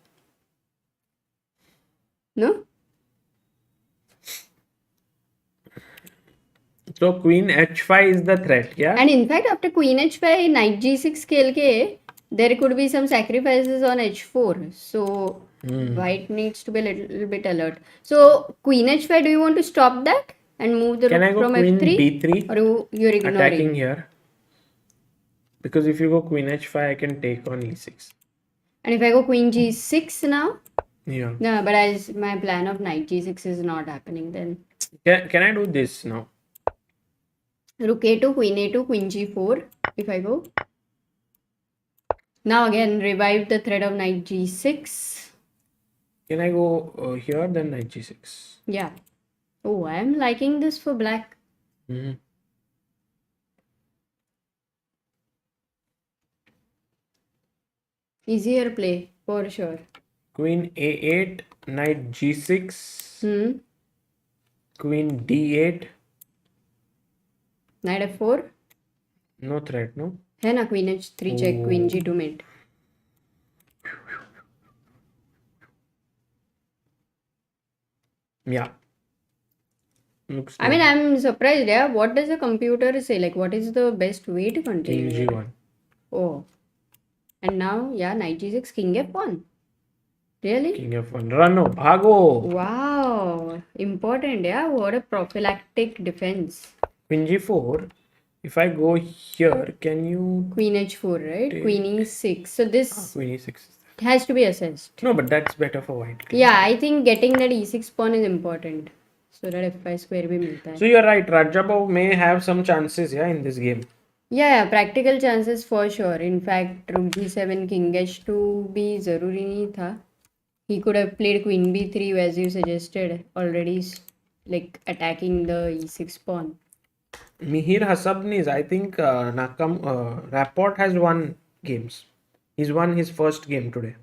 No? So queen h5 is the threat, yeah? And in fact, after queen h5, knight g6 खेल के, there could be some sacrifices on h4. So white needs to be a little bit alert. So queen h5, do you want to stop that and move the Can I rook go from queen f3? b3? Or you're ignoring? Attacking here. Because if you go queen h5, I can take on e6. And if I go queen g6 now? Yeah. No, but as my plan of knight g6 is not happening then. Can I do this now? Rook a2, queen a2, queen g4. If I go. Now again, revive the thread of knight g6. Can I go here, then knight g6? Yeah. Oh, I am liking this for black. Mhm. Easier play, for sure. Queen a8, knight g6, Hmm. queen d8. Knight f4. No threat, no? है ना, queen h3 check, queen g2 mate. Yeah. Looks I mean, good. I'm surprised, yeah. What does the computer say? Like, what is the best way to King continue? g1. Oh. And now, yeah, knight g6, king f1. Really? King f1. Rano, bhago. Wow. Important, yeah. What a prophylactic defense. Queen g4. If I go here, can you... Queen h4, right? Queen e6. So this Queen e6. has to be assessed. No, but that's better for white. Yeah, I think getting that e6 pawn is important. So that f5 square bhi milta hai. So you're right. Rajabov may have some chances, yeah, in this game. Yeah, practical chances for sure. In fact, rook g7, king h2 bhi zaruri nahi tha. He could have played queen b3 as you suggested already, like attacking the e6 pawn. Mihir Hasabnis, I think Rapport has won games. He's won his first game today.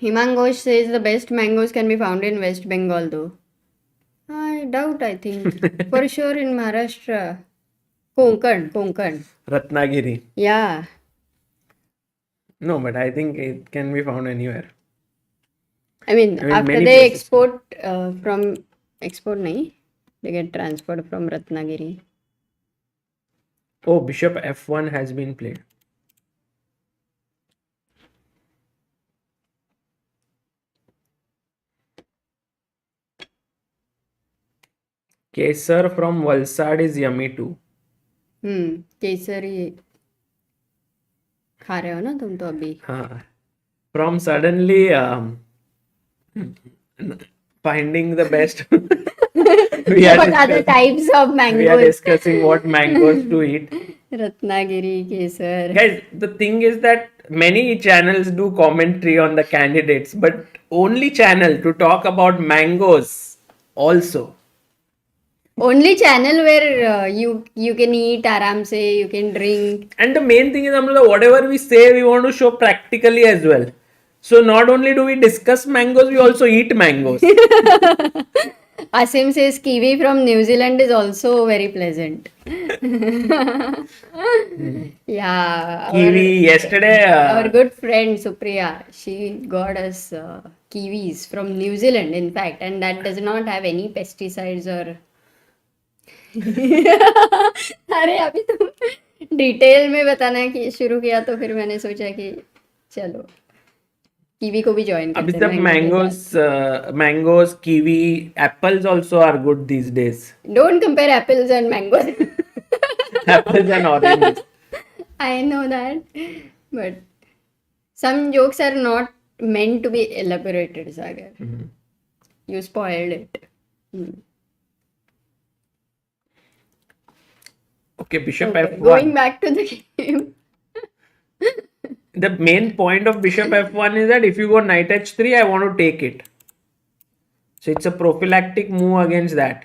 Himangosh says the best mangoes can be found in West Bengal though. I doubt, I think. For sure in Maharashtra. Konkan. Ratnagiri. Yeah. No, but I think it can be found anywhere. I mean after many they places. export nahi, they get transferred from Ratnagiri. Oh, bishop f1 has been played. Kesar from Valsad is yummy too. Kesari खा रहे हो ना तुम तो अभी. From suddenly finding the best. What other types of We are mangoes? discussing what mangoes to eat. Ratnagiri, Kesar. Guys, the thing is that many channels do commentary on the candidates, but only channel to talk about mangoes also. Only channel where you can eat आराम से, you can drink. And the main thing is, Amruta, whatever we say, we want to show practically as well. So not only do we discuss mangoes, we also eat mangoes. Asim says kiwi from New Zealand is also very pleasant. Yeah. Kiwi yesterday. Our good friend Supriya, she got us kiwis from New Zealand, in fact, and that does not have any pesticides or. अरे अभी तुम detail में बताना कि शुरू किया तो फिर मैंने सोचा कि चलो कीवी को भी ज्वाइन अभी करते तक हैं. mangoes, kiwi, apples also are good these days. Don't compare apples and mangoes. Apples and oranges. I know that, but some jokes are not meant to be elaborated, Sagar. You spoiled it. Okay, bishop Okay, f1. going back to the game. The main point of bishop f1 is that if you go knight h3, I want to take it. So it's a prophylactic move against that.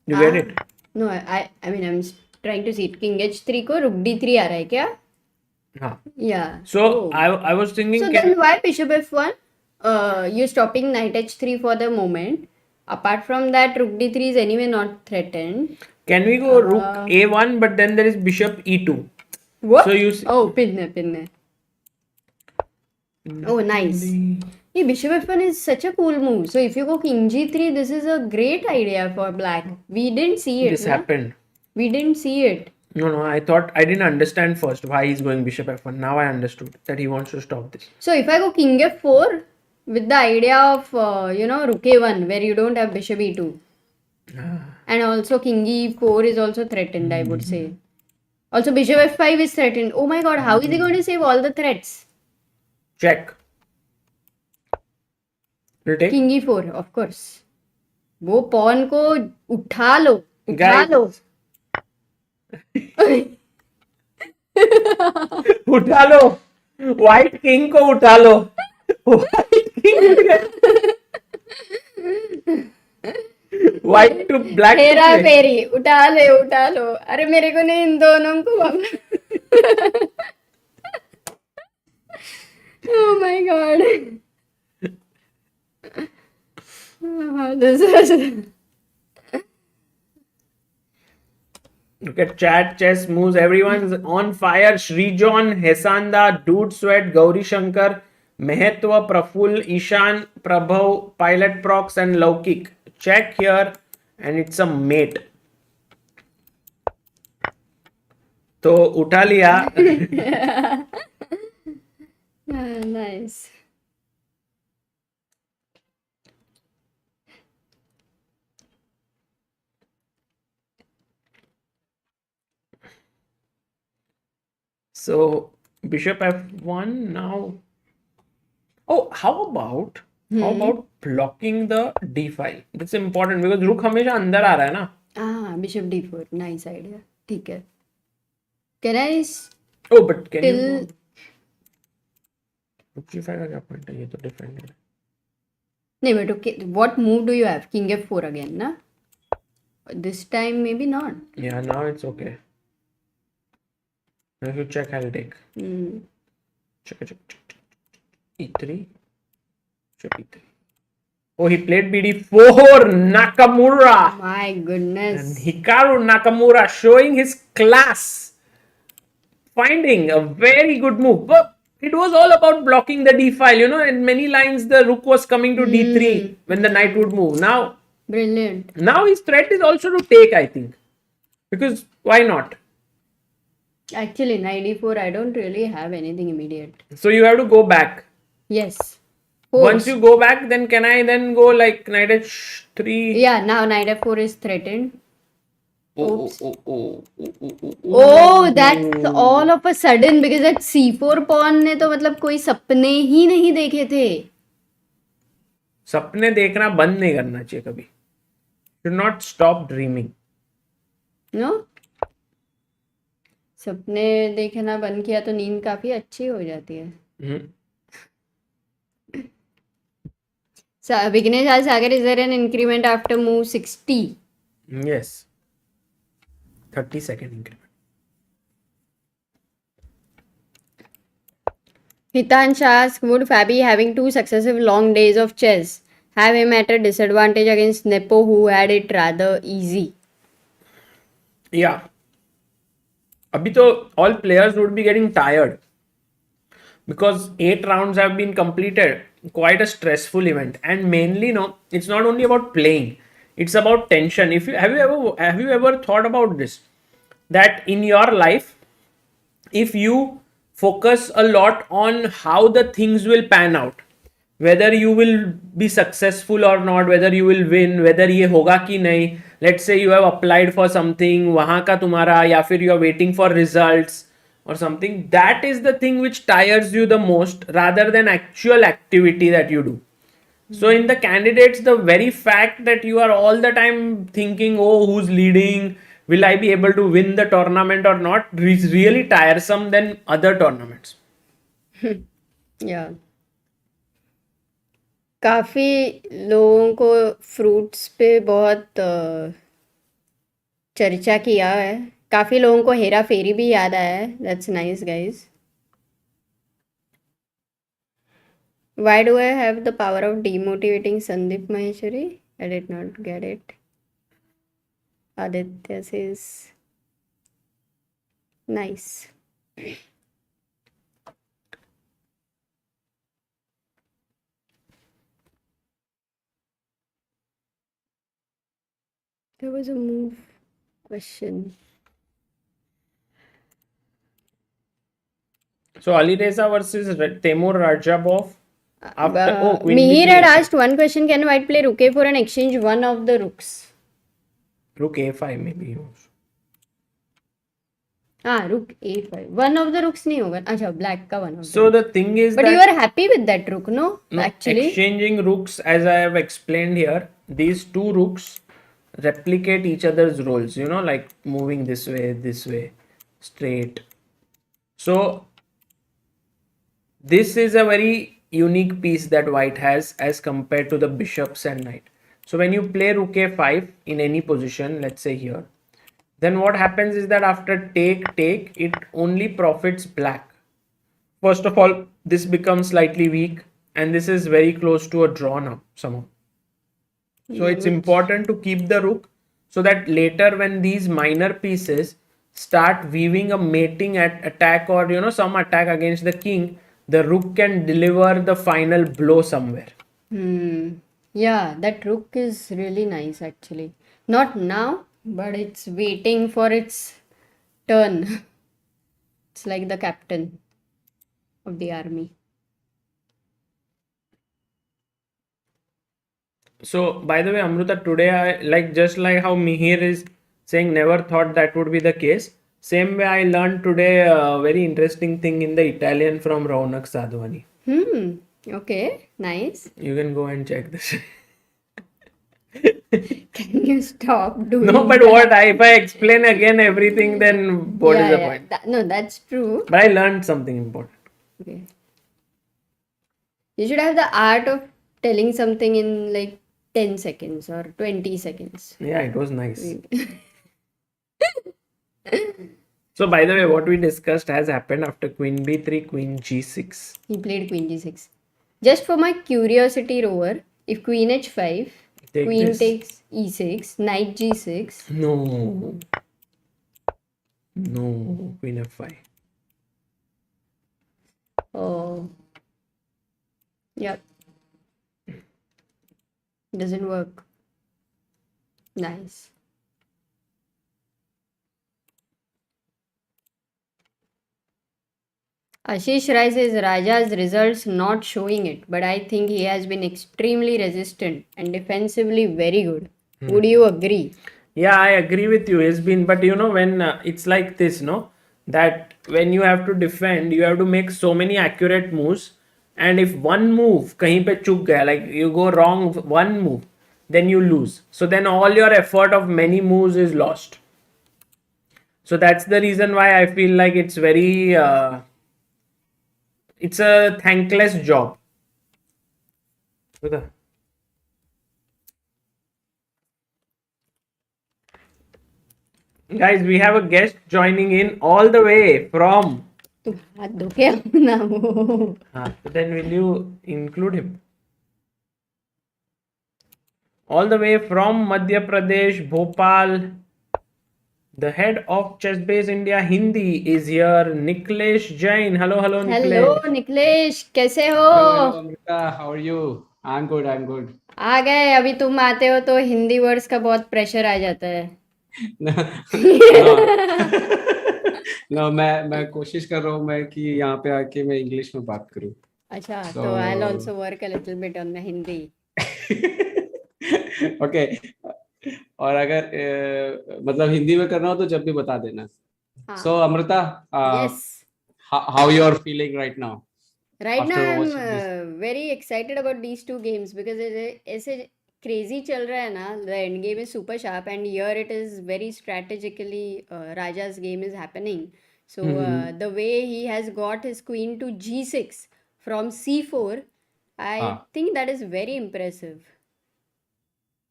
You get it? No, I mean I'm trying to see it. King h3 को rook d3 आ रहा है क्या? हाँ. Yeah. So I was thinking. So then why bishop f1? You're stopping knight h3 for the moment. Apart from that, rook d3 is anyway not threatened. Can we go rook a1, but then there is bishop e2. What? So you Oh, pinne. Oh, nice. Hey, bishop f1 is such a cool move. So if you go king g3, this is a great idea for black. We didn't see it. This Na? happened. We didn't see it. No, I thought I didn't understand first why he's going bishop f1. Now I understood that he wants to stop this. So if I go king f4 with the idea of rook a1 where you don't have bishop e2, and also king e4 is also threatened, I would say. Also bishop f5 is threatened. Oh my god, how is he going to save all the threats? Check. Will take. King e4, of course. वो pawn को उठा लो, उठा Guys. लो. उठा लो. White king को उठा लो. White king. White to black. to Hera play. फेरी उठा लो. अरे मेरे को नहीं, इन दोनों को. Oh my god. This is. Look at chat, chess moves. Everyone's on fire. Srijon, Hesanda, Dude Sweat, Gauri Shankar, Mehetwa, Praful, Ishan, Prabhav, Pilot Prox, and Laukik. Check here, and it's a mate. तो उठा लिया. Nice. So bishop f1 now. Oh, how about blocking the d file? That's important because rook हमेशा अंदर आ रहा है ना. Bishop d4. Nice idea. ठीक है. Can I Oh, but can till you? Rook g5 का क्या point है? ये तो different है. नहीं but okay, what move do you have? King f4 again, na? This time maybe not. Yeah, now it's okay. Now if you check, I'll take. Check. E3. Check E3. Oh, he played BD4. Nakamura. My goodness. And Hikaru Nakamura showing his class. Finding a very good move. But it was all about blocking the d file. In many lines the rook was coming to d3 when the knight would move. Brilliant. Now his threat is also to take, I think. Because why not? Actually, knight d4, I don't really have anything immediate. So you have to go back. Yes. Once you go back, then can I then go like knight h3? Yeah, now knight f4 is threatened. Oh, Oh, that's all of a sudden because that c4 pawn ने तो मतलब कोई सपने ही नहीं देखे थे. सपने देखना बंद नहीं करना चाहिए कभी. Should not stop dreaming. No? सपने देखना बंद किया तो नींद काफी अच्छी हो जाती है. Vignesh Sagar, is there an increment after move 60? Yes. 30-second increment. Hitansh asks, would Fabi having 2 successive long days of chess have him at a disadvantage against Nepo who had it rather easy? Yeah. Abhi to all players would be getting tired because 8 rounds have been completed. Quite a stressful event, and mainly it's not only about playing, it's about tension. Have you ever thought about this, that in your life if you focus a lot on how the things will pan out, whether you will be successful or not, whether you will win, whether ये होगा कि नहीं, let's say you have applied for something, वहाँ का तुम्हारा, या फिर you are waiting for results or something, that is the thing which tires you the most rather than actual activity that you do. So in the candidates, the very fact that you are all the time thinking, oh, who's leading, will I be able to win the tournament or not, is really tiresome than other tournaments. Yeah. काफी लोगों को fruits पे बहुत चर्चा किया है. काफी लोगों को हेरा फेरी भी याद आया है. That's nice, guys. Why do I have the power of demotivating Sandeep Maheshwari? I did not get it. Aditya says, nice. There was a move question. So Alireza versus Temur Rajabov. After Queen Mihir B3 had A6. asked one question: can white play rook a4 and exchange one of the rooks? Rook A5 maybe. Rook a5. One of the rooks नहीं होगा. अच्छा, black का one of the So rooks. the thing is But that you are happy with that rook, no? no, Actually, exchanging rooks, as I have explained here, these two rooks replicate each other's roles, like moving this way, straight. So this is a very unique piece that white has as compared to the bishops and knight. So when you play rook a5 in any position, let's say here, then what happens is that after take, it only profits black. First of all, this becomes slightly weak, and this is very close to a draw now somehow. So it's important to keep the rook so that later when these minor pieces start weaving a mating attack or some attack against the king, the rook can deliver the final blow somewhere. yeah, that rook is really nice actually. Not now, but it's waiting for its turn. It's like the captain of the army. So by the way, Amruta, today I just like how Mihir is saying never thought that would be the case. Same way I learned today a very interesting thing in the Italian from Raunak Sadhwani. Okay, nice. You can go and check this. Can you stop doing No, but if I explain again everything, then what is the point? No, that's true. But I learned something important. Okay. You should have the art of telling something in like 10 seconds or 20 seconds. Yeah, it was nice. So by the way, what we discussed has happened after queen b3, queen g6. He played queen g6. Just for my curiosity rover, if queen h5, Take queen this. takes e6, knight g6. No, queen f5. Oh, yep. Doesn't work. Nice. Ashish Rai says Raja's results not showing it, but I think he has been extremely resistant and defensively very good. Would you agree? Yeah, I agree with you. It's been, but when it's like this, no, that when you have to defend, you have to make so many accurate moves, and if one move kahin pe chuk gaya, like you go wrong one move, then you lose. So then all your effort of many moves is lost. So that's the reason why I feel like it's very, it's a thankless job. Guys, we have a guest joining in all the way from. Then will you include him? All the way from Madhya Pradesh, Bhopal. The head of Chessbase India Hindi is here, Niklesh Jain. Hello, Niklesh. Hello, Niklesh. कैसे हो? Hello, Amruta. How are you? I'm good. आ गए. अभी तुम आते हो तो Hindi words का बहुत प्रेशर आ जाता है. No, मैं कोशिश कर रहा हूँ मैं कि यहाँ पे आके मैं इंग्लिश में बात करूँ. अच्छा, तो I'll also work a little bit on the Hindi. Okay. और अगर मतलब हिंदी में करना हो तो जब भी बता देना. So Amruta, yes. How you are feeling right now? Right now After I'm very excited about these two games because ऐसे crazy चल रहा है ना. The end game is super sharp and here it is very strategically Raja's game is happening. So the way he has got his queen to g6 from c4, I think that is very impressive.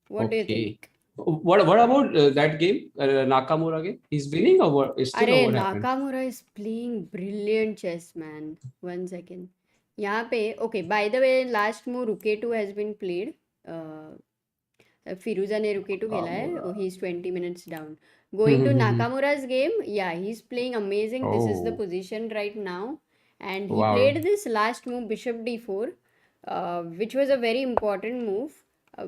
What do you think? What about that game, Nakamura game? He's winning or what? Arey, Nakamura is playing brilliant chess, man. 1 second. यहाँ पे, okay, by the way, last move rook a2 has been played. Firuza ने rook a2 खेला है. Oh, he's 20 minutes down. Going to Nakamura's game, yeah, he's playing amazing. This is the position right now. And he played this last move, bishop d4, which was a very important move.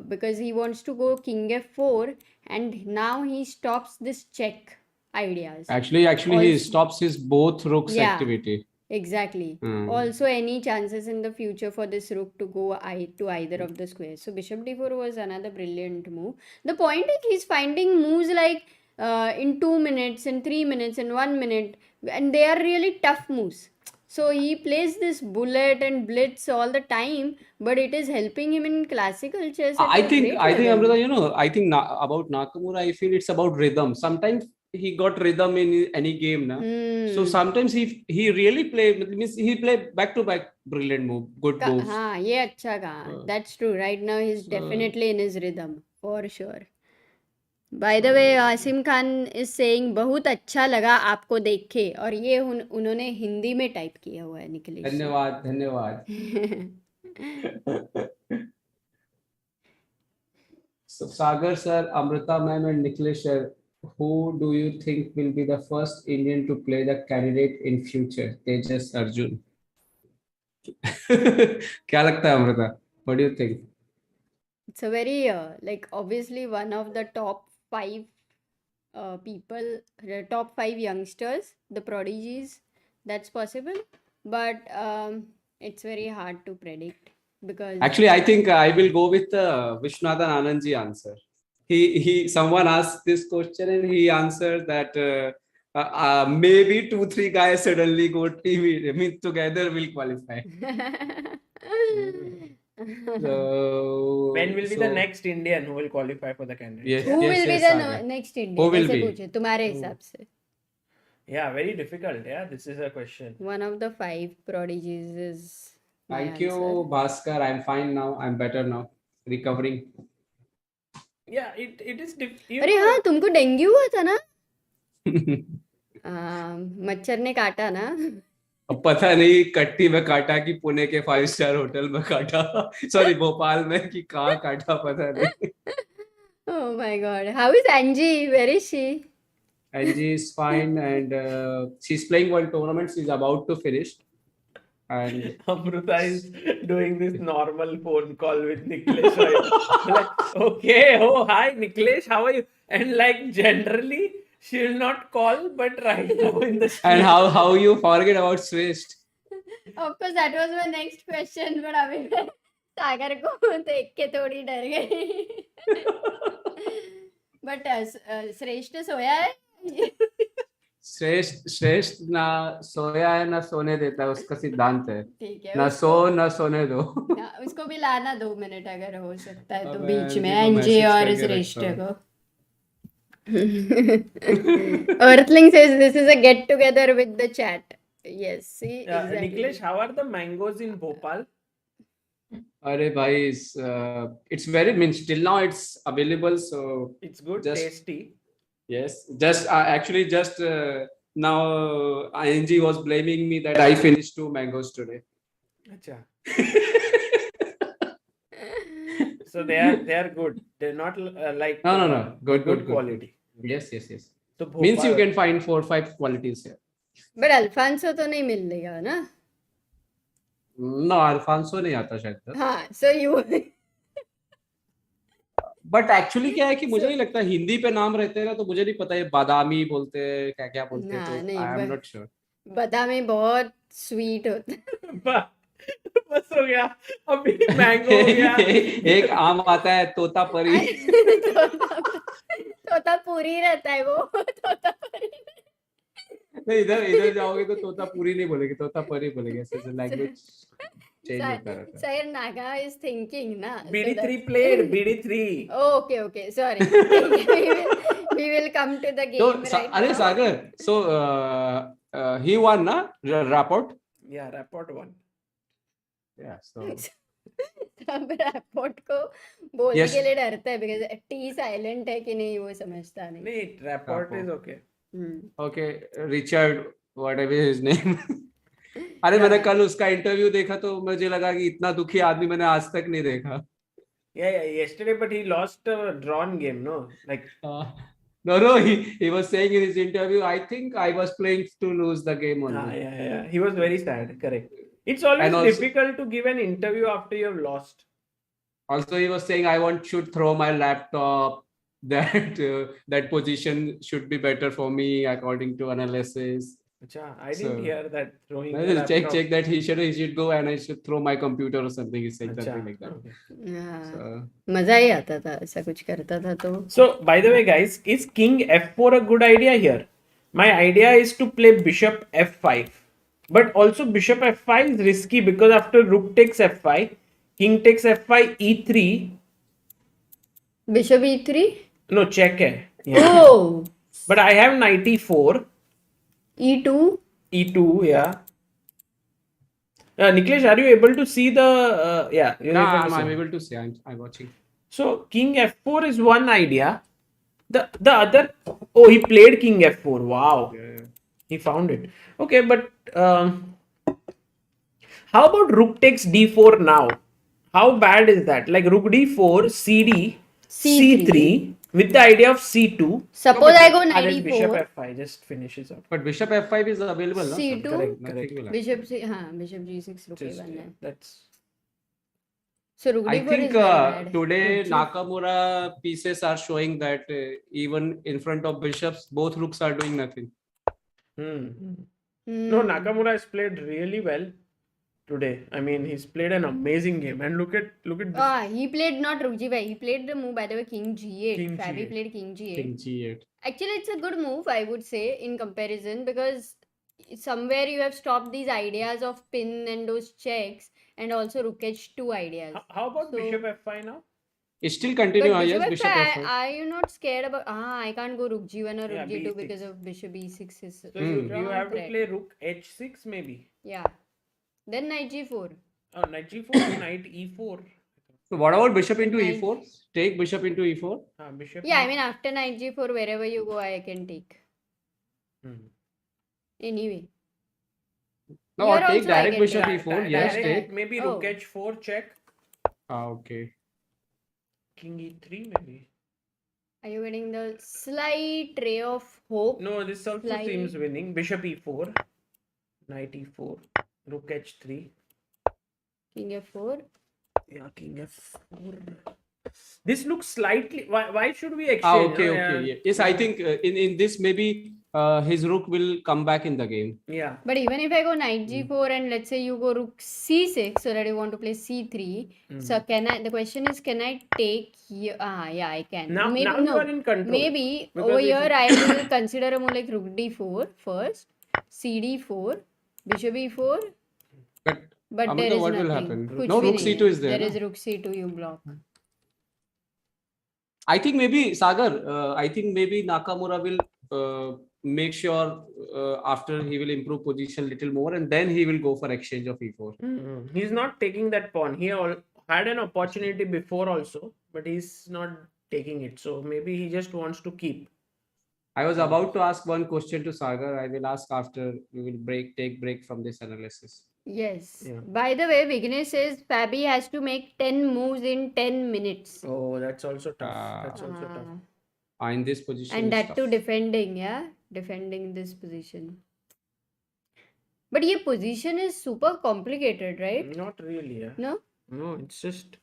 because he wants to go king f4, and now he stops this check ideas. Actually, he Also- stops his both rooks Yeah. activity. Exactly. Hmm. Also, any chances in the future for this rook to go to either of the squares. So bishop d4 was another brilliant move. The point is he's finding moves like in 2 minutes, in 3 minutes, in 1 minute, and they are really tough moves. So he plays this bullet and blitz all the time, but it is helping him in classical chess at I a think great level. Amruta, I think about Nakamura, I feel it's about rhythm. Sometimes he got rhythm in any game, na. So Hmm. sometimes he really means he play back to back brilliant move, good moves. हाँ ये अच्छा कहा. That's true. Right now he's definitely in his rhythm for sure. By the way, Asim Khan is saying बहुत अच्छा लगा आपको देख के, और ये उन्होंने हिंदी में टाइप किया हुआ है निखिलेश. धन्यवाद. So Sagar sir, Amruta ma'am and Niklesh sir, who do you think will be the first Indian to play the candidate in future? Tejas Arjun. क्या लगता है Amrita? What do you think? It's a very like obviously one of the top 5 people, top 5 youngsters, the prodigies. That's possible, but it's very hard to predict because Actually, I think I will go with Vishwanathan Anandji answer. Someone asked this question and he answered that maybe 2-3 guys suddenly go TV. I mean, together will qualify. So, When will be the next Indian who will qualify for the candidate? Yes, who will be the Sagar. next Indian? Who will ऐसे be? पूछे तुम्हारे हिसाब से. Yeah, very difficult. Yeah, this is a question. One of the 5 prodigies is my Thank you, answer. Bhaskar. I'm fine now. I'm better now. Recovering. Yeah, it is. अरे हाँ, तुमको dengue हुआ था ना? मच्छर ने काटा ना? अब पता नहीं कट्टी में काटा कि पुणे के 5-star होटल में काटा, सॉरी भोपाल में, कि कहाँ काटा पता नहीं. Oh my God. How is Angie? Where is she? Angie is fine and she's playing one tournament. She's about to finish. And Amruta is doing this normal phone call with Niklesh right now. Like, okay, oh hi Niklesh, how are you? And like generally she'll not call, but right now in the and how you forget about Shrestha? Of course, that was my next question, but अभी मैं सागर को देख के थोड़ी डर गई. But श्रेष्ठ सोया है? श्रेष्ठ ना सोया है ना सोने देता है, उसका सिद्धांत है. ठीक है. ना सो ना सोने दो. उसको भी लाना 2 मिनट अगर हो सकता है तो अब बीच में Angie को एनजी message और करके श्रेष्ठ रखता को. Earthling says this is a get together with the chat. Yes, see, exactly. Niklesh, how are the mangoes in Bhopal? अरे भाई, it's very means till now it's available, so It's good, Just- tasty. yes, just actually just now ING was blaming me that I finished 2 mangoes today. Acha. So they are good. They're not like No. Good. quality. Yes. So Means you Bhopal- can find 4-5 qualities here. But Alphonso तो नहीं मिलेगा ना? No, Alfonso नहीं आता शायद तक. हाँ, so you but actually क्या है कि मुझे नहीं लगता हिंदी पे नाम रहते हैं ना, तो मुझे नहीं पता ये बादामी बोलते हैं क्या बोलते हैं, ना, तो नहीं, आई एम नॉट श्योर. बादामी बहुत स्वीट होता है. बस हो गया, अभी मैंगो हो गया. एक आम आता है तोता परी. तोता पूरी रहता है वो. तोता परी नहीं, इधर जाओगे तो तोता पूरी नहीं बोलेगे, तोता परी बोलेगे. ऐसे लैंग्वेज चेंज होता रहता है. Sir Naga is thinking na. So BD3 that's- played, BD3. Okay, sorry. we will come to the game तो right अरे now. Sagar, so he won ना rapport. Yeah, rapport one. Yeah, so सब rapport को बोलने Yes. के लिए डरता है because टी साइलेंट है कि नहीं वो समझता नहीं. नहीं, rapport Rapport. is okay. okay, Richard whatever his name. अरे मैंने कल उसका इंटरव्यू देखा तो मुझे लगा कि इतना दुखी आदमी मैंने आज तक नहीं देखा. Yeah, yesterday, but he lost a drawn game, no? Like, No, he was saying in his interview, I think I was playing to lose the game only. yeah. He was very sad, correct. It's always And also- difficult to give an interview after you have lost. Also, he was saying, should throw my laptop. That position should be better for me according to analysis. Acha, I So- didn't hear that throwing No, the check laptop. that he should go and I should throw my computer or something. He said Acha, something like that. okay. हाँ, So, मजा ही आता था ऐसा कुछ करता था तो So, by the way, guys, is king f4 a good idea here? My idea is to play bishop f5. But also bishop f5 is risky because after rook takes f5, king takes f5, e3. Bishop e3 No, check hai. Yeah. oh But I have knight e4, e2 e2, yeah. Niklesh, are you able to see the... yeah, you're no, able to I'm see. able to say. I'm watching. So king f4 is one idea. The other... Oh, he played king f4. Wow. Yeah. He found it. Okay, but how about rook takes d4 now? How bad is that? Like rook d4, cd, c3 with the idea of c2. suppose I go There's knight bishop e4 f5 just finishes up. But bishop f5 is available. No? c2 Correct, Nothing correct. will happen. bishop c हाँ bishop g6 रुके Just, बनना है that's... so rook I d4 think is very bad today Rook g- Nakamura pieces are showing that even in front of bishops, both rooks are doing nothing. No, Nakamura has played really well today. I mean, he's played an amazing game. And look at this. he played not rook g5 he played the move by the way king g8 King Fabi G8. played king g8 King g8. actually it's a good move I would say in comparison because somewhere you have stopped these ideas of pin and those checks and also rook h2 ideas How about So- bishop f5 now? It still continue. but Yes, bishop bishop f5 f5. are you not scared about I can't go rook g1 or rook Yeah, g2 b6. because of bishop e6 is So you strong have to threat. play rook h6 maybe. Yeah. Then knight g4. Oh, knight g4, knight e4. So what about bishop into Knight- e4? Take bishop into e4. Bishop. Yeah, I mean after knight g4, wherever you go, I can take. Anyway. No, Here or take also I direct can bishop take. e4. Yes, direct, take. maybe Oh. rook h4 check. Okay. King e3 maybe. Are you getting the slight ray of hope? No, this also Flying. seems winning. Bishop e4, knight e4, rook h3. King f4. Yeah, king f4. This looks slightly. Why should we exchange? Okay, okay. Yeah. Yes, I think in this maybe his rook will come back in the game. Yeah. But even if I go knight g4 and let's say you go rook c6 so that you want to play c3. So can I, the question is, can I take here? Yeah, I can. Now, Maybe, now no. you are in control. Maybe Because over if here you- I will consider a move like rook d4 first, cd4, bishop e4. But But Amruta, there is what will nothing. happen? कुछ No, भी rook नहीं c2 है. is there, There no? is rook c2 you block. I think maybe Sagar, I think maybe Nakamura will make sure after he will improve position little more and then he will go for exchange of e4. He's not taking that pawn. He had an opportunity before also, but he's not taking it. So maybe he just wants to keep. I was about to ask one question to Sagar. I will ask after we will take break from this analysis. Yes. Yeah. By the way, Vignesh says Fabi has to make 10 moves in 10 minutes. Oh, that's also tough. That's also tough. In this position. And is that tough. too defending, yeah? Defending this position. But your position is super complicated, right? Not really, yeah. No? No, it's just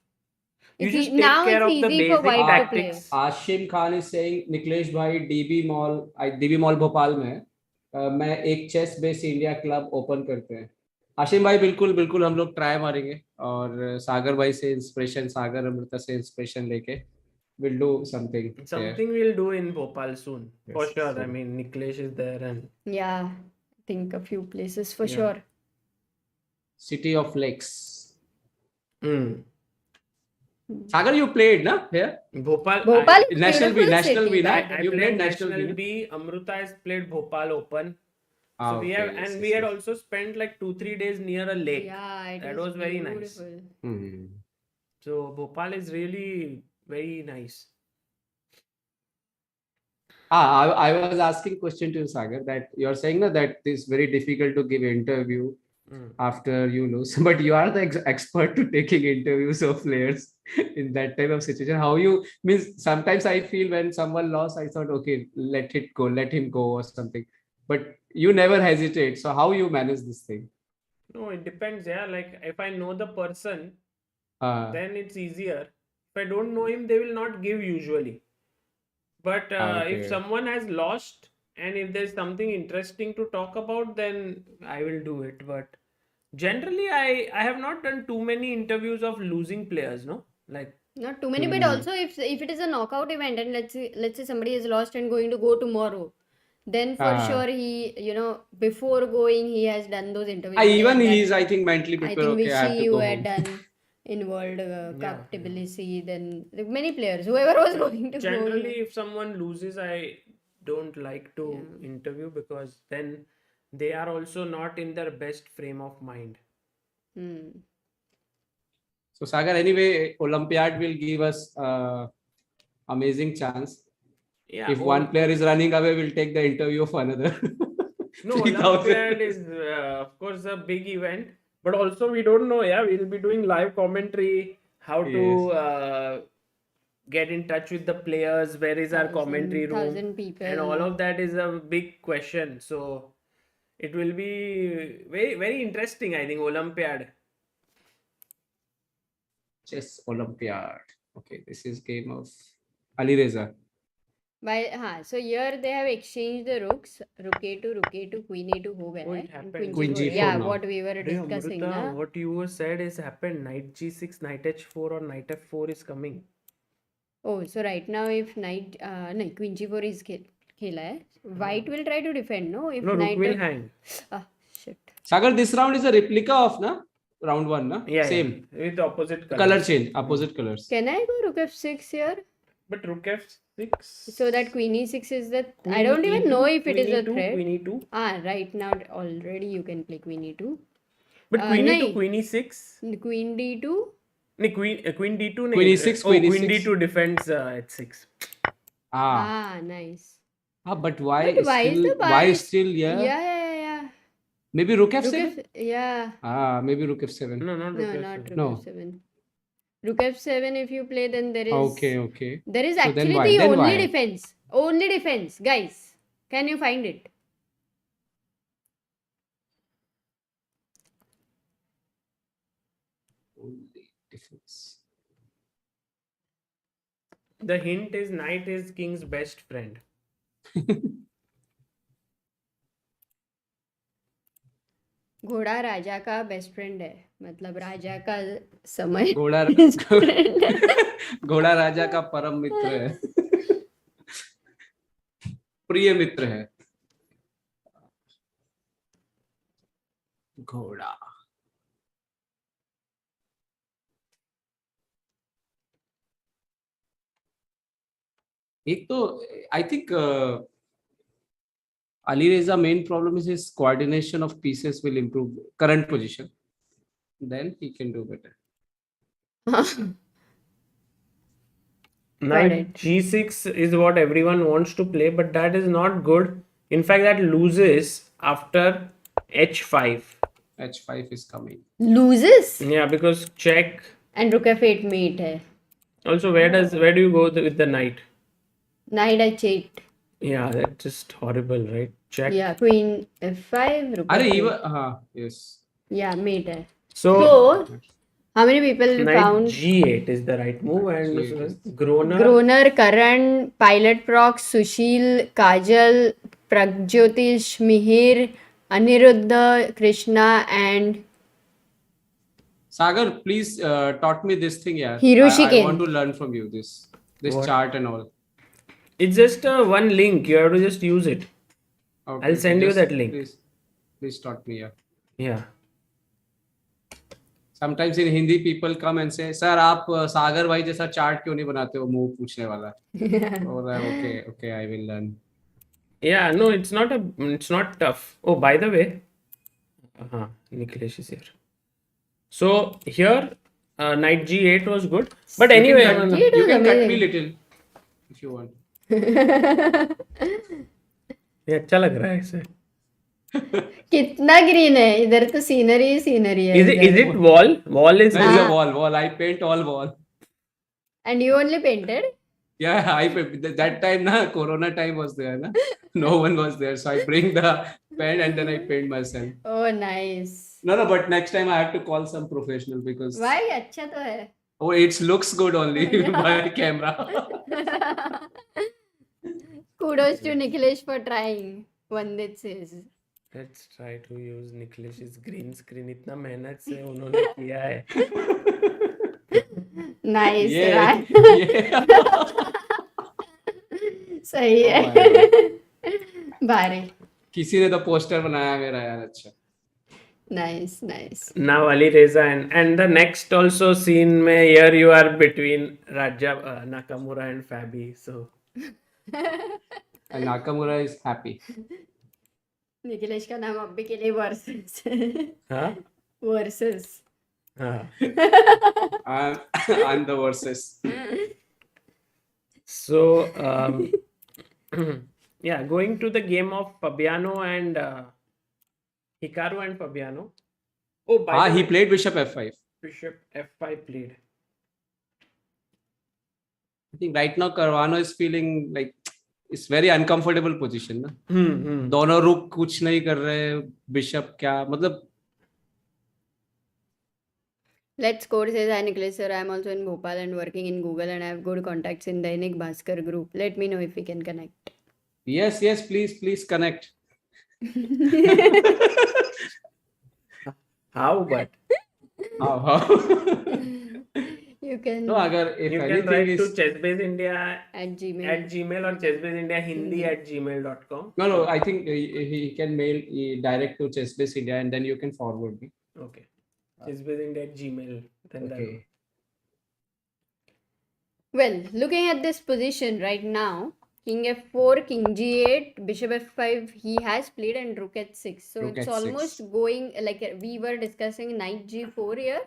It's you just e- now take care it's of the easy for basic white to play. tactics. Ashim Khan is saying Niklesh भाई DB mall Bhopal में है मैं एक chess based India club open करते हैं आशिम भाई बिल्कुल हम लोग ट्राई मारेंगे और सागर भाई से इंस्पिरेशन सागर अमृता से इंस्पिरेशन लेके we'll do something there. Something we'll do in Bhopal soon. For Yes, sure. so- I mean, Niklesh is there and Yeah. I think a few places for Yeah. sure. City of Lakes. Sagar, you played na here? Bhopal. Bhopal is National B, beautiful National city, B, na? but- I You played played National National B. Amruta has played Bhopal Open. Ah, So we okay, have, yes, and yes, we had yes. also spent like 2-3 days near a lake. Yeah, it That was very nice. beautiful. Hmm. So Bhopal is really very nice. I was asking question to Sagar that you're saying that it's very difficult to give interview after you lose, but you are the expert to taking interviews of players in that type of situation. How you means sometimes I feel when someone lost, I thought, okay, let him go or something, but you never hesitate. So how you manage this thing? No, it depends. Yeah, like if I know the person, Uh, then it's easier. I don't know him, they will not give usually. But if Okay. someone has lost and if there's something interesting to talk about, then I will do it. But generally, I have not done too many interviews of losing players, no? Like, Not too many, but also if it is a knockout event and let's say somebody is lost and going to go tomorrow, then for sure he before going he has done those interviews. Even that- he is, I think, mentally I prepared. think Okay, I have Vichy to you go had home. done in World Cup, Yeah. Tbilisi, then like, many players, whoever was going to generally, go. if someone loses, I don't like to interview because then they are also not in their best frame of mind. Hmm. So Sagar, anyway, Olympiad will give us amazing chance. Yeah, If one player is running away, we'll take the interview of another. no, 3,000. Olympiad is of course a big event, but also we don't know. Yeah, we'll be doing live commentary, how to get in touch with the players, where is our commentary room, 1,000 people. and all of that is a big question. So it will be very, very interesting, I think, Olympiad. Chess Olympiad. Okay, this is game of Ali Reza. So here they have exchanged the rooks. Rook A2, Queen A2 हो गया Oh, है. it And happened. Queen G4. G4 Yeah, now. what we were Hey, discussing. Amruta, Na? what you were said is happened. Knight G6, Knight H4 or Knight F4 is coming. Oh, so right now if knight, no, Queen G4 is खेला है. White will try to defend, no? If No, Rook knight will hang. shit. Sagar, this round is a replica of round one, na? Yeah, Same. yeah, with opposite colors. Color change, opposite colors. Can I go Rook F6 here? But Rook F6. So that Queen E6 is the. I Queen don't even E2, know if it Queen is a E2, threat. Queen E2. Right now already you can play Queen E2. But Queen E2, nahi. Queen E6. Queen D2. No, Queen D2. Queen nahi. E6, Oh, Queen Queen E6. D2 defends H6. Nice. But why But why is still? the Why bias? still? Yeah. Maybe Rook Rook F7. yeah. Maybe Rook F7. No, not No, Rook not F7. Rook No. F7. Rook F7 if you play, then there is. Okay. There is So then actually why? the Then only why? defense. Only defense, guys. Can you find it? Only defense. The hint is Knight is King's best friend. घोड़ा राजा का best friend है मतलब राजा का समय घोड़ा best friend है। घोड़ा राजा का परम मित्र है, प्रिय मित्र है घोड़ा। एक तो I think Ali Reza main problem is his coordination of pieces will improve current position. Then he can do better. Knight it. G6 is what everyone wants to play, but that is not good. In fact, that loses after H5. H5 is coming. Loses Yeah, because check. and rook f8 mate है Also, where do you go with the knight? knight h8 Yeah, that's just horrible, right? Check. yeah queen f5 rook अरे f8. even yes. yeah mate है So, how many people Knight found G8 is the right move, and G8 Groner. Groner, Karan, Pilot Prox, Sushil, Kajal, Pragjyotish, Mihir, Aniruddha, Krishna, and Sagar, please taught me this thing. Yeah, Hiroshi I Ken. want to learn from you this What? chart and all. It's just one link. You have to just use it. Okay, I'll send you just that link. Please taught me. Yeah. Yeah. Sometimes in Hindi people come and say, "Sir, आप सागर भाई जैसा chart क्यों नहीं बनाते हो?" मुंह पूछने वाला। और okay, I will learn. Yeah, no, it's not tough. Oh, by the way, Niklesh is here. So here, Knight G8 was good. But anyway, G8 You was can cut amazing. me little if you want. ये अच्छा लग रहा है इसे. कितना green है इधर तो सीनरी है Is it wall? Wall is There is a wall. I paint all wall. and you only painted Yeah, that time Corona time was there, no one was there, so I bring the pen and then I paint myself. oh nice No, but next time I have to call some professional because why अच्छा तो है Oh, it looks good only by camera. Kudos to Niklesh for trying. Vandit says. Let's try to use Niklesh's green screen. इतना मेहनत से उन्होंने किया है. Nice, Yeah, right? yeah. सही Oh है. my God. भारी. किसी ने तो पोस्टर बनाया मेरा यार. अच्छा. Nice, nice. Now Ali Reza and the next also scene में here you are between Nakamura and Fabi. So And Nakamura is happy. Nikhilesh का नाम अब भी के लिए वर्सेस हाँ वर्सेस हाँ. I'm the versus. So yeah, going to the game of Fabiano and Hikaru and Fabiano. Oh, by the He way, played Bishop F5. Bishop F5 played. I think right now Karwana is feeling like it's very uncomfortable position. ना? दोनों रुक कुछ नहीं कर रहे. Bishop क्या मतलब? Let's Score says, hi Niklesh sir, I am also in Bhopal and working in Google and I have good contacts in Dainik Bhaskar group. Let me know if we can connect. Yes, please connect. How but? How? You can No, अगर if You can anything write is to chessbaseindia at Gmail. at Gmail or chessbaseindiahindi@gmail.com. no, I think he can mail direct to Chessbase India and then you can forward me. Okay. Chessbaseindia@gmail. Then that Okay. Well, looking at this position right now, King F4, King G8, Bishop F5, he has played and Rook at 6. So Rook it's at 6. almost going like we were discussing Knight G4 here.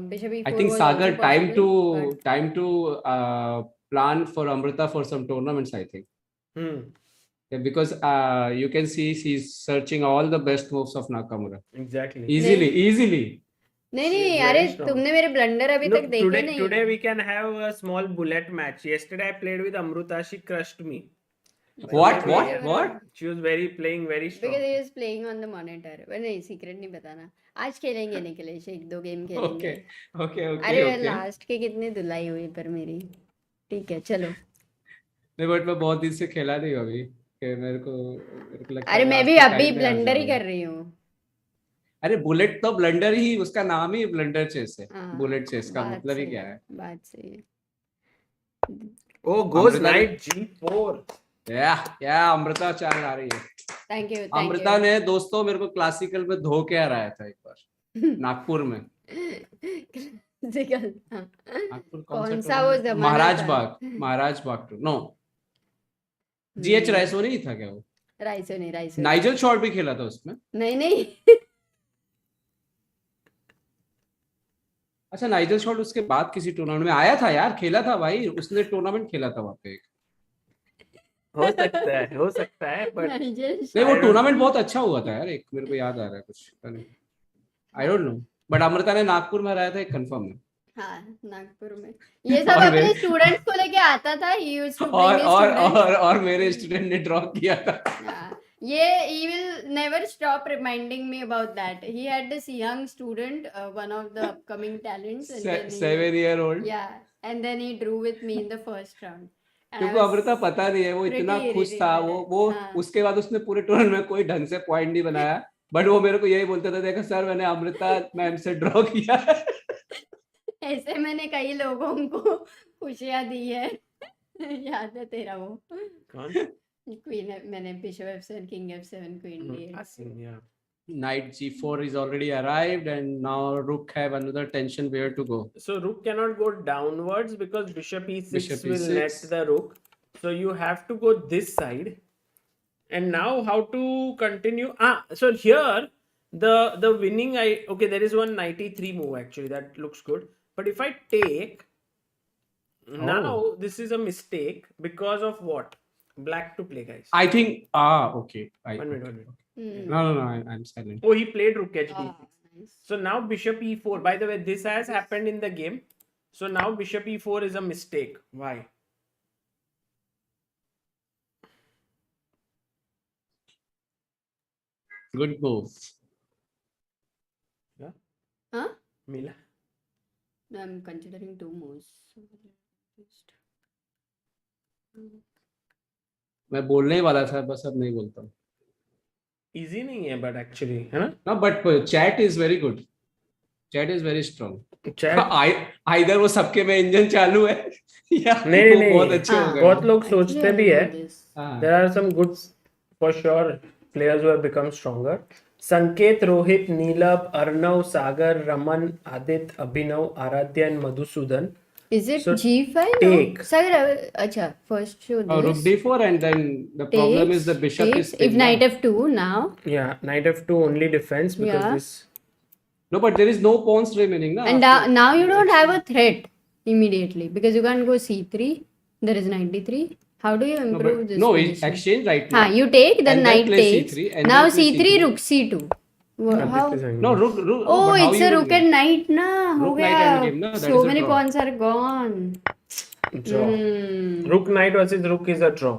Bishop E4 I think was Sagar also possible, time to plan for Amruta for some tournaments. I think yeah, because you can see she's searching all the best moves of Nakamura exactly. easily. नहीं She नहीं is अरे very strong. तुमने मेरे blunder अभी तक Look, देखे नहीं today we can have a small bullet match. Yesterday I played with Amruta. She crushed me. What? She was playing very strong. because he is playing on the monitor. पर नहीं secret नहीं बताना. आज खेलेंगे निकलेश एक दो गेम खेलेंगे. Okay. अरे लास्ट के कितने धुलाई हुई पर मेरी. ठीक है चलो. नहीं बट मैं बहुत दिन से खेला नहीं हूँ अभी कि मेरे को लगता अरे है मैं last भी के अभी time में आ ब्लंडर ही जाऊंगा. कर रही हूँ. अरे बुलेट तो ब्लंडर ही उसका नाम ही ब्लंडर चेस है. हाँ, बुलेट चेस का बात मतलब ही सही क्या है, है? बात सही है. Oh, goes Amruta knight G4. या अमृता चाल आ रही है. थैंक यू अमृता ने दोस्तों मेरे को क्लासिकल में धो के हराया था एक बार नागपुर में. नागपुर कौन सा वो जमाना महाराज बाग नो जीएच राइसो नहीं था क्या वो? राइसो नहीं नाइजल शॉर्ट भी खेला था उसमें. नहीं अच्छा नाइजल शॉर्ट उसके बाद किसी टूर्नामेंट में आया था यार. खेला था भाई उसने टूर्नामेंट खेला था वहाँ पे. हो सकता है but नहीं वो टूर्नामेंट बहुत अच्छा हुआ था यार. एक मेरे को याद आ रहा है कुछ. I don't know but Amrita ने नागपुर में हराया था एक कंफर्म है. हाँ नागपुर में ये सब अपने स्टूडेंट्स को लेके आता था. he used to bring his students. और मेरे स्टूडेंट ने ड्रॉ किया था. ये he will never stop reminding me about that. He had this young student, one of the upcoming talents, and then 7-year-old. yeah, and then he drew with me in the first round. And I क्योंकि was Amrita पता नहीं है वो इतना pretty खुश था वो हाँ. उसके बाद उसने पूरे टूर्नामेंट में कोई ढंग से पॉइंट नहीं बनाया. बट वो मेरे को यही बोलता था देखो सर मैंने अमृता मैम से ड्रॉ किया है. ऐसे मैंने कई लोगों को खुशियां दी है. याद है तेरा वो कौन? क्वीन मैंने bishop F7 king F7 queen D8. Yeah. Knight G4 is already arrived and now Rook have another tension where to go. So Rook cannot go downwards because Bishop E6 Bishop will E6. net the Rook. So you have to go this side. And now how to continue? So here the winning okay, there is one knight E3 move actually that looks good. But if I take now this is a mistake because of what? Black to play, guys. I think okay. One minute. No, I'm silent. Oh, he played Rook HD6. Nice. So now Bishop E4. By the way, this has happened in the game. So now Bishop E4 is a mistake. Why? Good move. Yeah. Huh? Mila. I'm considering 2 moves. मैं बोलने ही वाला था बस अब नहीं बोलता हूँ. Easy नहीं है but actually है ना? No, but chat is very good. Chat is very strong. Chat Either वो सबके में इंजन चालू है या नहीं वो नहीं बहुत अच्छे हो गए. बहुत लोग Actually, सोचते I भी don't है. know this. हाँ. There are some good for sure players who have become stronger. Sanket, Rohit, Neelab, Arnav, Sagar, Raman, Adit, Abhinav, Aradhya and Madhusudan. Is it So G5? take. Sagar, acha, first show this. Rook d4 and then the problem is the bishop is If still knight down. f2 now. Yeah, knight f2 only defense because Yeah. this. No, but there is no pawns remaining. Na, And after- now you don't have a threat immediately because you can't go c3. There is knight d3. How do you No, improve but, this no, position? exchange right now. You take, then And knight play takes. c3 and Now then play c3, c3. rook c2. How? This is No, rook. Oh, but how it's you a will rook win? and knight, na. Ho Rook, gaya. knight endgame, na? That So is a many draw. pawns are gone. Draw. Hmm. Rook knight versus rook is a draw.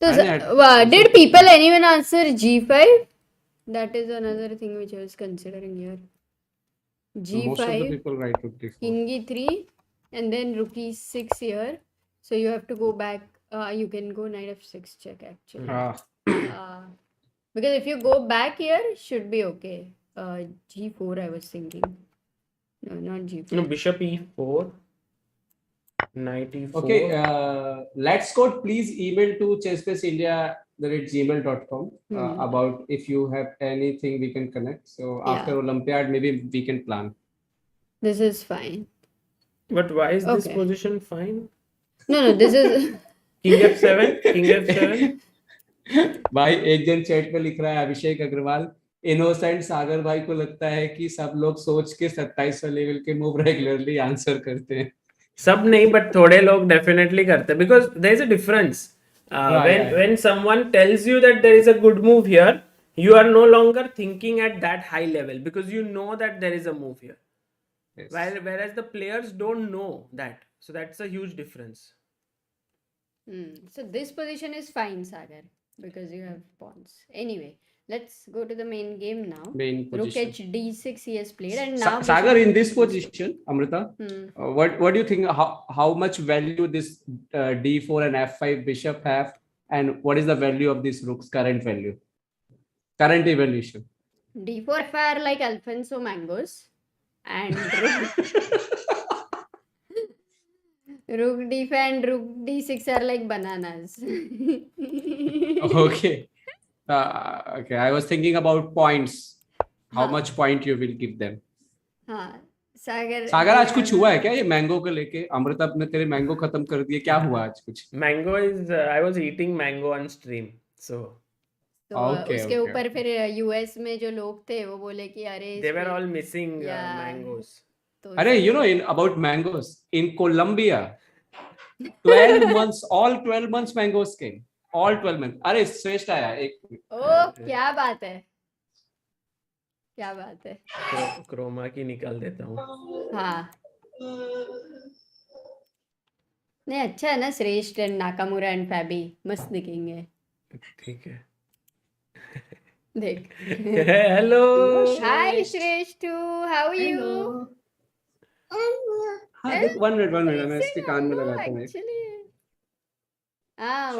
So, And did people anyone answer G5? That is another thing which I was considering here. Most of the G5, people write rook d4. king e3, and then rook e6 here. So you have to go back. You can go knight f6 check actually. Because if you go back here, should be okay. G4 I was thinking. No, not G4. No, bishop e4. Knight e4. Okay, let's code. Please email to chessbaseindia@gmail.com about if you have anything we can connect. So after Olympiad, maybe we can plan. This is fine. But why is this Okay. position fine? No, this is. King f7. King f7. भाई एक जन chat पे लिख रहा है अभिषेक Agarwal, innocent सागर भाई को लगता है कि सब लोग सोच के 27वां लेवल के मूव रेगुलरली आंसर करते हैं. सब नहीं but थोड़े लोग definitely करते हैं because there is a difference. When someone tells you that there is a good move here, you are no longer thinking at that high level because you know that there is a move here. Yes. Whereas the players don't know that, so that's a huge difference. So this position is fine, Sagar, because you have pawns. Anyway, let's go to the main game now. Main Rook position. h d6 he has played, and now Sagar, in this position, Amruta, what do you think? How much value this d4 and f5 bishop have, and what is the value of this rook's current value, current evaluation? d4 f5 are like Alfonso mangoes, and rook d5 and rook d6 are like bananas. Okay. Okay, I was thinking about points. How much point you will give them? सागर आज कुछ हुआ है क्या ये mango को लेके? अमृता ने तेरे मैंगो खत्म कर दिए, क्या हुआ आज कुछ? Mango is I was eating mango on stream, so. उसके ऊपर फिर यूएस में जो लोग थे वो बोले कि अरे They were all missing mangoes. अरे you know about mangoes in Colombia 12 months, all 12 months mangoes came, all 12 months. अरे श्रेष्ठ आया एक. क्या बात है, क्या बात है. क्रोमा की निकाल देता हूँ. हाँ नहीं अच्छा है ना, श्रेष्ठ एंड नाकामुरा एंड फैबी मस्त दिखेंगे. ठीक है. देख. Hello. Hi Shreshth, how are you? one minute मैं इसके कान में लगाता हूँ.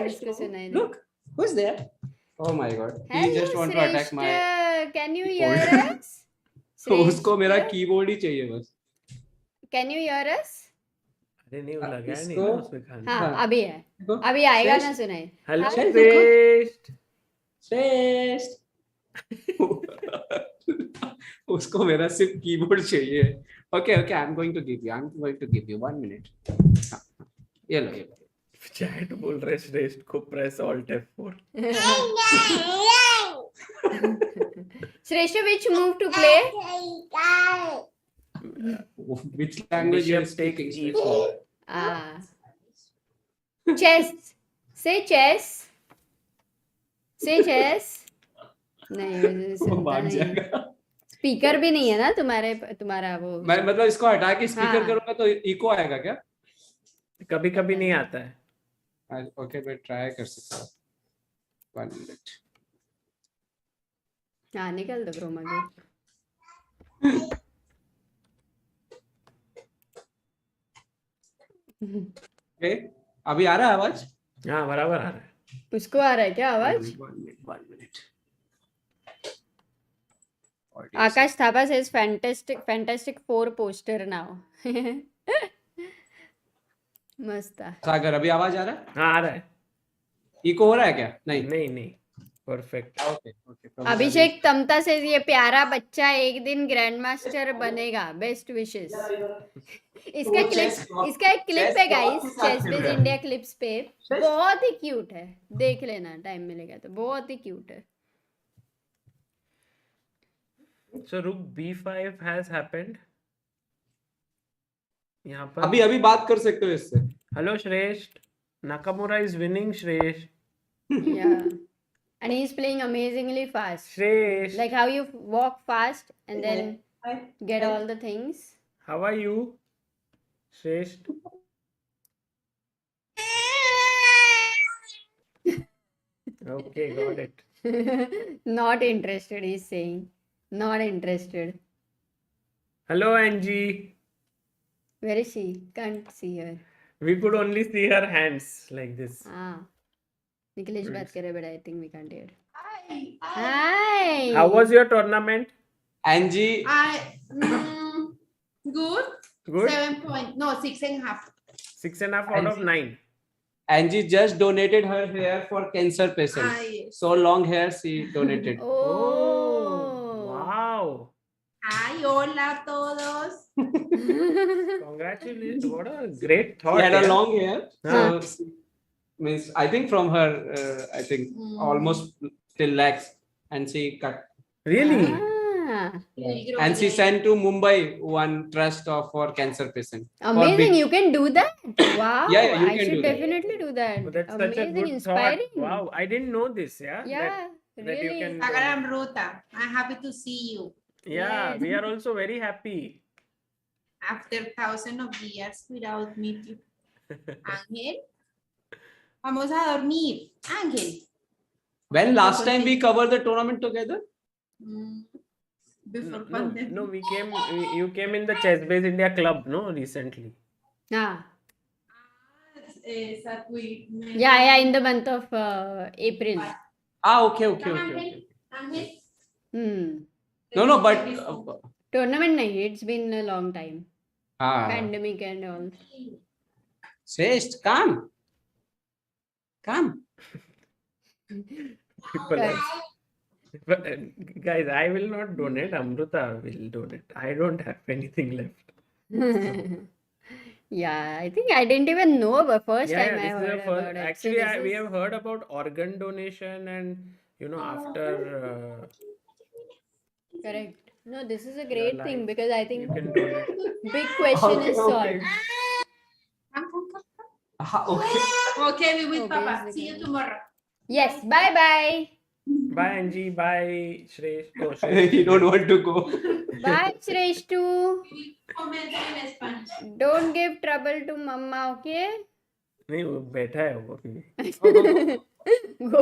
उसको सुनाई दे. Look, who's there? Oh my god, he Hello, just want to attack my. Can you hear us? उसको मेरा कीबोर्ड ही चाहिए बस. Can you hear us? अरे नहीं वो लगा नहीं ना उसमें खाने. हाँ अभी है, अभी आएगा ना सुनाई. हेलो श्रेष्ठ. श्रेष्ठ. उसको मेरा सिर्फ कीबोर्ड चाहिए. Okay, I'm going to give you 1 minute. ये लो. चैट बोल रहे श्रेष्ठ को प्रेस ऑल्ट F4. श्रेष्ठ, which move to play? Which language you are speaking? Chess. Say chess. Say chess. नहीं सुनता नहीं. स्पीकर भी नहीं है ना तुम्हारा वो. मैं मतलब इसको हटा के स्पीकर करूंगा तो इको आएगा क्या? कभी कभी नहीं आता है. ओके मैं ट्राई कर सकता हूँ. 1 minute. हाँ निकल दो क्रोमा के. Okay. अभी आ रहा है आवाज? हाँ बराबर आ रहा है. उसको आ रहा है क्या आवाज? One minute. Akash Thapa says fantastic 4 poster now. मस्त था. सागर अभी आवाज आ रहा है? हाँ आ रहा है. इको हो रहा है क्या? नहीं. नहीं परफेक्ट. Okay. अभिषेक तमता से ये प्यारा बच्चा एक दिन ग्रैंड मास्टर बनेगा. Best wishes. इसका एक क्लिप है guys, chess base India clips पे. बहुत ही क्यूट है, देख लेना टाइम मिलेगा तो. बहुत ही क्यूट है. So rook b5 has happened. यहाँ पर अभी बात कर सकते हो इससे. हेलो श्रेष्ठ. Nakamura is winning श्रेष्ठ. Yeah. And he's playing amazingly fast. श्रेष्ठ. Like how you walk fast and then get all the things. How are you? श्रेष्ठ. Okay, got it. Not interested, he's saying. Not interested. Hello Angie. Where is she? Can't see her. We could only see her hands like this. Niklesh बात करे, but I think we can't hear. Hi. How was your tournament? Angie. Good. Good. 6.5. 6.5 out of 9. Angie just donated her hair for cancer patients. Yes. So long hair she donated. Oh. Wow. Hi, hola a todos. Congratulations. What a great thought. She had a yeah. long hair. So, means I think from her, I think almost till legs, and she cut. Really? And she sent to Mumbai one trust for cancer patient. Amazing, you can do that. Wow. Yeah, you I can should do that. definitely do that. Oh, that's such a Amazing, good inspiring. thought. Wow, I didn't know this. Yeah. Yeah, that you really. can- Sagar Amruta, I'm happy to see you. Yeah, Yes. we are also very happy. After thousands of years without meeting. Ángel, vamos a dormir. Ángel. When last time we covered the tournament together? Before pandemic. No, you came in the Chess Base India Club, no, recently. Yeah, in the month of April. Okay. No, but Tournament nahi, it's been a long time. Pandemic and all. Shrestha, come. People are- But, guys, I will not donate. Amruta will donate. I don't have anything left. Yeah, I think I didn't even know about first Yeah, time I this is heard the first. about it. So Actually, this we is- have heard about organ donation and after Correct. No, this is a great thing life, because I you think can donate. big question is solved. Come. Okay, we will, Okay, Papa. yes, See you okay. tomorrow. Yes, bye. Bye Angie. Bye Shresh. Oh, Shresh. You don't want to go. Bye, Shreshtu. We comment in Spanish. Don't give trouble to mama, okay? नहीं वो बैठा है वो अभी. Go.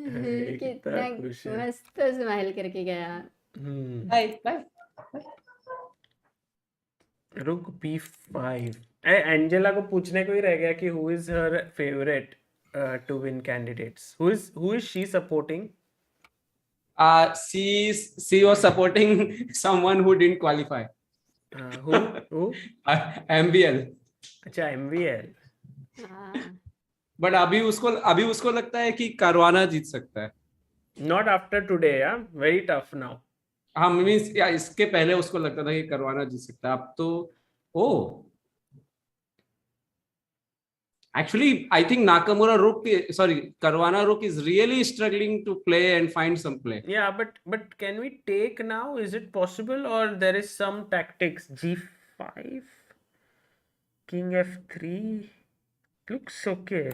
ये कितना कितना खुश है. मस्त स्माइल करके गया. Bye. रुक p5. एंजेला को पूछने को ही रह गया कि who is her favorite to win candidates. Who is she supporting? She was supporting someone who didn't qualify. Who? MBL. अच्छा MVL. हाँ. But अभी उसको लगता है कि करवाना जीत सकता है. Not after today, yeah. Very tough now. हाँ, मीन्स या इसके पहले उसको लगता था कि करवाना जीत सकता है. अब तो actually I think Karwana rook is really struggling to play and find some play. Yeah, but can we take now? Is it possible, or there is some tactics? G5, King F3 looks okay.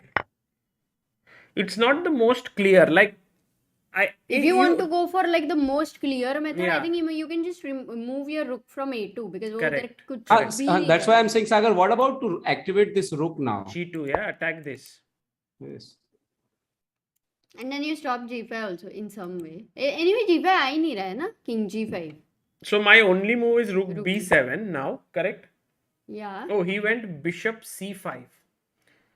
It's not the most clear. Like If you want to go for like the most clear method, I Yeah. think you can just remove your rook from A2 because वो Correct. उधर कुछ भी नहीं That's why I'm saying, Sagar, what about to activate this rook now? G2, yeah, attack this. Yes. And then you stop G5 also in some way. Anyway, G5 आ ही नहीं रहा है ना? King G5. So my only move is rook Rook B7 now, correct? Yeah. Oh, he went bishop c5.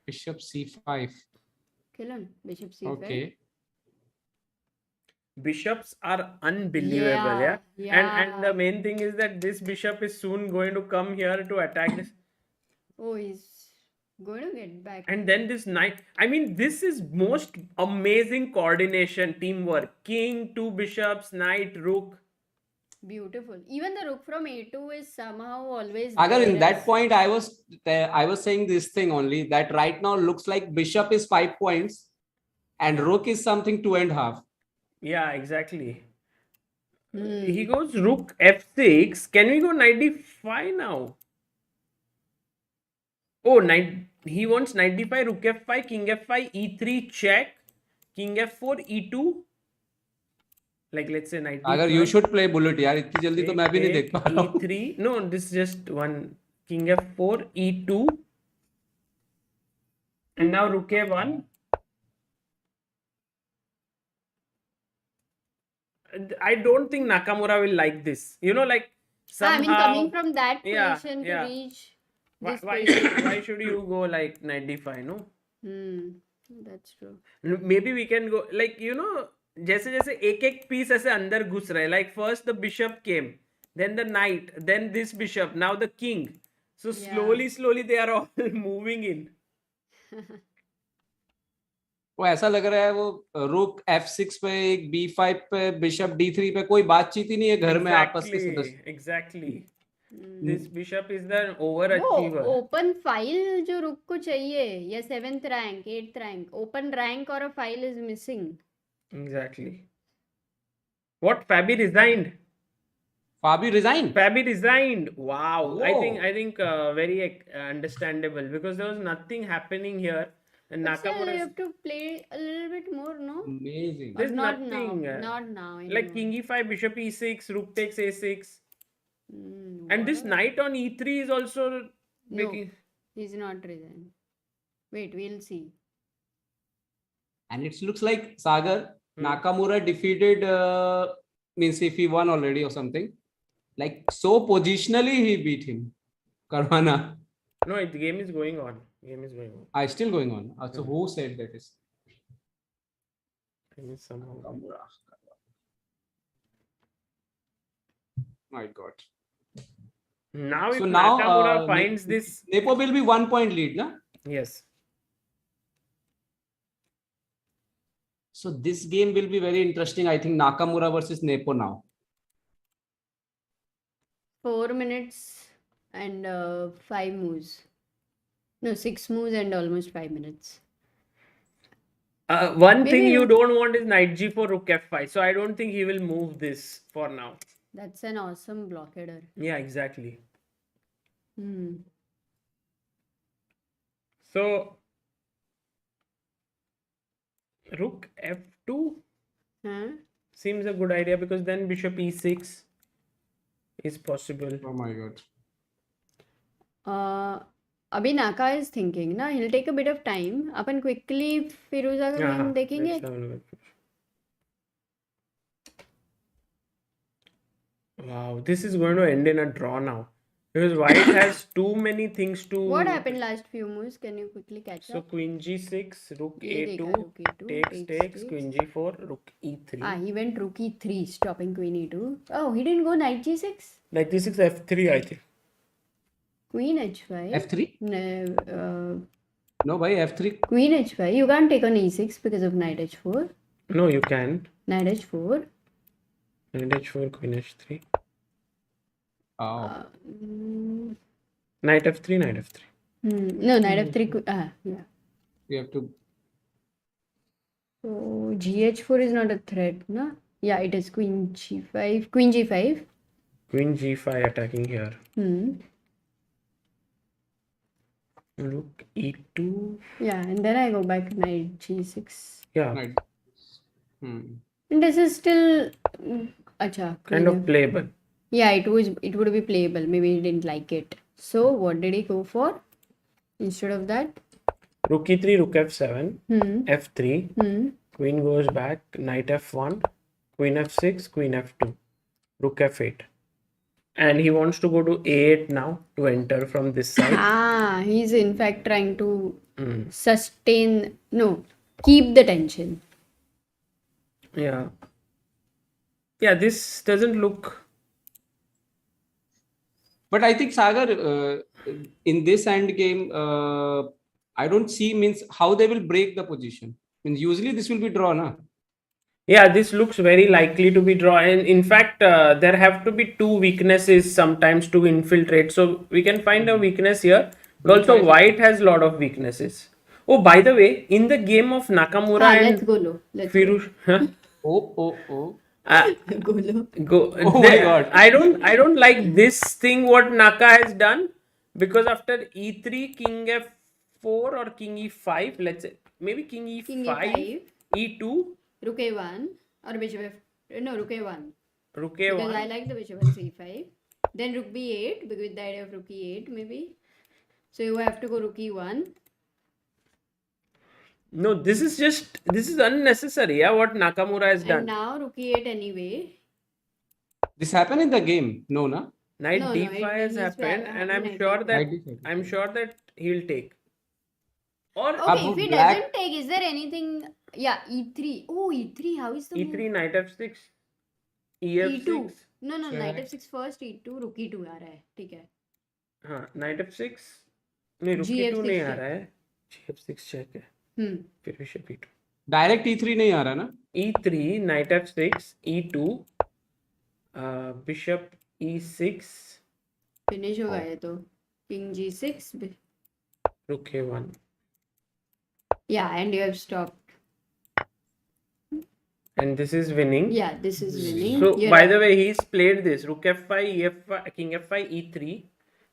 Bishop c5. Kill him. Bishop c5. Okay. Bishops are unbelievable, yeah. And the main thing is that this bishop is soon going to come here to attack this. Oh, he's going to get back. And then this knight. I mean, this is most amazing coordination, teamwork. King, two bishops, knight, rook. Beautiful. Even the rook from a2 is somehow always Sagar, there in that as- point, I was saying this thing only, that right now looks like bishop is 5 points and rook is something 2.5. Yeah, exactly. Hmm. He goes rook f6. Can we go knight d5 now? Oh, knight. He wants knight d5, rook f5, king f5, e3 check, king f4, e2. Like let's say knight Sagar, d5. you should play bullet यार, इतनी जल्दी तो मैं भी नहीं देख पा रहा हूँ. e3. No, this is just one. King f4, e2. And now rook a1. I don't think Nakamura will like this. You know, like somehow. I mean, coming from that Yeah, position to yeah. reach Why, this why, position. should, why should you go like knight d5, no? That's true. Maybe we can go like, you know, जैसे जैसे एक एक piece ऐसे अंदर घुस रहे. Like first the bishop came, then the knight, then this bishop, now the king. So slowly they are all moving in. वो ऐसा लग रहा है वो रुक f6 पे, एक b5 पे, बिशप d3 पे कोई बातचीत ही नहीं है घर में आपस के सदस्य. Exactly. This bishop is the overachiever. वो open file जो रुक को चाहिए, या 7th rank, 8th rank, open rank or a file is missing. Exactly. What? Fabi resigned. Fabi resigned. Fabi resigned. Wow. Whoa. I think very understandable, because there was nothing happening here. And But still, Nakamura you is have to play a little bit more, no? Amazing. There's not nothing, now. Not now. like king e5, bishop e6, rook takes a6. And this what? knight on e3 is also No. making. He's not resigned. Wait, we'll see. And it looks like Sagar, Nakamura defeated, means if he won already or something. Like so positionally he beat him. Karwana. No, the game is going on. Game is going on. Still going on. So who said that is? Game is somehow. Nakamura. My God. Now if So now, Nakamura finds this. Nepo will be 1 point lead, na? Yes. So this game will be very interesting. I think Nakamura versus Nepo now. 4 minutes and 5 moves. No, 6 moves and almost 5 minutes. One thing Maybe- you don't want is knight g4, rook f5. So I don't think he will move this for now. That's an awesome blockader. Yeah, exactly. Hmm. So rook f2 Huh? seems a good idea, because then bishop e6 is possible. Oh my God. अभी नाका is thinking ना, he'll take a bit of time. Upon quickly फिरोजा का Yeah, game देखेंगे. let's have a look. Wow, this is going to end in a draw now, because white has too many things to. What happened last few moves? Can you quickly catch So up? queen g6, rook ये देखा, a2, rook e2, takes, queen g4, rook e3. He went rook e3, stopping queen e2. Oh, he didn't go knight g6? Knight g6, f3, I think. Queen h5. F3? No, No, bhai, F3. queen h5. You can't take on e6 because of knight h4. No, you can. Knight h4. Knight h4, queen h3. Oh. Knight f3, knight f3. No, knight f3. Yeah. We have to. So gh4 is not a threat, no? Yeah, it is queen g5. Queen g5. Queen g5 attacking here. Rook e2. Yeah, and then I go back knight g6. Yeah, Right. And this is still acha, kind of playable. Yeah, it would be playable. Maybe he didn't like it. So what did he go for instead of that? Rook e3, rook f7, f3. Queen goes back, knight f1, queen f6, queen f2, rook f8. and he wants to go to a8 now to enter from this side. Ah, he's in fact trying to Hmm. sustain, no, keep the tension. Yeah. Yeah, this doesn't look. But I think Sagar, in this end game, I don't see means how they will break the position. Means usually this will be drawn, huh? Yeah, this looks very likely to be draw. And in fact, there have to be two weaknesses sometimes to infiltrate. So we can find a weakness here. But also, B5. white has a lot of weaknesses. Oh, by the way, in the game of Nakamura Ah, and let's go low. Let's Firush, huh? Oh. go low. Go. Oh my God. I don't like this thing what Naka has done, because after e3, king f4 or king e5, let's say maybe king e5, King e5, e2, rook a1, or bishop f, no, rook a1. rook Because a1. I like the bishop on c5. Then rook b8, because with the idea of rook e8 maybe. So you have to go rook e1. No, this is unnecessary. Yeah, what Nakamura has And done. now rook e8 anyway. This happened in the game, no, na? Knight No, d5 it has needs to happened, happen and I'm knight sure d5. that Knight d5. he'll take. Or Okay, Abu if he black- doesn't take, is there anything? Yeah, e3. Oh, e3. How is the e3, move? knight f6, ef6. e2. No, knight Check. f6 first, e2, rook e2 आ रहा है, ठीक है. हाँ, knight f6 नहीं, rook e2 GF6 नहीं आ check. रहा है, gf6 check है, फिर bishop e2, Direct E3 नहीं आ रहा ना? e3, knight f6, e2, bishop e6, Finish होगा ये तो. King g6. rook a1. Yeah, and you have stopped. And this is winning. Yeah, this is winning. So You're by right. the way, he's played this rook f5, ef5, king f5, e3.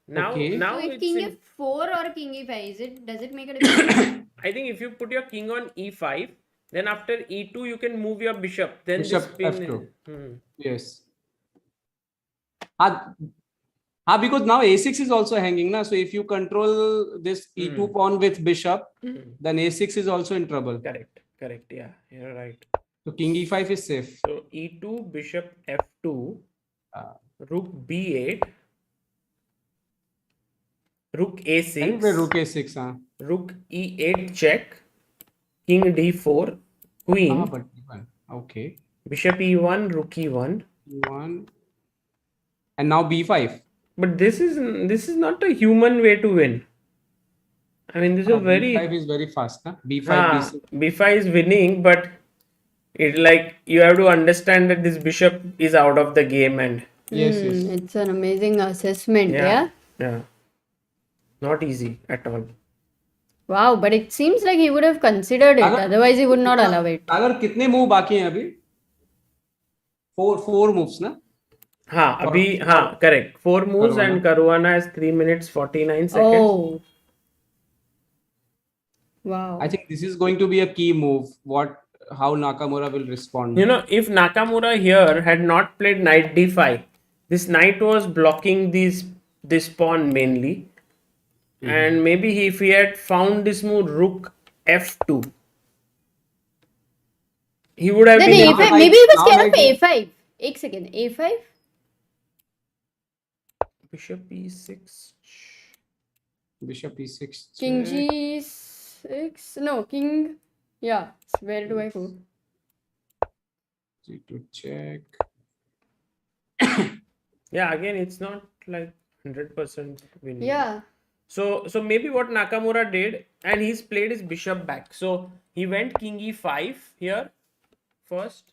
Now Okay. now So if it's king in, f4 or king e5, does it make a difference? I think if you put your king on e5, then after e2 you can move your bishop. Then Bishop this pin. f2. Yes. Because now a6 is also hanging, na? So if you control this e2 pawn with bishop, then a6 is also in trouble. Correct. Yeah, you're right. So king e5 is safe. So e2, bishop f2, rook b8, rook Can you play a6, rook a6? Huh? rook e8 check, king d4, queen, But okay. bishop e1, rook e1. One. And now b5. But this is not a human way to win. I mean, this is a very b5 is very fast, huh? b5, b6. b5 is winning, but it like you have to understand that this bishop is out of the game, and Yes. It's an amazing assessment, yeah? not easy at all. Wow, but it seems like he would have considered it, otherwise he would not allow it. अगर कितने move बाकी हैं अभी? Four moves, ना? Correct. 4 moves, Karwana. and Karwana has 3 minutes 49 seconds. Oh. Wow. I think this is going to be a key move. How Nakamura will respond. You know, if Nakamura here had not played knight d5, this knight was blocking this pawn mainly. And maybe if he had found this move rook f2, he would have Then been a5, now maybe he was now scared of like- a5. Ek second, a5? bishop e6. Bishop e6. King check. g6? No, king... Yeah, where do I go? G2 check. Yeah, again, it's not like 100% winning. Yeah. So maybe what Nakamura did, and he's played his bishop back. So he went king e5 here first.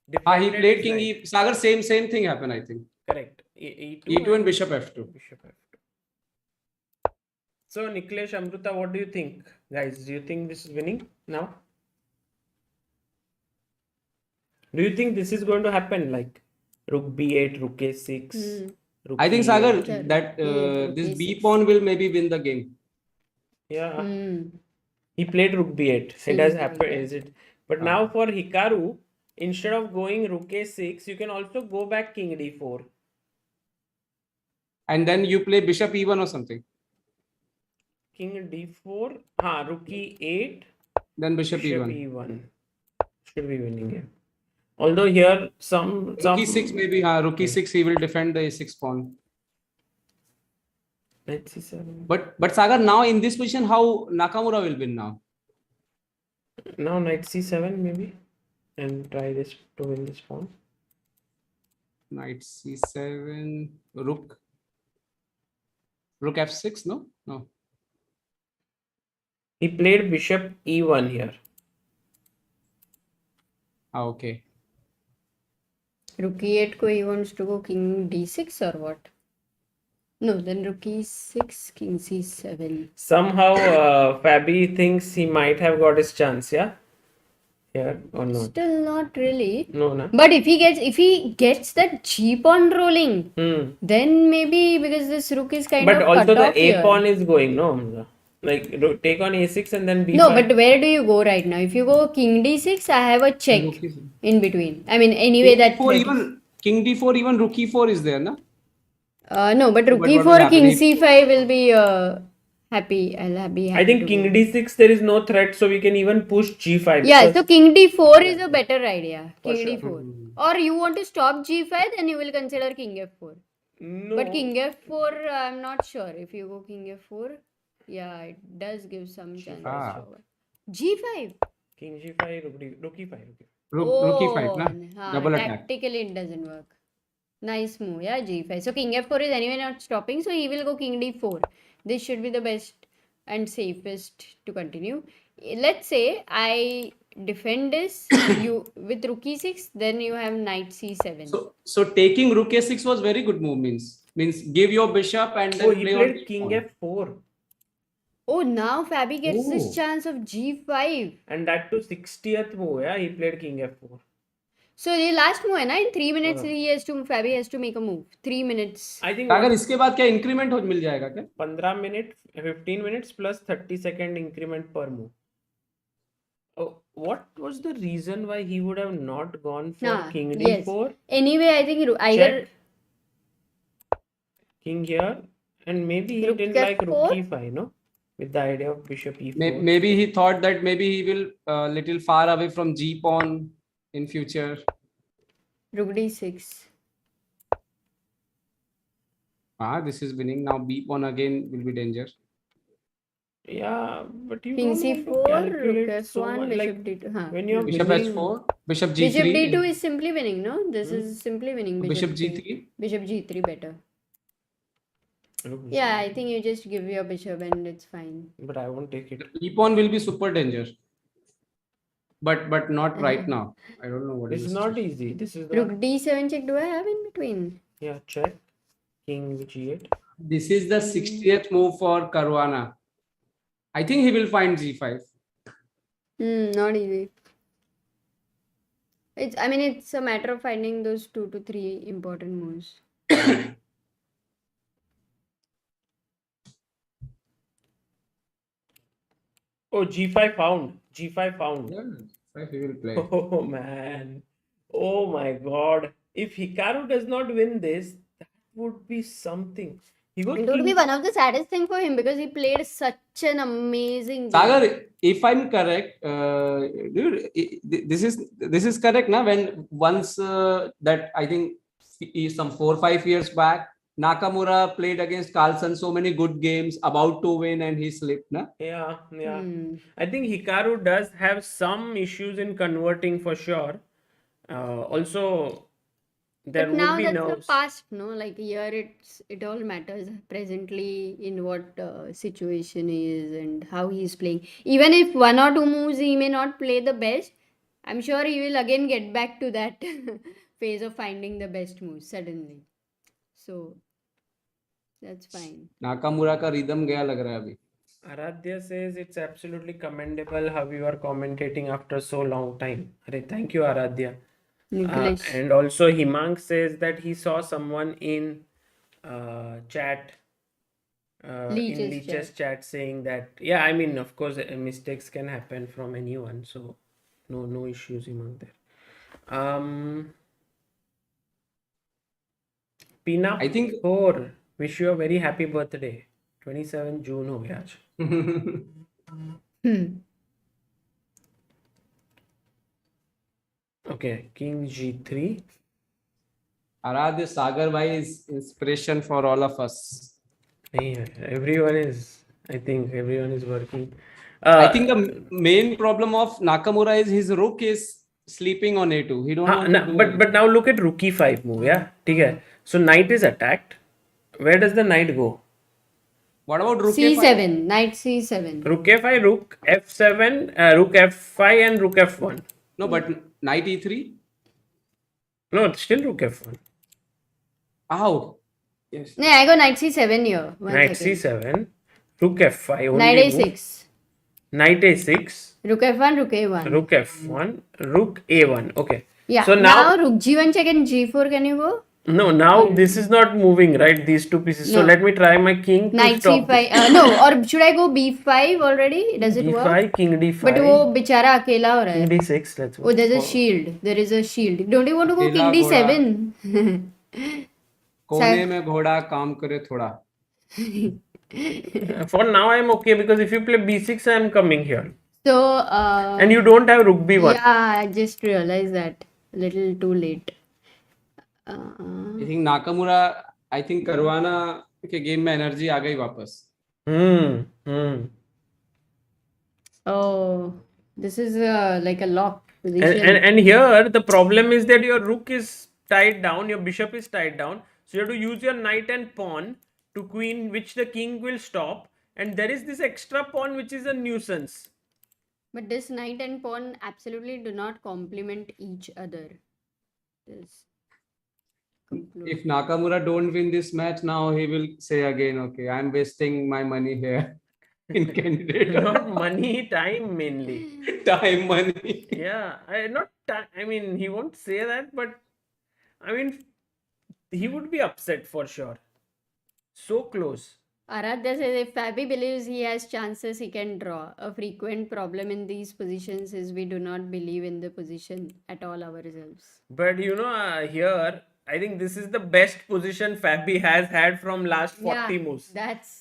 He defended played his king knight. e. Sagar, same thing happened, I think. Correct. E2 E2 and bishop f2. bishop f2. So Niklesh, Amruta, what do you think, guys? Do you think this is winning now? Do you think this is going to happen, like rook b8, rook a6? Rook I think e8? Sagar, Sure. that Rook this a6. b pawn will maybe win the game. Yeah. Hmm. He played rook b8. It Seems has like happened, it. is it? But now for Hikaru, instead of going rook a6, you can also go back king d4. And then you play bishop e1 or something. King d4. Rook e8. Then bishop Bishop e1. e1. Should be winning here. Although here some Rookie 6 maybe. Rookie 6 he will defend the a6 pawn. knight c7. But Sagar, now in this position, how Nakamura will win now? Now knight c7 maybe, and try this to win this pawn. Knight c7, rook f6, no. He played bishop e1 here. Okay. Rook e8 ko he wants to go king d6 or what? No, then rook e6, king c7. Somehow Fabi thinks he might have got his chance, yeah? Here or not? Still not really. No, no. But if he gets that g pawn rolling, then maybe because this rook is kind But of also cut the off a here. pawn is going, no, Hamza? Like take on a6 and then b5. No, but where do you go right now? If you go king d6, I have a check in between. I mean, anyway, that King d4, threat is- even king d4, even rook e4 is there, no? no, but rook But what will e4, happen king if- c5 will be happy. I'll be happy. I think to king go. d6 there is no threat, so we can even push g5. Yeah, because- so king d4 is a better idea. King sure. d4. Or you want to stop g5, then you will consider king f4. no. But king f4, I'm not sure. If you go king f4, yeah, it does give some chance. Ah. g5. King g5, rook e5. Rook e5, na? हाँ, Double attack. tactically it doesn't work. Nice move, yeah, g5. So king f4 is anyway not stopping, so he will go king d4. This should be the best and safest to continue. Let's say I defend this you with rook e6, then you have knight c7. So taking rook a6 was very good move, means give your bishop and then Oh, he play on played d king pawn. f4. Oh, now Fabi gets Oh. this chance of g5. And that to 60th move, yeah, he played king f4. So the last move है ना, in 3 minutes Fabi has to make a move. 3 minutes. I think अगर इसके बाद क्या increment हो मिल जाएगा क्या? 15 minutes, 15 minutes plus 30-second increment per move. Oh, what was the reason why he would have not gone for king d4? Yes. Anyway, I think either Check. King here, and maybe he Rook didn't like rook f4? e5, no? With the idea of bishop e4. Maybe he thought that maybe he will little far away from g pawn in future. rook d6. This is winning. Now b pawn again will be danger. Yeah, but you King don't want to c4, calculate rook so f1, much. bishop Like, d2. Huh. when you're Bishop winning, h4, bishop g3. Bishop d2 is simply winning, no? This is simply winning. Bishop g3. Bishop g3 better. Rook Yeah, I think you just give your bishop and it's fine. but I won't take it. E pawn will be super danger. But not right now. I don't know what This is is the not situation. easy. This is the Rook d7 check do I have in between? yeah, check. King g8. This is the 60th move for Karwana. I think he will find g5. Not easy. It's a matter of finding those 2 to 3 important moves. Oh, g5 found. G5 found. Yeah, g5 he will play. Oh man. Oh my god. If Hikaru does not win this, that would be something. He got It would be king. one of the saddest thing for him because he played such an amazing game. Sagar, if I'm correct, dude, this is correct, na? When once that I think some 4 or 5 years back, Nakamura played against Carlsen so many good games, about to win, and he slipped, na? Yeah. I think Hikaru does have some issues in converting for sure. Also, there But would now be that's nerves. the past, no? Like here, it all matters presently in what situation he is and how he is playing. Even if 1 or 2 moves he may not play the best, I'm sure he will again get back to that phase of finding the best moves suddenly. So that's fine. Nakamura का rhythm गया लग रहा है अभी. Aradhya says it's absolutely commendable how you are commentating after so long time. Arey, thank you, Aradhya. Niklesh. And also Himang says that he saw someone in chat, in Leech's Leech's chat saying that, yeah, I mean, of course, mistakes can happen from anyone, so no issues, Himang there. Pina I think- 4, wish you a very happy birthday. 27 June हो गया आज. Okay, king g3. Aradhya Sagar bhai is inspiration for all of us. Yeah, I think everyone is working. I think the main problem of Nakamura is his rook is sleeping on a2. He don't want to do but now look at rook e5 move, yeah? Okay. So knight is attacked. Where does the knight go? What about rook a5? C7, knight C7. Rook a5, rook f7, rook f5 and rook f1. No, but knight e3. No, it's still rook f1. Ow. Yes. No, I go knight C7 here. One Knight second. c7, rook f5 only Knight move. A6. Knight a6, Rook F1, Rook A1. rook f1, rook a1. Okay. Yeah. So now Rook G1 check and G4. Can you go? no, now this is not moving, right? These two pieces. So No. let me try my king to Knight stop C5. No, or should I go B5 already? Does it work? d5, king d5, But वो बेचारा अकेला हो रहा king है. d6. Let's Oh, there's a shield. There is a shield. Don't you want to go king अकेला D7? कोने में घोड़ा काम करे थोड़ा. For now, I'm okay because if you play b6, I'm coming here. So, And you don't have rook b1. yeah, I just realized that. A little too late. I think Nakamura, I think Karwana के game में energy आ गई वापस. Oh, this is like a lock And, position. and here the problem is that your rook is tied down, your bishop is tied down, so you have to use your knight and pawn to queen, which the king will stop, and there is this extra pawn which is a nuisance. But this knight and pawn absolutely do not complement each other. This If Nakamura don't win this match now, he will say again, okay, I'm wasting my money here in candidate. Not money, time mainly. Time, money. Yeah, not time. I mean, he won't say that, but I mean, he would be upset for sure. So close. Aradhya says if Fabi believes he has chances, he can draw. A frequent problem in these positions is we do not believe in the position at all ourselves. But here, I think this is the best position Fabi has had from last 40 moves. That's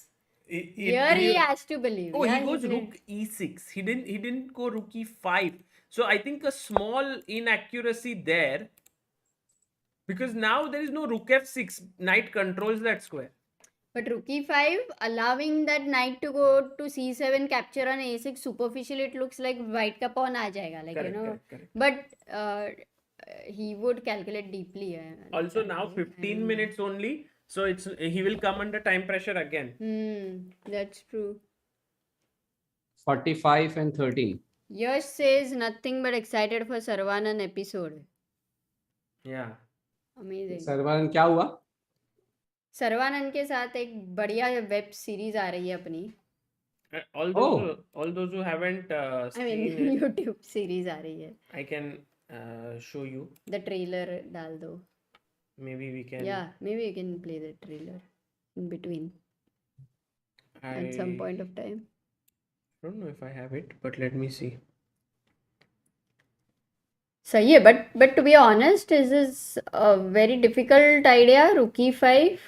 He has to believe. Oh, Yeah, he goes played- rook e6. He didn't go rook e5. So I think a small inaccuracy there, because now there is no rook f6. Knight controls that square. But rook e5, allowing that knight to go to c7, capture on a6, superficially it looks like white ka pawn aa jayega, like Correct. But he would calculate deeply. Also now 15 minutes only. So he will come under time pressure again. That's true. 45 and 13. Yash says nothing but excited for Sarvanan episode. Yeah. Amazing. Sarbananda क्या हुआ? सर्वानंद के साथ एक बढ़िया web series आ रही है अपनी. All those who haven't I mean seen it, YouTube series आ रही है. I can show you. The trailer डाल दो. Maybe we can. Yeah, maybe you can play the trailer in between at some point of time. I don't know if I have it, but let me see. So yeah, but to be honest, this is a very difficult idea. Rook e5.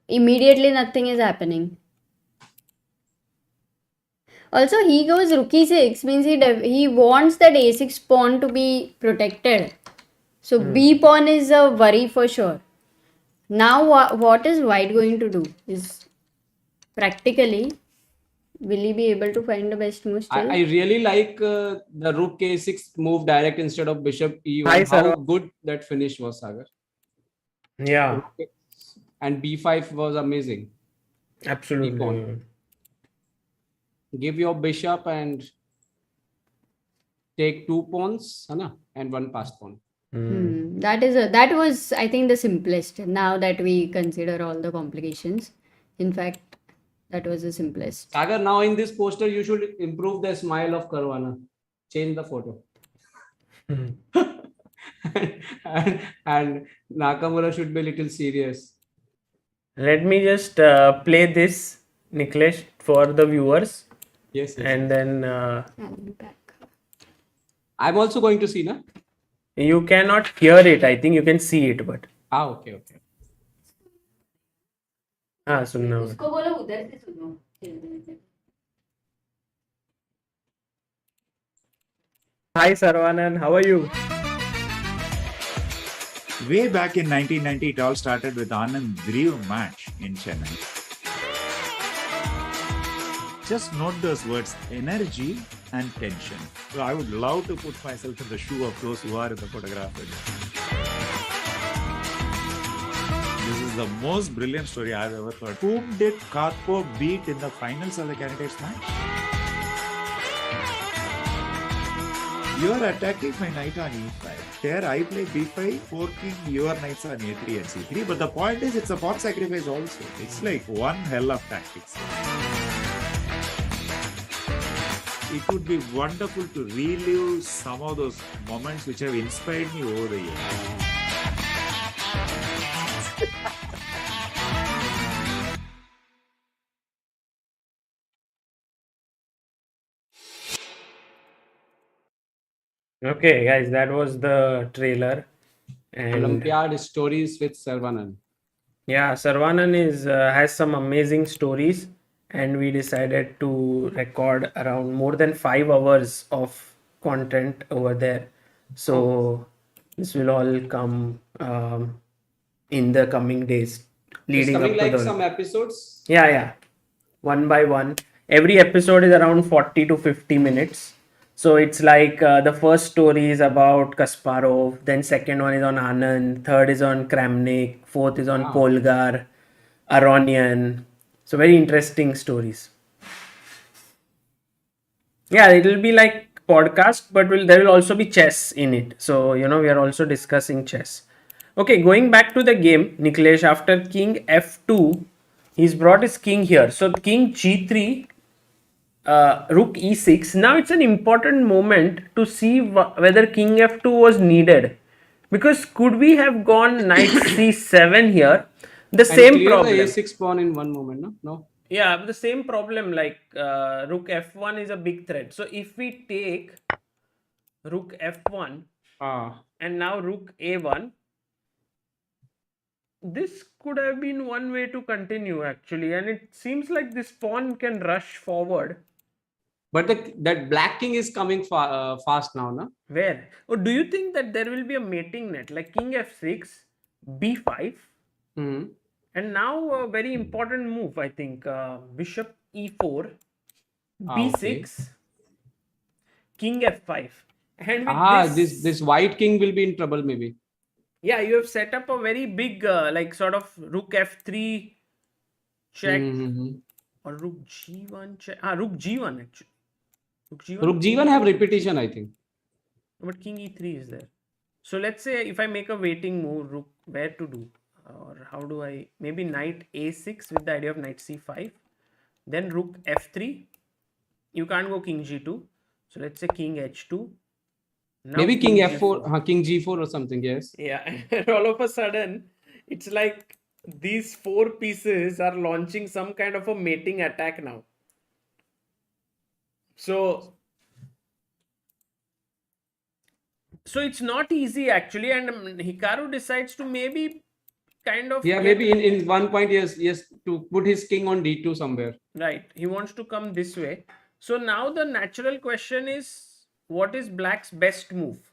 Immediately nothing is happening. Also, he goes rook e6, means he wants that a6 pawn to be protected. So b pawn is a worry for sure. Now what is white going to do? Is practically, will he be able to find the best move still? I really like the rook a6 move direct instead of bishop e1. Hi, How Sagar. good that finish was, Sagar. Yeah, And b5 was amazing. absolutely. pawn. Give your bishop and take 2 pawns, है ना? And 1 passed pawn. That was I think the simplest. Now that we consider all the complications, in fact, that was the simplest. Sagar, now in this poster, you should improve the smile of Karwana. Change the photo. and Nakamura should be a little serious. Let me just play this, Niklesh, for the viewers, Yes. and then I'll be back. I'm also going to see, na? you cannot hear it. I think you can see it, but Okay. सुनना होगा. उसको बोलो उधर से सुनो. Hi Sarvanan, how are you? Way back in 1990, it all started with Anand Dream match in Chennai. Just note those words, energy and tension. So I would love to put myself in the shoe of those who are in the photograph. This is the most brilliant story I've ever heard. Whom did Karpo beat in the finals of the candidates match? You are attacking my knight on e5. Here I play b5, forking your knights on a3 and c3. But the point is, it's a pawn sacrifice also. It's like one hell of tactics. It would be wonderful to relive some of those moments which have inspired me over the years. Okay, guys, that was the trailer. And Olympiad stories with Sarvanan. yeah, Sarvanan has some amazing stories, and we decided to record around more than 5 hours of content over there. So this will all come in the coming days, It's leading up coming to like the some episodes. yeah, one by one. Every episode is around 40 to 50 minutes. So it's like the first story is about Kasparov, then second one is on Anand, third is on Kramnik, fourth is on Wow. Polgar, Aronian. So very interesting stories. Yeah, it will be like podcast, but there will also be chess in it. So we are also discussing chess. Okay, going back to the game, Niklesh, after king f2, he's brought his king here. So king g3, rook e6. Now it's an important moment to see whether king f2 was needed, because could we have gone knight c7 here? The And same clear problem. the a6 pawn in one moment, no? No. Yeah, the same problem, like rook f1 is a big threat. So if we take rook f1 and now rook a1, this could have been one way to continue actually, and it seems like this pawn can rush forward. But that black king is coming fast now, no? Where? Or do you think that there will be a mating net like king f6, b5, Hmm. and now a very important move, I think, bishop e4, b6, Okay. king f5, and with This white king will be in trouble maybe. yeah, you have set up a very big like sort of rook f3 check, Mhm. or rook g1 check. Rook g1 actually. Rook g1. Rook g1 have repetition, I think. But king e3 is there. So let's say if I make a waiting move, rook, where to do? Or how do I? Maybe knight a6 with the idea of knight c5. Then rook f3. You can't go king g2. So let's say king h2. Now Maybe king g4. f4, king g4 or something, yes. Yeah, and all of a sudden, it's like these four pieces are launching some kind of a mating attack now. So it's not easy actually, and Hikaru decides to maybe kind of Yeah, maybe in one point, yes, to put his king on d2 somewhere. right. He wants to come this way. So now the natural question is, what is black's best move?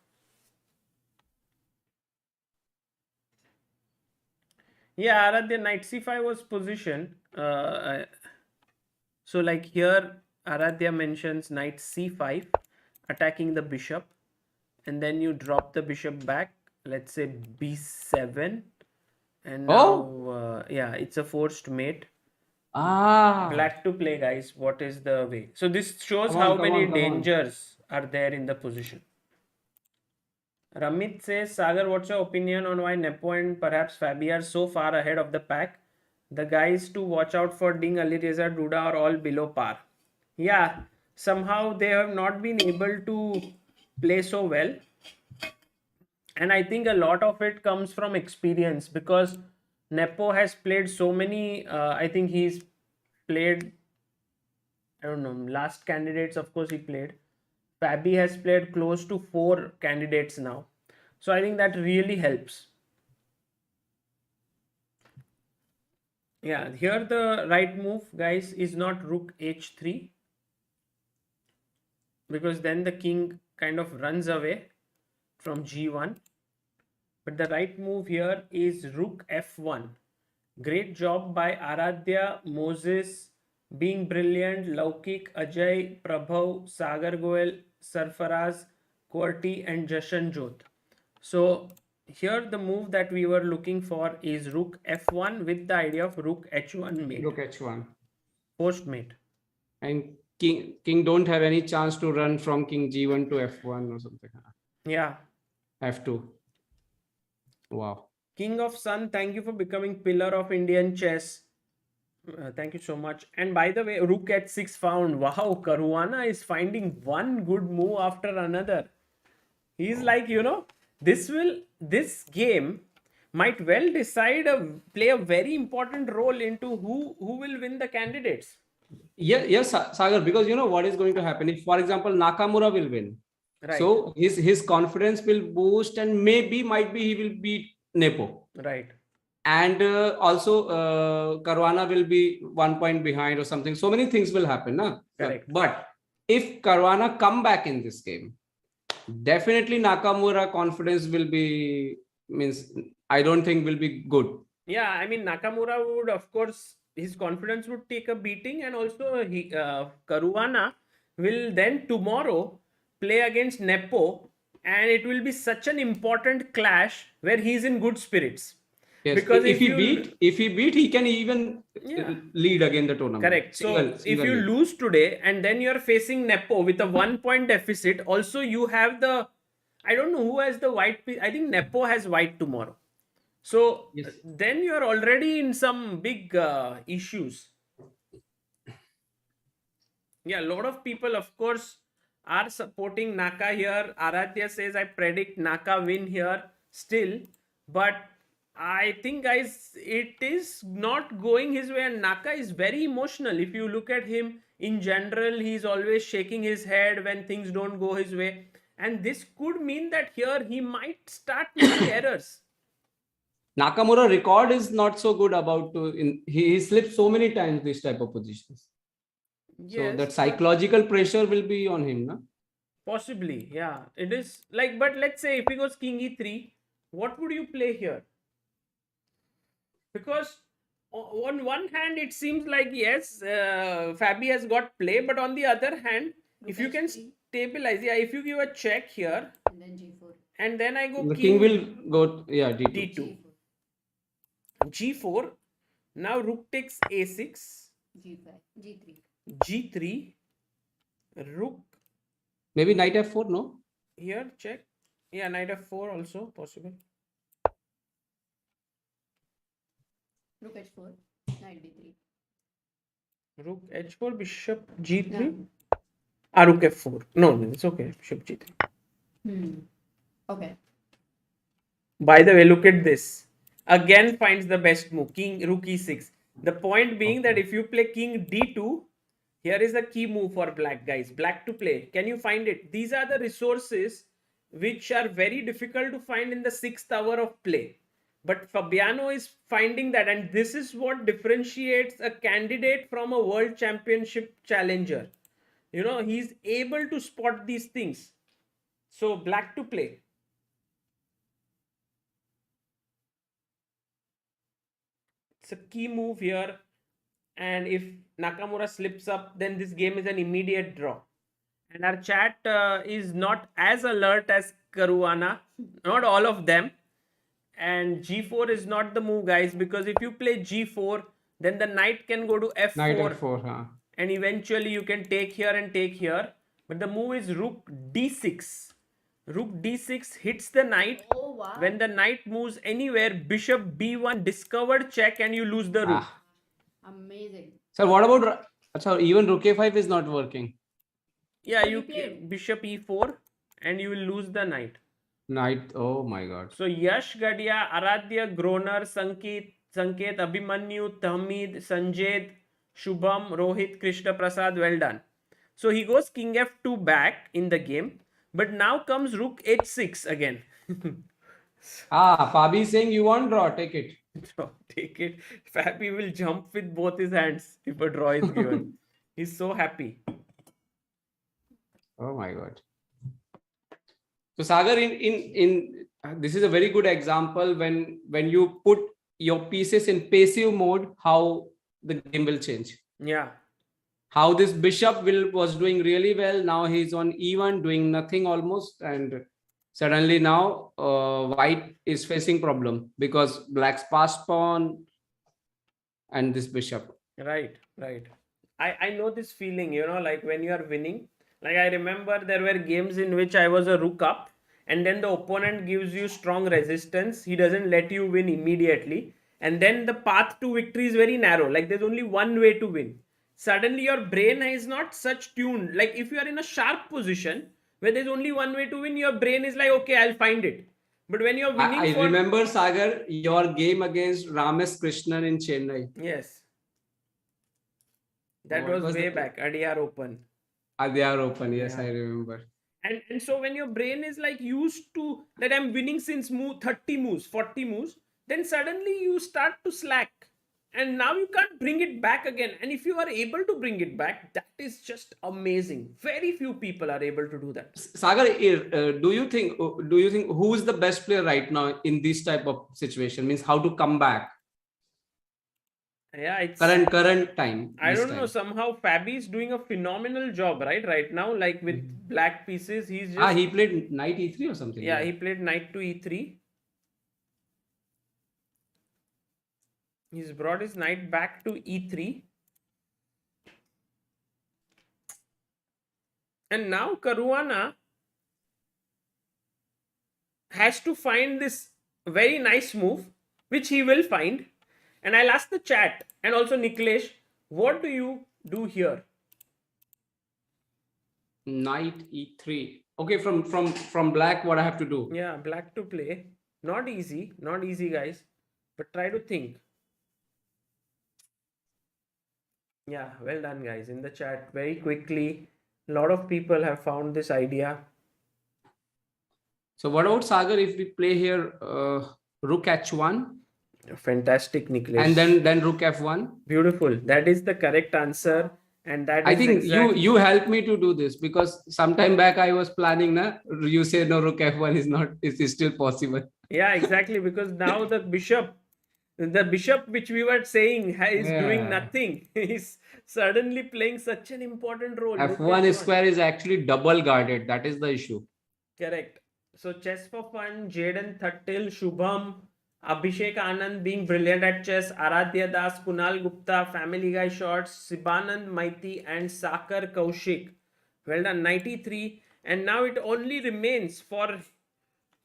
Yeah, Aradhya, knight c5 was position. So like here, Aradhya mentions knight c5, attacking the bishop, and then you drop the bishop back. Let's say b7, and now yeah, it's a forced mate. Black to play, guys. What is the way? So this shows how many dangers are there in the position. Ramit says, Sagar, what's your opinion on why Nepo and perhaps Fabi are so far ahead of the pack? The guys to watch out for Ding, Alireza, Duda are all below par. Yeah, somehow they have not been able to play so well. And I think a lot of it comes from experience, because Nepo has played so many, I think he's played, I don't know, last candidates, of course, he played. Fabi has played close to 4 candidates now. So I think that really helps. Yeah, here the right move, guys, is not rook h3, because then the king kind of runs away from g1. But the right move here is rook f1. Great job by Aradhya, Moses, being brilliant, Laukik, Ajay, Prabhav, Sagar Goel, Sarfaraz, Korti and Jashan Jot. So here the move that we were looking for is rook f1 with the idea of rook h1 mate, Rook h1. post mate. And king don't have any chance to run from king g1 to f1 or something. Yeah. f2. Wow. King of Sun, thank you for becoming pillar of Indian chess. Thank you so much. And by the way, rook h6 found. Wow, Karwana is finding one good move after another. He's like, this game might well play a very important role into who will win the candidates. Yes, Sagar, because you know what is going to happen if, for example, Nakamura will win. Right. So his confidence will boost, and might be he will beat Nepo. Right. And also Karwana will be 1 point behind or something. So many things will happen. Na? Correct. But if Karwana come back in this game, definitely Nakamura confidence will be, I don't think will be good. Yeah, I mean, Nakamura would, of course, his confidence would take a beating, and also Karwana will then tomorrow play against Nepo, and it will be such an important clash where he's in good spirits. Yes, because if he beat, he can even lead again the tournament. Correct. So if you lose today and then you're facing Nepo with a 1 point deficit, also you have I don't know who has the white piece. I think Nepo has white tomorrow. So then you're already in some big issues. Yeah, a lot of people, of course, are supporting Naka here. Aradhya says, I predict Naka win here still. But I think, guys, it is not going his way, and Naka is very emotional. If you look at him in general, he's always shaking his head when things don't go his way. And this could mean that here he might start making errors. Nakamura record is not so good he slipped so many times this type of positions. Yes, so that psychological pressure will be on him, no? Possibly, yeah. It is like, but let's say if he goes king e3, what would you play here? Because on one hand, it seems like, yes, Fabi has got play, but on the other hand, if you can stabilize, if you give a check here, And then G4. and then I go The king will go, D2. D2. G4. Now rook takes A6. G5. G3. G3. Rook. Maybe knight f4, no? Here, check. Yeah, knight f4 also possible. Rook h4. Knight d3. Rook h4, bishop g3. Rook f4. No, it's okay. Bishop g3. Okay. By the way, look at this. Again finds the best move. King, rook e6. The point being that if you play king d2, here is a key move for black, guys. Black to play. Can you find it? These are the resources which are very difficult to find in the 6th hour of play. But Fabiano is finding that, and this is what differentiates a candidate from a world championship challenger. He's able to spot these things. So black to play. It's a key move here. And if Nakamura slips up, then this game is an immediate draw. And our chat is not as alert as Karwana. Not all of them. And G4 is not the move, guys, because if you play G4, then the knight can go to F4. Knight F4, And eventually you can take here and take here. But the move is rook D6. Rook D6 hits the knight. Oh, wow. When the knight moves anywhere, bishop B1, discovered check, and you lose the rook. Amazing. So what about even rook a5 is not working? Yeah, you bishop e4 and you will lose the knight. Knight, oh my god. So Yash Gadia, Aradhya, Groner, Sanket, Abhimanyu, Tahmid, Sanjay, Shubham, Rohit, Krishna Prasad, well done. So he goes king f2 back in the game, but now comes rook h6 again. Fabi is saying you want draw, take it. Take it. Fabi will jump with both his hands if a draw is given. He's so happy. Oh my god. So Sagar, in this is a very good example when you put your pieces in passive mode, how the game will change. Yeah. How this bishop was doing really well. Now he's on e1, doing nothing almost, and suddenly now white is facing problem because black's passed pawn and this bishop. Right. I know this feeling, like when you are winning. Like I remember there were games in which I was a rook up, and then the opponent gives you strong resistance. He doesn't let you win immediately. And then the path to victory is very narrow. Like there's only one way to win. Suddenly your brain is not such tuned. Like if you are in a sharp position where there's only one way to win, your brain is like, okay, I'll find it. But when you're winning, I remember, Sagar, your game against Ramesh Krishnan in Chennai. Yes. That What was was way the- back. Adyar Open. They are open. Yes, Yeah. I remember. And so when your brain is like used to that I'm winning since 30 moves, 40 moves, then suddenly you start to slack. And now you can't bring it back again. And if you are able to bring it back, that is just amazing. Very few people are able to do that. Sagar, do you think who is the best player right now in this type of situation? Means how to come back? Yeah, it's Current time. I this don't know. time. Somehow Fabi is doing a phenomenal job, right now. Like with black pieces, he's just He played knight e3 or something. yeah, he played knight to e3. He's brought his knight back to e3. And now Karwana has to find this very nice move, which he will find. And I'll ask the chat and also Niklesh, what do you do here? Knight e3. Okay, from black, what I have to do? Yeah, black to play. Not easy, guys. But try to think. Yeah, well done, guys. In the chat, very quickly. A lot of people have found this idea. So what about Sagar if we play here rook h1 Fantastic, Niklesh. and then rook f1? Beautiful. That is the correct answer. And that I is think exactly... you helped me to do this because sometime back I was planning you say no, rook f1 is still possible. Yeah, exactly. Because now the bishop which we were saying is doing nothing. He's suddenly playing such an important role. f1 square is actually double guarded. That is the issue. Correct. So chess for fun, Jaden Thattil, Shubham, Abhishek Anand being brilliant at chess, Aradhya Das, Kunal Gupta, Family Guy Shorts, Sibanand Maiti and Sagar Kaushik. Well done, 93. And now it only remains for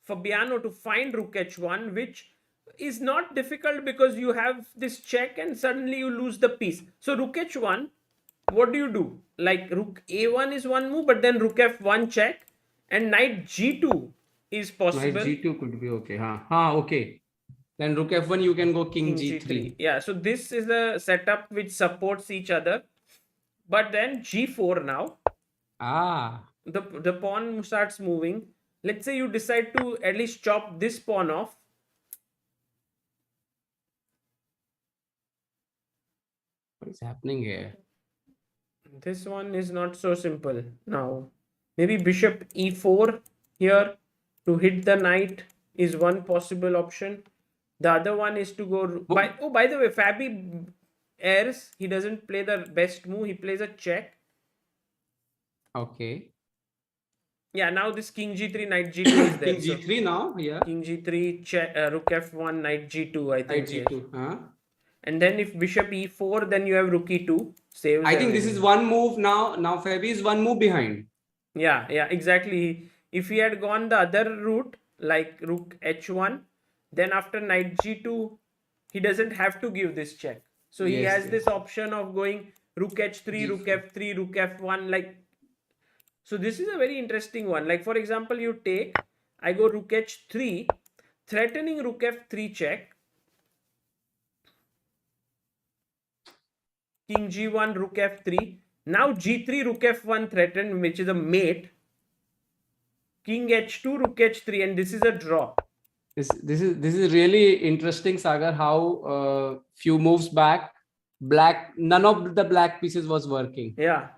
Fabiano to find rook h1, which is not difficult because you have this check and suddenly you lose the piece. So rook h1, what do you do? Like rook a1 is one move, but then rook f1 check and knight g2 is possible. Knight g2 could be okay. Okay. Then rook f1 you can go king g3. Yeah, so this is a setup which supports each other. But then g4 now. The pawn starts moving. Let's say you decide to at least chop this pawn off. What is happening here? This one is not so simple now. Maybe bishop e4 here to hit the knight is one possible option. The other one is to go... By the way, Fabi airs. He doesn't play the best move. He plays a check. Okay. Yeah, now this king g3, knight g2 is there. King g3 now, yeah. King g3, check, rook f1, knight g2, I think. Knight g2, And then if bishop e4, then you have rook e2. Saves I think this is one move now. Now Fabi is one move behind. Yeah, exactly. If he had gone the other route, like rook h1, then after knight g2, he doesn't have to give this check. So he has this option of going rook h3, rook f3, rook f1, like... So this is a very interesting one. Like for example, you take, I go rook h3, threatening rook f3 check. King g1, rook f3. Now g3, rook f1 threatened, which is a mate. King h2, rook h3, and this is a draw. This is really interesting, Sagar. How few moves back, none of the black pieces was working. Yeah.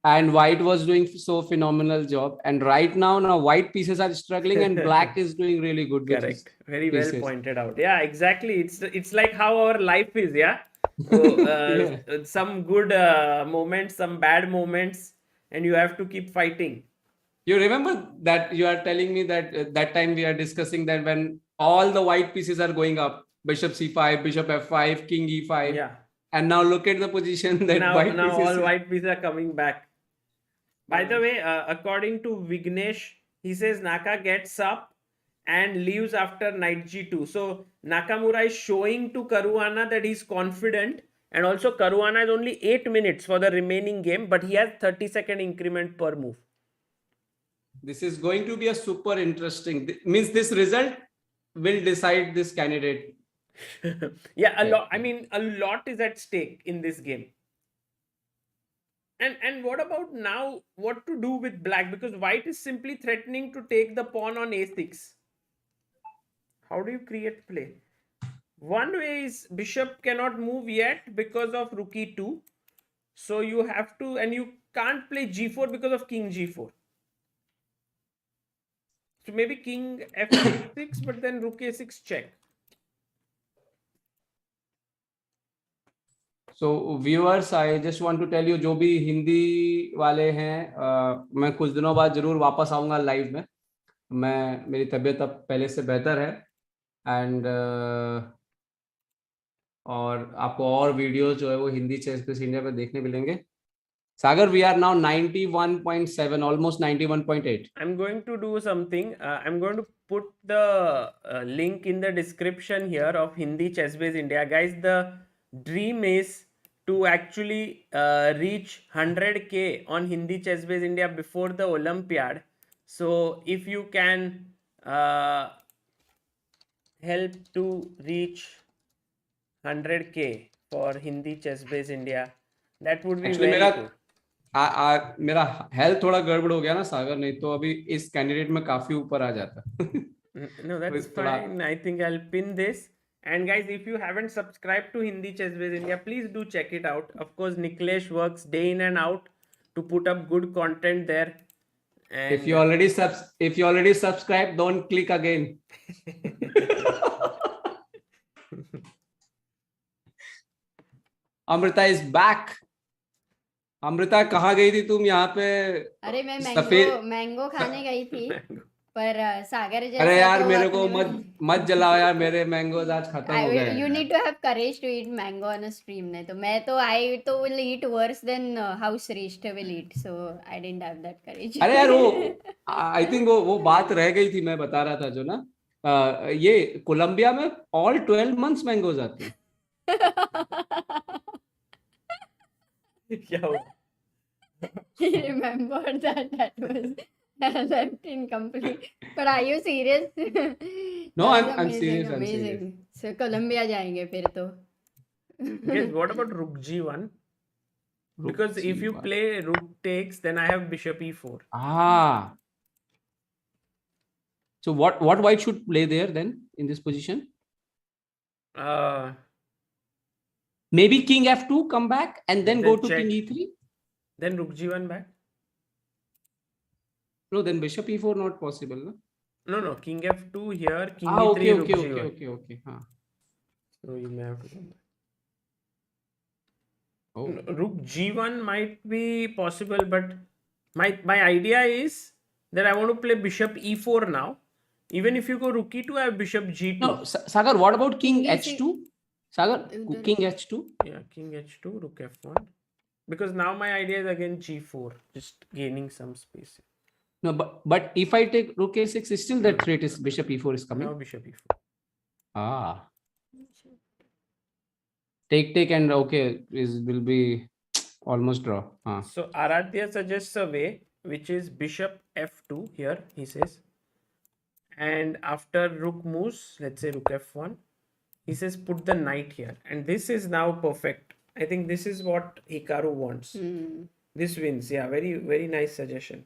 and white was doing so phenomenal job. And right now white pieces are struggling and black is doing really good with his Correct. Very well pieces. pointed out. Yeah, exactly. It's like how our life is. Yeah. So, Yeah. some good moments, some bad moments, and you have to keep fighting. You remember that you are telling me that that time we are discussing that when all the white pieces are going up, bishop c5, bishop f5, king e5, Yeah. and now look at the position that Now white all pieces. white pieces are coming back. By the way, according to Vignesh, he says Naka gets up and leaves after knight g2. So Nakamura is showing to Karwana that he's confident, and also Karwana is only 8 minutes for the remaining game, but he has 30-second increment per move. This is going to be a super interesting. Means this result will decide this candidate. Yeah, a lot. I mean, a lot is at stake in this game. And what about now? What to do with black? Because white is simply threatening to take the pawn on a6. How do you create play? One way is bishop cannot move yet because of rook e2. So you have to, and you can't play g4 because of king g4. So maybe king f6, but then rook a6 check. So viewers, I just want to tell you, जो भी हिंदी वाले हैं, मैं कुछ दिनों बाद जरूर वापस आऊंगा लाइव में. मेरी तबीयत अब पहले से बेहतर है, एंड और आपको और वीडियोस जो है वो हिंदी चेस बेस इंडिया पे देखने मिलेंगे. Sagar, we are now 91.7, almost 91.8. I'm going to do something. I'm going to put the link in the description here of Hindi Chess Base India. Guys, the dream is to actually reach 100K on Hindi Chess Base India before the Olympiad. So if you can help to reach 100K for Hindi Chess Base India, that would be Actually, very good. मेरा health थोड़ा गड़बड़ हो गया ना सागर, नहीं तो अभी इस कैंडिडेट में काफी ऊपर आ जाता. No, that's fine. I think I'll pin this. And guys, if you haven't subscribed to Hindi Chess Base India, please do check it out. Of course, Niklesh works day in and out to put up good content there. And if you already subscribed, don't click again. Amruta is back. Amrita, कहाँ गई थी तुम यहाँ पे? अरे मैं सफेद mango खाने गई थी, पर सागर जैसा अरे यार तो मेरे को अपने मत जलाओ यार, मेरे मैंगोज आज खत्म हो गए. you need to have courage to eat mango on a stream. नहीं तो मैं तो I तो will eat worse than how Shrestha will eat, so I didn't have that courage. अरे यार वो आई थिंक वो बात रह गई थी, मैं बता रहा था जो ना, ये कोलंबिया में all 12 months मैंगोज आते हैं. क्या हुआ? I remember that was left incomplete. But are you serious? No, That's I'm serious. I'm amazing. serious. So Colombia जाएंगे फिर तो. Guys, what about rook g1? Because if you play rook takes, then I have bishop e4. Ah. So what white should play there then in this position? Maybe king f2, come back, and then go to check. king e3. Then rook g1 back. No, then bishop e4 not possible. No? No, king f2 here, king Ah, e3, okay, rook okay, g1. okay. Huh. So you may have to come back. Oh. Rook g1 might be possible, but my idea is that I want to play bishop e4 now. Even if you go rook e2, I have bishop g2. No, Sagar, what about king Yes, h2? Sagar, king h2? Yeah, king h2, rook f1. Because now my idea is again g4, just gaining some space. No, but if I take rook a6, still that threat is bishop e4 is coming. Now bishop e4. Ah. Take and okay will be almost draw. So Aradhya suggests a way which is bishop f2 here, he says. And after rook moves, let's say rook f1, he says put the knight here. And this is now perfect. I think this is what Hikaru wants. This wins. Yeah, very, very nice suggestion.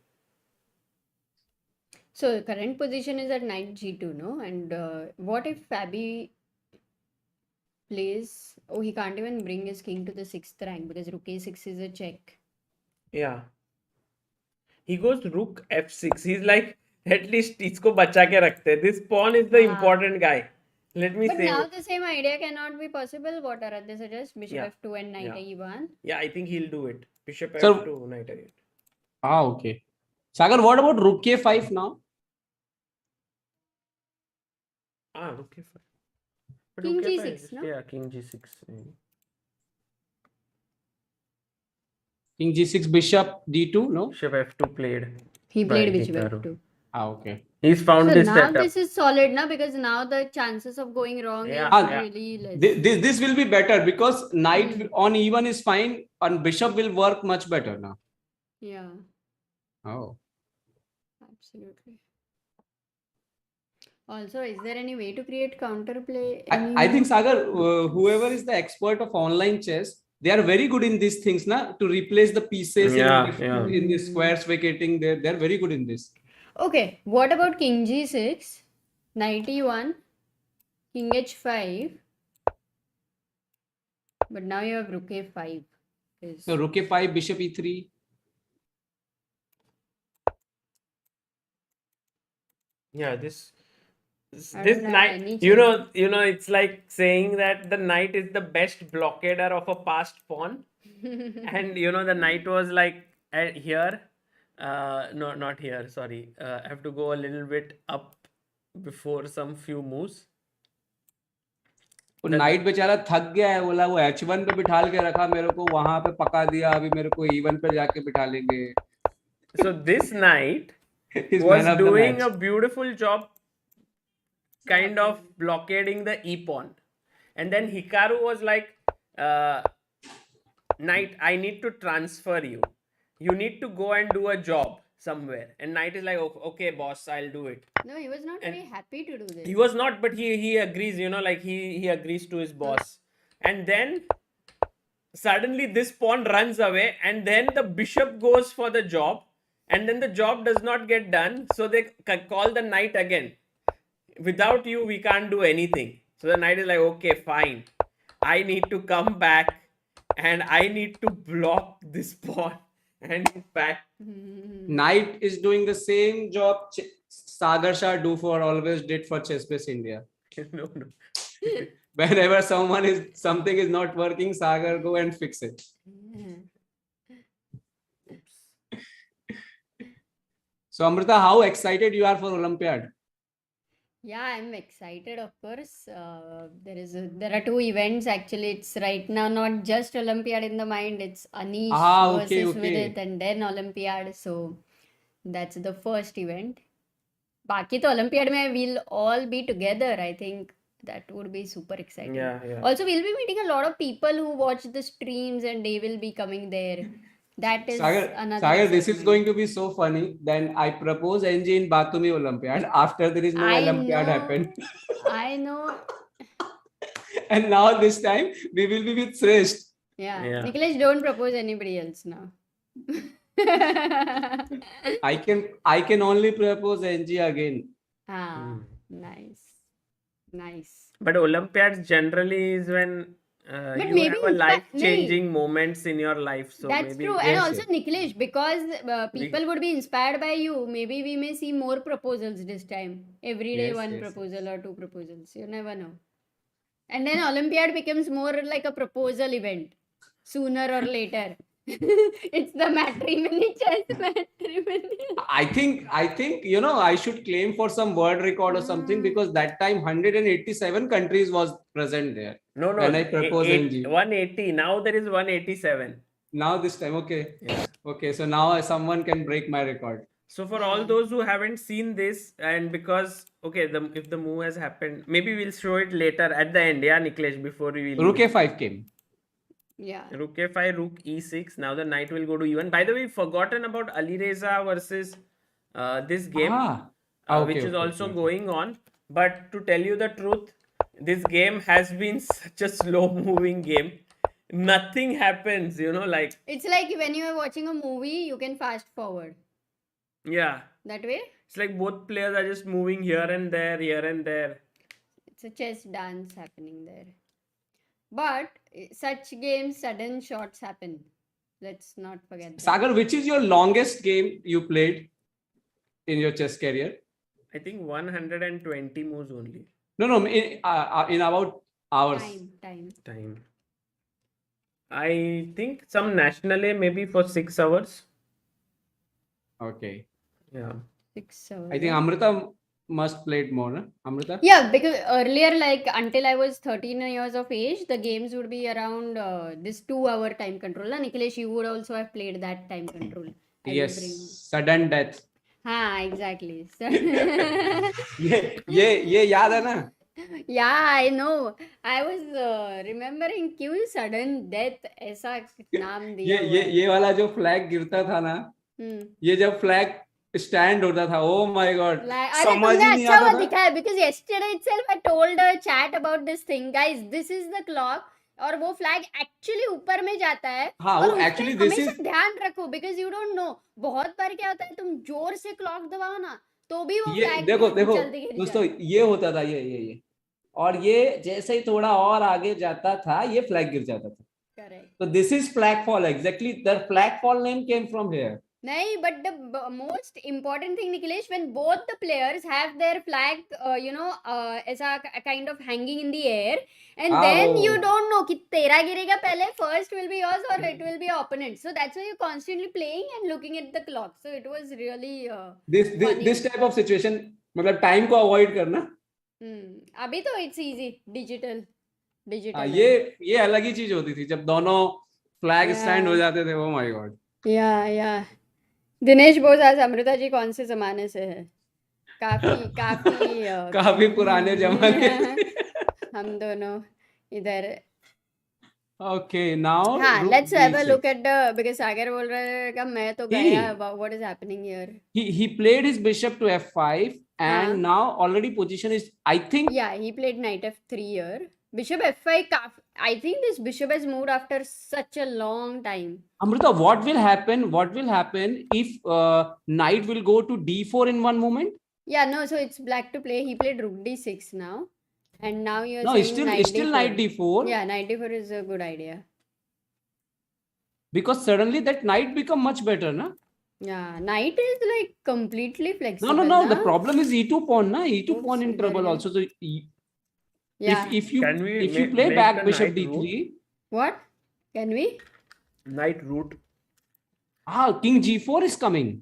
So current position is at knight g2, no? And what if Fabi plays? Oh, he can't even bring his king to the 6th rank because rook a6 is a check. Yeah. He goes rook f6. He's like, at least इसको बचा के रखते हैं. This pawn is the हाँ. important guy. Let me But say. now the same idea cannot be possible. What are they suggest? Bishop Yeah. f2 and knight Yeah. e1. Yeah, I think he'll do it. Bishop So- f2, knight a8. Okay. Sagar, what about rook a5 now? Rook a5. But King rook a5 g6, is- no? Yeah, king g6. King g6, bishop d2, no? Bishop f2 played. He by played bishop Hikaru. f2. Okay. He's found So this now setup. this is solid now, because now the chances of going wrong Yeah, is yeah. really less. This will be better because knight on e1 is fine and bishop will work much better now. Yeah, Oh. absolutely. Also, is there any way to create counterplay? I think Sagar, whoever is the expert of online chess, they are very good in these things, na? To replace the pieces in the squares vacating. They're very good in this. Okay, what about king g6, knight e1, king h5? But now you have rook a5. So rook a5, bishop e3. Yeah, this I this don't have knight, any you chance. know, it's like saying that the knight is the best blockader of a passed pawn, and the knight was like here. No, not here. Sorry, I have to go a little bit up before some few moves. वो night बेचारा थक गया है, बोला वो h1 पे बिठाल के रखा मेरे को, वहां पे पका दिया, अभी मेरे को e1 पे जाके बिठा लेंगे. So this knight He's was man of the doing match. a beautiful job kind of blockading the e pawn, and then Hikaru was like, knight, I need to transfer you need to go and do a job somewhere, and knight is like, okay boss, I'll do it. No, he was not very happy to do this. He was not, but he agrees, like he agrees to his boss, and then suddenly this pawn runs away, and then the bishop goes for the job, and then the job does not get done, so they call the knight again. Without you, we can't do anything. So the knight is like, okay, fine, I need to come back and I need to block this pawn and back. Knight is doing the same job Sagar Shah always did for Chessbase India. No. Whenever something is not working, Sagar go and fix it. So Amruta, how excited you are for Olympiad? Yeah, I'm excited, of course. There are two events actually. It's right now not just Olympiad in the mind. It's Anish versus Vidit and then Olympiad. So that's the first event. Baki to Olympiad mein we'll all be together. I think that would be super exciting. Yeah. Also, we'll be meeting a lot of people who watch the streams and they will be coming there. That is another Sagar, this is excitement. going to be so funny. Then I propose NG in Batumi Olympiad. After there is no Olympiad happened. I know. And now this time we will be with Sresht. Yeah. Yeah. Niklesh, don't propose anybody else now. I can only propose NG again. Nice. But Olympiads generally is when But you maybe have a life-changing moments in your life. So that's maybe true. And Yes, also, Niklesh, because people would be inspired by you, maybe we may see more proposals this time. Every day, Yes, one yes, proposal or two proposals. You never know. And then Olympiad becomes more like a proposal event sooner or later. It's the matrimony, chess matrimony. I think I should claim for some world record or something, because that time 187 countries was present there. No. When I propose NG. 180. Now there is 187. Now this time, okay. Yeah. Okay, so now someone can break my record. So for all those who haven't seen this, and because if the move has happened, maybe we'll show it later at the end. Yeah, Niklesh, before we will. Rook a5 came. Yeah. Rook a5, rook e6. Now the knight will go to e1. By the way, we've forgotten about Alireza versus this game, which is also going on. But to tell you the truth, this game has been such a slow-moving game. Nothing happens, like. It's like when you are watching a movie, you can fast forward. Yeah. That way? It's like both players are just moving here and there, here and there. It's a chess dance happening there. But such games, sudden shots happen. Let's not forget that. Sagar, which is your longest game you played in your chess career? I think 120 moves only. No, in about hours. Time. I think some national A maybe for 6 hours. Okay. Yeah. 6 hours. I think Amruta must played more, no? Amruta? Yeah, because earlier, like until I was 13 years of age, the games would be around this 2 hour time control. Na? Niklesh, you would also have played that time control. I don't Yes. remember. Sudden death. हाँ, exactly. ये याद है ना? Yeah, I know. I was remembering क्यों sudden death ऐसा नाम दिया हुआ है. ये वाला जो फ्लैग गिरता था ना, ये जब फ्लैग स्टैंड होता था, oh my god, अरे समझ तुमने ही नहीं अच्छा आता वो था. दिखाया because yesterday itself I told a chat about this thing, guys. This is the clock और वो फ्लैग एक्चुअली ऊपर में जाता है. हाँ, और वो उस actually पे this हमेशा is ध्यान रखो because you don't know. बहुत बार क्या होता है तुम जोर से क्लॉक दबाओ ना तो भी वो ये फ्लैग देखो जल्दी गिर दोस्तों, जाता है. ये होता था ये और ये जैसे ही थोड़ा और आगे जाता था, ये फ्लैग गिर जाता था. Correct. So this is flag fall. Exactly, the flag fall name came from here. नहीं, but the most important thing, Niklesh, when both the players have their flag, ऐसा kind of hanging in the air, and then you don't know कि तेरा गिरेगा पहले, first will be yours or it will be opponent. So that's why you're constantly playing and looking at the clock. So it was really funny. This type of situation, मतलब time को avoid करना. अभी तो it's easy, digital. ये अलग ही चीज होती थी जब दोनों flag stand हो जाते थे. Oh my god. Yeah. Dinesh Bose आज अमृता जी कौन से जमाने से है? काफी पुराने जमाने. हम दोनों इधर. Okay, now हाँ, let's have a look at the because Sagar बोल रहा है कि मैं तो गया. What is happening here? He played his bishop to f5 and now already position is, I think. Yeah, he played knight f3 here. Bishop f5. I think this bishop has moved after such a long time. Amruta, what will happen if knight will go to d4 in one moment? Yeah, no, so it's black to play. He played rook d6 now. And now you're No, saying it's still knight d4. Yeah, knight d4 is a good idea. Because suddenly that knight become much better, na? Yeah, knight is like completely flexible. No. Na? The problem is e2 pawn, na? E2 pawn in trouble also. So yeah. if you play back bishop d3. Root? What? Can we? Knight root. King g4 is coming.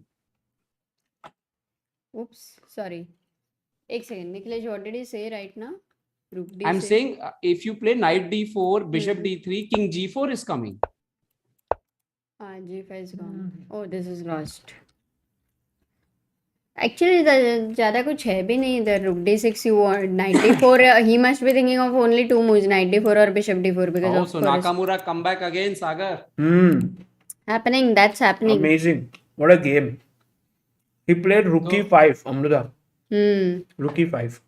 Oops, sorry. एक second, Niklesh, what did he say right now? Rook d6. I'm saying if you play knight d4, bishop d3, king g4 is coming. g5 is gone. Oh, this is lost. Actually, ज़्यादा कुछ है भी नहीं इधर. Rook d6 you want, knight d4. He must be thinking of only two moves, knight d4 or bishop d4 because of so course. Nakamura come back again, Sagar. Happening, that's happening. Amazing. What a game. He played rook e5, Amruta. Rook e5.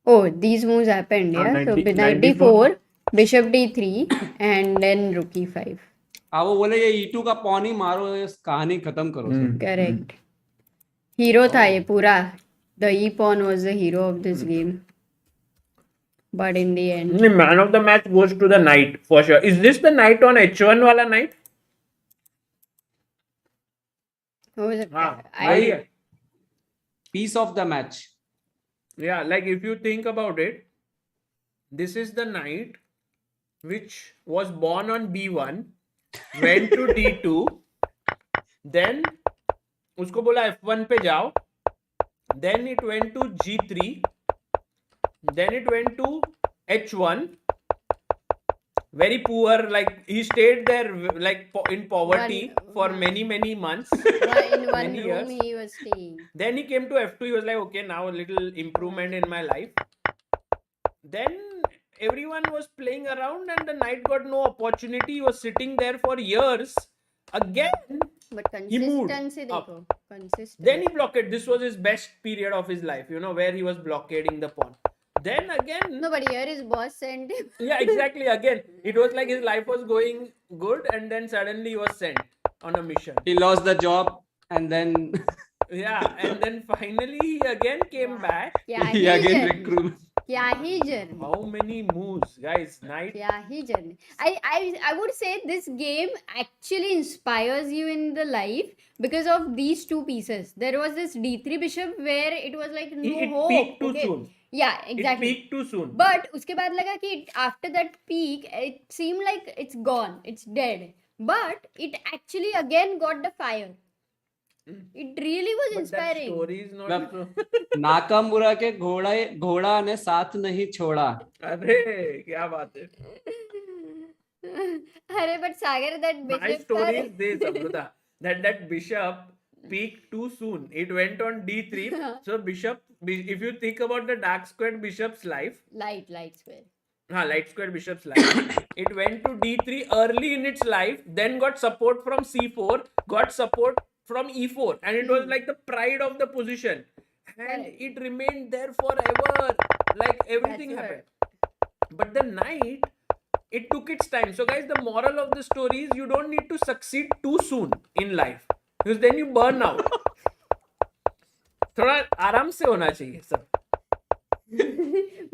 Oh, these moves happened, yeah. So knight d4, bishop d3, and then rook e5. वो बोले ये e2 का pawn ही मारो, इस कहानी खत्म करो. Correct. Hero था ये पूरा. The e pawn was the hero of this game. But in the end, The man of the match goes to the knight for sure. Is this the knight on h1 wala knight? what was it? Piece of the match. Yeah, like if you think about it, this is the knight which was born on b1, went to d2, then उसको बोला f1 पे जाओ, then it went to g3, then it went to h1. Very poor, like he stayed there like in poverty for many months. In one many room years. he was staying. Then he came to f2. He was like, okay, now a little improvement in my life. Then everyone was playing around and the knight got no opportunity. He was sitting there for years. Again, But he moved consistency up. देखो. Consistency. Then he blockaded. This was his best period of his life, where he was blockading the pawn. Then again, No, but here his boss sent him. yeah, exactly. Again, it was like his life was going good, and then suddenly he was sent on a mission. He lost the job and then Yeah, and then finally he again came back. Yeah, he again recruit. क्या ही journey. How many moves, guys? Knight. क्या ही journey. I would say this game actually inspires you in the life because of these two pieces. There was this d3 bishop where it was like no It hope. peaked too okay? soon. Yeah, It exactly. peaked too soon. But उसके बाद लगा कि after that peak, it seemed like it's gone, it's dead. But it actually again got the fire. It really was But that inspiring. story is not मतलब- so. Nakamura के घोड़ा ने साथ नहीं छोड़ा. अरे क्या बात है. अरे but Sagar, that My bishop story is this, Amruta, that bishop peaked too soon. It went on d3. So bishop, if you think about the dark squared bishop's life, light square. light squared bishop's life, it went to d3 early in its life, then got support from c4, got support from e4, and it was like the pride of the position, and Correct. it remained there forever. Like everything That's happened. But the knight, it took its time. So guys, the moral of the story is you don't need to succeed too soon in life, because then you burn out. थोड़ा आराम से होना चाहिए सब.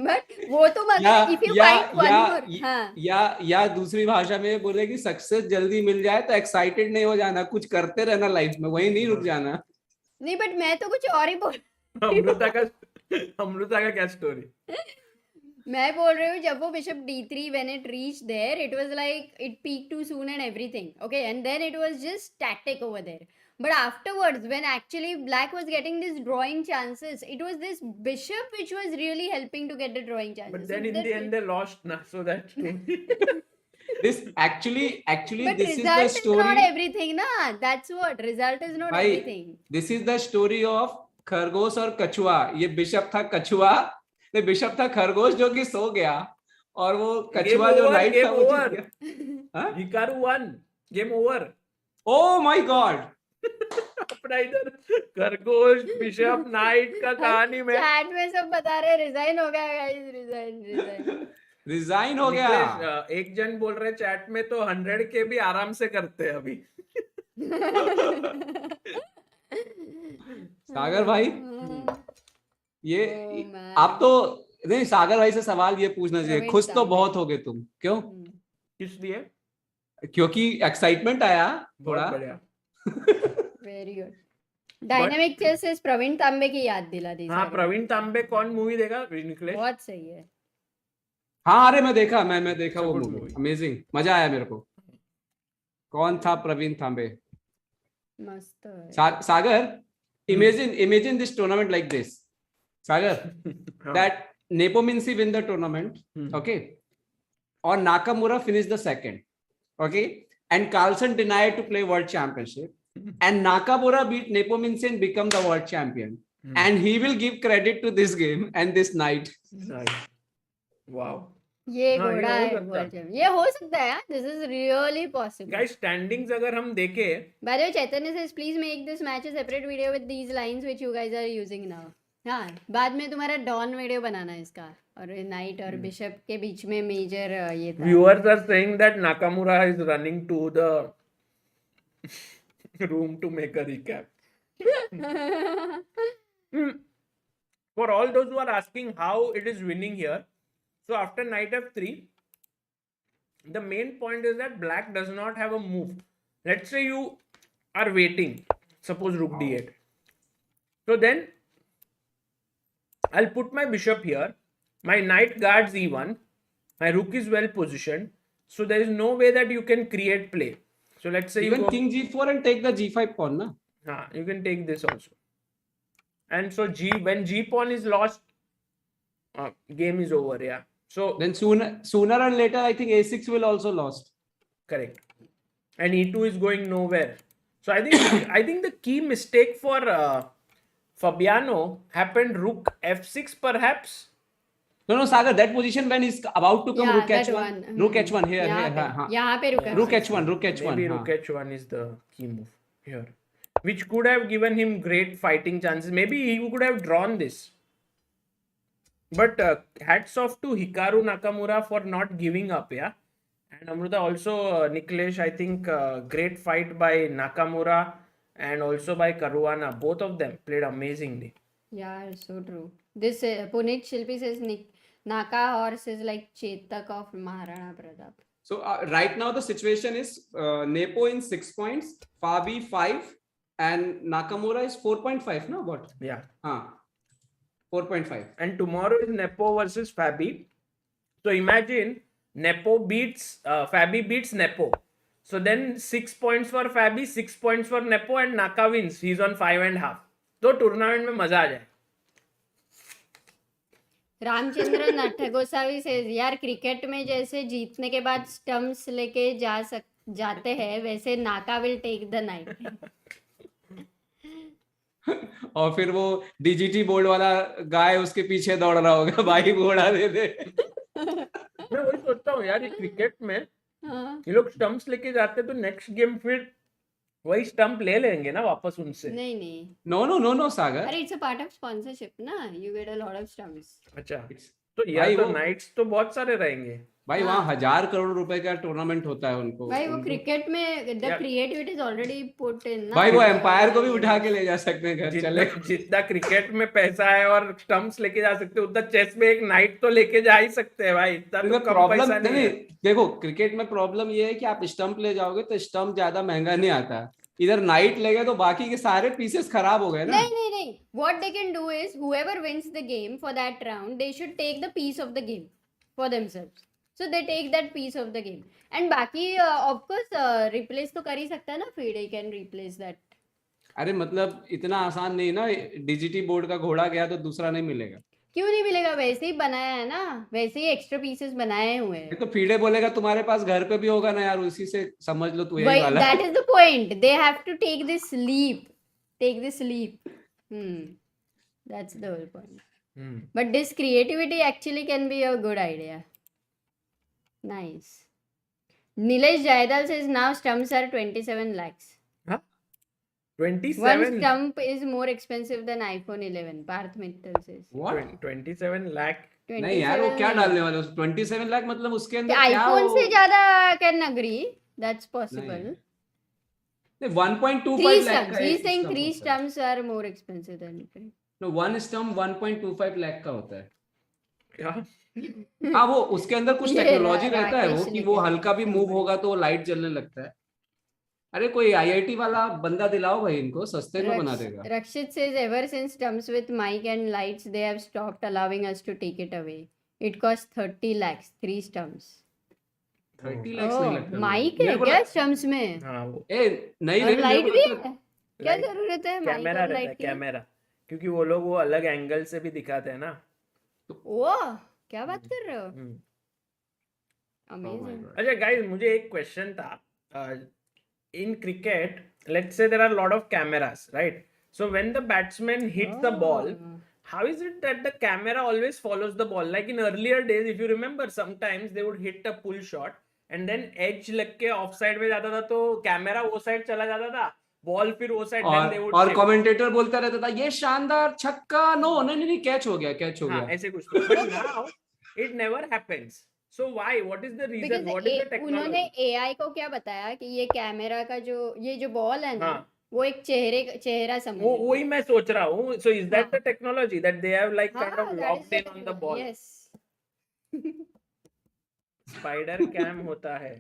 But वो तो मतलब if you find one more, हाँ. या दूसरी भाषा में बोले कि सक्सेस जल्दी मिल जाए तो एक्साइटेड नहीं हो जाना, कुछ करते रहना लाइफ में, वही नहीं रुक जाना. नहीं but मैं तो कुछ और ही बोल अमृता का क्या स्टोरी? मैं बोल रही हूँ जब वो bishop d3 when it reached there, it was like it peaked too soon and everything. Okay, and then it was just static over there. But afterwards, when actually black was getting these drawing chances, it was this bishop which was really helping to get the drawing chances. But then So in that- the end they lost, na. So that's true. This actually But this is result the is story. not everything, na. That's what result is not भाई, everything. This is the story of खरगोश और कछुआ. ये bishop था कछुआ, नहीं bishop था खरगोश जो कि सो गया, और वो कछुआ जो नाइट था वो जीत गया. हाँ? Hikaru won. Game over. Oh my God. अपना इधर खरगोश बिशप नाइट का कहानी में चैट में सब बता रहे रिजाइन हो गया गाइस, रिजाइन. रिजाइन हो गया. निकलेश, एक जन बोल रहे चैट में तो 100 के भी आराम से करते हैं अभी. सागर भाई, ये Oh, man. आप तो नहीं, सागर भाई से सवाल ये पूछना चाहिए, प्रवीण खुश तो तांबे. बहुत हो गए तुम, क्यों? इसलिए क्योंकि एक्साइटमेंट आया थोड़ा. बहुत बढ़िया. Very good. Dynamic chesses Praveen Tambe की याद दिला दी. हाँ, सागर. प्रवीण तांबे कौन मूवी देगा निकलेश? बहुत सही है. हाँ, अरे मैं देखा वो good मूवी, movie. अमेजिंग, मजा आया मेरे को. कौन था प्रवीण तांबे? मस्त है. सागर, imagine this tournament like this. Sagar, that Nepomucen win the tournament, okay, or Nakamura finished the second, okay, and Carlsen denied to play World Championship, and Nakamura beat Nepomucen, become the world champion, and he will give credit to this game and this night. Nice. Wow. ये हाँ, घोड़ा ये हो है सकता world champion. ये हो सकता है. This is really possible. Guys, standings अगर हम देखें, By the way, Chaitanya says please make this match a separate video with these lines which you guys are using now. हाँ, बाद में तुम्हारा डॉन वीडियो बनाना है इसका, और नाइट और बिशप के बीच में मेजर ये था. viewers are saying that Nakamura is running to the room to make a recap. For all those who are asking how it is winning here, so after knight f3, the main point is that black does not have a move. Let's say you are waiting, suppose rook d8. So then I'll put my bishop here, my knight guards e1, my rook is well positioned, so there is no way that you can create play. So let's say Even you go, king g4 and take the g5 pawn, na? you can take this also. And so when g pawn is lost, game is over. Yeah. So Then sooner and later, I think a6 will also lost. correct. And e2 is going nowhere. So I think the key mistake for Fabiano happened rook f6 perhaps. No, Sagar, that position when he's about to come, Yeah, rook that h1, one. rook h1 here, यहाँ here, पे, हाँ. यहाँ पे रुका. Rook h1, Maybe rook h1 is the key move here, which could have given him great fighting chances. Maybe he could have drawn this. But hats off to Hikaru Nakamura for not giving up, yeah. And Amruta also, Niklesh, I think great fight by Nakamura and also by Karwana. Both of them played amazingly. Yeah, so true. This Puneet Shilpi says Naka horse is like Chetak of Maharana Pratap. So right now the situation is Nepo in 6 points, Fabi 5, and Nakamura is 4.5. No, what? Yeah. 4.5. And tomorrow is Nepo versus Fabi. So imagine Nepo beats Fabi beats Nepo. So then 6 points for Fabi, 6 points for Nepo, and Naka wins. He's on 5.5. तो tournament में मजा आ जाए. रामचंद्र नटगोसावी से यार cricket में जैसे जीतने के बाद स्टम्प्स लेके जाते हैं वैसे नाका विल टेक द नाइट. और फिर वो डीजीटी बोर्ड वाला गाय उसके पीछे दौड़ रहा होगा, भाई घोड़ा दे दे. मैं वही सोचता हूँ यार, क्रिकेट में हाँ. ये लोग स्टम्प्स लेके जाते तो नेक्स्ट गेम फिर वही स्टंप ले लेंगे ना वापस उनसे. नहीं. नो सागर. अरे it's a part of sponsorship ना, you get a lot of stumps. अच्छा, तो यार भाई तो वो- नाइट्स तो बहुत सारे रहेंगे भाई वहाँ 1000 करोड़ रुपए का टूर्नामेंट होता है उनको. भाई वो क्रिकेट में द यार- creativity is already put in ना. भाई वो एम्पायर को भी उठा के ले जा सकते हैं घर. चले जितना क्रिकेट में पैसा है और स्टंप्स लेके जा सकते हैं उतना चेस में एक नाइट तो लेके जा ही सकते हैं भाई. इतना तो कम प्रॉब्लम पैसा नहीं नहीं. है. देखो क्रिकेट में प्रॉब्लम ये है कि आप स्टंप ले जाओगे तो स्टंप ज्यादा महंगा नहीं आता. इधर नाइट ले गए तो बाकी के सारे पीसेस खराब हो गए ना. नहीं. What they can do is whoever wins the game for that round, they should take the piece of the game for themselves. So they take that piece of the game. And बाकी of course replace तो कर ही सकता है ना, FIDE can replace that. अरे मतलब इतना आसान नहीं ना. डीजीटी बोर्ड का घोड़ा गया तो दूसरा नहीं मिलेगा. क्यों नहीं मिलेगा, वैसे ही बनाया है ना, वैसे ही एक्स्ट्रा पीसेस बनाए हुए हैं. तो फीडे बोलेगा तुम्हारे पास घर पे भी होगा ना यार, उसी से समझ लो तू यही वाला. That is the point. They have to take this leap. That's the whole point. But this creativity actually can be a good idea. Nice. Nilesh Jaidal says now stumps are 27 lakhs. 27 One stump is more expensive than iPhone 11. Parth Mittal says. What? 27 lakh. नहीं यार वो क्या डालने वाले 27 लाख मतलब उसके अंदर क्या iPhone वो- से ज्यादा can agree. That's possible. नहीं, 1.25 Three लाख stumps. का He's एक saying stump three होता है. stumps are more expensive than iPhone. No, one stump 1.25 lakh का होता है. क्या? हाँ वो उसके अंदर कुछ ये टेक्नोलॉजी रहता है वो राकेश कि ने वो कहा। हल्का भी मूव होगा तो वो लाइट जलने लगता है. अरे कोई आईआईटी वाला बंदा दिलाओ भाई, इनको सस्ते में बना देगा. Rakshit says ever since stumps with mic and lights they have stopped allowing us to take it away. It costs 30 lakhs, 3 stumps. 30 lakhs नहीं लगता. माइक मेरे है को क्या लग- स्टम्प्स में? हाँ वो ए नहीं और नहीं, मेरे लाइट को भी लगता है? क्या light- जरूरत है माइक कैमरा और रहता है, लाइट की? कैमरा. क्योंकि वो लोग वो अलग एंगल से भी दिखाते हैं ना. ओ क्या बात कर रहे हो? हम्म. Oh my amazing. God. अच्छा गाइस, मुझे एक क्वेश्चन था. In cricket, let's say there are a lot of cameras, right? So when the batsman hits the ball, how is it that the camera always follows the ball? Like in earlier days, if you remember, sometimes they would hit a pull shot and then edge लग के of side में जाता था तो camera वो side चला जाता था, बॉल फिर वो साइड, then they would और shift. कमेंटेटर बोलता रहता था ये शानदार छक्का. नो नहीं कैच हो गया, कैच हो हाँ, गया. ऐसे कुछ. But now it never happens. So why? What is the reason? Because What is the उन्होंने technology? AI को क्या बताया कि ये कैमरा का ये जो बॉल है ना, हाँ. वो एक चेहरा समझ. वो वही मैं सोच रहा हूँ. So is that हाँ. the technology that they have like kind of हाँ, that is locked the in on the technology. ball? Yes. Spider cam होता है.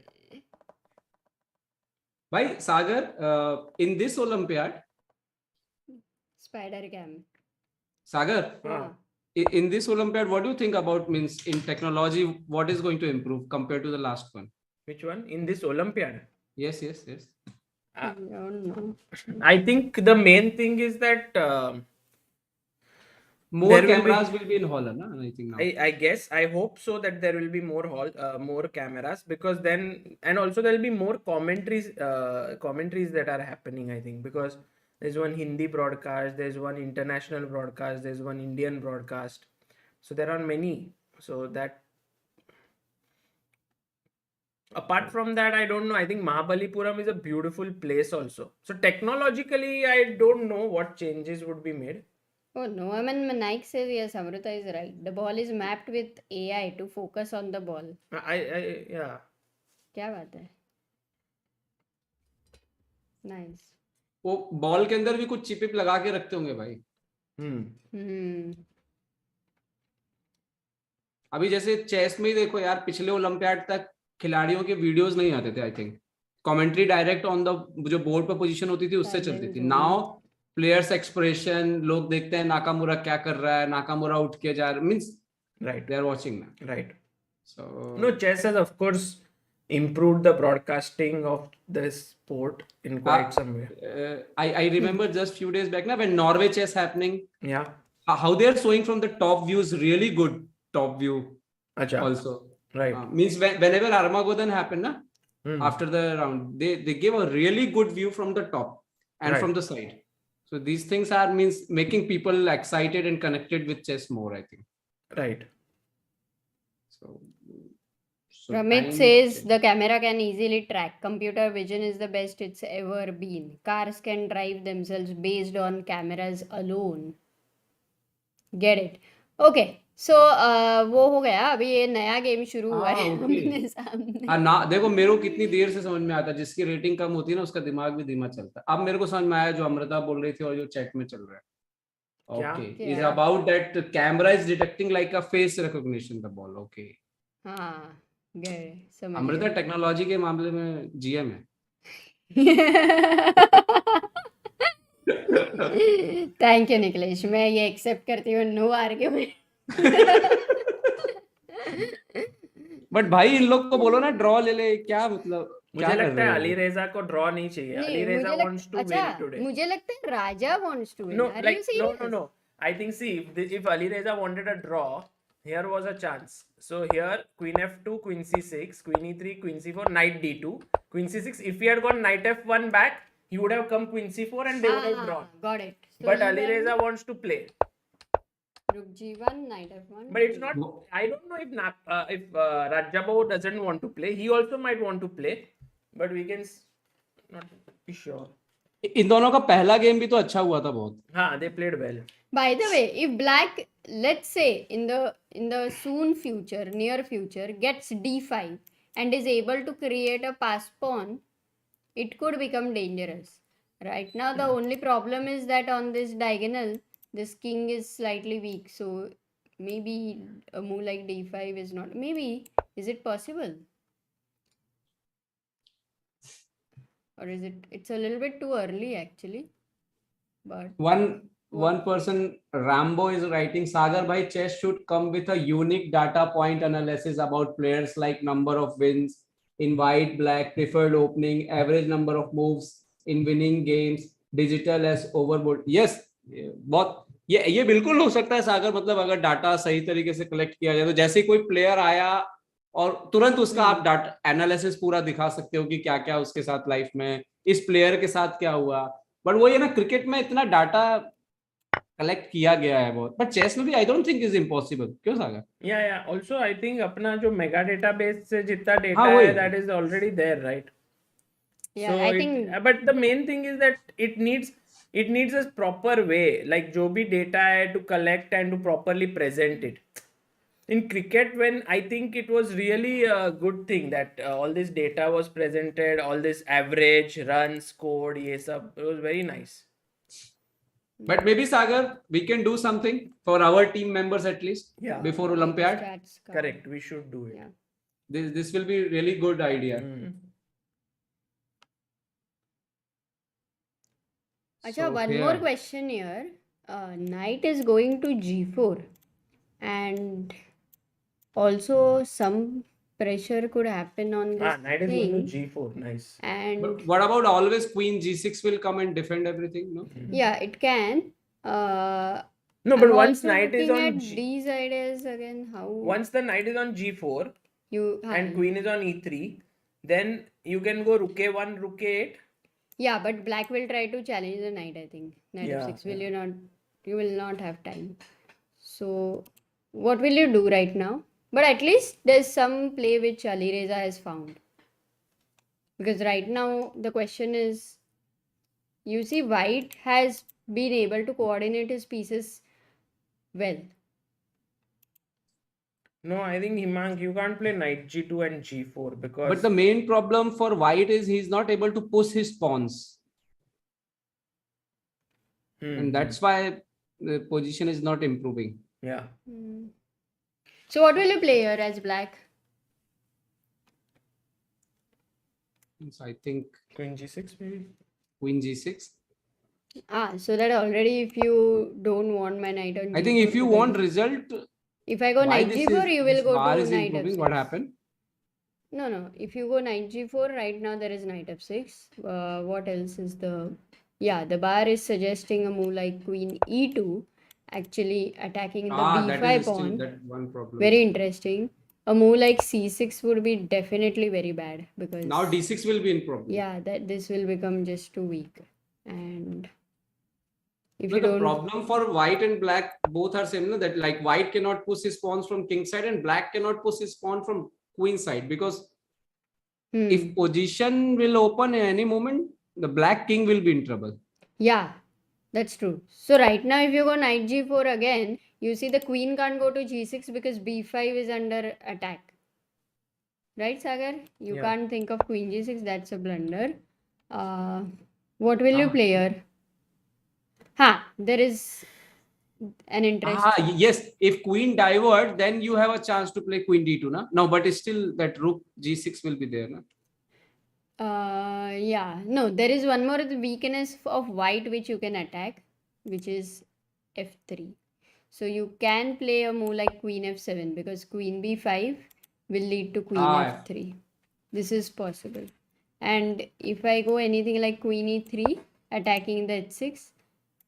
भाई Sagar in this Olympiad, spider cam. Sagar हाँ. in this Olympiad, what do you think about means in technology? What is going to improve compared to the last one? Which one? In this Olympiad? Yes. I don't know. I think the main thing is that More There will be- cameras will be in Holland, na? I think now. I guess I hope so that there will be more cameras, because then, and also there will be more commentaries that are happening, I think, because there's one Hindi broadcast, there's one international broadcast, there's one Indian broadcast, so there are many. So that, apart from that, I don't know. I think Mahabalipuram is a beautiful place also. So technologically, I don't know what changes would be made. Oh no, I mean Nike says yes, Amruta is right. The ball is mapped with AI to focus on the ball. Yeah. क्या बात है? Nice. वो ball के अंदर भी कुछ chip लगा के रखते होंगे भाई. Hmm. अभी जैसे चेस में ही देखो यार, पिछले ओलंपियाड तक खिलाड़ियों के वीडियोस नहीं आते थे, I think commentary direct on the जो बोर्ड पर पोजीशन होती थी उससे पहले चलती थी। जो नाउ प्लेयर्स एक्सप्रेशन, लोग देखते हैं नाकामुरा क्या कर रहा है, नाकामुरा उठ के जा रहा, means Right. They are watching ना। Right. So No, chess has of course improved the broadcasting of this sport in quite some way. I remember just few days back now when Norway chess happening, Yeah. how they are showing from the top views, really good top view Acha. also. Right. Means whenever Armageddon happened na, Hmm. after the round, they give a really good view from the top and Right. from the side. So these things are means making people excited and connected with chess more, I think. Right. So Ramit time- says the camera can easily track. Computer vision is the best it's ever been. Cars can drive themselves based on cameras alone. Get it? Okay. So वो हो गया, अभी ये नया game शुरू हुआ है okay. अपने सामने. हाँ ना, देखो मेरे को कितनी देर से समझ में आता है, जिसकी रेटिंग कम होती है ना उसका दिमाग भी धीमा चलता है। अब मेरे को समझ में आया जो अमृता बोल रही थी और जो चैट में चल रहा है। क्या? ओके, इज क्या? About that camera is detecting like a face recognition the ball. Okay, हाँ, गए समझ अमृता गए. टेक्नोलॉजी के मामले में जीएम है। थैंक यू निकलेश, मैं ये एक्सेप्ट करती हूँ. No argument. बट भाई इन लोग को बोलो ना ड्रॉ ले ले, क्या मतलब मुझे क्या कर लगता रहे है हो? अली रेजा को ड्रॉ नहीं चाहिए. अली रेजा wants to अच्छा, win today. मुझे लगता है राजा wants to win. No, Are like you serious? no. I think see if Ali Reza wanted a draw, here was a chance. So here Queen F2, Queen C6, Queen E3, Queen C4, Knight D2, Queen C6. If he had gone Knight F1 back, he would have come Queen C4 and they would have drawn. Got it. So But you Ali went Reza wants to play. Rook G1, Knight F1. But it's not. I don't know if Rajabho doesn't want to play. He also might want to play, but we can not be sure. इन दोनों का पहला game भी तो अच्छा हुआ था बहुत। हाँ, they played well. By the way, if black, let's say in the soon future, near future, gets d5 and is able to create a pass pawn, it could become dangerous. Right now, the only problem is that on this diagonal, this king is slightly weak. So maybe a move like d5 is not. Maybe, is it possible? Or is it? It's a little bit too early actually. But One person, Rambo, is writing, Sagar bhai, chess should come with a unique data point analysis about players like number of wins in white, black, preferred opening, average number of moves in winning games, digital as overboard. Yes, बहुत ये बिल्कुल हो सकता है सागर, मतलब अगर data सही तरीके से कलेक्ट किया जाए तो जैसे ही कोई प्लेयर आया और तुरंत उसका आप डाटा एनालिसिस पूरा दिखा सकते हो कि क्या क्या उसके साथ लाइफ में, इस प्लेयर के साथ क्या हुआ। बट वो ये ना, क्रिकेट में इतना डाटा कलेक्ट किया गया है बहुत, बट चेस में भी I don't think is impossible. क्यों सागर? Yeah. Also, I think अपना जो मेगा डेटाबेस से जितना डेटा हाँ, है, वही। that is already there, right? yeah, So I it- think but the main thing is that it needs a proper way, like जो भी data है to collect and to properly present it. In cricket, when I think it was really a good thing that all this data was presented, all this average runs scored, ये सब, it was very nice. But maybe Sagar, we can do something for our team members at least Yeah. before Olympiad. stats का. Correct, we should do it. Yeah. This will be really good idea. Mm. Acha, So, one yeah. more question here. Knight is going to g4 and also some pressure could happen on this Knight is thing. going to G4, nice. And But what about always Queen G6 will come and defend everything? No. yeah, it can. No, but I'm once also knight is looking on at these ideas again. How once the knight is on G4 you and queen is on E3, then you can go Rook A1, Rook A8. yeah, but black will try to challenge the knight. I think knight Yeah, f6 will you not? You will not have time. So what will you do right now? But at least there's some play which Ali Reza has found. Because right now the question is, you see, white has been able to coordinate his pieces well. No, I think Himang, you can't play knight G2 and G4 because But the main problem for white is he's not able to push his pawns, and that's why the position is not improving. yeah. Hmm. So what will you play here as black? So I think Queen g6 maybe. Queen G6. So that already if you don't want my knight on I think G4, if you then want result, if I go why knight this G4, is you will this go bar to is knight improving? F6. What happened? No. If you go knight G4, right now there is knight F6. What else is the... Yeah, the bar is suggesting a move like Queen E2, actually attacking the That B5 is still pawn. that one problem. Very interesting. A move like C6 would be definitely very bad because Now D6 will be in problem. yeah, that this will become just too weak. And if No, you the don't... problem for white and black both are similar. That like white cannot push his pawns from king side and black cannot push his pawn from queen side, because if position will open at any moment, the black king will be in trouble. Yeah, that's true. So right now, if you go knight G4 again, you see the queen can't go to G6 because B5 is under attack. Right, Sagar? You Yeah. can't think of queen G6. That's a blunder. What will you play here? There is an interest. Yes. If queen divert, then you have a chance to play queen D2, na? No, but it's still that rook G6 will be there, na? Yeah. No, there is one more weakness of white which you can attack, which is F3. So you can play a move like queen F7 because queen B5 will lead to queen F3. This is possible. And if I go anything like queen E3 attacking the H6,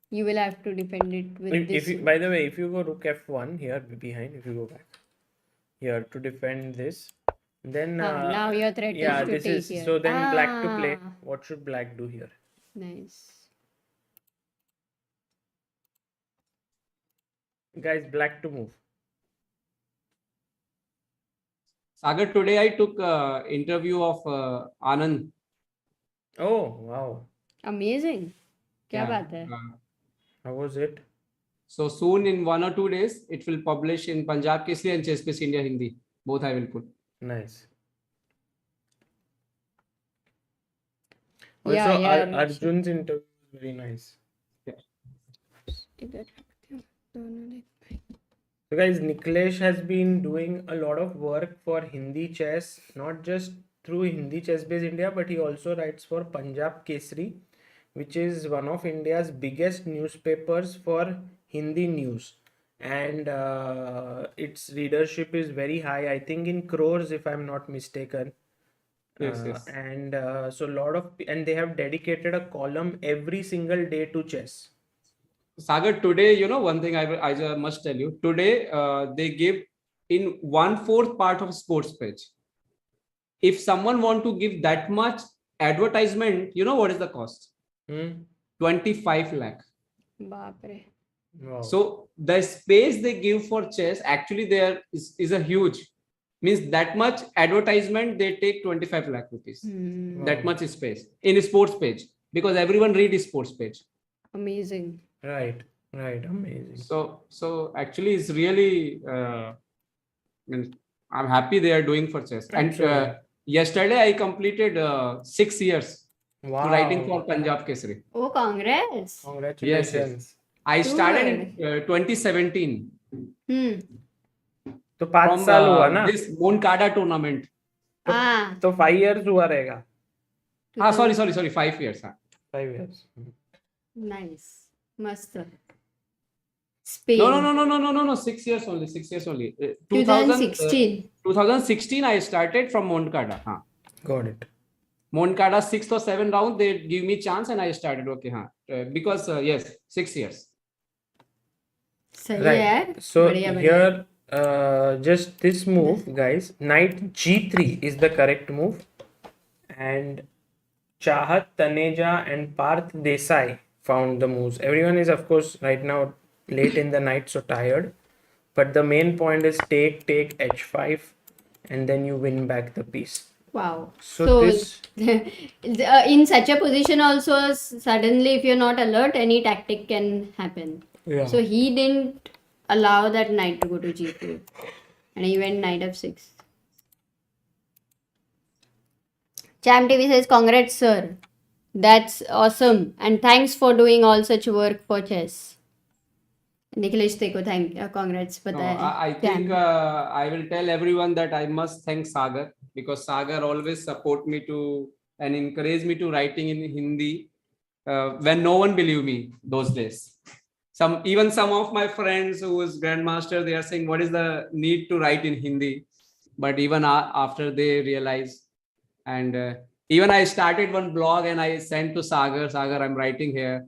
you will have to defend it with this. By the way, if you go rook f1 here behind, if you go back here to defend this, then now your threat yeah, is to this take is here. so then black to play. What should black do here? Nice. Guys, black to move. Sagar, today I took interview of Anand. Oh wow, Amazing. क्या बात है? how was it? So soon in 1 or 2 days, it will publish in Punjab Kesari and Chess Piece India Hindi. Both I will put. Nice. Yeah, Also, yeah, Arjun's interview was very nice. So guys, Niklesh has been doing a lot of work for Hindi chess, not just through Hindi Chess Base India, but he also writes for Punjab Kesari, which is one of India's biggest newspapers for Hindi news. And its readership is very high, I think in crores if I'm not mistaken. Yes. And so and they have dedicated a column every single day to chess. Sagar, today, one thing I must tell you. Today, they give in 1/4 part of sports page. If someone want to give that much advertisement, you know what is the cost? 25 lakh. Baapre. Wow. So the space they give for chess, actually there is a huge, means that much advertisement, they take 25 lakh rupees. That much space in a sports page, because everyone read his sports page. Amazing. Right, amazing. So actually it's really, I'm happy they are doing for chess. And yesterday I completed 6 years writing for Punjab Kesari. Oh, congrats. Congratulations. Yes. I started in 2017. तो 5 साल हुआ ना? This Moncada tournament. तो 5 years हुआ रहेगा. Sorry, 5 years. 5 years. Nice. Mast. Spain. No. 6 years only. 2016. 2016 I started from Moncada. Got it. Moncada 6th or 7th round, they give me chance and I started. Okay, because yes, 6 years. Right. So here, just this move, guys. Knight G3 is the correct move, and Chahat Taneja and Parth Desai found the moves. Everyone is, of course, right now late in the night, so tired. But the main point is take h5, and then you win back the piece. Wow. So this in such a position also, suddenly if you're not alert, any tactic can happen. Yeah. So he didn't allow that knight to go to G2, and he went knight f6. Cham TV says, congrats sir. That's awesome, and thanks for doing all such work for chess. Niklesh तेको thank congrats No, पता है. I think I will tell everyone that I must thank Sagar, because Sagar always support me to and encourage me to writing in Hindi when no one believe me those days. Even some of my friends who is grandmaster, they are saying, what is the need to write in Hindi? But even after they realize, and even I started one blog and I sent to Sagar, I'm writing here.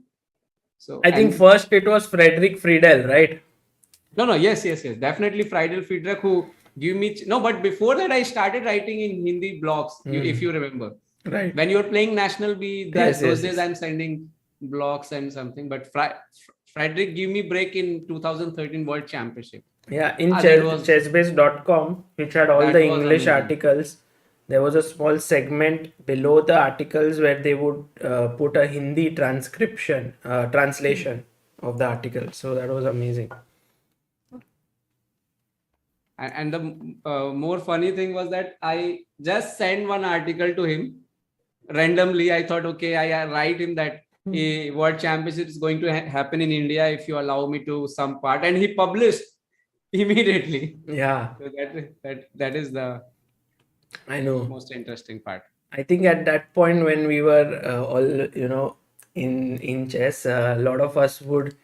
So I think first it was Frederick Friedel, right? No, yes. Definitely Friedel Friedrich who give me no, but before that I started writing in Hindi blogs, if you remember. Right. When you were playing National B, Yes, those yes, days yes. I'm sending blogs and something. But Frederick give me break in 2013 World Championship. Yeah, in that was- chessbase.com, which had all That the was English amazing. articles, there was a small segment below the articles where they would put a Hindi translation of the article. So that was amazing. And the more funny thing was that I just sent one article to him randomly. I thought, okay, I write him that a World Championship is going to happen in India if you allow me to some part, and he published immediately. Yeah, So that is the I know. most interesting part. I think at that point when we were all in chess, a lot of us would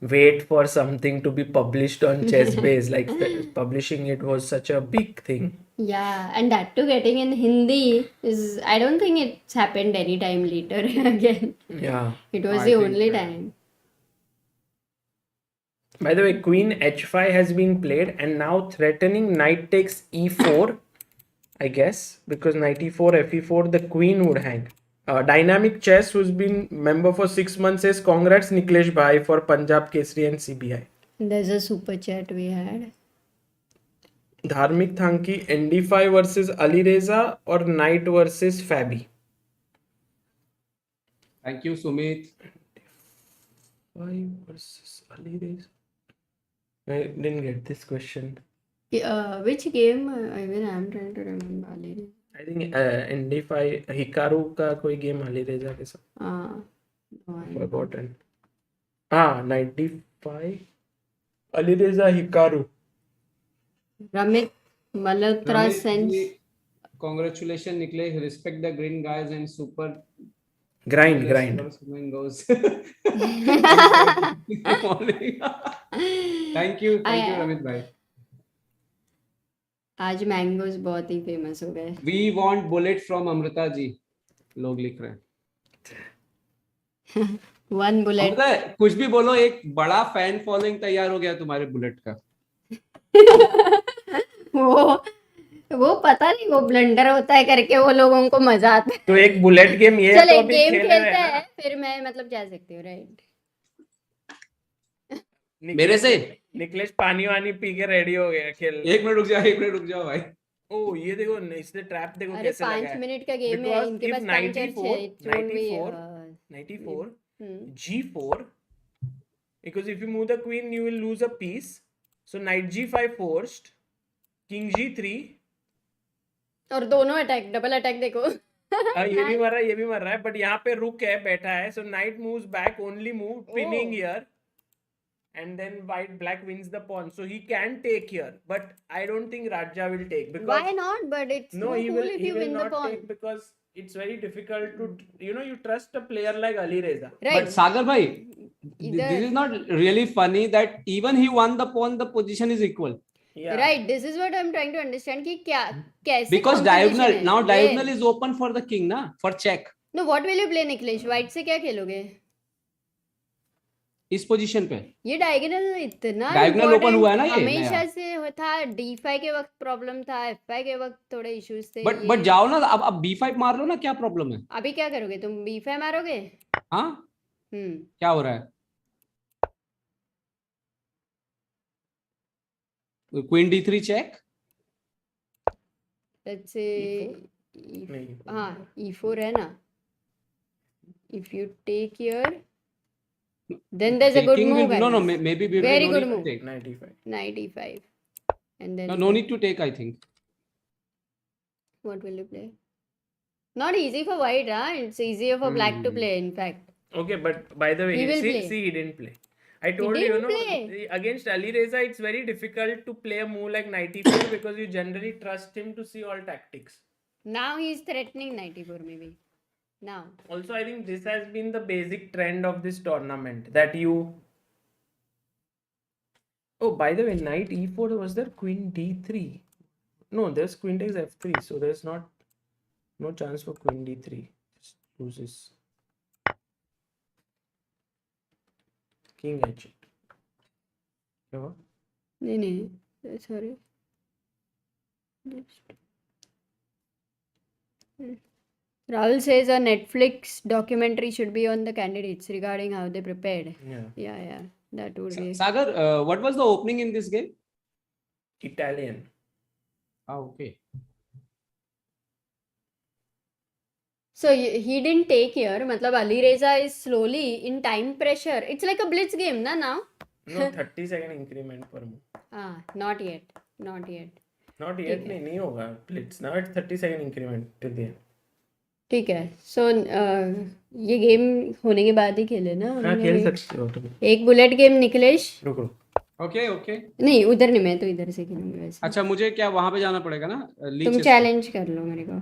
wait for something to be published on chessbase. Like publishing it was such a big thing. Yeah, and that too getting in Hindi is, I don't think it's happened any time later again. Yeah. It was I the think, only time. By the way, Queen h5 has been played, and now threatening knight takes e4, I guess, because knight e4, fe4, the queen would hang. Dynamic Chess, who's been member for 6 months, says congrats Niklesh Bhai for Punjab Kesri and CBI. There's a super chat we had. Dharmik Thanki, ND5 versus Ali Reza or knight versus Fabi? Thank you, Sumit. 5 versus Ali Reza. I didn't get this question. Which game? Even I'm trying to remember. I think ND5 Hikaru का कोई game Ali Reza के साथ. No, I Forgotten. 95 Ali Reza Hikaru. Ramit Malhotra Ramit sends. ji, congratulations, Niklesh. Respect the green guys and super. Grind. Goes. Thank you, Ramit bhai. आज mangoes बहुत ही famous हो गए. We want bullet from Amruta ji. लोग लिख रहे हैं. One bullet. Amrita, कुछ भी बोलो, एक बड़ा फैन फॉलोइंग तैयार हो गया तुम्हारे बुलेट का. वो पता नहीं, वो ब्लंडर होता है करके वो लोगों को मजा आता है. तो एक बुलेट गेम ये चल तो एक अभी गेम खेल खेलते रहे हैं हैं, फिर मैं मतलब जा सकती हूँ, राइट? ना. मेरे से निकलेश पानी वानी पी के रेडी हो गया खेल. 1 मिनट रुक जाओ भाई. ओ ये देखो, इसने ट्रैप देखो अरे कैसे लगा 5 है. मिनट का गेम है, Because इनके if पास कम चर्च है. 94 g4, because if you move the queen you will lose a piece, so knight g5 forced, king g3. और दोनों अटैक, डबल अटैक देखो. ये भी मर रहा है, बट यहाँ पे रुक है, बैठा है, so knight moves back, only move, pinning here, and then black wins the pawn, so he can take here, but I don't think Raja will take, because Why not? But it's no, so he cool will if you win the not pawn. take, because it's very difficult to, you trust a player like Ali Reza. Right. But Sagar bhai, Either- this is not really funny that even he won the pawn, the position is equal. Yeah. Right. This is what I'm trying to understand कि क्या कैसे Because competition diagonal, है? now Yeah. diagonal is open for the king, na, for check. No, what will you play, Niklesh? White से क्या खेलोगे? इस position पे ये डायगोनल इतना Diagonal important open हुआ है ना ये, हमेशा नया. से था. d5 के वक्त प्रॉब्लम था, f5 के वक्त थोड़े इश्यूज थे. बट जाओ ना, अब b5 मार लो ना, क्या प्रॉब्लम है? अभी क्या करोगे तुम? b5 मारोगे? हाँ, क्या हो रहा है? Queen d3 check. Let's say नहीं. हाँ e4 है ना. If you take here, then there's a good King move. will, no, maybe Very no good need to move. take. 95. Knight e5, and then No need to take, I think. what will you play? Not easy for white, huh? It's easier for black to play, in fact. Okay, but by the way, He will play. see, he didn't play. I told you, didn't no, play. against Ali Reza, it's very difficult to play a move like 94 because you generally trust him to see all tactics. Now he's threatening 94 maybe. Now. Also, I think this has been the basic trend of this tournament that you. Oh, by the way, knight e4, was there queen d3? No, there's queen takes f3, so there's no chance for queen d3. Just loses. King h8. क्या हुआ? नहीं sorry. Rahul says a Netflix documentary should be on the candidates regarding how they prepared. Yeah, that would be. Sagar, what was the opening in this game? Italian. Okay. So he didn't take here. मतलब Ali Reza is slowly in time pressure. It's like a blitz game, na now? No, 30-second increment per move. Not yet. Not yet. ठीक है. नहीं होगा blitz. Now it's 30-second increment till the end. ठीक है. So ये game होने के बाद ही खेले ना? हाँ, खेल सकते हो तुम. एक बुलेट गेम निकलेश. रुको. Okay. नहीं, उधर नहीं, मैं तो इधर से खेलूंगी वैसे. अच्छा, मुझे क्या वहां पे जाना पड़ेगा ना? तुम चैलेंज कर लो मेरे को.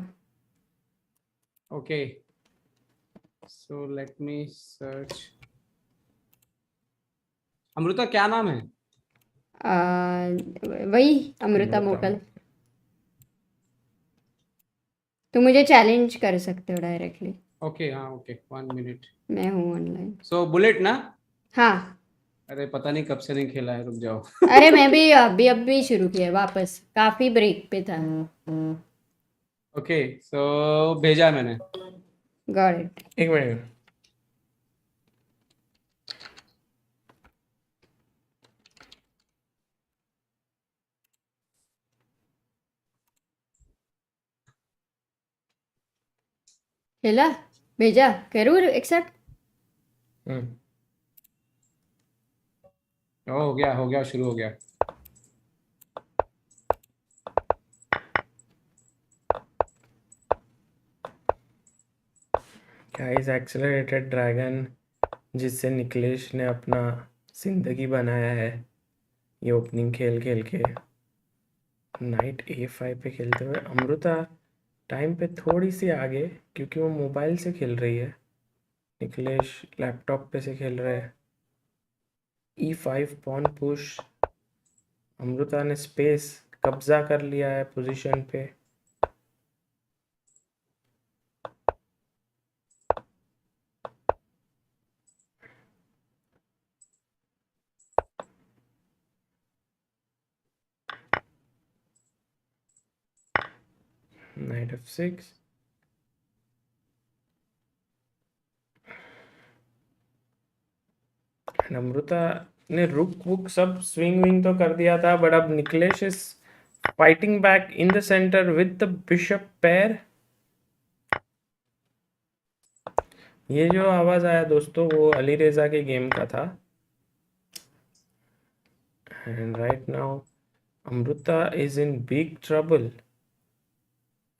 Okay. So let me search. Amrita क्या नाम है? वही अमृता मोकल. तुम मुझे चैलेंज कर सकते हो डायरेक्टली. ओके, हाँ, ओके, 1 मिनट. मैं हूँ ऑनलाइन. सो बुलेट ना? हाँ. अरे पता नहीं कब से नहीं खेला है, रुक जाओ. अरे मैं भी अभी शुरू किया वापस, काफी ब्रेक पे था. ओके, सो भेजा है मैंने. Got it. एक मिनट. खेला, भेजा, करूँ एक्सेप्ट. हो गया, शुरू हो गया. गाइस, एक्सेलरेटेड ड्रैगन जिससे निकलेश ने अपना जिंदगी बनाया है ये ओपनिंग खेल के नाइट a5 पे खेलते हुए. अमृता टाइम पे थोड़ी सी आगे क्योंकि वो मोबाइल से खेल रही है. निकलेश लैपटॉप पे से खेल रहा है. e5 pawn push. अमृता ने स्पेस कब्जा कर लिया है पोजीशन पे. Knight f6. अमृता ने रुक वुक सब स्विंग विंग तो कर दिया था, बट अब Niklesh is fighting back in the centre with the bishop pair. ये जो आवाज आया दोस्तों वो अली रेजा के गेम का था. And right now Amrita is in big trouble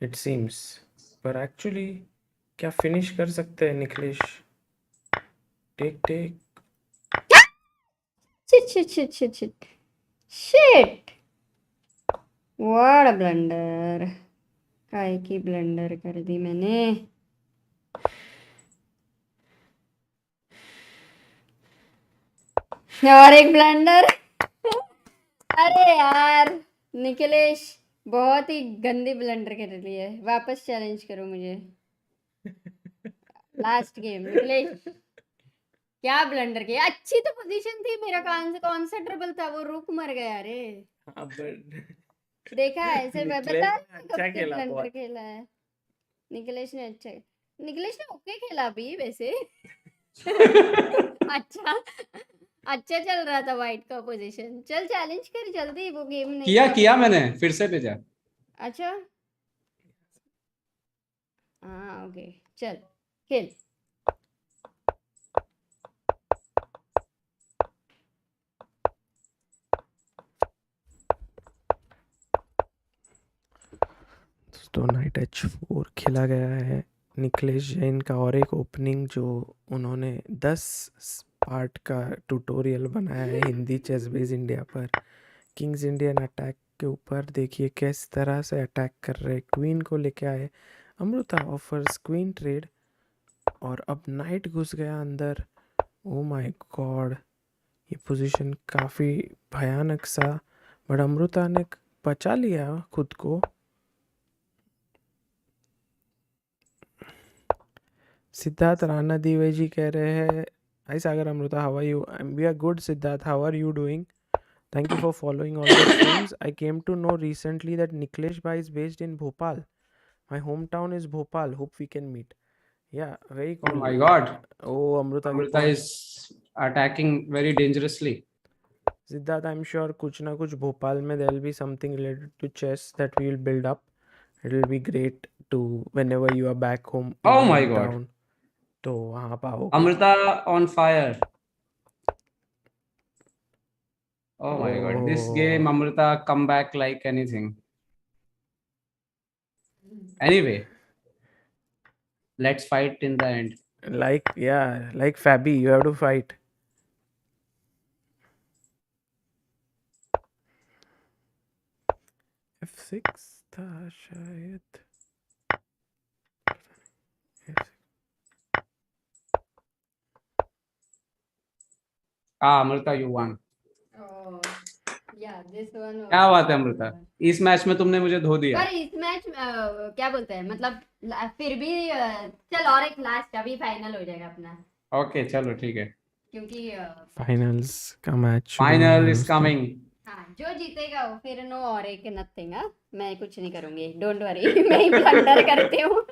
it seems, पर एक्चुअली क्या फिनिश कर सकते हैं Niklesh? Take. Shit, what a blunder. काय की ब्लंडर कर दी मैंने. और एक ब्लंडर. अरे यार निकलेश बहुत ही गंदी ब्लंडर कर रही है. वापस चैलेंज करो मुझे. लास्ट गेम निकलेश क्या ब्लंडर किया. अच्छी तो पोजीशन थी, मेरा कौन सा ट्रबल था, वो रुक मर गया. अरे देखा है ऐसे बता. अच्छा खेला, ब्लंडर खेला है निकलेश ने. निकलेश ने ओके खेला अभी वैसे. अच्छा चल रहा था वाइट का पोजीशन. चल चैलेंज कर जल्दी, वो गेम नहीं किया मैंने, फिर से भेजा. अच्छा हाँ ओके, चल खेल. तो नाइट h4 खेला गया है निकलेश जैन का. और एक ओपनिंग जो उन्होंने 10 पार्ट का ट्यूटोरियल बनाया है हिंदी चेस बेस इंडिया पर। किंग्स इंडियन अटैक के ऊपर देखिए किस तरह से अटैक कर रहे हैं। क्वीन को लेके आए, अमृता ऑफर्स क्वीन ट्रेड और अब नाइट घुस गया अंदर। ओ माय गॉड, ये पोजीशन काफ़ी भयानक सा, बट अमृता ने बचा लिया खुद को। सिद्धार्थ राणा दिवे जी कह रहे हैं, hi Sagar Amrita, how are you? We are good Siddharth, how are you doing? Thank you for following all the streams. I came to know recently that Niklesh bhai is based in Bhopal. My hometown is Bhopal. Hope we can meet. Yeah, very Oh cool. my God. Oh, Amruta के Amruta pawn. is attacking very dangerously. Siddharth, I'm sure कुछ ना कुछ भोपाल में there will be something related to chess that we will build up. It will be great to whenever you are back home in Oh your my God. hometown. तो वहाँ पाओगे। Amruta on fire. Oh my God. This game, Amruta come back like anything. Anyway, let's fight in the end. Like, yeah, like Fabi, you have to fight. F6 था शायद। Amruta, you won. Oh, yeah, this one was क्या बात है अमृता, इस match में तुमने मुझे धो दिया। पर इस मैच क्या बोलते हैं, मतलब फिर भी चल और एक लास्ट, अभी फाइनल हो जाएगा अपना, ओके चलो ठीक है, क्योंकि फाइनल्स का मैच फाइनल इज कमिंग। हाँ, जो जीतेगा वो फिर नो और एक नथिंग। मैं कुछ नहीं करूंगी, डोंट वरी। मैं ही ब्लंडर करती हूँ।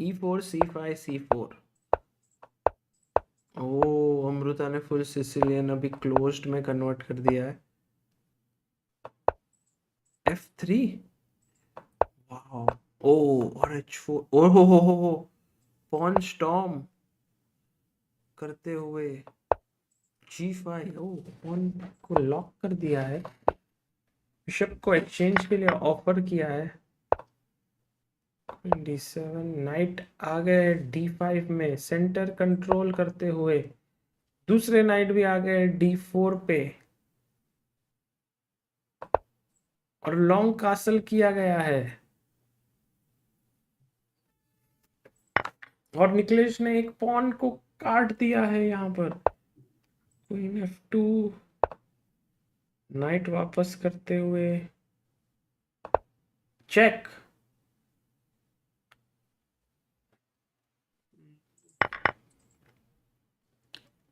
E4 C5 C4। ओ, अमृता ने फुल सिसिलियन अभी क्लोज्ड में कन्वर्ट कर दिया है। F3। वाओ, ओ और H4। ओ हो, पॉन स्टॉर्म करते हुए G5। ओ, पॉन को लॉक कर दिया है, बिशप को एक्सचेंज के लिए ऑफर किया है। D7, नाइट आ गए D5 में सेंटर कंट्रोल करते हुए, दूसरे नाइट भी आ गए D4 पे और लॉन्ग कासल किया गया है। और निकलेश ने एक पॉन को काट दिया है यहाँ पर। क्वीन F2, नाइट वापस करते हुए चेक।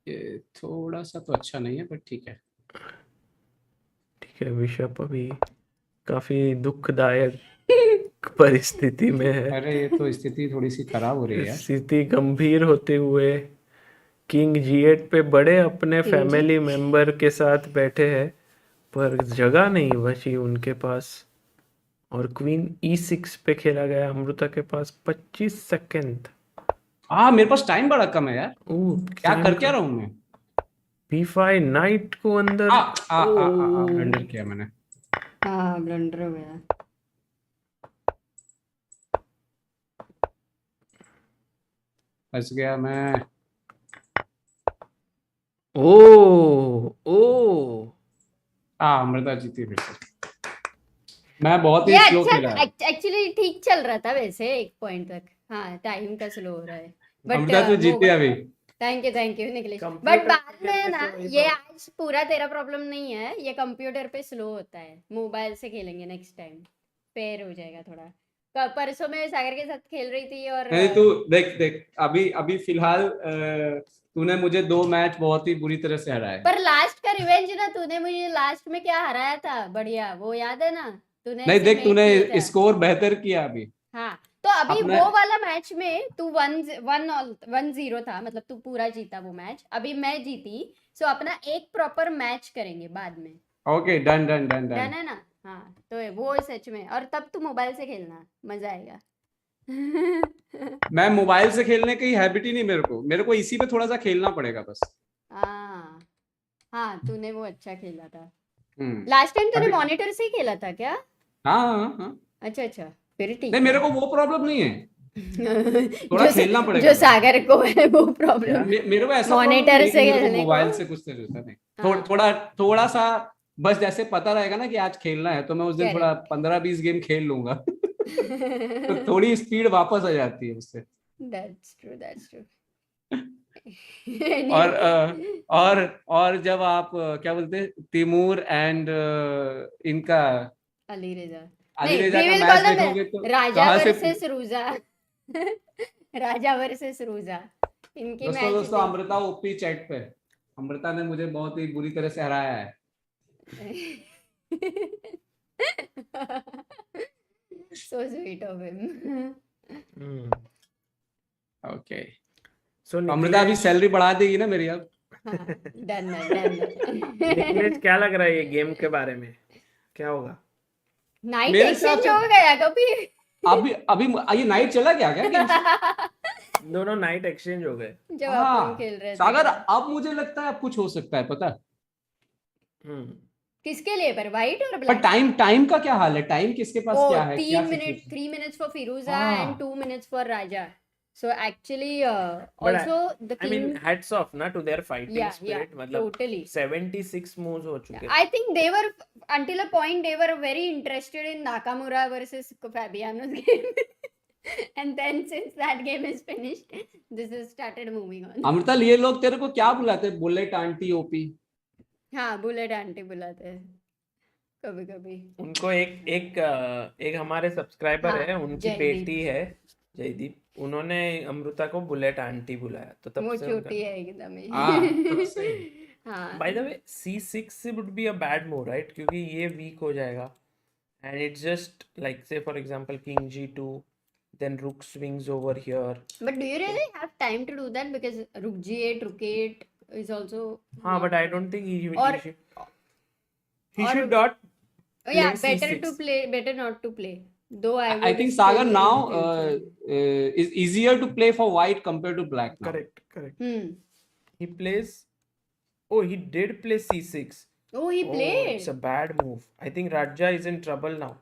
ये थोड़ा सा तो अच्छा नहीं है बट ठीक है। ठीक है, बिशप अभी काफी दुखदायक परिस्थिति में है। अरे ये तो स्थिति थोड़ी सी खराब हो रही है। स्थिति गंभीर होते हुए किंग G8 पे बड़े अपने फैमिली मेंबर के साथ बैठे हैं, पर जगह नहीं बची उनके पास। और क्वीन E6 पे खेला गया, अमृता के पास 25 सेकंड। मेरे पास टाइम बड़ा कम है यार, क्या कर क्या रहा हूँ मैं। B5, नाइट को अंदर। ब्लंडर किया मैंने। हाँ, ब्लंडर हो गया। फंस गया मैं। अमृता जीती फिर से। मैं बहुत ही ये स्लो अच्छा, खेला। एक्चुअली ठीक चल रहा था वैसे एक पॉइंट तक। हाँ, टाइम का स्लो हो रहा है, बट अमृता तो जीती अभी। Thank you Niklesh. Computer but बाद पे में खेलने ना, से वही ये आज पूरा तेरा प्रॉब्लम नहीं है, ये कंप्यूटर पे स्लो होता है। मोबाइल से खेलेंगे नेक्स्ट टाइम, फेयर हो जाएगा थोड़ा। परसों में सागर के साथ खेल रही थी और नहीं तू देख अभी फिलहाल तूने मुझे 2 मैच बहुत ही बुरी तरह से हराया। पर लास्ट का रिवेंज ना, तूने मुझे लास्ट में क्या हराया था, बढ़िया, वो याद है ना? तूने नहीं ऐसे देख, make तूने किया था। स्कोर बेहतर किया अभी। हाँ, तो अभी अपना- वो वाला मैच में तू 1-0 था, मतलब तू पूरा जीता वो मैच। अभी मैं जीती, सो अपना एक प्रॉपर मैच करेंगे बाद में। ओके डन डन है ना? हाँ, तो वो सच में, और तब तू मोबाइल से खेलना, मजा आएगा। मैं मोबाइल से खेलने की हैबिट ही नहीं मेरे को इसी पे थोड़ा सा खेलना पड़ेगा बस। हाँ, तूने वो अच्छा खेला था हम्म। Last time. तूने अभी- मॉनिटर से ही खेला था क्या? हाँ अच्छा, फिर ठीक नहीं है। मेरे को वो प्रॉब्लम नहीं है। थोड़ा जो खेलना पड़ेगा। जो सागर को है वो प्रॉब्लम। मेरे को ऐसा मॉनिटर problem से नहीं, मेरे को खेलने मोबाइल को। से कुछ नहीं रहता नहीं। हाँ। थोड़ा सा बस जैसे पता रहेगा ना कि आज खेलना है तो मैं उस दिन थोड़ा Correct. 15-20 गेम खेल लूंगा। तो थोड़ी स्पीड वापस आ जाती है उससे। That's true. That's true. और Anyway. और जब आप क्या बोलते हैं तिमूर एंड इनका अली रेजा। अली नहीं, रेजा we का will मैच call them देखोगे तो राजा कहाँ से वर्सेस रूजा। राजा वर्सेस रूजा। इनकी दोस्तों मैच दोस्तों अमृता ओपी चैट पे। अमृता ने मुझे बहुत ही बुरी तरह से हराया है। So sweet of him. Okay so Amrita अभी सैलरी बढ़ा देगी ना मेरी अब। हाँ, done that, done Niklesh that. क्या लग रहा है ये गेम के बारे में, क्या होगा? नाइट मेरे हिसाब एक्सचेंज से हो गया कभी? अभी अभी ये नाइट चला गया क्या? दोनों नाइट एक्सचेंज हो गए। जब अपन हाँ खेल रहे थे सागर तब। अब मुझे लगता है अब कुछ हो सकता है पता। किसके लिए पर व्हाइट और पर ब्लैक? टाइम का क्या हाल है? टाइम किसके पास ओ क्या है? 3 क्या minute, situation? 3 minutes for Firuza हाँ। and 2 minutes for Raja. So actually, But also the I mean, king. hats off ना to their fighting Yeah, spirit. yeah, मतलब totally. 76 moves हो चुके हैं। I think they were until a point they were very interested in Nakamura versus Fabiano's game. And then since that game is finished, this has started moving on. Amrita ये लोग तेरे को क्या बुलाते हैं? Bullet aunty OP. हाँ, bullet aunty बुलाते हैं कभी कभी। उनको एक हमारे सब्सक्राइबर हाँ, है, उनकी जयदीप। बेटी है जयदीप, उन्होंने अमृता को बुलेट आंटी बुलाया, तो तब वो से छोटी है एकदम ही। हाँ, तब से। हाँ। By the way C6 would be a bad move, right? क्योंकि ये वीक हो जाएगा and it's just like say for example king G2, then rook swings over here. But do you really have time to do that? Because rook G8, rook 8 is also. हाँ, but I don't think he Or- should or- not. Oh, yeah, play better to C6. play, better not to play. Though I I would think still Sagar in now future. is easier to play for white compared to black now. Correct. Hmm. He plays. Oh, he did play C6. Oh, he Oh, played it's a bad move. I think Raja is in trouble now.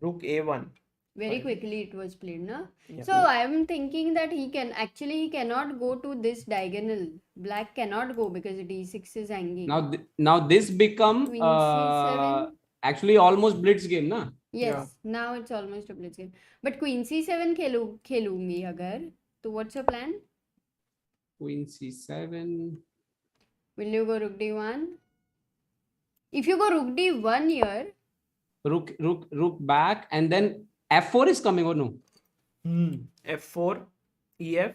Rook A1. very quickly. It was played, no? Yeah. So I am thinking that he cannot go to this diagonal. Black cannot go because D6 is hanging. Now this become Queen C7. actually almost blitz game ना? Yes, now it's almost a blitz game. But Queen C7 खेलूंगी अगर, तो what's your plan? Queen C7. Will you go rook D1? If you go rook D1 here, Rook back and then F4 is coming or no? F4, EF,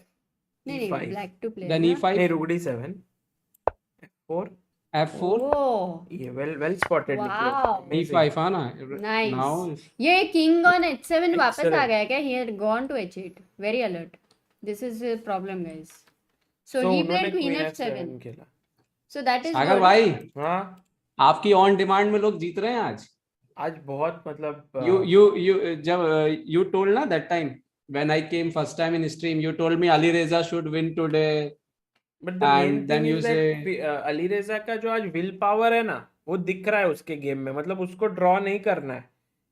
no, E5. black to play. Then na? E5, Hey, Rook D7. F4. F4, Oh, Yeah, well spotted. Niklesh. wow. Amazing. E5 हाँ ना? Nice. Now ये king on H7 वापस आ Excellent. गया क्या? He had gone to H8. Very alert. This is a problem, guys. So he उन्होंने played Queen Queen F7. खेला। So that is Sagar good. भाई हाँ, आपकी ऑन डिमांड में लोग जीत रहे हैं आज। आज बहुत मतलब You जब you told ना that time when I came first time in stream, you told me Ali Reza should win today. But the main And then thing you is that Ali रेजा का जो आज विल पावर है ना, वो दिख रहा है उसके गेम में, मतलब उसको ड्रॉ नहीं करना है.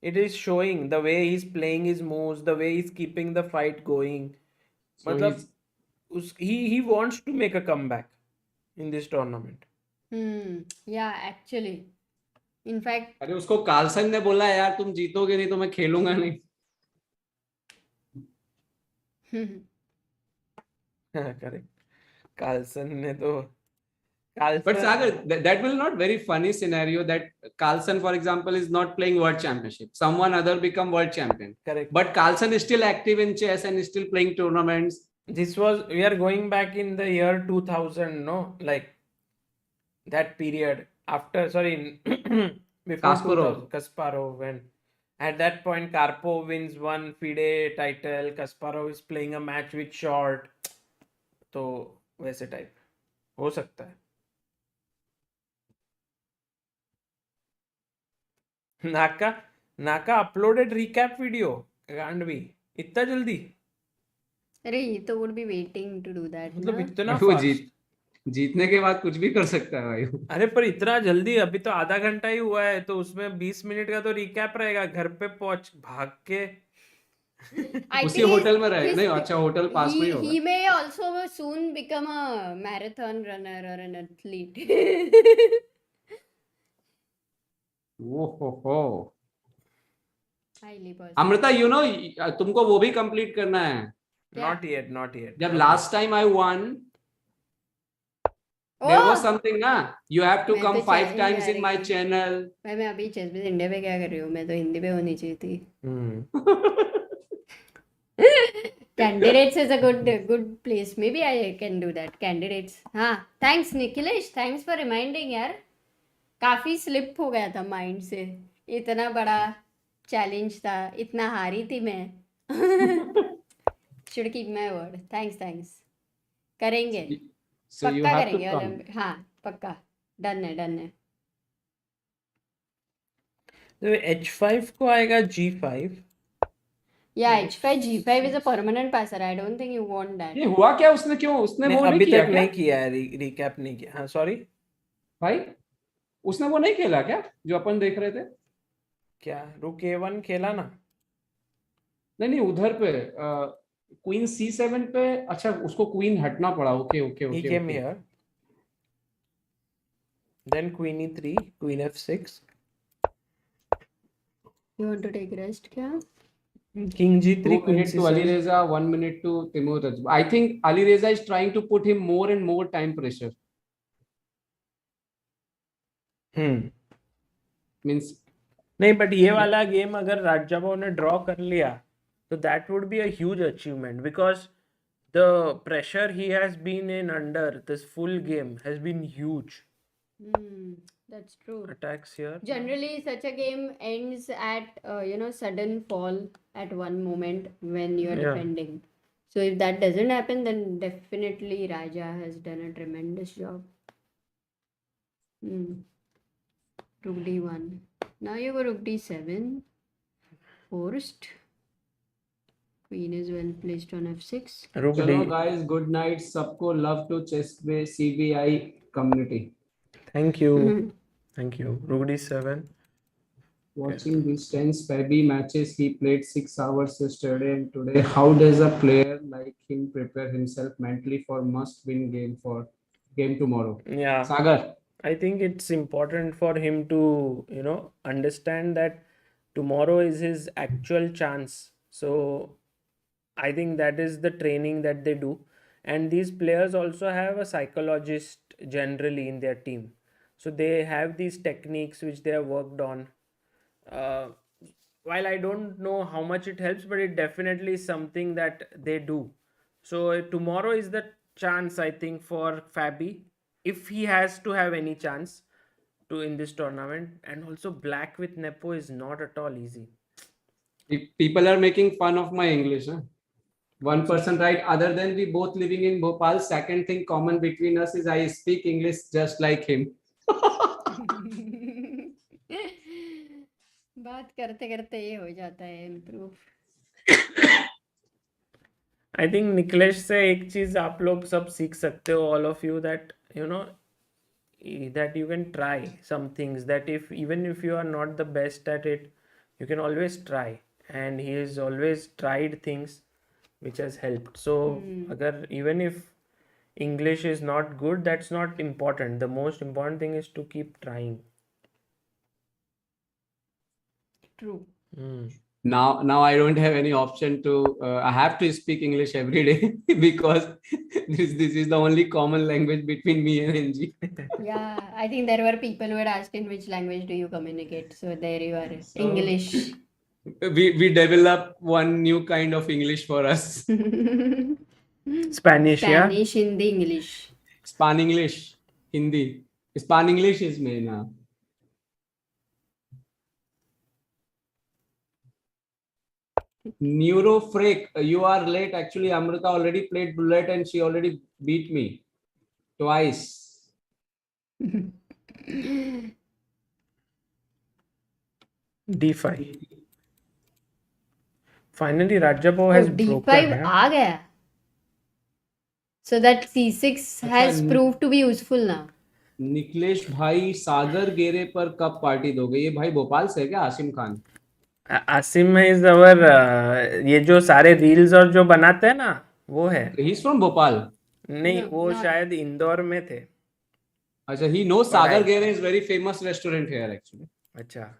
It is showing the way he's playing his moves, the way he's keeping the fight going. So मतलब he wants to make a comeback in this tournament. Yeah, actually. In fact, अरे उसको Carlsen ने बोला यार तुम जीतोगे नहीं तो मैं खेलूंगा नहीं। Correct. Carlsen ने तो But Sagar, that will not very funny scenario that Carlsen, for example, is not playing World Championship. Someone other become World Champion. correct. But Carlsen is still active in chess and is still playing tournaments. We are going back in the year 2000, no? Like that period after, sorry, before Kasparov. 2000, Kasparov, and at that point Karpov wins one FIDE title, Kasparov is playing a match with short, तो वैसे type हो सकता है. नाका uploaded recap video गांडवी इतना जल्दी, अरे ये तो would be waiting to do that. मतलब ना? इतना वो fast. जीतने के बाद कुछ भी कर सकता है भाई। अरे पर इतना जल्दी, अभी तो आधा घंटा ही हुआ है, तो उसमें 20 मिनट का तो रिकैप रहेगा, घर पे पहुंच भाग के I उसी think होटल में रहे he's- नहीं अच्छा होटल पास में ही होगा he may also soon become a marathon runner or an athlete. ओहो Highly possible. Amrita you know तुमको वो भी कंप्लीट करना है Not yet, not yet. जब not last time I won there was Oh! Something ना यू हैव टू मैं कम तो 5 चैनल टाइम्स जा इन माय रही चैनल भाई मैं अभी चेस इंडिया पे क्या कर रही हूँ मैं तो हिंदी पे होनी चाहिए थी yet. Hmm. Candidates is a good place. Maybe I can do that. Candidates. हाँ thanks Niklesh. Thanks for reminding यार. काफी स्लिप हो गया था माइंड से. इतना बड़ा चैलेंज था. इतना हारी थी मैं. Should keep my word. Thanks. करेंगे. so you पक्का have to करेंगे come ओलंपिक. हाँ पक्का. डन है. तो h5 को आएगा g5. Yeah, H5 G5 is a permanent passer. I don't think you want that. ये हुआ क्या उसने क्यों उसने वो नहीं अभी किया तक क्या नहीं किया है, रिकैप नहीं किया. हाँ सॉरी भाई उसने वो नहीं खेला क्या जो अपन देख रहे थे क्या रुक a1 खेला ना. नहीं उधर पे क्वीन C7 पे अच्छा उसको क्वीन हटना पड़ा okay He came here. Then queen e3, queen f6, You want to take rest क्या? king g3, 2 queen minutes to Ali c7. Reza, 1 minute to Timur. I think Ali Reza is trying to put him more and more time pressure. Means नहीं but ये वाला game अगर राजाबो ने draw कर लिया तो that would be a huge achievement because the pressure he has been in under this full game has been huge. That's true. Attacks here. Generally, such a game ends at sudden fall at one moment when you're Yeah. defending. So if that doesn't happen, then definitely Raja has done a tremendous job. Rook d1. Now you go rook d7. Forced. Queen is well placed on f6. Rook चलो d. guys, good night. सबको love to chess में CBI community. Thank you. Thank you. Rook d7. Watching these tense Fabi matches, he played 6 hours yesterday and today. How does a player like him prepare himself mentally for must-win game tomorrow? Yeah. Sagar. I think it's important for him to, understand that tomorrow is his actual chance. So I think that is the training that they do. And these players also have a psychologist generally in their team. So they have these techniques which they have worked on. While I don't know how much it helps, but it definitely is something that they do. So tomorrow is the chance, I think, for Fabi, if he has to have any chance to in this tournament. And also black with Nepo is not at all easy. People are making fun of my English. Huh? One person right, other than we both living in Bhopal, second thing common between us is I speak English just like him. बात करते करते ये हो जाता है improve. I think Niklesh से एक चीज आप लोग सब सीख सकते हो, all of you, that that you can try some things, that even if you are not the best at it, you can always try, and he has always tried things which has helped. So agar even if English is not good, that's not important. The most important thing is to keep trying. True. Now I don't have any option to I have to speak English every day because this is the only common language between me and NG. Yeah, I think there were people who had asked in which language do you communicate. So there you are. So- English. We develop one new kind of English for us. Spanish, yeah. Spanish, Hindi, English. Span English, Hindi. Span English is main now. Neurofreak, you are late. Actually, Amruta already played roulette and she already beat me twice. D5. Finally, Rajapov has broken. D5 Yeah? आ गया. So that C6 has अच्छा, proved to be useful now. Niklesh भाई सागर गेरे पर कब party दोगे? ये भाई भोपाल से है क्या? आसिम खान. आसिम is our ये जो सारे रील्स और जो बनाते हैं ना वो है. He's from Bhopal. नहीं No, वो not. शायद इंदौर में थे. अच्छा, he knows Sagar Gere is very famous restaurant here actually. अच्छा.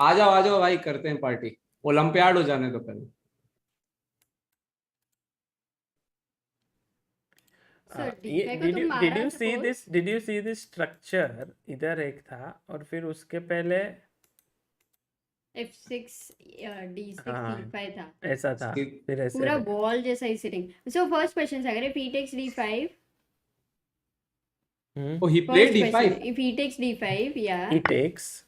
आ जाओ भाई, करते हैं पार्टी. ओलंपियाड हो जाने दो पहले. Sir, ये D5 को तुम मारा did you see suppose? this did you see this structure? इधर एक था और फिर उसके पहले F6 D6 हाँ. D5 था. ऐसा था फिर ऐसे पूरा रहे. बॉल जैसा ही sitting. So first question Sagar, if he takes D5. Oh, he First played question, D5. if he takes D5, yeah, He takes.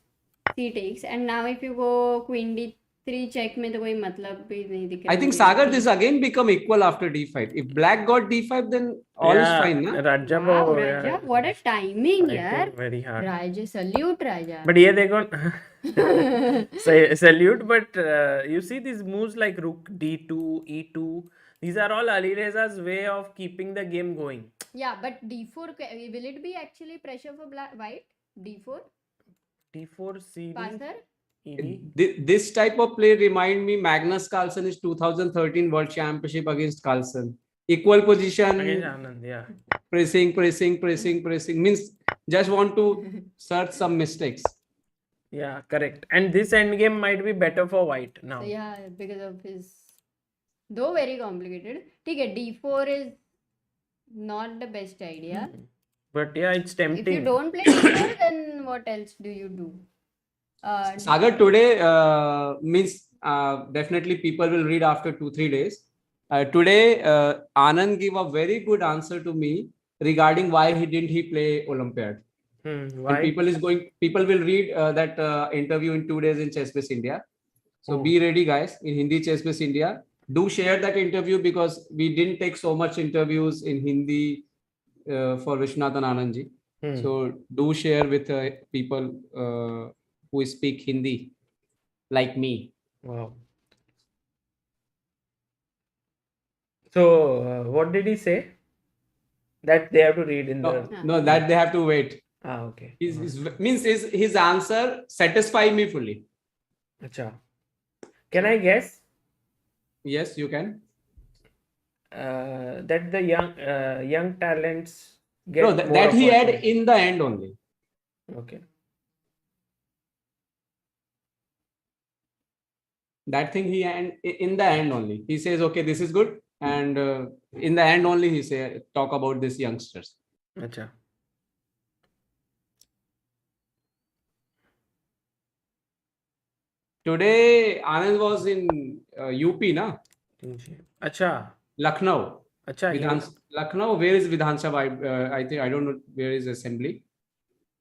he takes, and now if you go Queen D3 check में तो कोई मतलब भी नहीं दिख रहा I think मुझे. Sagar, this again become equal after D5. If black got D5, then all is fine, na? Raja Wow, वो Raja, यार, what a timing, fighting यार. very hard. Raja, salute Raja. But ये देखो salute, but you see these moves like rook D2, E2. These are all Alireza's way of keeping the game going. Yeah, but D4, will it be actually pressure for white? D4? D4, CD, Passer? ED. This type of play remind me Magnus Carlsen is 2013 World Championship against Carlsen. Equal position, Against Anand, yeah. pressing. Means just want to search some mistakes. Yeah, correct. And this endgame might be better for white now. So yeah, because of his, though very complicated. ठीक है, D4 is not the best idea. But yeah, it's tempting. If you don't play D4, then what else do you do? Sagar, today means definitely people will read after 2-3 days. Today, Anand gave a very good answer to me regarding why didn't he play Olympiad. Why? And people will read that interview in 2 days in Chessbase India. So be ready, guys, in Hindi Chessbase India. Do share that interview because we didn't take so much interviews in Hindi for Vishnathan Anandji. So do share with people who speak Hindi like me. Wow. So what did he say? That they have to read in the. No, that they have to wait. Okay. His answer satisfy me fully. Acha. Can I guess? Yes, you can. That the young talents get No, more that he had opportunity. in the end only. Okay. That thing he and in the end only. He says, okay, this is good. And in the end only he say talk about these youngsters. Acha. Today Anand was in UP, na? Acha. Lucknow. Acha. Lucknow, where is Vidhan Sabha? I think I don't know where is assembly.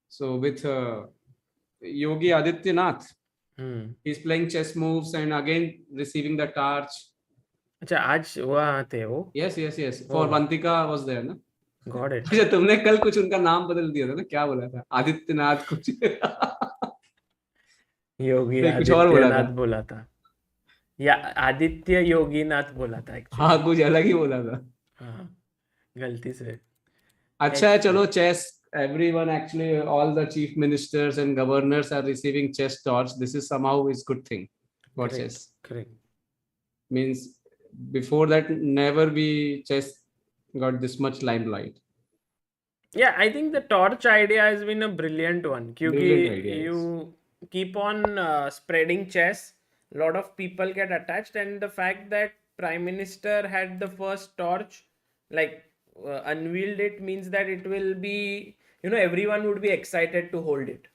So with Yogi Adityanath, he's playing chess moves and again receiving the torch. अच्छा आज वहाँ थे वो. Yes. For Vantika was there, na? Got it. अच्छा, तुमने कल कुछ उनका नाम बदल दिया था ना, क्या बोला था? आदित्यनाथ कुछ. योगी कुछ और बोला था. आदित्यनाथ बोला था या आदित्य योगीनाथ बोला था actually. हाँ, कुछ अलग ही बोला था. हाँ, गलती से. अच्छा है, चलो chess. Everyone actually, all the chief ministers and governors are receiving chess torch. This is somehow is good thing for chess. Correct. Means before that never be chess got this much limelight. Yeah, I think the torch idea has been a brilliant one. Brilliant idea, Because you keep on spreading chess, a lot of people get attached, and the fact that Prime Minister had the first torch, like unveiled it, means that it will be, everyone would be excited to hold it.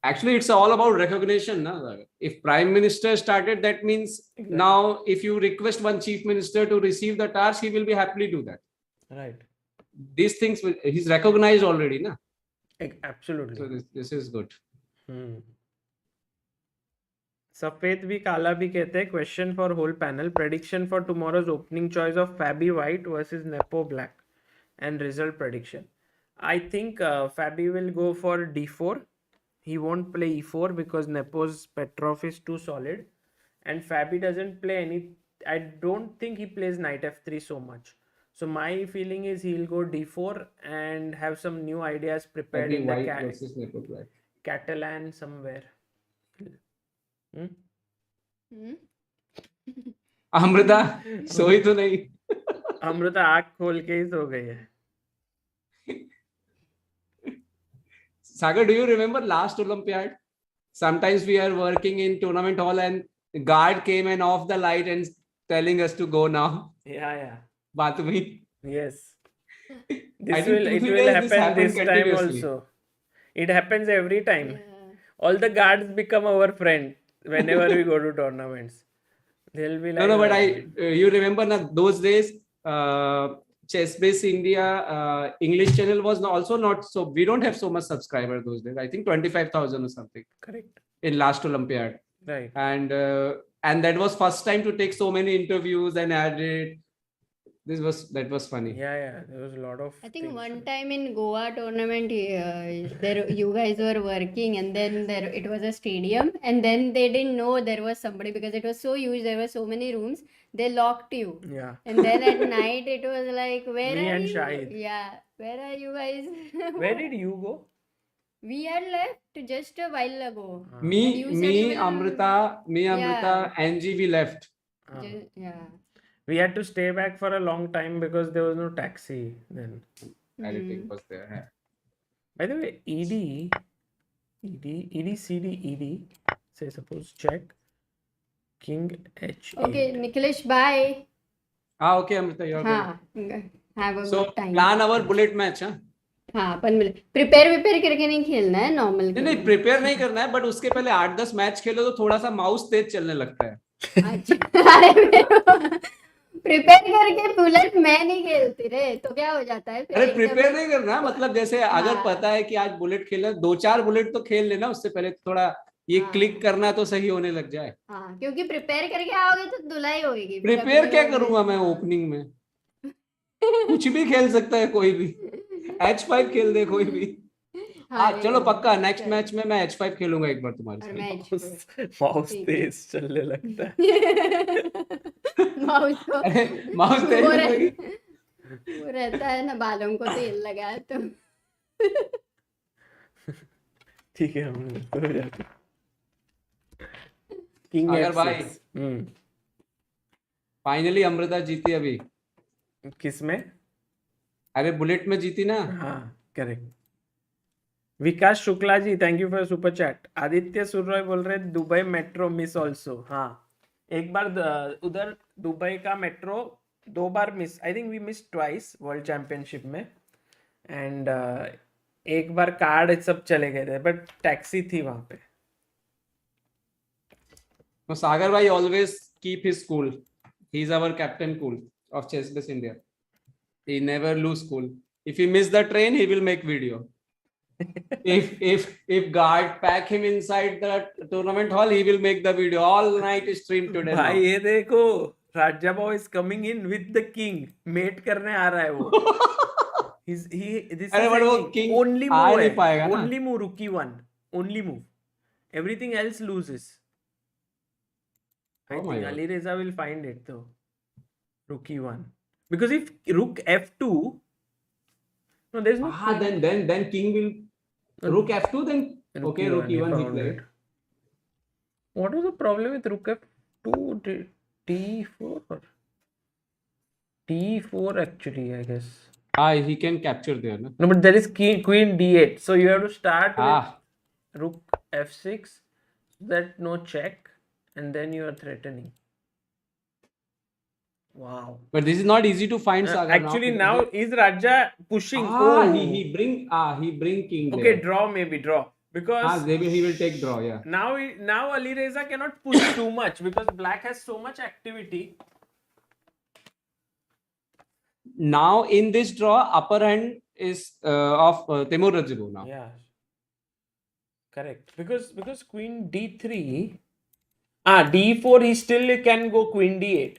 Actually, it's all about recognition. Na? If Prime Minister started, that means now if you request one chief minister to receive the torch, he will be happily do that. Right. These things he's recognized already, na? Absolutely. So this is good. सफेद भी काला भी कहते हैं. Question for whole panel. Prediction for tomorrow's opening choice of Fabi White versus Nepo Black and result prediction. I think Fabi will go for D4. He won't play E4 because Nepo's Petrov is too solid, and Fabi doesn't play any. I don't think he plays knight F3 so much. So my feeling is he'll go D4 and have some new ideas prepared Fabi in White the versus Nepo Black. Catalan somewhere. Hmm? Hmm? Amrita सोई तो नहीं. अमृता आँख खोल के ही सो गई है. Sagar, do you remember last Olympiad? Sometimes we are working in tournament hall and the guard came and off the light and telling us to go now. Yeah. Baat हुई. Yes. I think It 2-3 will days happen this happened this time continuously. also. It happens every time. Yeah. All the guards become our friend whenever we go to tournaments. They'll be like, No, but you remember na, those days, Chess Base India English channel was also not so. We don't have so much subscriber those days. I think 25,000 or something correct, in last Olympiad, right? and that was first time to take so many interviews and add it. That was funny. Yeah. There was a lot of. I think things. one time in Goa tournament, there you guys were working, and then it was a stadium, and then they didn't know there was somebody because it was so huge. There were so many rooms. They locked you, Yeah. and then at night it was like, where Me are and you? Shahid. Yeah, where are you guys? Where did you go? We had left just a while ago. And Me, you said you will- Amruta, Angie, we left. Yeah. We had to stay back for a long time because there was no taxi then. Everything was there. By the way, ED, CD, say suppose check King H8. Okay, Niklesh, bye. Okay, Amruta, you're good. हाँ, have a So good time. plan our bullet match, huh? हाँ, अपन मिले. Prepare करके नहीं खेलना है, normal. नहीं prepare नहीं करना है, बट उसके पहले 8-10 मैच खेलो तो थोड़ा सा माउस तेज चलने लगता है. प्रिपेयर करके बुलेट मैं नहीं खेलती रे, तो क्या हो जाता है फिर? अरे प्रिपेयर नहीं करना, मतलब जैसे अगर हाँ. पता है कि आज बुलेट खेलना, 2-4 बुलेट तो खेल लेना उससे पहले, थोड़ा ये हाँ. क्लिक करना तो सही होने लग जाए. हाँ, क्योंकि प्रिपेयर करके आओगे तो धुलाई होगी. प्रिपेयर क्या करूंगा मैं ओपनिंग में? कुछ भी खेल सकता है कोई भी. H5 खेल दे कोई भी. हाँ, चलो पक्का नेक्स्ट मैच में मैं H5 खेलूंगा एक बार तुम्हारे साथ. माउस तेज चलने लगता है. माउस को माउस तेज वो लगेगी. वो रहता है ना, बालों को तेल लगा तो. ठीक है, हम तो जाते. किंग अगर भाई फाइनली अमृता जीती अभी. किसमें? अरे बुलेट में जीती ना. हाँ, correct. Vikas Shukla ji, thank you for super chat. Aditya Suroy बोल रहे दुबई मेट्रो मिस ऑल्सो. हाँ, एक बार उधर दुबई का मेट्रो 2 बार miss. I think we miss twice world championship में. एंड एक बार कार्ड सब चले गए थे, बट टैक्सी थी वहां पे. सागर भाई always keep his cool. He is our captain cool of Chess Base India. He never lose cool. If he miss the train, he will make video. if guard pack him inside the tournament hall, he will make the video. All night stream today. भाई ये देखो, Radjabov is coming in with the king. Mate करने आ रहा है वो. अरे but वो king only आ move नहीं है. पाएगा ना. Only move rookie 1. Only move. Everything else loses. I Oh my think God. Ali Reza will find it though. Rookie 1. Because if rook f2, no, there's no. Then king will rook f2. Then okay, rook he e1 he found played. it. What was the problem with rook f2? d4. d4 actually, I guess. He can capture there. No, No, but there is queen d8. So you have to start with rook f6. That no check, and then you are threatening. Wow. but this is not easy to find. Sagar Actually, now is Raja pushing? he bring king. Okay, there. draw maybe draw because Maybe he will take draw. Yeah. now Ali Reza cannot push too much because Black has so much activity. Now in this draw, upper hand is of Temur Rajibu now. Yeah, correct. Because queen d3, d4 he still can go queen d8.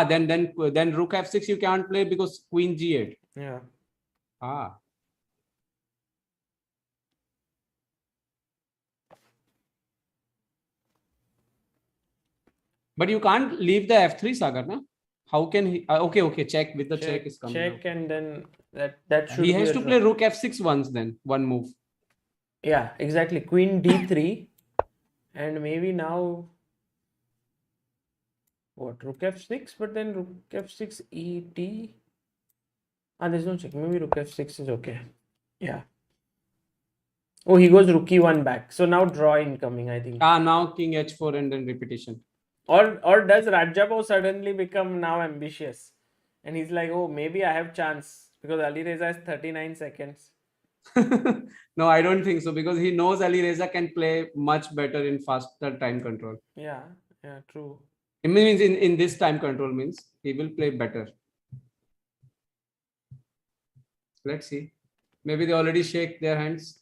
Then rook f6 you can't play because queen g8. Yeah. But you can't leave the f3, Sagar, na? How can he? Okay. Check with the check is coming. Check now. and then that should. He be has a to draw. play rook f6 once. Then one move. Yeah, exactly. Queen d3, and maybe now what? Rook f6, but then rook f6 et. There's no check. Maybe rook f6 is okay. Yeah. Oh, he goes rook e1 back. So now draw incoming, I think. Now king h4 and then repetition. Or does Rajapov suddenly become now ambitious? And he's like, oh, maybe I have chance because Ali Reza has 39 seconds. No, I don't think so, because he knows Ali Reza can play much better in faster time control. Yeah, true. It means in this time control means he will play better. Let's see. Maybe they already shake their hands.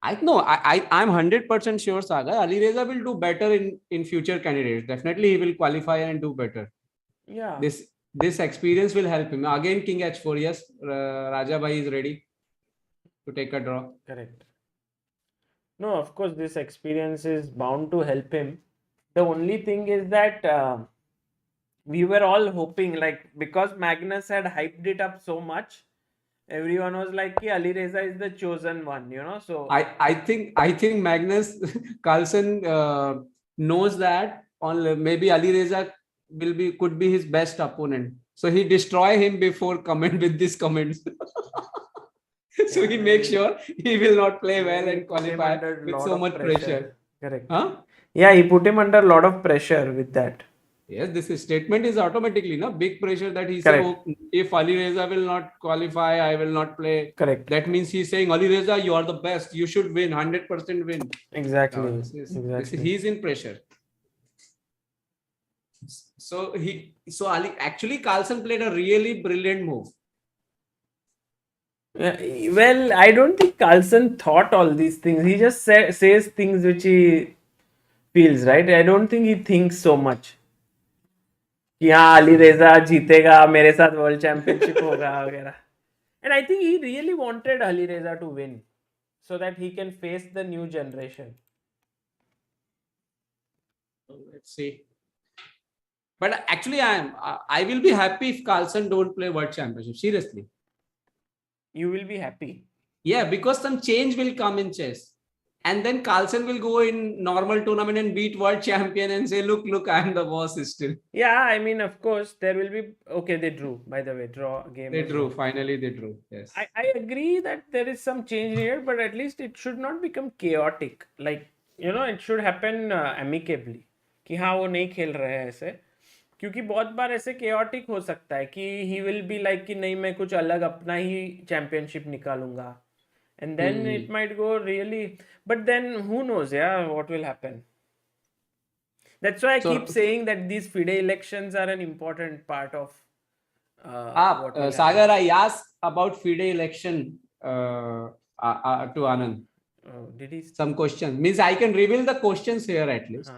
I'm 100% sure, Sagar. Ali Reza will do better in future candidates. Definitely he will qualify and do better. Yeah. This experience will help him. Again, king h4. Yes, Raja Bhai is ready to take a draw. Correct. No, of course, this experience is bound to help him. The only thing is that we were all hoping, like, because Magnus had hyped it up so much, everyone was like, "Ki Ali Reza is the chosen one," you know. So I think Magnus Carlsen knows that maybe Ali Reza could be his best opponent. So he destroy him before comment with these comments. So he makes sure he will not play well and qualify with so much pressure. Correct. Huh? Yeah, he put him under a lot of pressure with that. Yes, this statement is automatically big pressure that he said, oh, if Ali Reza will not qualify, I will not play. Correct. That means he's saying, Ali Reza, you are the best. You should win, 100% win. Exactly. He's in pressure. So Ali actually Carlsen played a really brilliant move. Well, I don't think Carlsen thought all these things. He just says things which he feels, right? I don't think he thinks so much. कि हाँ अली रेजा जीतेगा मेरे साथ world championship होगा वगैरह. And I think he really wanted Ali Reza to win so that he can face the new generation. Let's see. But actually, I will be happy if Carlsen don't play World Championship. Seriously. You will be happy. Yeah, because some change will come in chess. And then Carlsen will go in normal tournament and beat World Champion and say, look, I am the boss still. Yeah, I mean, of course, there will be... Okay, they drew, by the way, draw game. They drew, finally they drew, yes. I agree that there is some change here, but at least it should not become chaotic. Like, you know, it should happen amicably. कि हाँ वो नहीं खेल रहे हैं ऐसे. क्योंकि बहुत बार ऐसे chaotic हो सकता है कि he will be like कि नहीं मैं कुछ अलग अपना ही championship निकालूंगा. And then it might go really, but then who knows, what will happen. That's why I keep saying that these FIDE elections are an important part of Sagar, I asked about FIDE election to Anand. Did he? Some questions. Means I can reveal the questions here at least.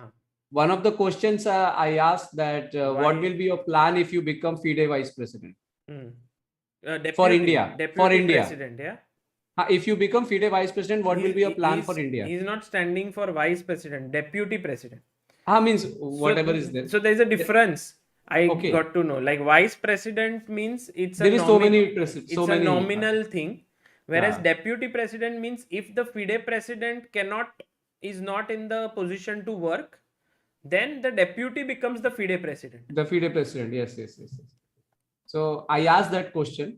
One of the questions I asked that what will be your plan if you become FIDE vice president? For India. For India. President, yeah? If you become FIDE vice president, what will be your plan for India? He's not standing for vice president, deputy president. Means whatever is there. So there's a difference. I got to know. Like vice president means it's a nominal thing. Whereas deputy president means if the FIDE president is not in the position to work, then the deputy becomes the FIDE president. The FIDE president, yes. So I asked that question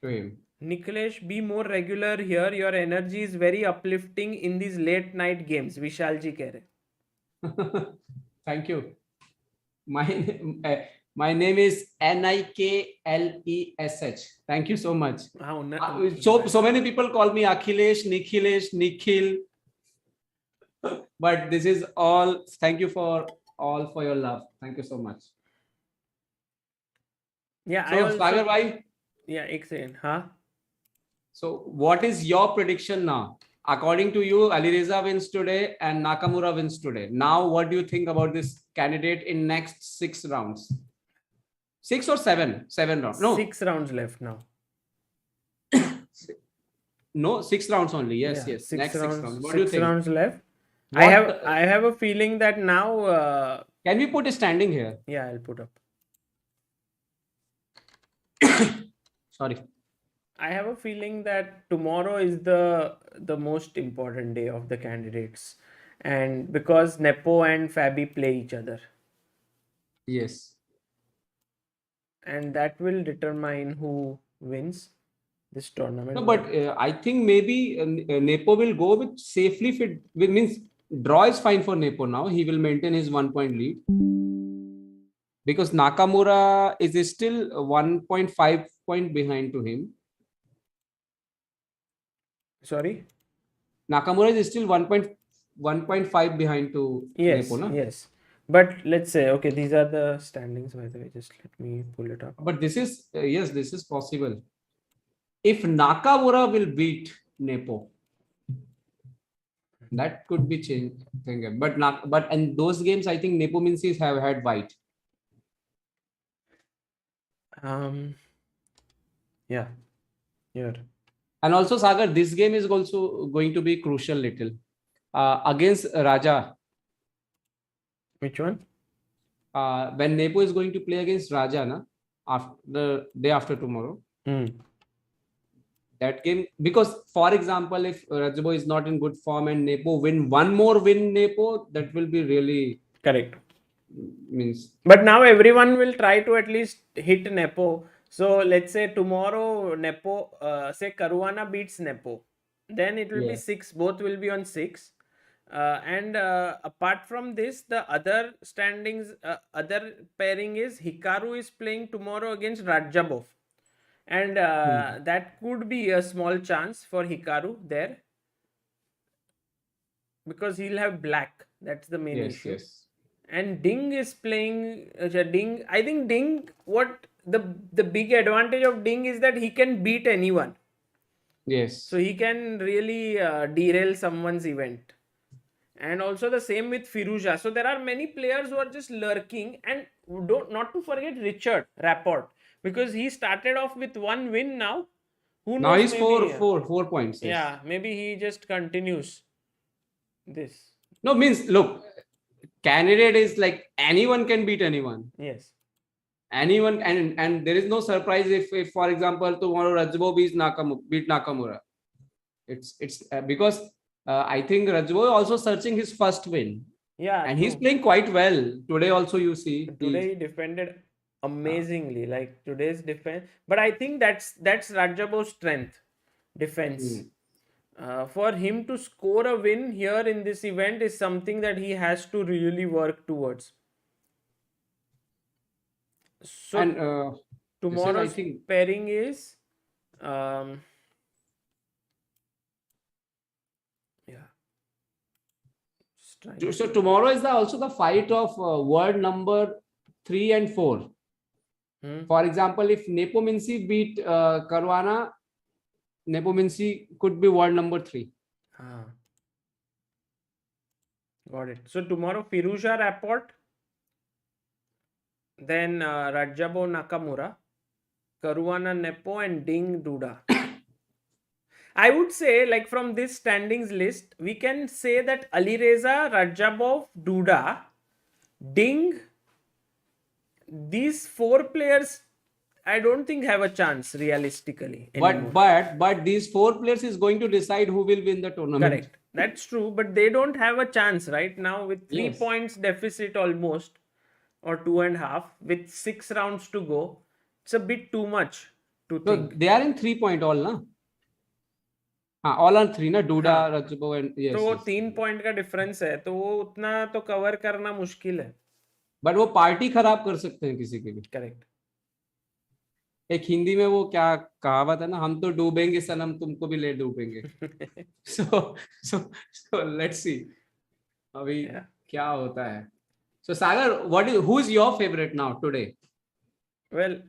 to him. Niklesh, be more regular here. Your energy is very uplifting in these late night games. Vishal ji keh rahe. Thank you. My name is Niklesh. Thank you so much. So many people call me Akhilesh, Nikhil. But this is all. Thank you for your love. Thank you so much. Yeah. So Sagar bhai. Yeah, एक second. Huh? So what is your prediction now? According to you, Ali Reza wins today and Nakamura wins today. Now, what do you think about this candidate in next 6 rounds? 6 or 7? 7 rounds. No. 6 rounds left now. No, 6 rounds only. Yes. Next 6 rounds. What do you think? 6 rounds left. I have a feeling that now. Can we put a standing here? Yeah, I'll put up. Sorry. I have a feeling that tomorrow is the most important day of the candidates, and because Nepo and Fabi play each other, Yes. and that will determine who wins this tournament. No, but I think maybe Nepo will go with safely fit. Means draw is fine for Nepo now. He will maintain his 1 point lead because Nakamura is still 1.5 point behind to him. Sorry. Nakamura is still 1.5 behind to Yes, Nepo, no? yes. But let's say, okay, these are the standings, by the way. Just let me pull it up. But this is yes, this is possible. If Nakamura will beat Nepo, that could be changed. But in those games, I think Nepo Minsis have had white. Yeah, here. And also, Sagar, this game is also going to be crucial little against Raja. Which one? When Nepo is going to play against Raja, na, after the day after tomorrow. That game, because for example, if Rajabo is not in good form and Nepo win one more win, Nepo, that will be really Correct. means. But now everyone will try to at least hit Nepo. So let's say tomorrow Nepo, say Karwana beats Nepo, then it will be Yeah. 6. Both will be on 6. And apart from this, the other standings, other pairing is Hikaru is playing tomorrow against Rajabov. And that could be a small chance for Hikaru there, because he'll have black. That's the main Yes, issue. yes. And Ding is playing Ding. I think Ding, what the big advantage of Ding is that he can beat anyone. Yes. So he can really derail someone's event. And also the same with Firuza. So there are many players who are just lurking. And not to forget Richard Rapport, because he started off with 1 win now. Who knows? Now he's maybe, 4 points. Yes. Yeah, maybe he just continues this. No, means look, candidate is like anyone can beat anyone. Yes. Anyone, and there is no surprise if for example tomorrow Rajabo beat Nakamura. It's because I think Rajabo is also searching his first win. Yeah. And he's playing quite well. Today also you see. Today he defended amazingly, like today's defense. But I think that's Rajabo's strength, defense. For him to score a win here in this event is something that he has to really work towards. So And tomorrow's I think pairing is so tomorrow is also the fight of world number 3 and 4. For example, if Nepo Minsi beat Karwana, Nepo Minsi could be world number 3. Got it. So tomorrow Firuza Rapport, then Rajabo Nakamura, Karwana Nepo, and Ding Duda. I would say, like from this standings list, we can say that Alireza, Rajabov, Duda, Ding, these 4 players, I don't think have a chance realistically anymore. But these 4 players is going to decide who will win the tournament. Correct. That's true, but they don't have a chance right now with 3 Yes. points deficit almost, or 2.5 with 6 rounds to go. It's a bit too much to So think. they are in 3 point all, na? All are 3, na? Duda, Rajabo and yes. तो वो yes. 3 point का difference है, तो वो उतना तो cover करना मुश्किल है. बट वो पार्टी खराब कर सकते हैं किसी की भी. करेक्ट. एक हिंदी में वो क्या कहावत है ना, हम तो डूबेंगे सनम तुमको भी ले डूबेंगे. so let's see अभी क्या होता है. So Sagar, who is your favorite now today? Well,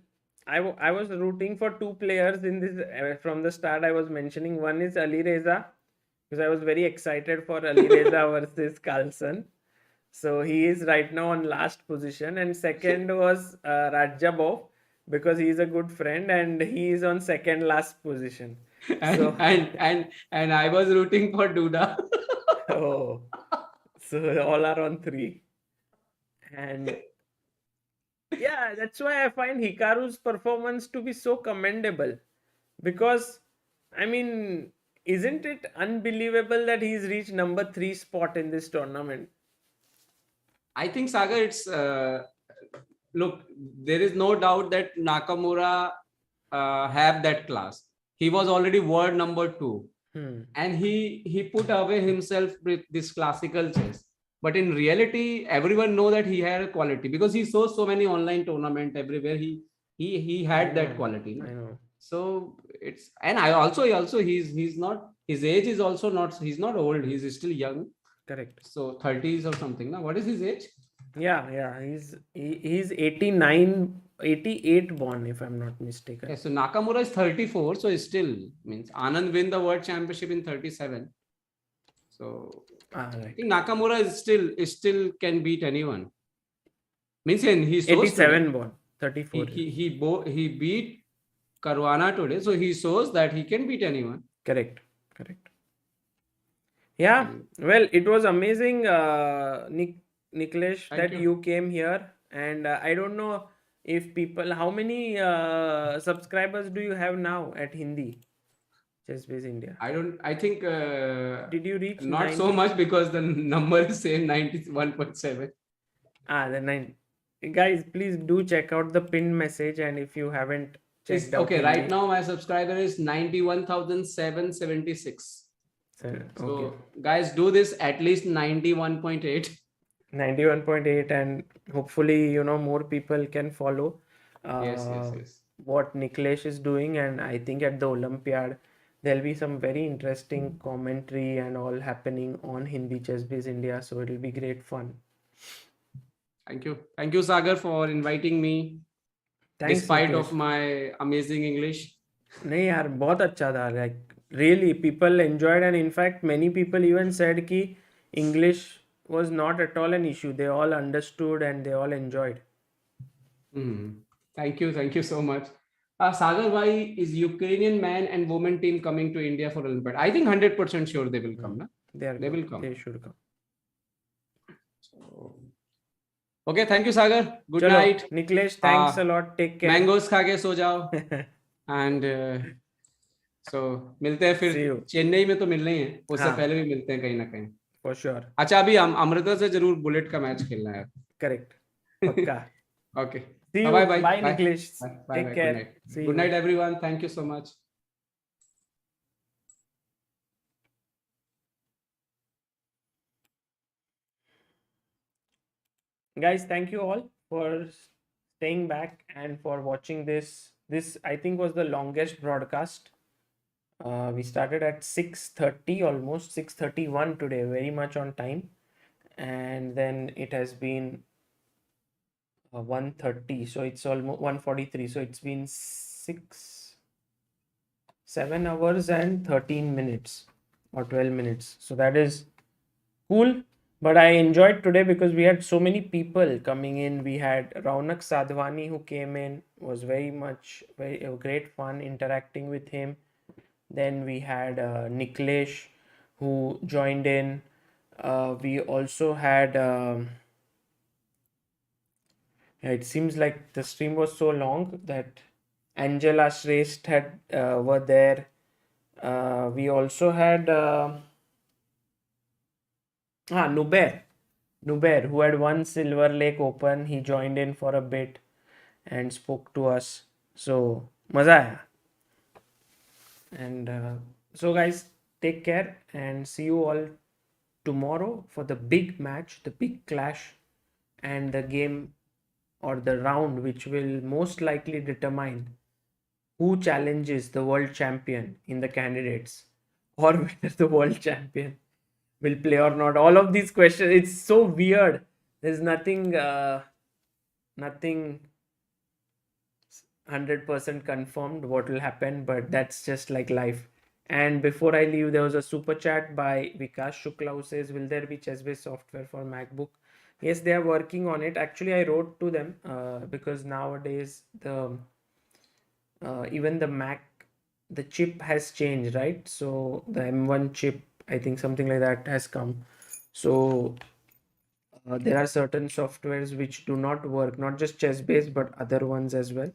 I was rooting for 2 players in this from the start. I was mentioning one is Alireza, because I was very excited for Alireza versus Carlsen. So he is right now on last position, and second was Rajabov, because he is a good friend and he is on second last position. And I was rooting for Duda. Oh, so all are on 3. And Yeah, that's why I find Hikaru's performance to be so commendable. Because, I mean, isn't it unbelievable that he's reached number 3 spot in this tournament? I think Sagar, it's look. There is no doubt that Nakamura have that class. He was already world number 2, and he put away himself with this classical chess. But in reality, everyone know that he had a quality because he saw so many online tournament everywhere. He had that quality. I know. So it's, and I also he's not, his age is also not, he's not old, he's still young. Correct. So 30s or something. Now, what is his age? Yeah. He's 89, 88 born, if I'm not mistaken. Yeah, so Nakamura is 34, so it still means Anand win the world championship in 37. So I Right. think Nakamura is still can beat anyone. Means he's 87 born, 34. he beat Karwana today, so he shows that he can beat anyone. Correct. Yeah, well, it was amazing, Niklesh, Thank that you. you came here. And I don't know if people, how many subscribers do you have now at Hindi? Chessbase India. I think Did you reach not 90? so much because the number is same 91.7. The 9. Guys, please do check out the pinned message, and if you haven't checked out Okay, right Hindi- now my subscriber is 91,776. Okay. So guys, do this at least 91.8. 91.8, and hopefully more people can follow Yes. what Niklesh is doing. And I think at the Olympiad there'll be some very interesting commentary and all happening on Hindi Chessbase India, so it'll be great fun. Thank you, Sagar, for inviting me. Thanks, despite Niklesh. of my amazing English. नहीं यार, बहुत अच्छा था. Like really, people enjoyed, and in fact many people even said कि English was not at all an issue. They all understood and they all enjoyed. Thank you so much. Sagar, why is Ukrainian man and woman team coming to India for Olympiad? I think 100% sure they will come. Na? They will come. They should come. Okay, thank you, Sagar. Good Chalo, night. Niklesh, thanks a lot. Take care. Mangoes खा के सो जाओ. And so मिलते हैं See फिर. you. Chennai में तो मिलना ही है. उससे हाँ. पहले भी मिलते हैं कहीं ना कहीं. For sure. अच्छा, अभी अमृता से जरूर बुलेट का मैच खेलना है. Correct. पक्का. Okay. See you. Bye. Bye, Niklesh. Bye. Take care. Good night. See Good you. night, everyone. Thank you so much. Guys, thank you all for staying back and for watching this. This I think was the longest broadcast. We started at 6:30, almost 6:31 today, very much on time, and then it has been 1:30, so it's almost 1:43, so it's been 7 hours and 13 minutes or 12 minutes, so that is cool. But I enjoyed today because we had so many people coming in. We had Raunak Sadhwani who came in, was very great fun interacting with him. Then we had Niklesh who joined in. We also had it seems like the stream was so long that Angela Shrestha had were there. We also had Nubair, who had won Silver Lake Open. He joined in for a bit and spoke to us. So मजा आया. And so guys, take care and see you all tomorrow for the big match, the big clash, and the game or the round which will most likely determine who challenges the world champion in the candidates, or whether the world champion will play or not. All of these questions, it's so weird. There's nothing 100% confirmed what will happen, but that's just like life. And before I leave, there was a super chat by Vikas Shukla who says, will there be chess-based software for MacBook? Yes, they are working on it. Actually, I wrote to them because nowadays the even the Mac, the chip has changed, right? So the M1 chip, I think something like that has come. So there are certain softwares which do not work, not just Chessbase but other ones as well.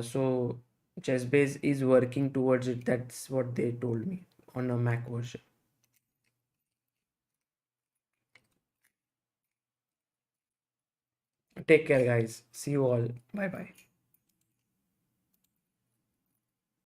So Chessbase is working towards it. That's what they told me on a Mac version. Take care, guys. See you all. Bye bye.